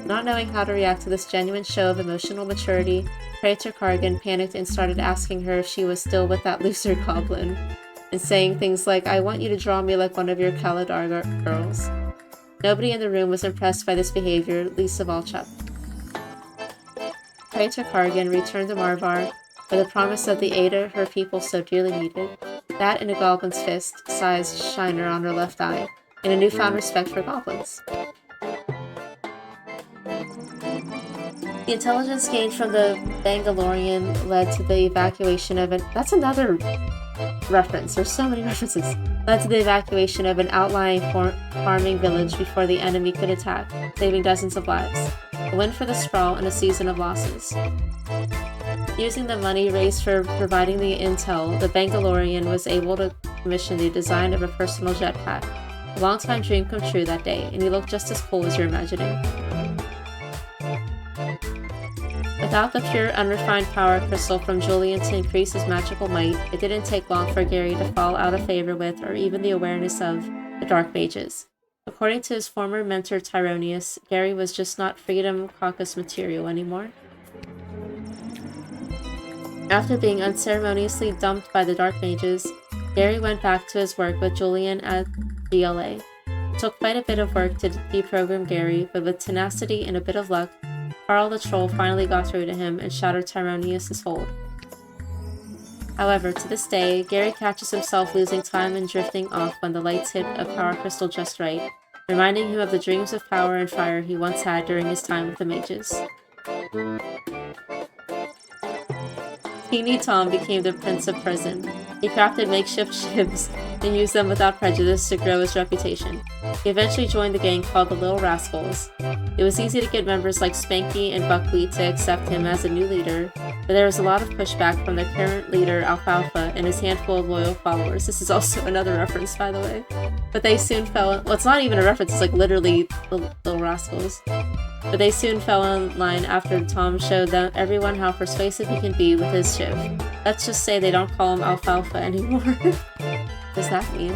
Not knowing how to react to this genuine show of emotional maturity, Praetor Cargan panicked and started asking her if she was still with that loser goblin, and saying things like, "I want you to draw me like one of your Caladar girls." Nobody in the room was impressed by this behavior, least of all Chuck. Praetor Cargan returned to Marvar with the promise of the aid her people so dearly needed, that and a goblin's fist-sized shiner on her left eye, and a newfound respect for goblins. The intelligence gained from the Bangalorian led to the evacuation of that's another reference, there's so many references, led to the evacuation of an outlying farming village before the enemy could attack, saving dozens of lives. A win for the Sprawl and a season of losses. Using the money raised for providing the intel, the Bangalorian was able to commission the design of a personal jetpack. A long-time dream come true that day, and he looked just as cool as you're imagining. Without the pure, unrefined power crystal from Julian to increase his magical might, it didn't take long for Gary to fall out of favor with, or even the awareness of, the Dark Mages. According to his former mentor Tyronius, Gary was just not Freedom Caucus material anymore. After being unceremoniously dumped by the Dark Mages, Gary went back to his work with Julian at GLA. It took quite a bit of work to deprogram Gary, but with tenacity and a bit of luck, Carl the Troll finally got through to him and shattered Tyronius' hold. However, to this day, Gary catches himself losing time and drifting off when the lights hit a power crystal just right, reminding him of the dreams of power and fire he once had during his time with the mages. Teeny Tom became the Prince of Prison. He crafted makeshift ships and used them without prejudice to grow his reputation. He eventually joined the gang called the Little Rascals. It was easy to get members like Spanky and Buckwheat to accept him as a new leader, but there was a lot of pushback from their current leader, Alfalfa, and his handful of loyal followers. This is also another reference, by the way. But they soon fell... Well, it's not even a reference, it's like literally the Little Rascals. But they soon fell in line after Tom showed them everyone how persuasive he can be with his shiv. Let's just say they don't call him Alfalfa anymore. What does that mean?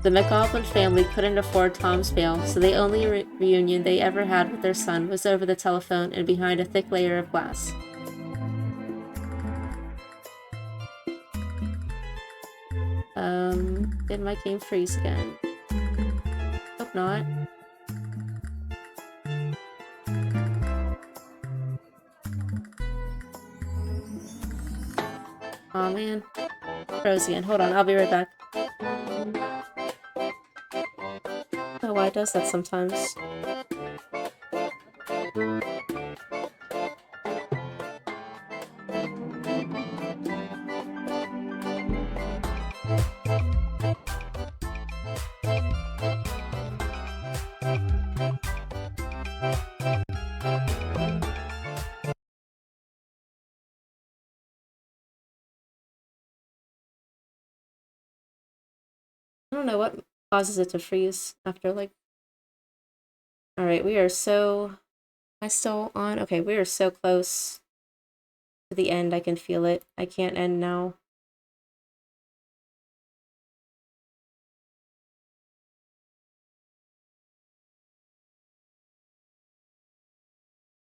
The McGoblin family couldn't afford Tom's bail, so the only reunion they ever had with their son was over the telephone and behind a thick layer of glass. Did my game freeze again? Hope not. Aw, man. Froze again. Hold on, I'll be right back. Oh, why it does that sometimes. I don't know what causes it to freeze after, like... Alright, we are so... Am I still on? Okay, we are so close to the end. I can feel it. I can't end now.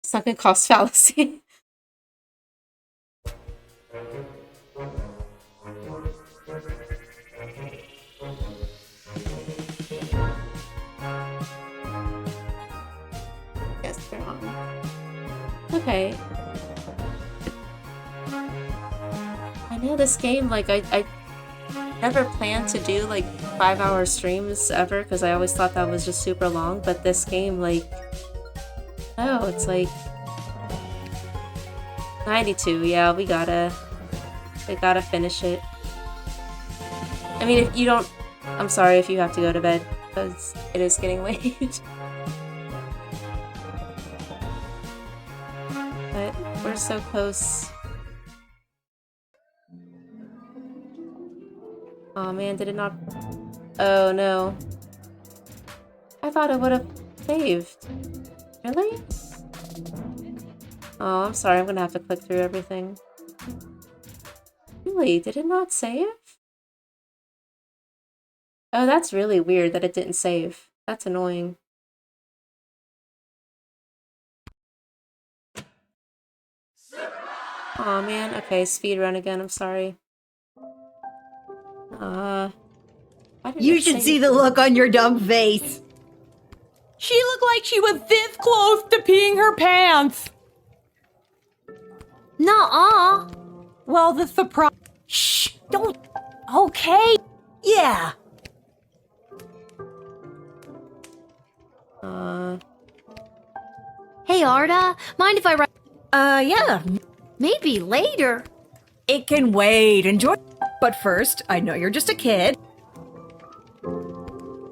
Sunken cost fallacy. Yes, we're on. Okay. I know this game, like, I never planned to do, like, 5-hour streams ever, because I always thought that was just super long, but this game, like... Oh, it's like... 92, yeah, we gotta finish it. I mean, if you don't... I'm sorry if you have to go to bed, because it is getting late. But we're so close. Oh man, did it not... Oh no. I thought it would have saved. Really? Oh, I'm sorry, I'm gonna have to click through everything. Really? Did it not save? Oh, that's really weird that it didn't save. That's annoying. Aw, man. Okay, speedrun again, I'm sorry. You should see the look on your dumb face. She looked like she was this close to peeing her pants. Nuh-uh. Well, the surprise... Shh! Don't... Okay. Yeah. Hey, Arda. Mind if I write... Yeah. Maybe later. It can wait. Enjoy. But first, I know you're just a kid.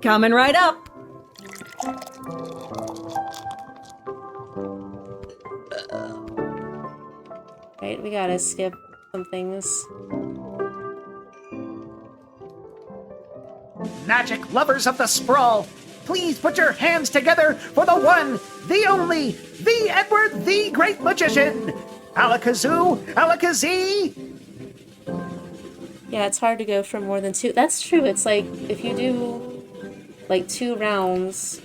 Coming right up. Right, we gotta skip some things. Magic lovers of the sprawl, please put your hands together for the one, the only, the Edward, the Great Magician! Alakazoo, Alakazee! Yeah, it's hard to go for more than 2. That's true, it's like, if you do, like, 2 rounds,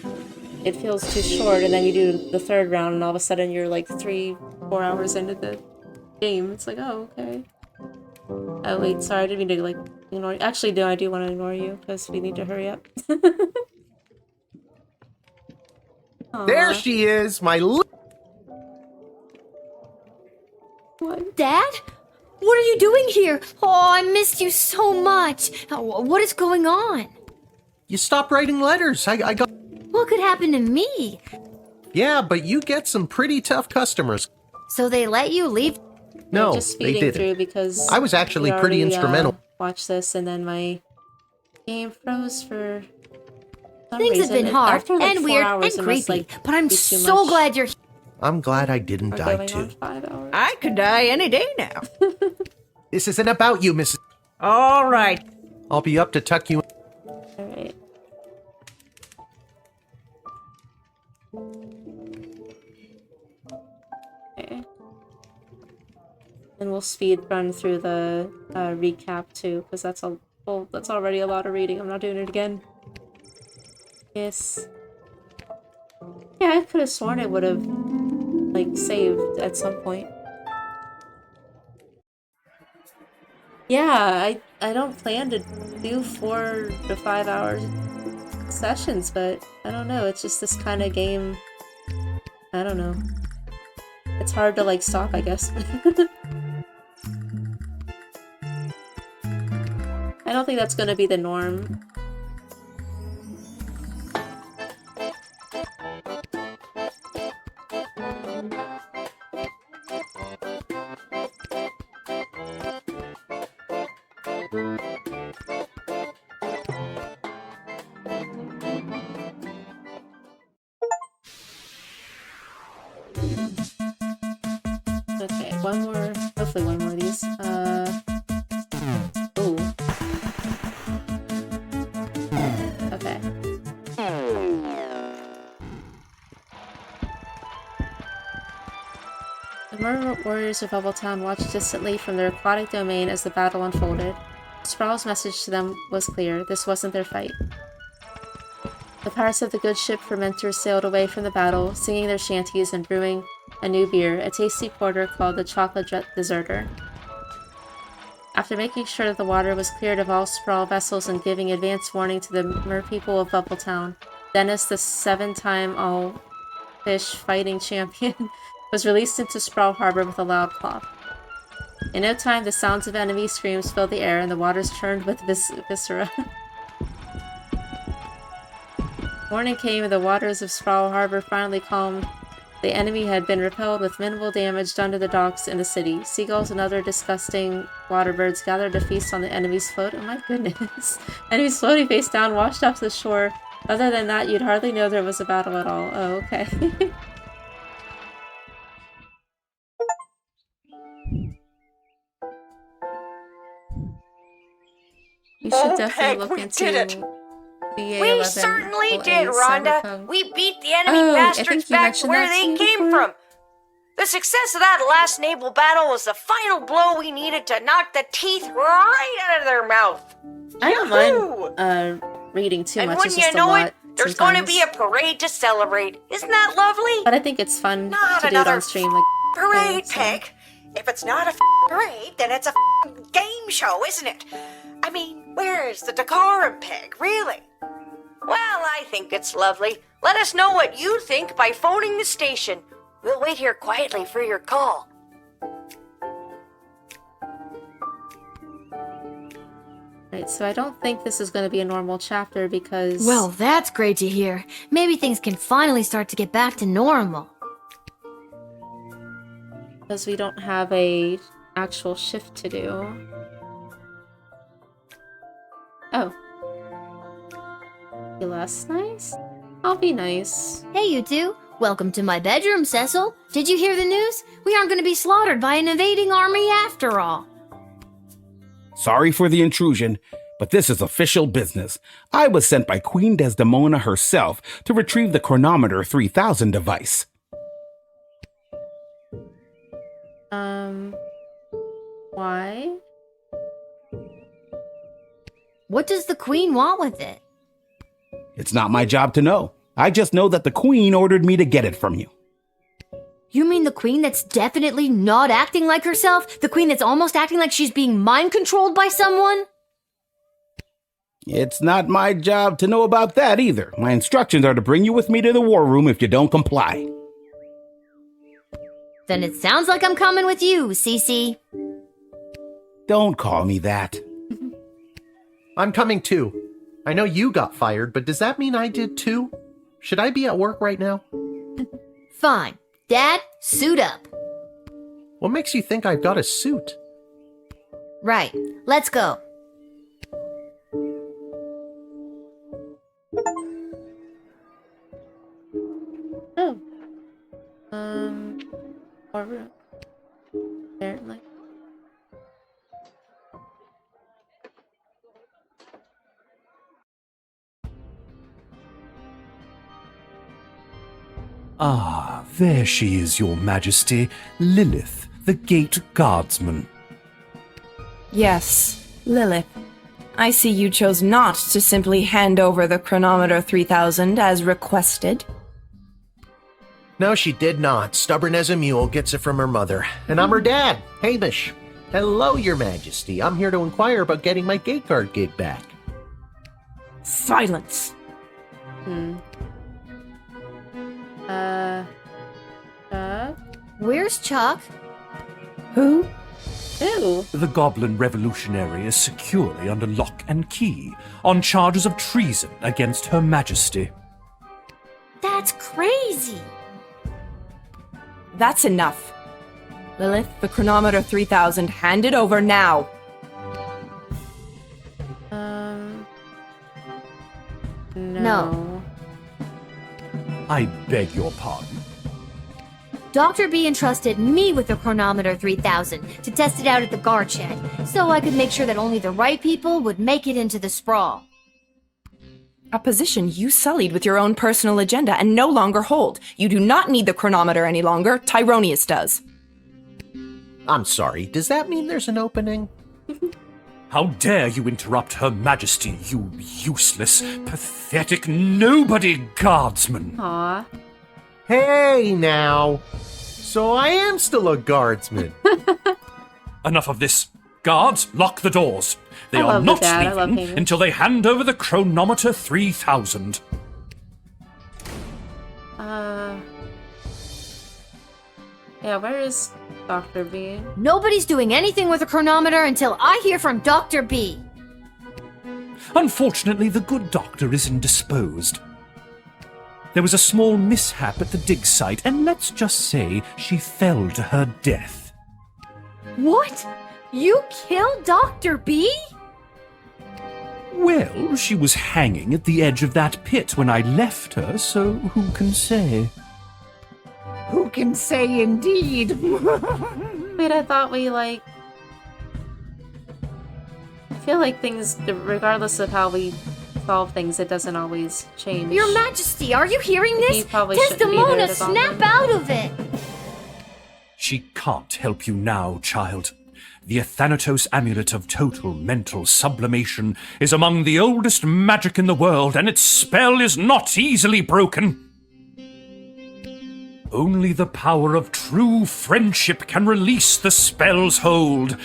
it feels too short, and then you do the 3rd round, and all of a sudden you're, like, 3-4 hours into the game. It's like, oh, okay. Oh, wait, sorry, I didn't mean to, like, ignore you. Actually, no, I do want to ignore you, because we need to hurry up. There she is, my What? Dad? What are you doing here? Oh, I missed you so much. What is going on? You stopped writing letters. I got... What could happen to me? Yeah, but you get some pretty tough customers. So they let you leave? No, I'm just they speeding didn't. through because I was actually we pretty already, instrumental. Watched this and then my game froze for some Things reason. have been hard After, like, and 4 weird hours, and it must, creepy, like, but I'm be too so much. glad you're here. I'm glad I didn't We're die going too. on 5 hours. I could die any day now. This isn't about you, Mrs. All right. I'll be up to tuck you in. Alright. Okay. And we'll speed run through the recap too, because that's that's already a lot of reading. I'm not doing it again. Yes. Yeah, I could have sworn it would have, like, saved at some point. Yeah, I don't plan to do 4 to 5 hour sessions, but I don't know, it's just this kind of game. I don't know. It's hard to, like, stop, I guess. don't think that's gonna be the norm. Okay, one more. Hopefully one more of these. Ooh. Okay. The murder warriors of Bubbletown watched distantly from their aquatic domain as the battle unfolded. Sprawl's message to them was clear. This wasn't their fight. The pirates of the good ship Fermenters sailed away from the battle, singing their shanties and brewing a new beer, a tasty porter called the Chocolate Deserter. After making sure that the water was cleared of all Sprawl vessels and giving advance warning to the merpeople of Bubbletown, Dennis, the 7-time all-fish fighting champion, was released into Sprawl Harbor with a loud plop. In no time, the sounds of enemy screams filled the air and the waters churned with viscera. Morning came and the waters of Sprawl Harbor finally calmed. The enemy had been repelled with minimal damage done to the docks in the city. Seagulls and other disgusting water birds gathered to feast on the enemy's float. Oh my goodness. Enemies floating face down, washed off to the shore. Other than that, you'd hardly know there was a battle at all. Oh, okay. You should definitely Peg, look we into did it. BA11 We certainly OA did, Rhonda. Cyberpunk. We beat the enemy Oh, I think bastards you back to mentioned where that they to me came before. from. The success of that last naval battle was the final blow we needed to knock the teeth right out of their mouth. I don't mind reading too And much. wouldn't It's just you know a lot it, there's going to sometimes. be a parade to celebrate. Isn't that lovely? But I think it's fun Not to do it another on stream. Like Parade, so. Peg. If it's not a parade, then it's a game show, isn't it? I mean, where's the decorum, Peg, really? Well, I think it's lovely. Let us know what you think by phoning the station. We'll wait here quietly for your call. Right, so I don't think this is going to be a normal chapter because... Well, that's great to hear. Maybe things can finally start to get back to normal. Because we don't have a actual shift to do. Oh. Be less nice? I'll be nice. Hey, you two. Welcome to my bedroom, Cecil. Did you hear the news? We aren't going to be slaughtered by an invading army after all. Sorry for the intrusion, but this is official business. I was sent by Queen Desdemona herself to retrieve the Chronometer 3000 device. Why? What does the Queen want with it? It's not my job to know. I just know that the Queen ordered me to get it from you. You mean the Queen that's definitely not acting like herself? The Queen that's almost acting like she's being mind-controlled by someone? It's not my job to know about that either. My instructions are to bring you with me to the war room if you don't comply. Then it sounds like I'm coming with you, Cece. Don't call me that. I'm coming too. I know you got fired, but does that mean I did too? Should I be at work right now? Fine. Dad, suit up. What makes you think I've got a suit? Right. Let's go. Oh. War room. Apparently. Ah, there she is, Your Majesty, Lilith, the Gate Guardsman. Yes, Lilith. I see you chose not to simply hand over the Chronometer 3000 as requested. No, she did not. Stubborn as a mule, gets it from her mother. And I'm her dad, Hamish. Hello, Your Majesty. I'm here to inquire about getting my gate guard gig back. Silence. Chuck? Where's Chuck? Who? Ew. The goblin revolutionary is securely under lock and key on charges of treason against Her Majesty. That's crazy. That's enough. Lilith, the chronometer 3000, hand it over now. No. I beg your pardon. Dr. B entrusted me with the chronometer 3000 to test it out at the guard shed, so I could make sure that only the right people would make it into the sprawl. A position you sullied with your own personal agenda and no longer hold. You do not need the chronometer any longer. Tyronius does. I'm sorry, does that mean there's an opening? How dare you interrupt Her Majesty, you useless, pathetic nobody guardsman! Aw. Hey, now. So I am still a guardsman. Enough of this. Guards, lock the doors. They I are love not the dad. I love leaving Hamish. until they hand over the chronometer 3000. Yeah, where is Dr. B? Nobody's doing anything with the chronometer until I hear from Dr. B. Unfortunately, the good doctor is indisposed. There was a small mishap at the dig site, and let's just say she fell to her death. What? You killed Dr. B? Well, she was hanging at the edge of that pit when I left her, so who can say? Who can say indeed? Wait, I thought we, like... I feel like things, regardless of how we solve things, it doesn't always change. Your Majesty, are you hearing He this? probably shouldn't be there Desdemona, to snap goblin. out of it! She can't help you now, child. The Athanatos amulet of total mental sublimation is among the oldest magic in the world, and its spell is not easily broken. Only the power of true friendship can release the spell's hold.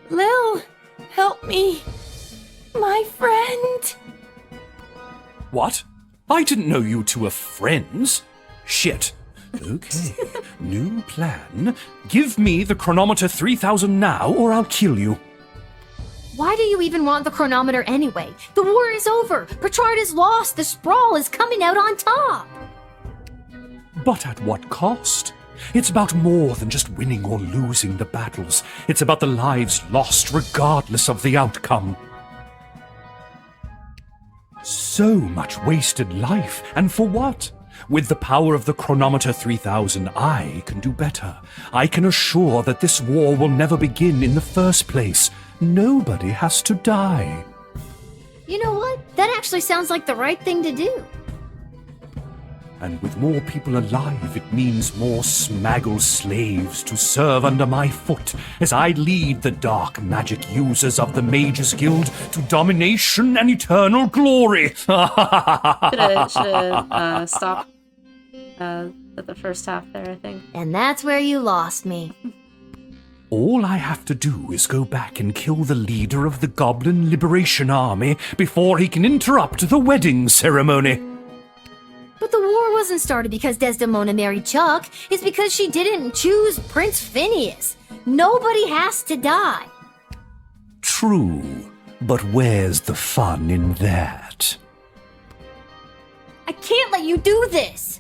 Lil, help me. My friend. What? I didn't know you two were friends. Shit. Okay, new plan. Give me the chronometer 3000 now, or I'll kill you. Why do you even want the chronometer anyway? The war is over. Petrard is lost. The sprawl is coming out on top. But at what cost? It's about more than just winning or losing the battles. It's about the lives lost regardless of the outcome. So much wasted life, and for what? With the power of the chronometer 3000, I can do better. I can assure that this war will never begin in the first place. Nobody has to die. You know what? That actually sounds like the right thing to do. And with more people alive, it means more smaggle slaves to serve under my foot as I lead the dark magic users of the Mages Guild to domination and eternal glory. Should've stopped at the first half there, I think. And that's where you lost me. All I have to do is go back and kill the leader of the Goblin Liberation Army before he can interrupt the wedding ceremony. But the war wasn't started because Desdemona married Chuck. It's because she didn't choose Prince Phineas. Nobody has to die. True, but where's the fun in that? I can't let you do this.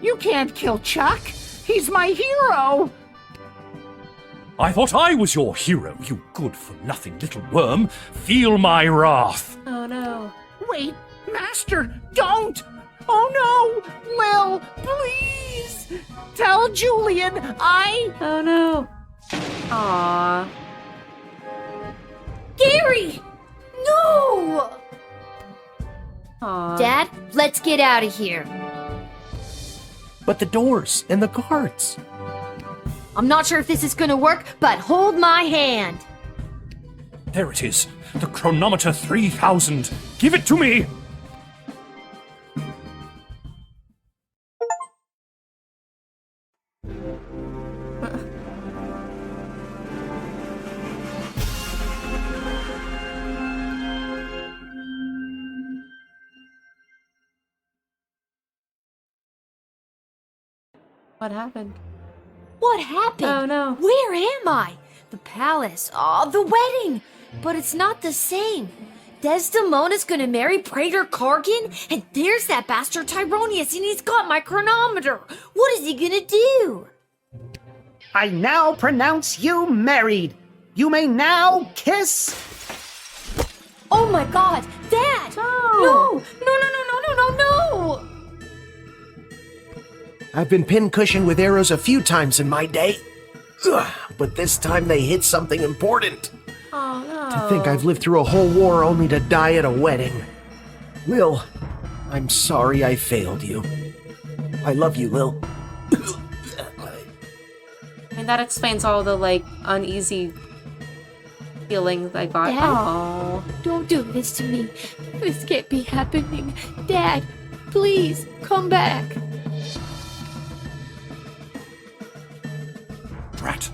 You can't kill Chuck. He's my hero. I thought I was your hero, you good-for-nothing little worm. Feel my wrath. Oh no. Wait, Master, don't! Oh no! Lil, please! Tell Julian Oh no. Aww. Gary! No! Aww. Dad, let's get out of here. But the doors and the guards. I'm not sure if this is gonna work, but hold my hand. There it is, the chronometer 3000. Give it to me! What happened? What happened? Oh no. Where am I? The palace. Oh, the wedding. But it's not the same. Desdemona's gonna marry Praetor Kargan, and there's that bastard Tyronius, and he's got my chronometer. What is he gonna do? I now pronounce you married. You may now kiss. Oh my god, Dad! No! No! I've been pincushioned with arrows a few times in my day. Ugh, but this time they hit something important. Oh no. To think I've lived through a whole war only to die at a wedding. Lil, I'm sorry I failed you. I love you, Lil. And that explains all the, like, uneasy feelings I got. Dad, Oh. don't do this to me. This can't be happening. Dad, please, come back. Brat.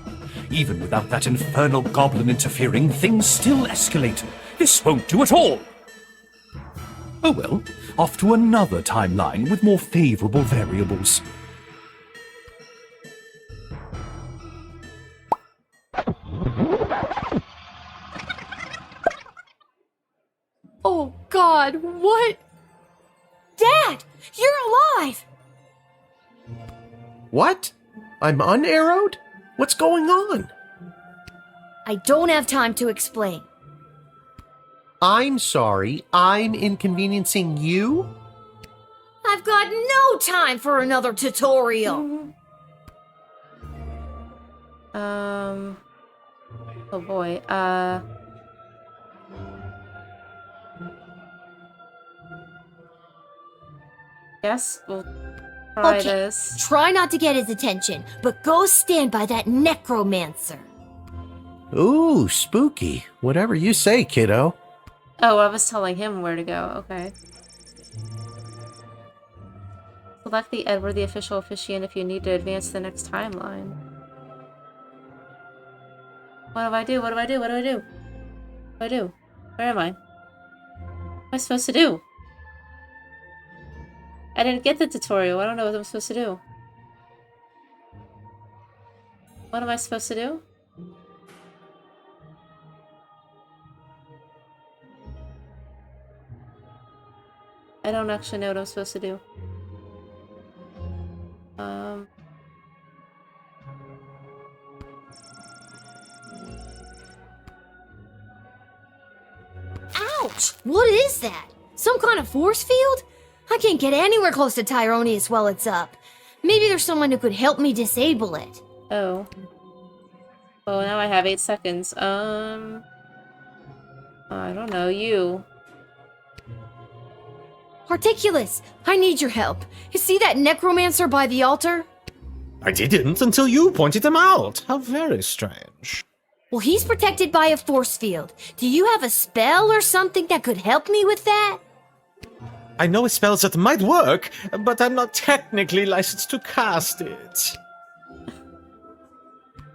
Even without that infernal goblin interfering, things still escalate. This won't do at all. Oh well, off to another timeline with more favorable variables. Oh god, what? Dad, you're alive! What? I'm unarrowed? What's going on? I don't have time to explain. I'm sorry, I'm inconveniencing you? I've got no time for another tutorial. Oh boy. Guess we'll try Okay, this. try not to get his attention, but go stand by that necromancer. Ooh, spooky. Whatever you say, kiddo. Oh, I was telling him where to go. Okay. Select the Edward the official officiant if you need to advance to the next timeline. What do I do? What do I do? What do I do? What do I do? Where am I? What am I supposed to do? I didn't get the tutorial. I don't know what I'm supposed to do. What am I supposed to do? I don't actually know what I'm supposed to do. Ouch! What is that? Some kind of force field? I can't get anywhere close to Tyronius while it's up. Maybe there's someone who could help me disable it. Oh. Well, now I have 8 seconds. I don't know. You. Articulus, I need your help. You see that necromancer by the altar? I didn't until you pointed him out. How very strange. Well, he's protected by a force field. Do you have a spell or something that could help me with that? I know spells that might work, but I'm not technically licensed to cast it.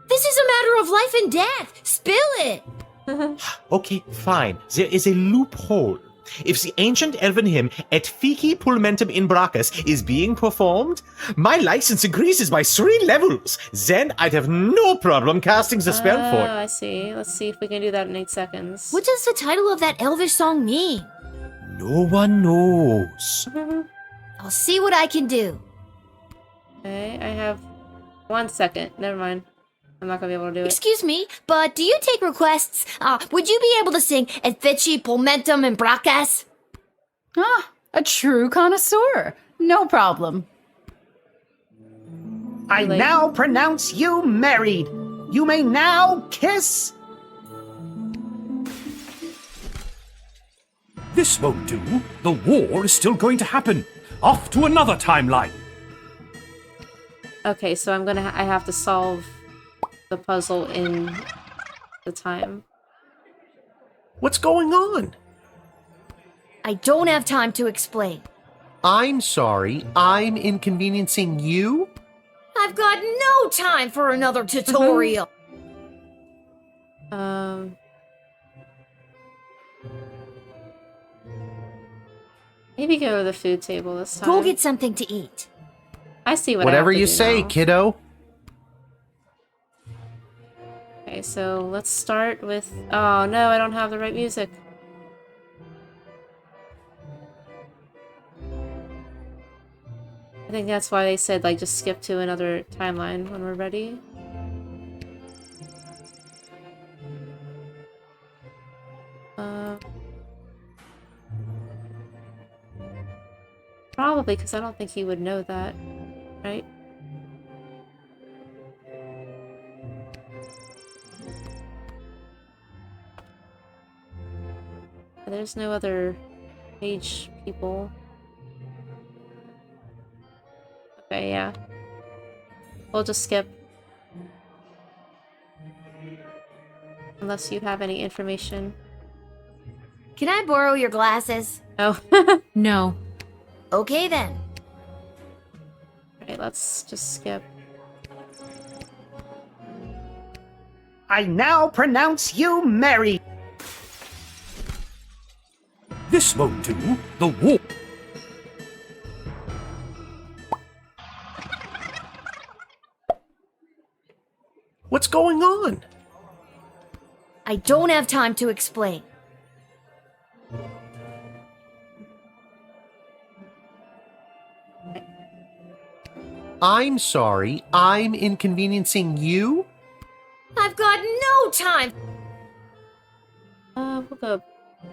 This is a matter of life and death. Spill it. Okay, fine. There is a loophole. If the ancient elven hymn Et Fici Pulmentum in Brachus is being performed, my license increases by 3 levels. Then I'd have no problem casting the spell for it. I see. Let's see if we can do that in 8 seconds. What does the title of that elvish song mean? No one knows. I'll see what I can do. Okay, I have 1 second. Never mind. I'm not gonna be able to do it. Excuse me, but do you take requests? Would you be able to sing Et Fici Pulmentum in Brachus? Ah, a true connoisseur. No problem. I now pronounce you married. You may now kiss. This won't do. The war is still going to happen. Off to another timeline. Okay, so I have to solve the puzzle in the time. What's going on? I don't have time to explain. I'm sorry, I'm inconveniencing you? I've got no time for another tutorial. Maybe go to the food table this time. Go get something to eat. I see what Whatever I have to you do say, now. kiddo. Okay, so let's start with... Oh no, I don't have the right music. I think that's why they said, like, just skip to another timeline when we're ready. Probably, because I don't think he would know that, right? There's no other page people. Okay, yeah. We'll just skip. Unless you have any information. Can I borrow your glasses? Oh. No. Okay then. Alright, let's just skip. I now pronounce you married. This won't do. The war. What's going on? I don't have time to explain. I'm sorry. I'm inconveniencing you? I've got no time. We'll go to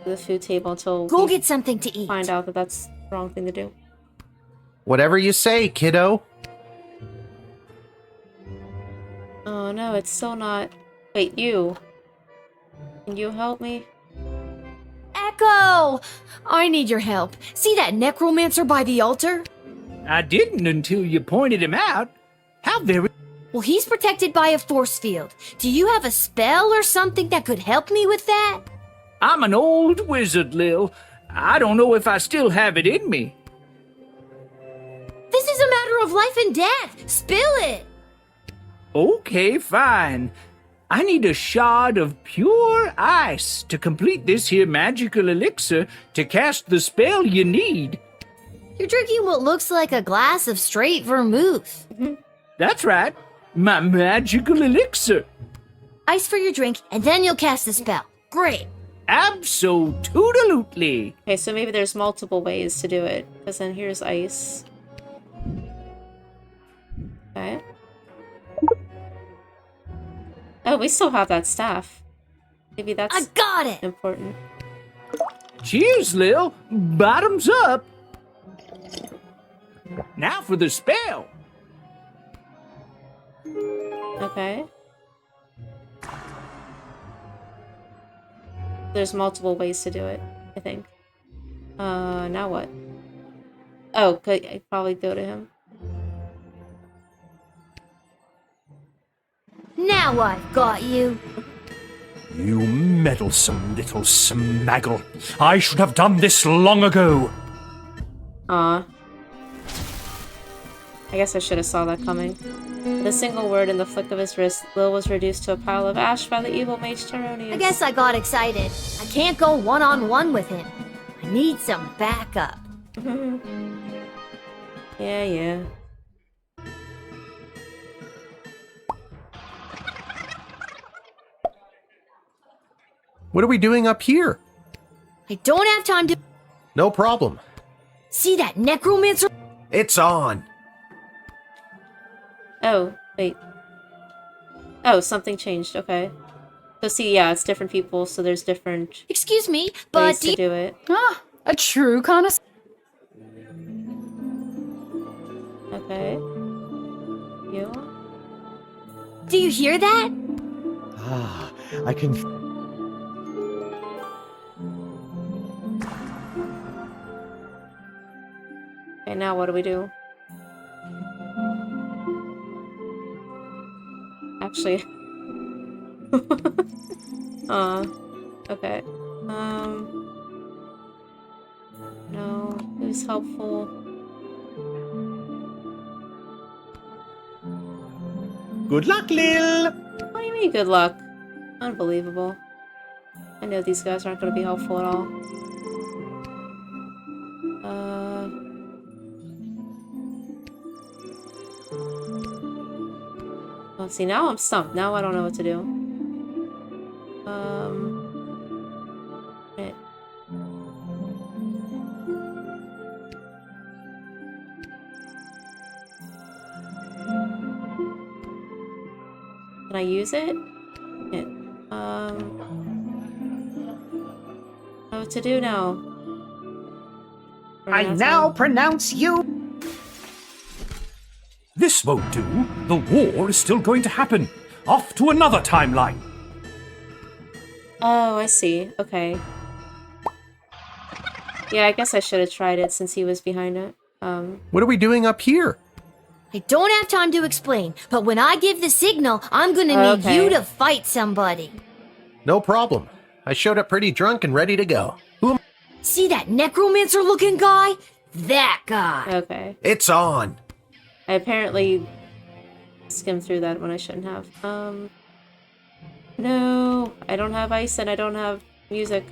the food table until Go we get something to eat. find out that that's the wrong thing to do. Whatever you say, kiddo. Oh no, it's still not... Wait, you. Can you help me? Echo! I need your help. See that necromancer by the altar? I didn't until you pointed him out. How very... Well, he's protected by a force field. Do you have a spell or something that could help me with that? I'm an old wizard, Lil. I don't know if I still have it in me. This is a matter of life and death. Spill it. Okay, fine. I need a shard of pure ice to complete this here magical elixir to cast the spell you need. You're drinking what looks like a glass of straight vermouth. That's right. My magical elixir. Ice for your drink, and then you'll cast the spell. Great. Abso-toodalutely. Okay, so maybe there's multiple ways to do it. Because then here's ice. Okay. Oh, we still have that staff. Maybe that's I got it. important. Cheers, Lil. Bottoms up. Now for the spell. Okay. There's multiple ways to do it, I think. Now what? Oh, could I probably go to him? Now I've got you. You meddlesome little smaggle. I should have done this long ago. Aw. I guess I should have saw that coming. With a single word in the flick of his wrist, Lil was reduced to a pile of ash by the evil mage Teronius. I guess I got excited. I can't go one-on-one with him. I need some backup. Yeah. What are we doing up here? I don't have time to... No problem. See that necromancer? It's on. Oh, wait. Oh, something changed. Okay. So see, yeah, it's different people, so there's different Excuse me, but ways to do it. Ah, a true connoisseur. Okay. You? Do you hear that? Ah, I can... Okay, now what do we do? Actually... okay. No, who's helpful? Good luck, Lil! What do you mean, good luck? Unbelievable. I know these guys aren't going to be helpful at all. Oh, see, now I'm stumped. Now I don't know what to do. Right. Can I use it? Yeah. What to do now? I now pronounce you. This won't do. The war is still going to happen. Off to another timeline. Oh, I see. Okay. Yeah, I guess I should have tried it since he was behind it. What are we doing up here? I don't have time to explain, but when I give the signal, I'm gonna need you to fight somebody. No problem. I showed up pretty drunk and ready to go. See that necromancer-looking guy? That guy. Okay. It's on. I apparently skimmed through that when I shouldn't have. No, I don't have ice and I don't have music.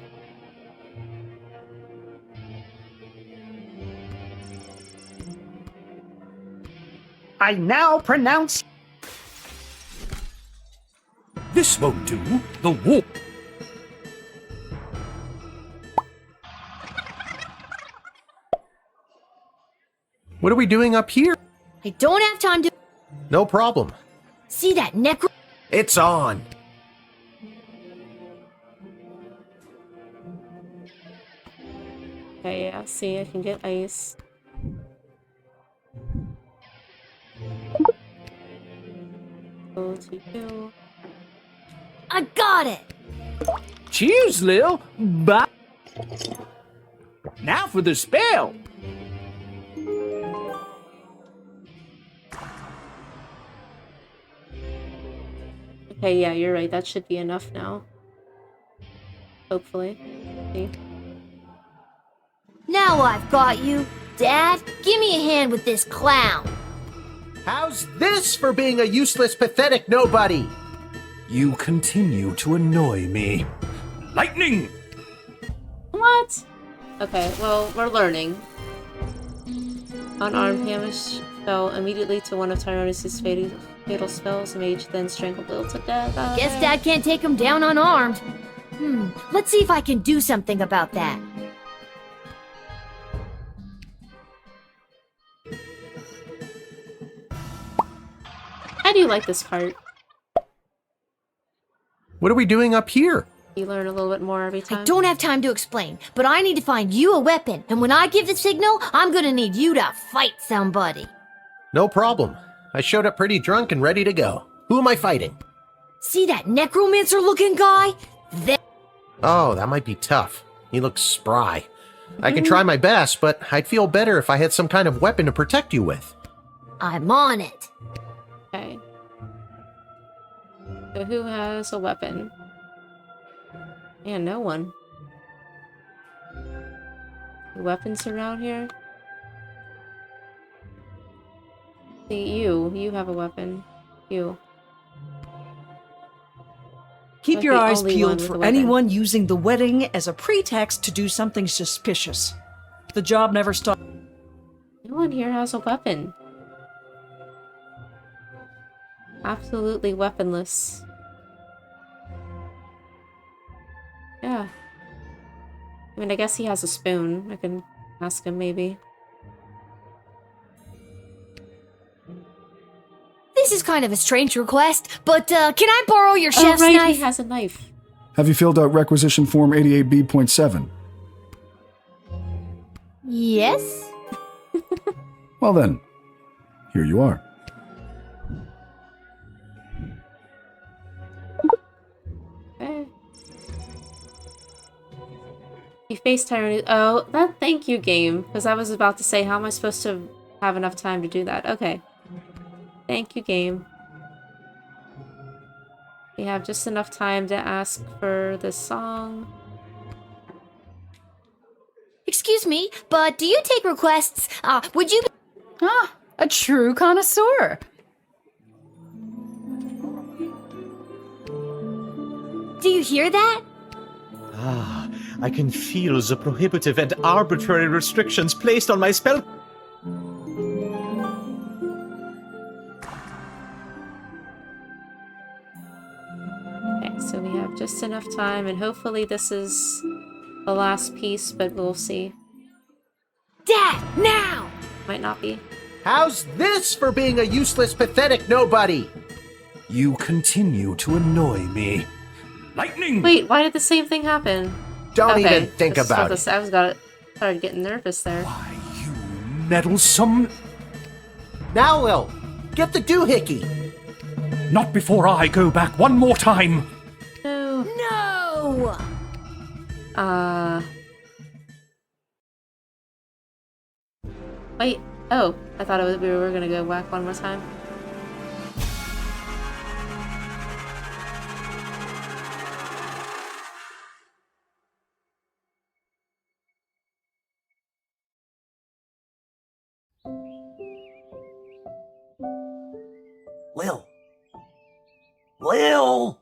I now pronounce. This won't do. The war. What are we doing up here? I don't have time to... No problem. See that necro... It's on. Okay, yeah, see, I can get ice. Go to you. I got it! Cheers, Lil. Bye. Now for the spell. Okay, yeah, you're right. That should be enough now. Hopefully. See? Now I've got you. Dad, give me a hand with this clown. How's this for being a useless, pathetic nobody? You continue to annoy me. Lightning! What? Okay, well, we're learning. Unarmed Hamish fell immediately to one of Tyrannus' fatal spells. Mage then strangled Lil to death. Guess Dad can't take him down unarmed. Let's see if I can do something about that. How do you like this part? What are we doing up here? You learn a little bit more every time. I don't have time to explain, but I need to find you a weapon, and when I give the signal, I'm gonna need you to fight somebody. No problem. I showed up pretty drunk and ready to go. Who am I fighting? See that necromancer-looking guy? Oh, that might be tough. He looks spry. I can try my best, but I'd feel better if I had some kind of weapon to protect you with. I'm on it. Okay. So who has a weapon? Yeah, no one. Weapons around here? See, you have a weapon. You. Keep Like your the eyes only peeled one with for a weapon. anyone using the wedding as a pretext to do something suspicious. The job never stops. No one here has a weapon. Absolutely weaponless. Yeah. I mean, I guess he has a spoon. I can ask him, maybe. This is kind of a strange request, but can I borrow your Oh, chef's right, knife? he has a knife. Have you filled out requisition form 88B.7? Yes? Well then, here you are. Okay. You face Tyrannus. Oh, that. Thank you, game. Because I was about to say, how am I supposed to have enough time to do that? Okay. Thank you, game. We have just enough time to ask for this song. Excuse me, but do you take requests? Would you... Ah, a true connoisseur. Do you hear that? Ah, I can feel the prohibitive and arbitrary restrictions placed on my spell. so we have just enough time, and hopefully this is the last piece, but we'll see. Dad, now! Might not be. How's this for being a useless, pathetic nobody? You continue to annoy me. Lightning! Wait, why did the same thing happen? Don't even think about it. I started getting nervous there. Meddlesome. Now, Lil, get the doohickey. Not before I go back one more time. No. No! Wait. Oh, I thought we were gonna go whack one more time. Lil. Lil!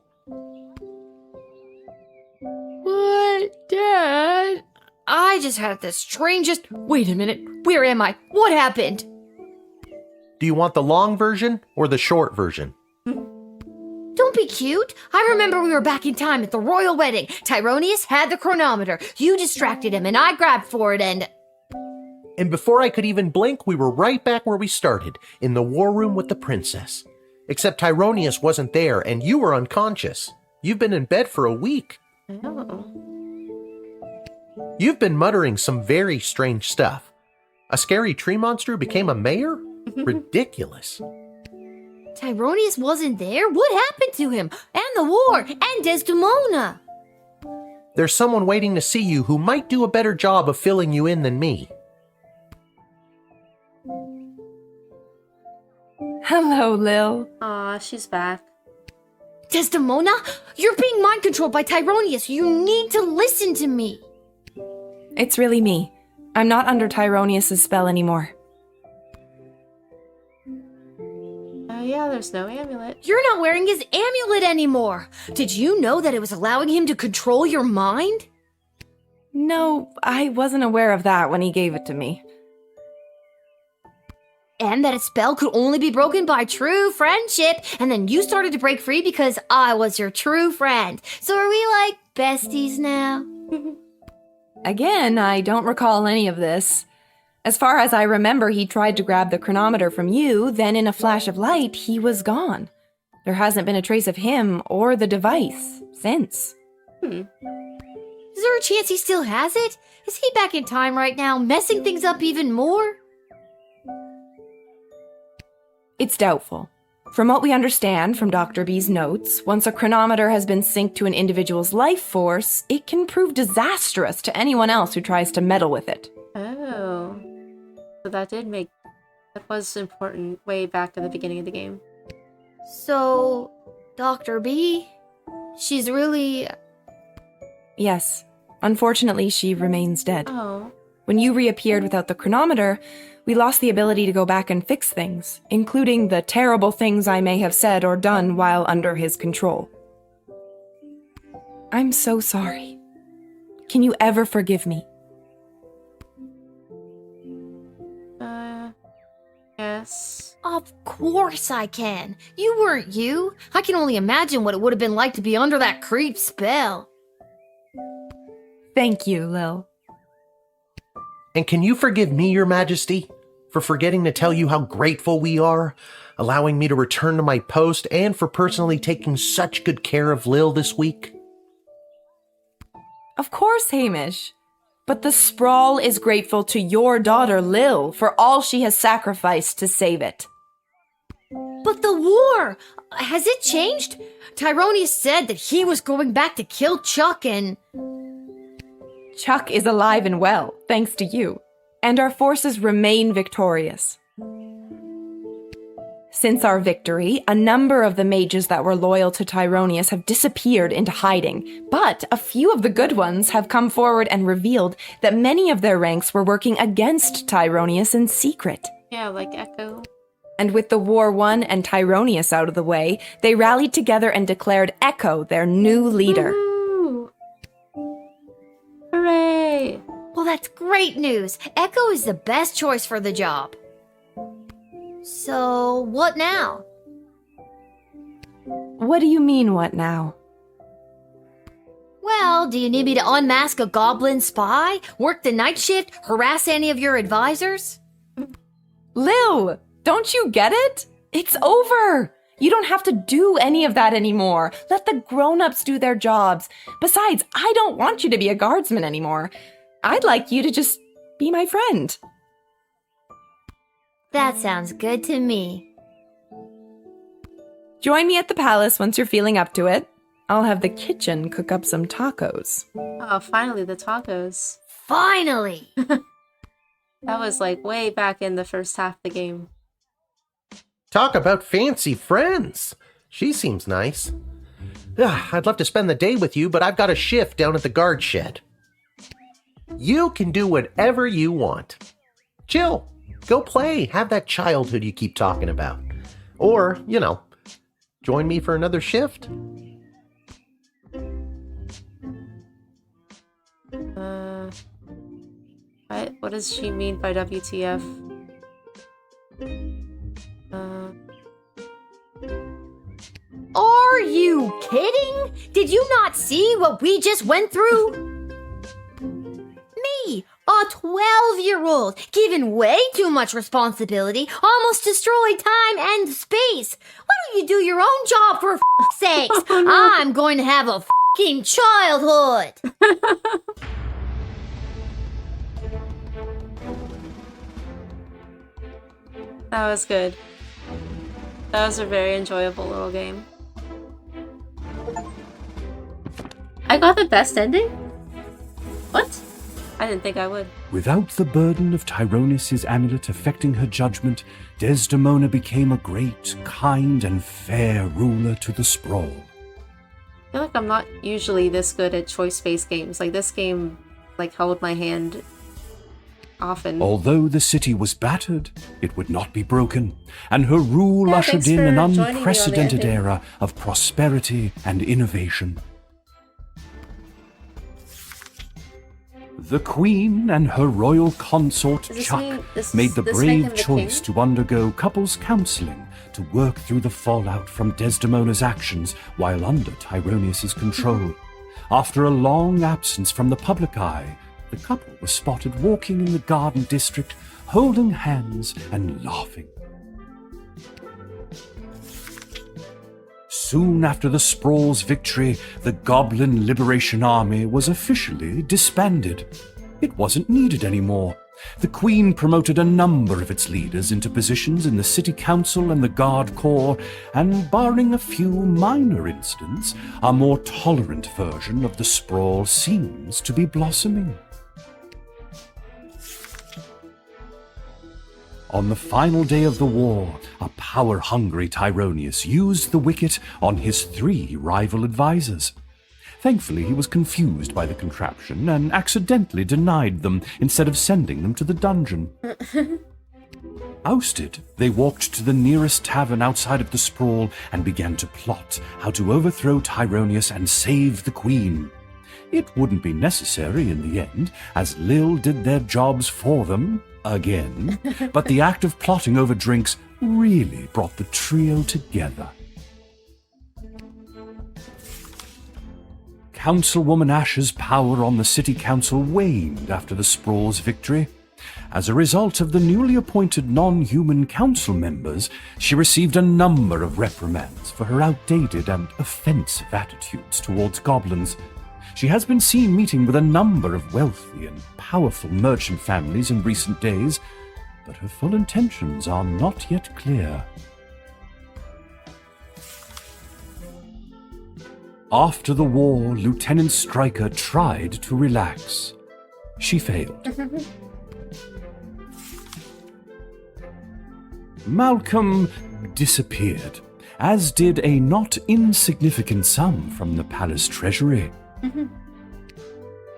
What, Dad? I just had the strangest. Wait a minute. Where am I? What happened? Do you want the long version or the short version? Don't be cute. I remember we were back in time at the royal wedding. Tyronius had the chronometer. You distracted him, and I grabbed for it, and before I could even blink, we were right back where we started, in the war room with the princess. Except Tyronius wasn't there, and you were unconscious. You've been in bed for a week. Oh. You've been muttering some very strange stuff. A scary tree monster became a mayor? Ridiculous. Tyronius wasn't there? What happened to him? And the war? And Desdemona? There's someone waiting to see you who might do a better job of filling you in than me. Hello, Lil. Aw, she's back. Desdemona? You're being mind controlled by Tyronius. You need to listen to me. It's really me. I'm not under Tyronius' spell anymore. Oh yeah, there's no amulet. You're not wearing his amulet anymore. Did you know that it was allowing him to control your mind? No, I wasn't aware of that when he gave it to me. And that a spell could only be broken by true friendship, and then you started to break free because I was your true friend. So are we like besties now? Again, I don't recall any of this. As far as I remember, he tried to grab the chronometer from you, then in a flash of light, he was gone. There hasn't been a trace of him or the device since. Is there a chance he still has it? Is he back in time right now, messing things up even more? It's doubtful. From what we understand from Dr. B's notes, once a chronometer has been synced to an individual's life force, it can prove disastrous to anyone else who tries to meddle with it. Oh. So that was important way back at the beginning of the game. So, Dr. B, she's really... Yes. Unfortunately, she remains dead. Oh. When you reappeared without the chronometer, we lost the ability to go back and fix things, including the terrible things I may have said or done while under his control. I'm so sorry. Can you ever forgive me? Yes. Of course I can. You weren't you. I can only imagine what it would have been like to be under that creep spell. Thank you, Lil. And can you forgive me, Your Majesty, for forgetting to tell you how grateful we are, allowing me to return to my post, and for personally taking such good care of Lil this week? Of course, Hamish. But the Sprawl is grateful to your daughter, Lil, for all she has sacrificed to save it. But the war! Has it changed? Tyronius said that he was going back to kill Chuck and... Chuck is alive and well, thanks to you, and our forces remain victorious. Since our victory, a number of the mages that were loyal to Tyronius have disappeared into hiding, but a few of the good ones have come forward and revealed that many of their ranks were working against Tyronius in secret. Yeah, like Echo. And with the war won and Tyronius out of the way, they rallied together and declared Echo their new leader. Woo! Hooray! Well, that's great news. Echo is the best choice for the job. So, what now? What do you mean, what now? Well, do you need me to unmask a goblin spy? Work the night shift? Harass any of your advisors? Lil, don't you get it? It's over. You don't have to do any of that anymore. Let the grown-ups do their jobs. Besides, I don't want you to be a guardsman anymore. I'd like you to just be my friend. That sounds good to me. Join me at the palace once you're feeling up to it. I'll have the kitchen cook up some tacos. Oh, finally, the tacos. Finally! That was like way back in the first half of the game. Talk about fancy friends. She seems nice. I'd love to spend the day with you, but I've got a shift down at the guard shed. You can do whatever you want. Chill. Go play. Have that childhood you keep talking about. Or, join me for another shift. What does she mean by WTF? Are you kidding? Did you not see what we just went through? Me, a 12-year-old, given way too much responsibility, almost destroyed time and space. Why don't you do your own job for f***'s sakes? Oh, no. I'm going to have a f***ing childhood. That was good. That was a very enjoyable little game. I got the best ending? What? I didn't think I would. Without the burden of Tyronius' amulet affecting her judgment, Desdemona became a great, kind, and fair ruler to the sprawl. I feel like I'm not usually this good at choice-based games. Like, this game, held my hand often. Although the city was battered, it would not be broken, and her rule ushered in an unprecedented era of prosperity and innovation. The Queen and her royal consort Chuck made the brave choice to undergo couples counseling to work through the fallout from Desdemona's actions while under Tyronius' control. After a long absence from the public eye, the couple was spotted walking in the garden district, holding hands and laughing. Soon after the Sprawl's victory, the Goblin Liberation Army was officially disbanded. It wasn't needed anymore. The Queen promoted a number of its leaders into positions in the City Council and the Guard Corps, and barring a few minor incidents, a more tolerant version of the Sprawl seems to be blossoming. On the final day of the war, a power-hungry Tyronius used the wicket on his 3 rival advisors. Thankfully, he was confused by the contraption and accidentally denied them instead of sending them to the dungeon. Ousted, they walked to the nearest tavern outside of the Sprawl and began to plot how to overthrow Tyronius and save the Queen. It wouldn't be necessary in the end, as Lil did their jobs for them, again, but the act of plotting over drinks really brought the trio together. Councilwoman Ash's power on the city council waned after the Sprawl's victory. As a result of the newly appointed non-human council members, she received a number of reprimands for her outdated and offensive attitudes towards goblins. She has been seen meeting with a number of wealthy and powerful merchant families in recent days, but her full intentions are not yet clear. After the war, Lieutenant Stryker tried to relax. She failed. Malcolm disappeared, as did a not insignificant sum from the palace treasury.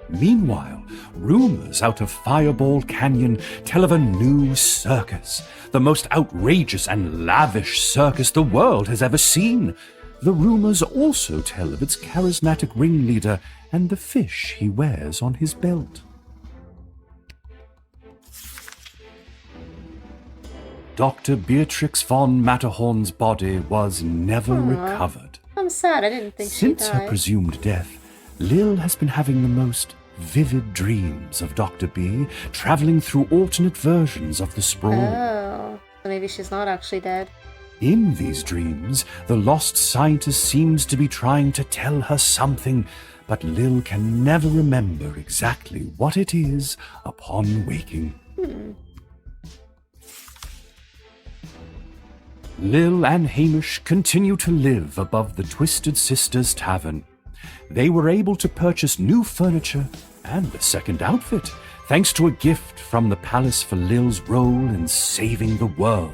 Meanwhile, rumors out of Fireball Canyon tell of a new circus, the most outrageous and lavish circus the world has ever seen. The rumors also tell of its charismatic ringleader and the fish he wears on his belt. Dr. Beatrix von Matterhorn's body was never recovered. I'm sad. I didn't think she Since her died. presumed death, Lil has been having the most vivid dreams of Dr. B, traveling through alternate versions of the sprawl. Oh, so maybe she's not actually dead. In these dreams, the lost scientist seems to be trying to tell her something, but Lil can never remember exactly what it is upon waking. Lil and Hamish continue to live above the Twisted Sisters Tavern. They were able to purchase new furniture and a second outfit, thanks to a gift from the palace for Lil's role in saving the world.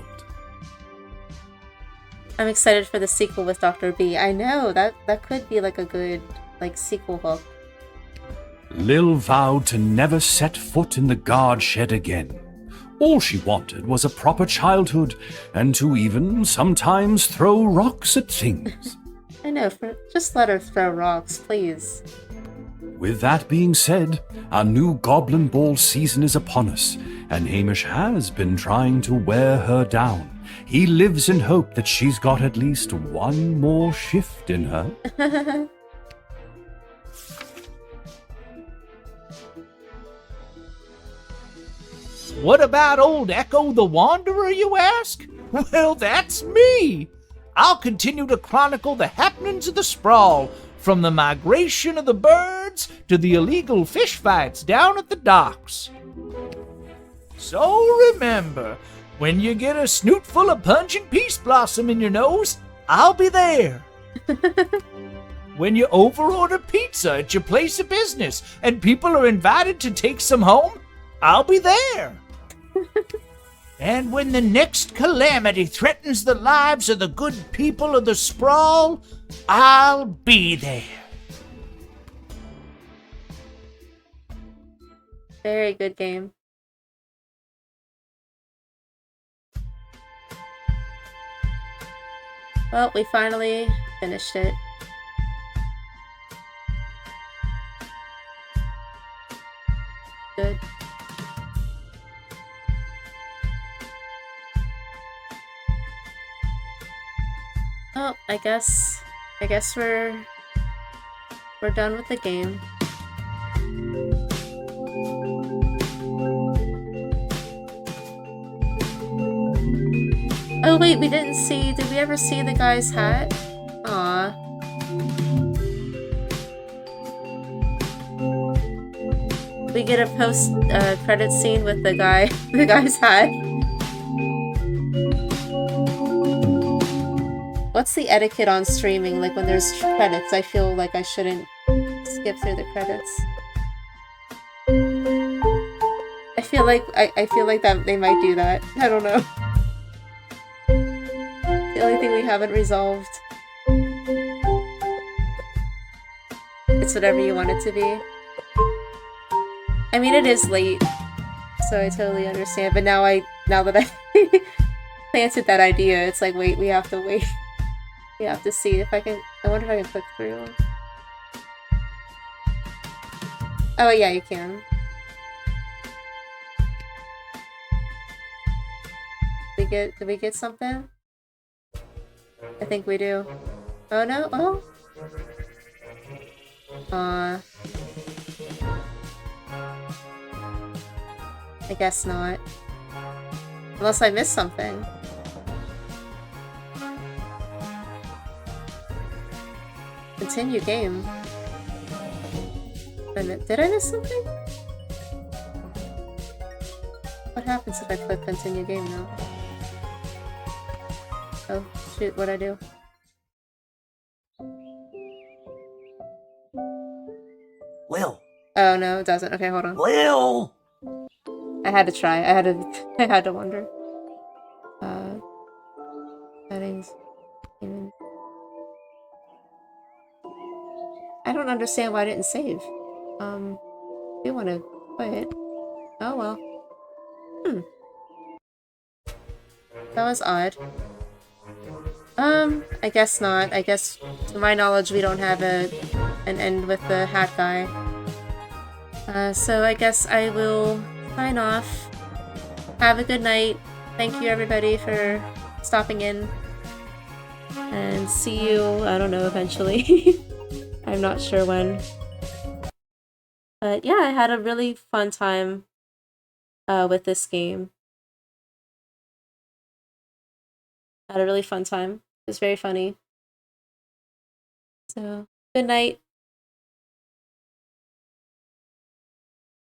I'm excited for the sequel with Dr. B. I know, that could be like a good sequel hook. Lil vowed to never set foot in the guard shed again. All she wanted was a proper childhood, and to even sometimes throw rocks at things. I know, just let her throw rocks, please. With that being said, our new Goblin Ball season is upon us, and Hamish has been trying to wear her down. He lives in hope that she's got at least one more shift in her. What about old Echo the Wanderer, you ask? Well, that's me! I'll continue to chronicle the happenings of the sprawl, from the migration of the birds to the illegal fish fights down at the docks. So remember, when you get a snoot full of pungent peace blossom in your nose, I'll be there. When you overorder pizza at your place of business and people are invited to take some home, I'll be there. And when the next calamity threatens the lives of the good people of the sprawl, I'll be there. Very good game. Well, we finally finished it. Good. Oh, I guess we're done with the game. Oh wait, we didn't see, did we ever see the guy's hat? Aw. We get a post credit scene with the guy's hat. What's the etiquette on streaming? Like when there's credits, I feel like I shouldn't skip through the credits. I feel like that they might do that. I don't know. The only thing we haven't resolved. It's whatever you want it to be. I mean, it is late, so I totally understand. But now that I planted that idea, it's like, wait, we have to wait. We have to see if I can. I wonder if I can click through. Oh yeah, you can. Did we get something? I think we do. Oh no? Oh. I guess not. Unless I missed something. Continue game. Did I miss something? What happens if I click continue game now? Oh shoot, what'd I do? Lil. Oh no, it doesn't. Okay, hold on. Lil! I had to try. I had to wonder. Settings. I don't understand why I didn't save. We want to quit. Oh well. That was odd. I guess not. I guess, to my knowledge, we don't have an end with the hat guy. So I guess I will sign off. Have a good night. Thank you everybody for stopping in. And see you, I don't know, eventually. I'm not sure when. But yeah, I had a really fun time with this game. I had a really fun time. It was very funny. So, good night.